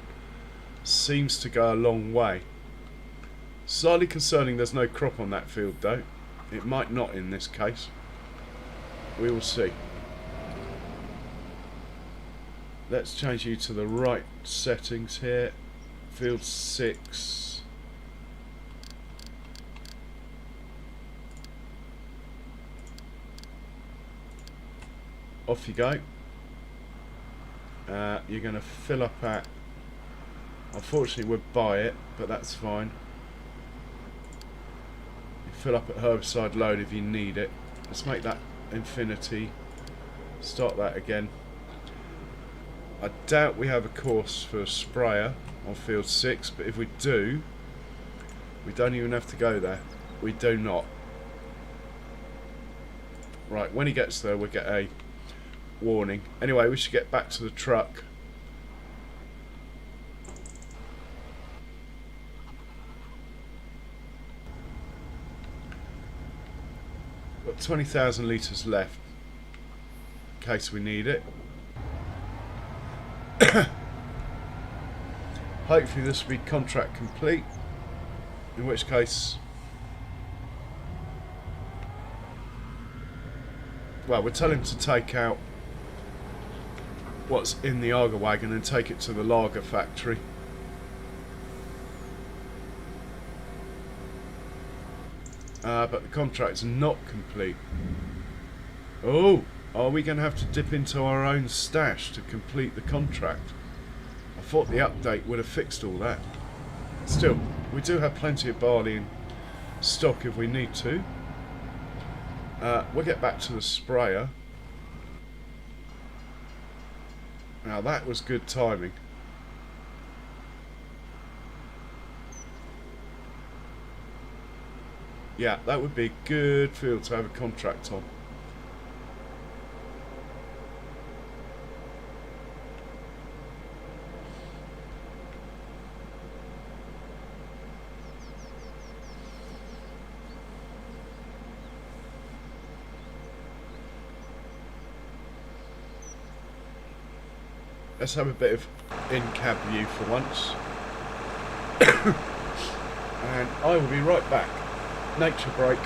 seems to go a long way. Slightly concerning there's no crop on that field though. It might not in this case. We will see. Let's change you to the right settings here. Field 6. Off you go. You're going to fill up at, unfortunately we'll buy it, but that's fine. You fill up at herbicide load if you need it. Let's make that infinity. Start that again. I doubt we have a course for a sprayer on field 6, but if we do, we don't even have to go there. We do not. Right, when he gets there we'll get a warning. Anyway, we should get back to the truck. Got 20,000 litres left in case we need it. Hopefully this will be contract complete, in which case, well, we'll tell him to take out what's in the auger wagon and take it to the lager factory. But the contract's not complete. Oh, are we going to have to dip into our own stash to complete the contract? I thought the update would have fixed all that. Still, we do have plenty of barley in stock if we need to. We'll get back to the sprayer. Now that was good timing. Yeah, that would be a good field to have a contract on. Let's have a bit of in-cab view for once. And I will be right back. Nature break.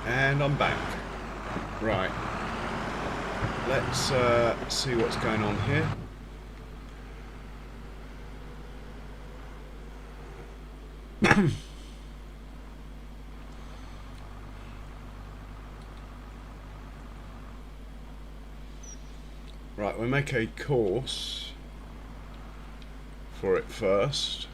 And I'm back. Right. Let's see what's going on here. Right, we'll make a course for it first.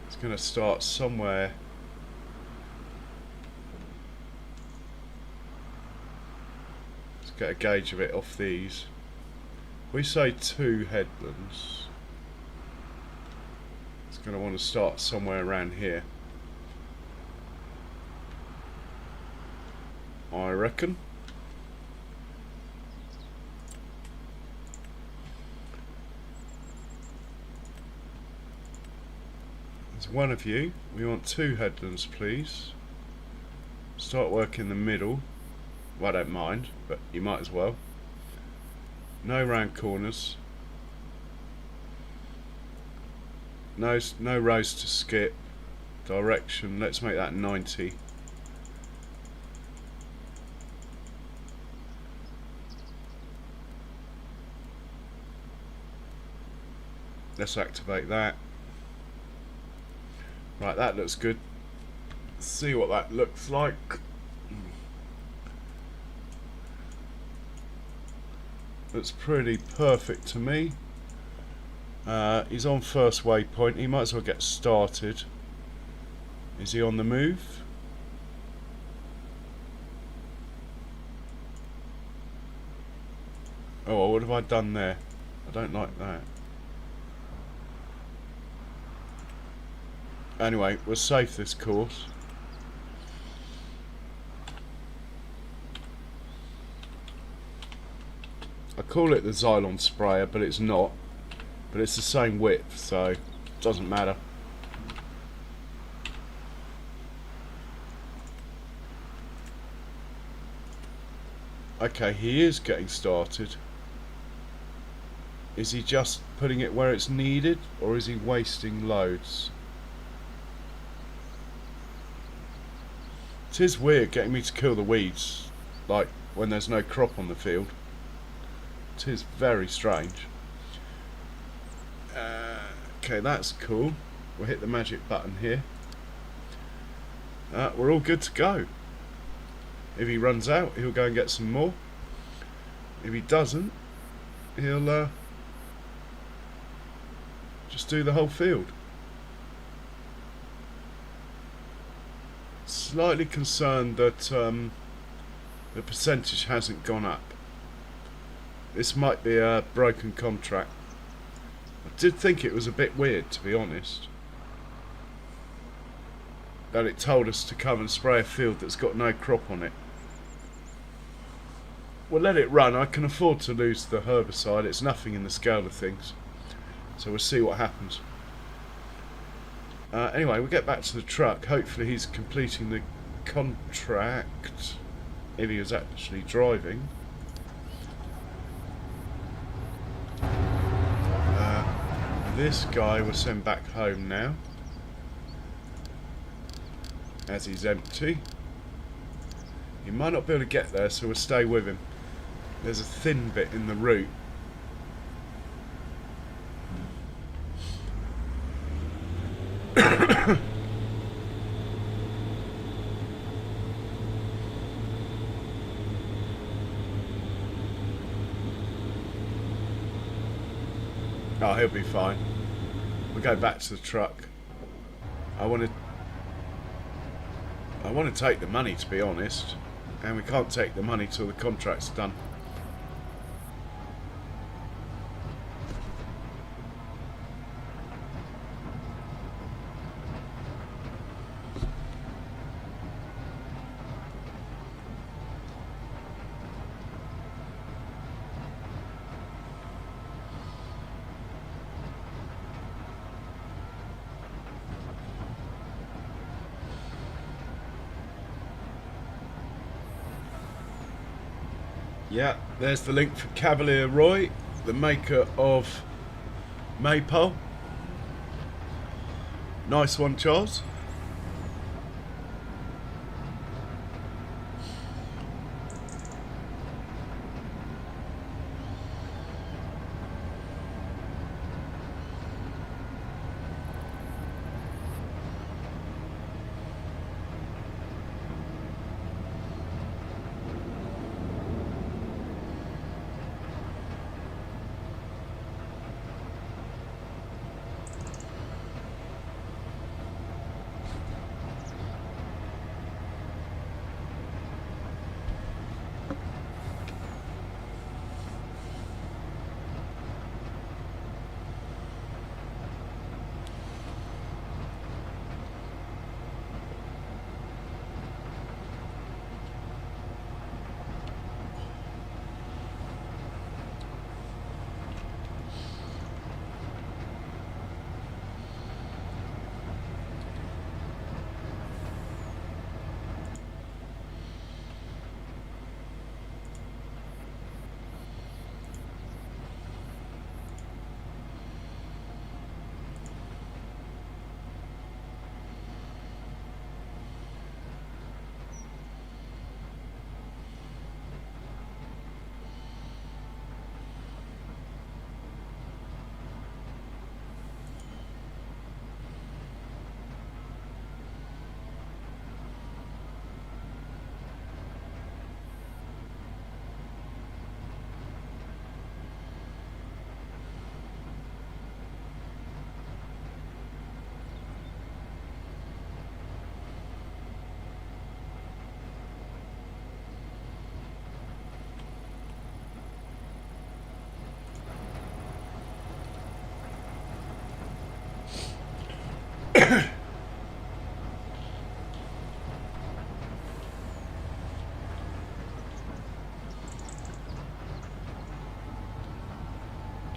It's going to start somewhere. Let's get a gauge of it off these. We say 2 headlands. It's going to want to start somewhere around here, I reckon. one of you. We want 2 headlands, please. Start work in the middle. Well, I don't mind, but you might as well. No round corners. No rows to skip. Direction, let's make that 90. Let's activate that. Right, that looks good. Let's see what that looks like. Looks pretty perfect to me. He's on first waypoint. He might as well get started. Is he on the move? Oh, what have I done there? I don't like that. Anyway, we'll save this course. I call it the Xylon sprayer, but it's not. But it's the same width, so it doesn't matter. Okay, he is getting started. Is he just putting it where it's needed, or is he wasting loads? It is weird getting me to kill the weeds, like when there's no crop on the field. It is very strange. Okay, that's cool. We'll hit the magic button here. We're all good to go. If he runs out, he'll go and get some more. If he doesn't, he'll just do the whole field. Slightly concerned that the percentage hasn't gone up. This might be a broken contract. I did think it was a bit weird, to be honest, that it told us to come and spray a field that's got no crop on it. We'll let it run. I can afford to lose the herbicide. It's nothing in the scale of things. So we'll see what happens. Anyway, we'll get back to the truck. Hopefully he's completing the contract, if he was actually driving. This guy will send back home now, as he's empty. He might not be able to get there, so we'll stay with him. There's a thin bit in the route. Oh, he'll be fine. We'll go back to the truck. I want to take the money, to be honest, and we can't take the money till the contract's done. Yeah, there's the link for Cavalier Roy, the maker of Maypole. Nice one, Charles.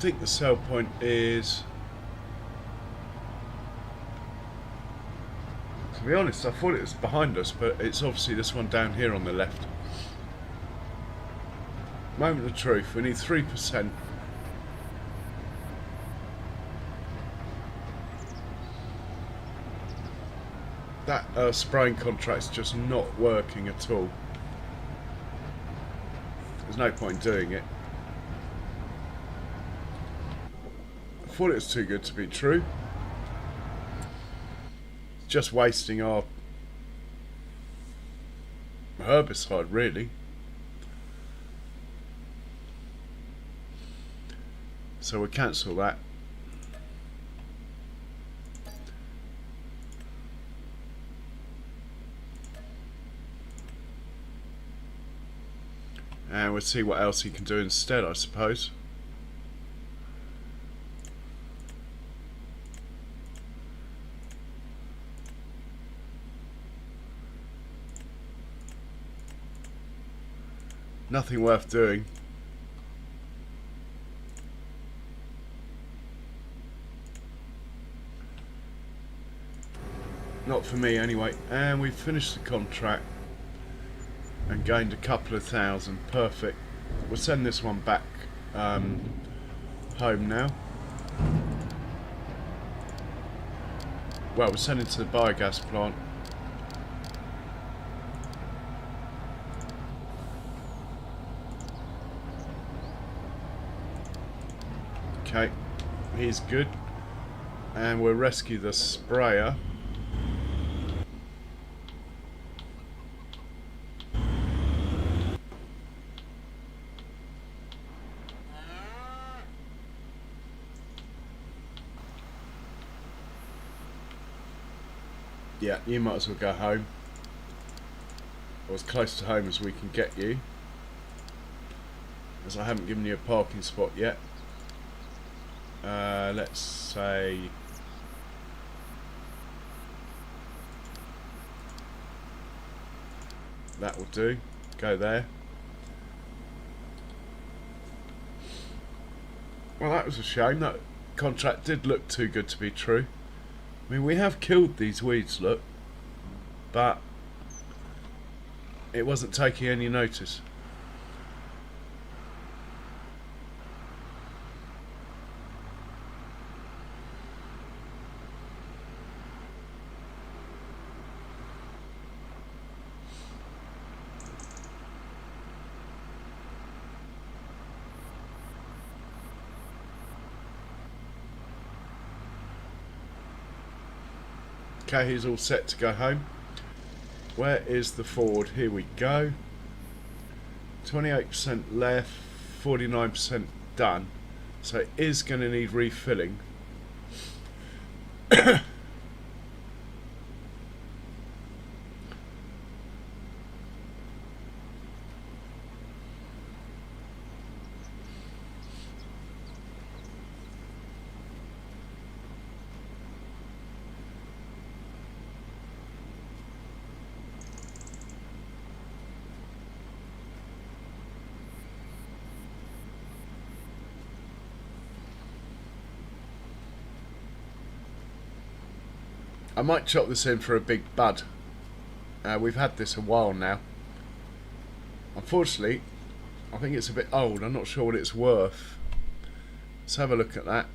think the sell point is, to be honest, I thought it was behind us, but it's obviously this one down here on the left. Moment of truth, we need 3%. That spraying contract's just not working at all. There's no point in doing it. I thought it was too good to be true. It's just wasting our herbicide, really. So we'll cancel that. And we'll see what else he can do instead, I suppose. Nothing worth doing. Not for me anyway. And we've finished the contract and gained a couple of thousand. Perfect. We'll send this one back home now. Well, we'll send it to the biogas plant. Okay, he's good. And we'll rescue the sprayer. Yeah, you might as well go home, or as close to home as we can get you, as I haven't given you a parking spot yet. Let's say that will do. Go there. Well, that was a shame. That contract did look too good to be true. I mean, we have killed these weeds, look, but it wasn't taking any notice. Okay, he's all set to go home. Where is the Ford? Here we go. 28% left, 49% done. So it is going to need refilling. I might chop this in for a big bud. We've had this a while now. Unfortunately, I think it's a bit old. I'm not sure what it's worth. Let's have a look at that.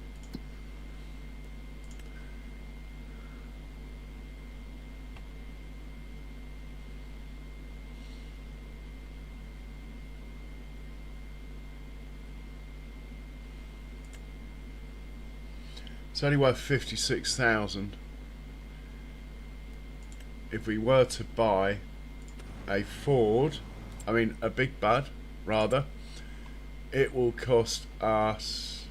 It's only worth 56,000. If we were to buy a a big bud, rather, it will cost us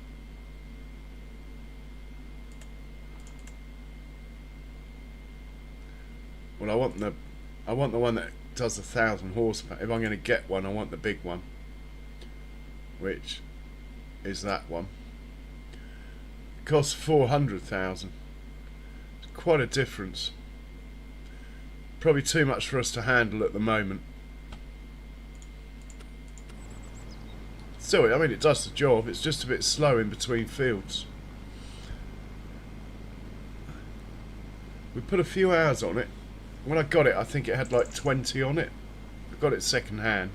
well, I want the one that does 1,000 horsepower. If I'm going to get one, I want the big one, which is that one. It costs 400,000. It's quite a difference. Probably too much for us to handle at the moment. Still, I mean, it does the job. It's just a bit slow in between fields. We put a few hours on it. When I got it, I think it had like 20 on it. I got it second hand.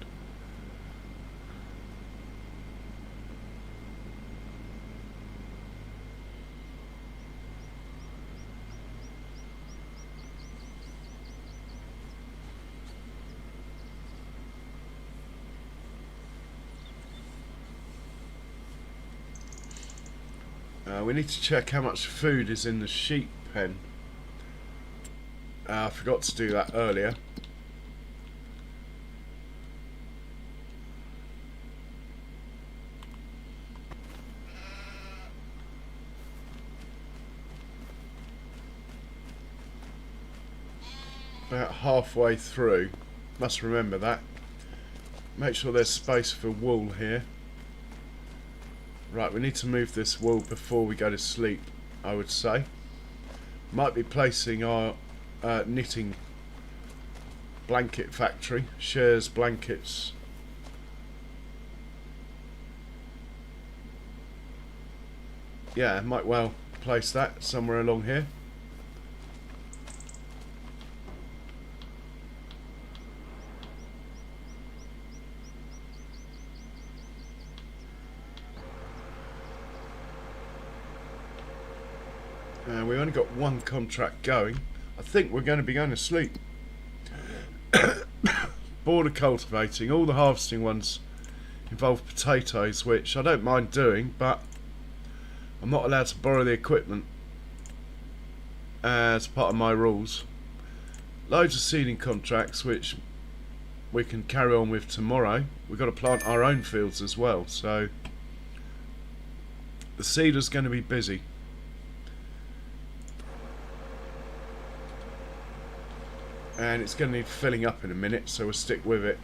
We need to check how much food is in the sheep pen. I forgot to do that earlier. About halfway through. Must remember that. Make sure there's space for wool here. Right, we need to move this wool before we go to sleep, I would say. Might be placing our knitting blanket factory, shares blankets. Yeah, might well place that somewhere along here. We've only got one contract going. I think we're going to be going to sleep. Border cultivating. All the harvesting ones involve potatoes, which I don't mind doing, but I'm not allowed to borrow the equipment as part of my rules. Loads of seeding contracts, which we can carry on with tomorrow. We've got to plant our own fields as well, so the seeder's going to be busy. And it's going to need filling up in a minute, so we'll stick with it.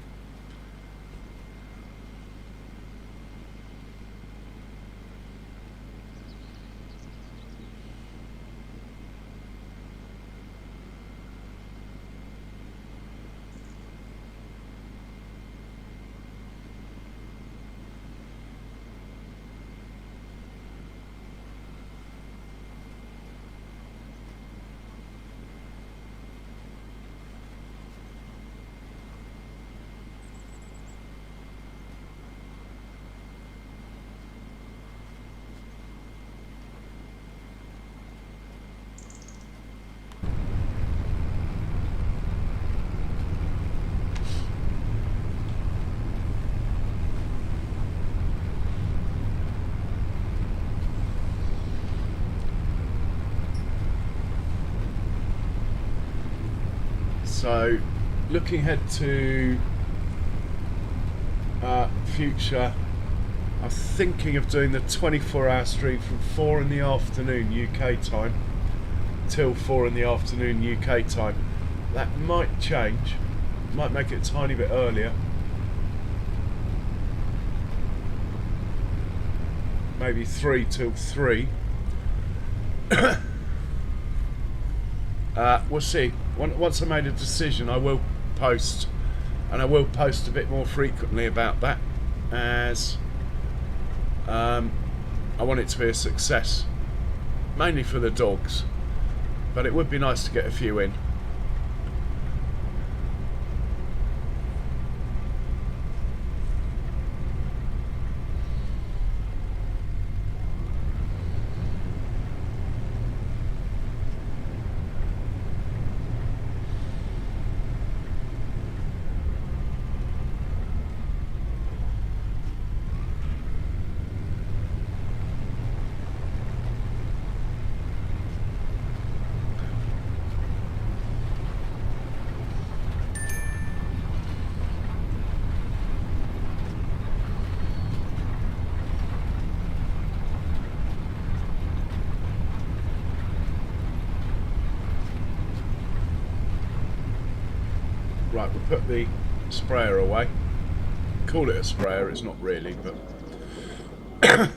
So, looking ahead to future, I'm thinking of doing the 24-hour stream from 4 in the afternoon UK time till 4 in the afternoon UK time. That might change, might make it a tiny bit earlier. Maybe 3 till 3. We'll see. Once I made a decision, I will post, and I will post a bit more frequently about that, as I want it to be a success, mainly for the dogs, but it would be nice to get a few in. Right, we'll put the sprayer away. Call it a sprayer, it's not really, but in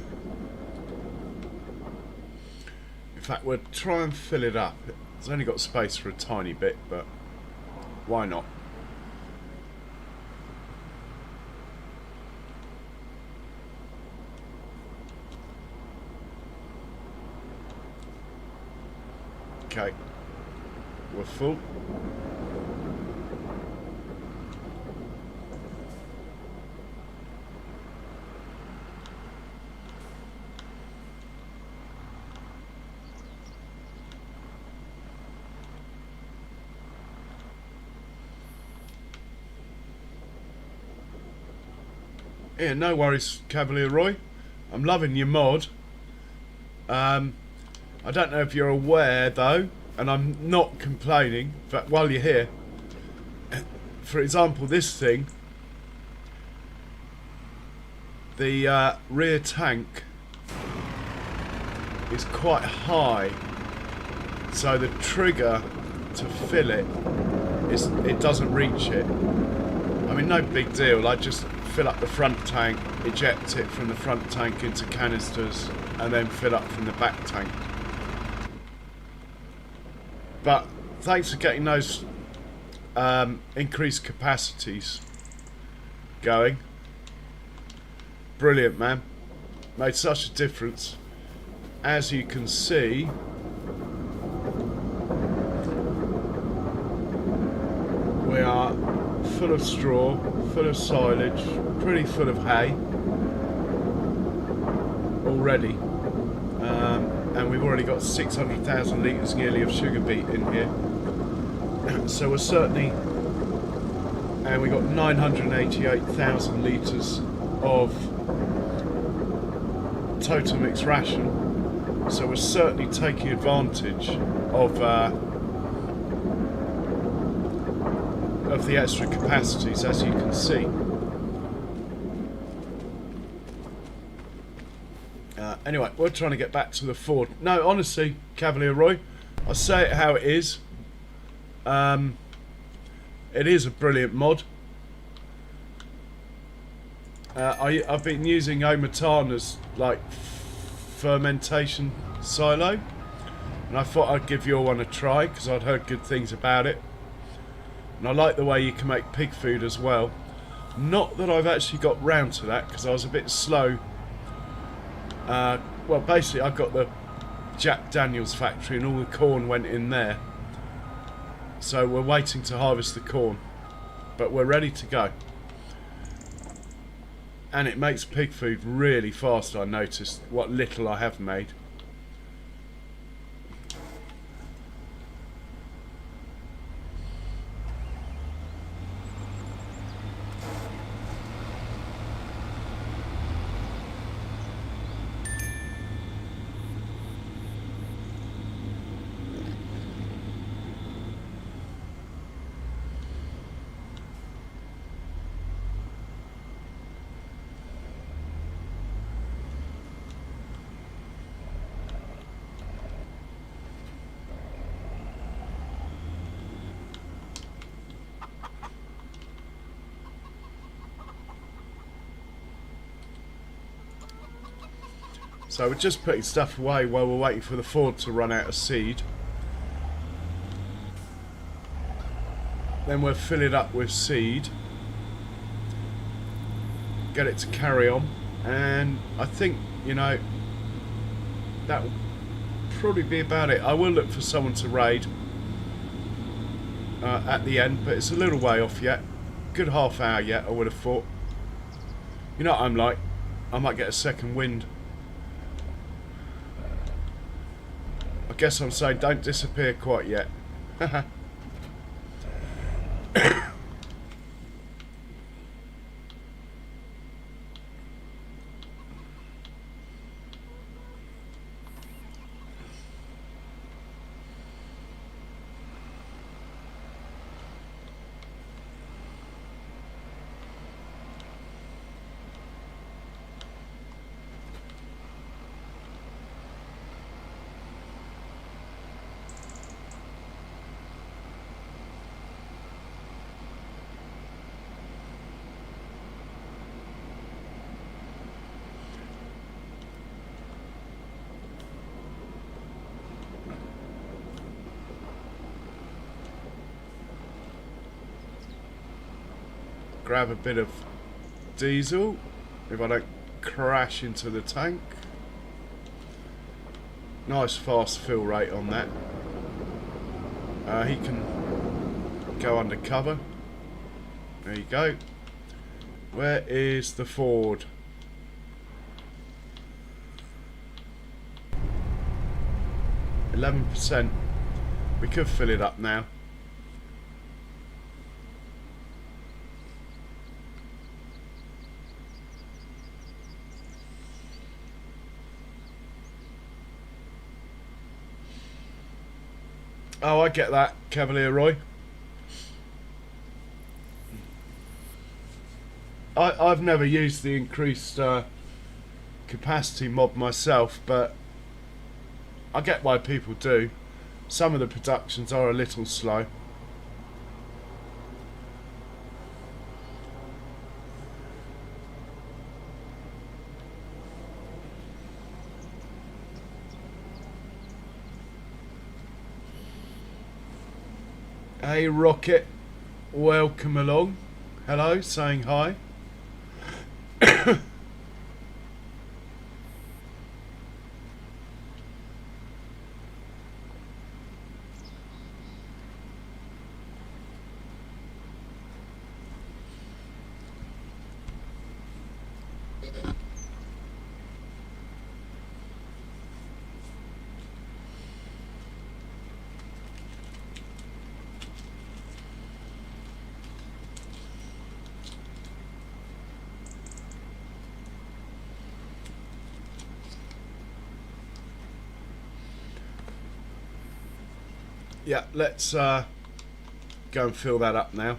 fact we'll try and fill it up. It's only got space for a tiny bit, but why not? Okay, we're full. Yeah, no worries, Cavalier Roy. I'm loving your mod. I don't know if you're aware though, and I'm not complaining, but while you're here, for example, this thing, the rear tank is quite high, so the trigger to fill it doesn't reach it. I mean, no big deal. I just fill up the front tank, eject it from the front tank into canisters, and then fill up from the back tank. But thanks for getting those increased capacities going. Brilliant, man. Made such a difference. As you can see, we are full of straw, full of silage, pretty full of hay already, and we've already got 600,000 litres nearly of sugar beet in here. So we're certainly, and we got 988,000 litres of total mixed ration. So we're certainly taking advantage of the extra capacities, as you can see. Anyway, we're trying to get back to the Ford. No, honestly, Cavalier Roy, I'll say it how it is. It is a brilliant mod. I've been using Omatana's like fermentation silo, and I thought I'd give your one a try because I'd heard good things about it. And I like the way you can make pig food as well. Not that I've actually got round to that because I was a bit slow. Well, basically I got the Jack Daniels factory and all the corn went in there. So we're waiting to harvest the corn. But we're ready to go. And it makes pig food really fast, I noticed, what little I have made. So we're just putting stuff away while we're waiting for the Ford to run out of seed. Then we'll fill it up with seed. Get it to carry on. And I think, you know, that will probably be about it. I will look for someone to raid at the end, but it's a little way off yet. Good half hour yet, I would have thought. You know what I'm like? I might get a second wind. I guess I'm saying don't disappear quite yet. Grab a bit of diesel if I don't crash into the tank. Nice fast fill rate on that. He can go undercover. There you go. Where is the Ford? %. We could fill it up now. Oh, I get that, Cavalier Roy. I've never used the increased capacity mod myself, but I get why people do. Some of the productions are a little slow. Hey Rocket, welcome along. Hello, saying hi. Yeah, let's go and fill that up now.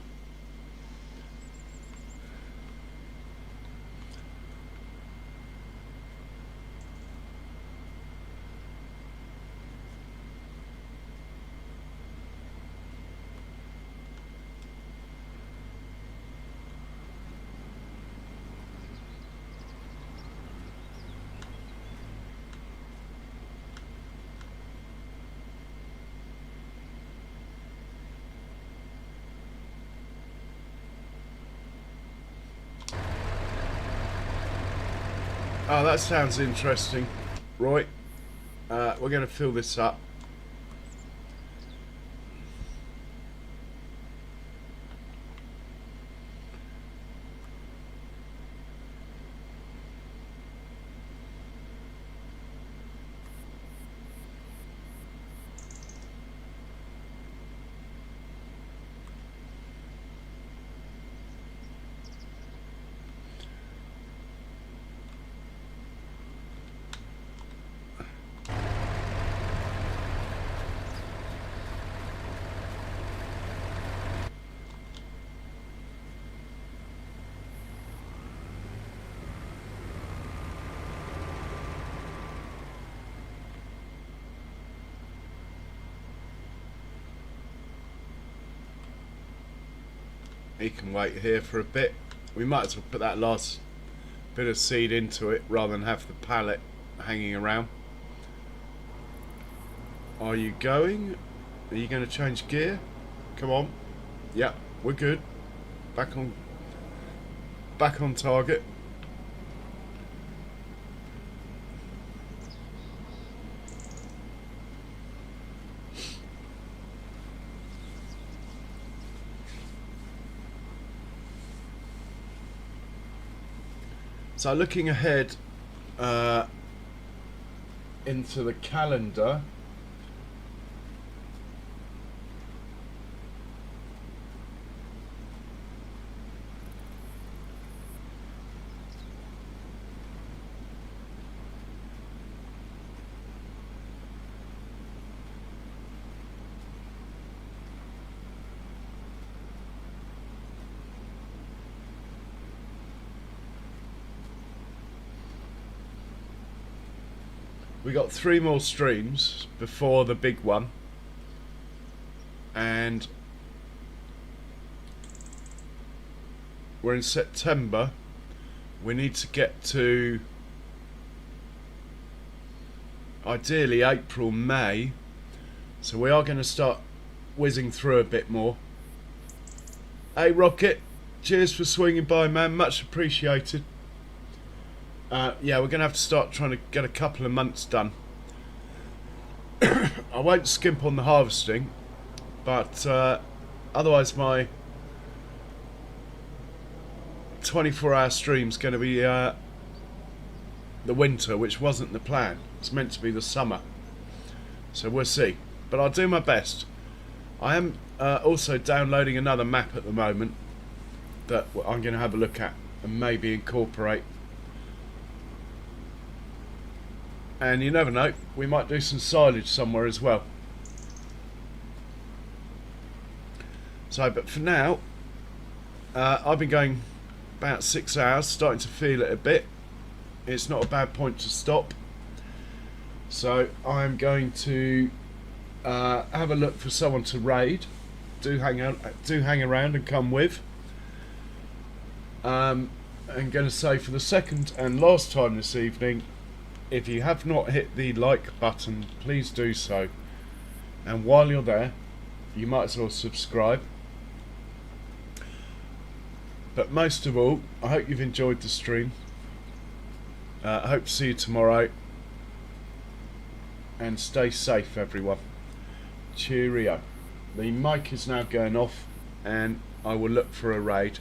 Oh, that sounds interesting. Right, we're going to fill this up. He can wait here for a bit. We might as well put that last bit of seed into it rather than have the pallet hanging around. Are you going? Are you going to change gear? Come on. Yeah, we're good. Back on target. So looking ahead into the calendar, we got 3 more streams before the big one, and we're in September. We need to get to ideally April, May, so we are going to start whizzing through a bit more. Hey Rocket, cheers for swinging by, man, much appreciated. Yeah, we're going to have to start trying to get a couple of months done. I won't skimp on the harvesting, but otherwise my 24-hour stream's going to be the winter, which wasn't the plan. It's meant to be the summer, so we'll see, but I'll do my best. I am also downloading another map at the moment that I'm going to have a look at and maybe incorporate, and you never know, we might do some silage somewhere as well. So, but for now, I've been going about 6 hours, starting to feel it a bit. It's not a bad point to stop. So I'm going to have a look for someone to raid. Do hang around and come with. I'm going to say for the second and last time this evening, if you have not hit the like button, please do so. And while you're there, you might as well subscribe. But most of all, I hope you've enjoyed the stream. I hope to see you tomorrow. And stay safe, everyone. Cheerio. The mic is now going off, and I will look for a raid.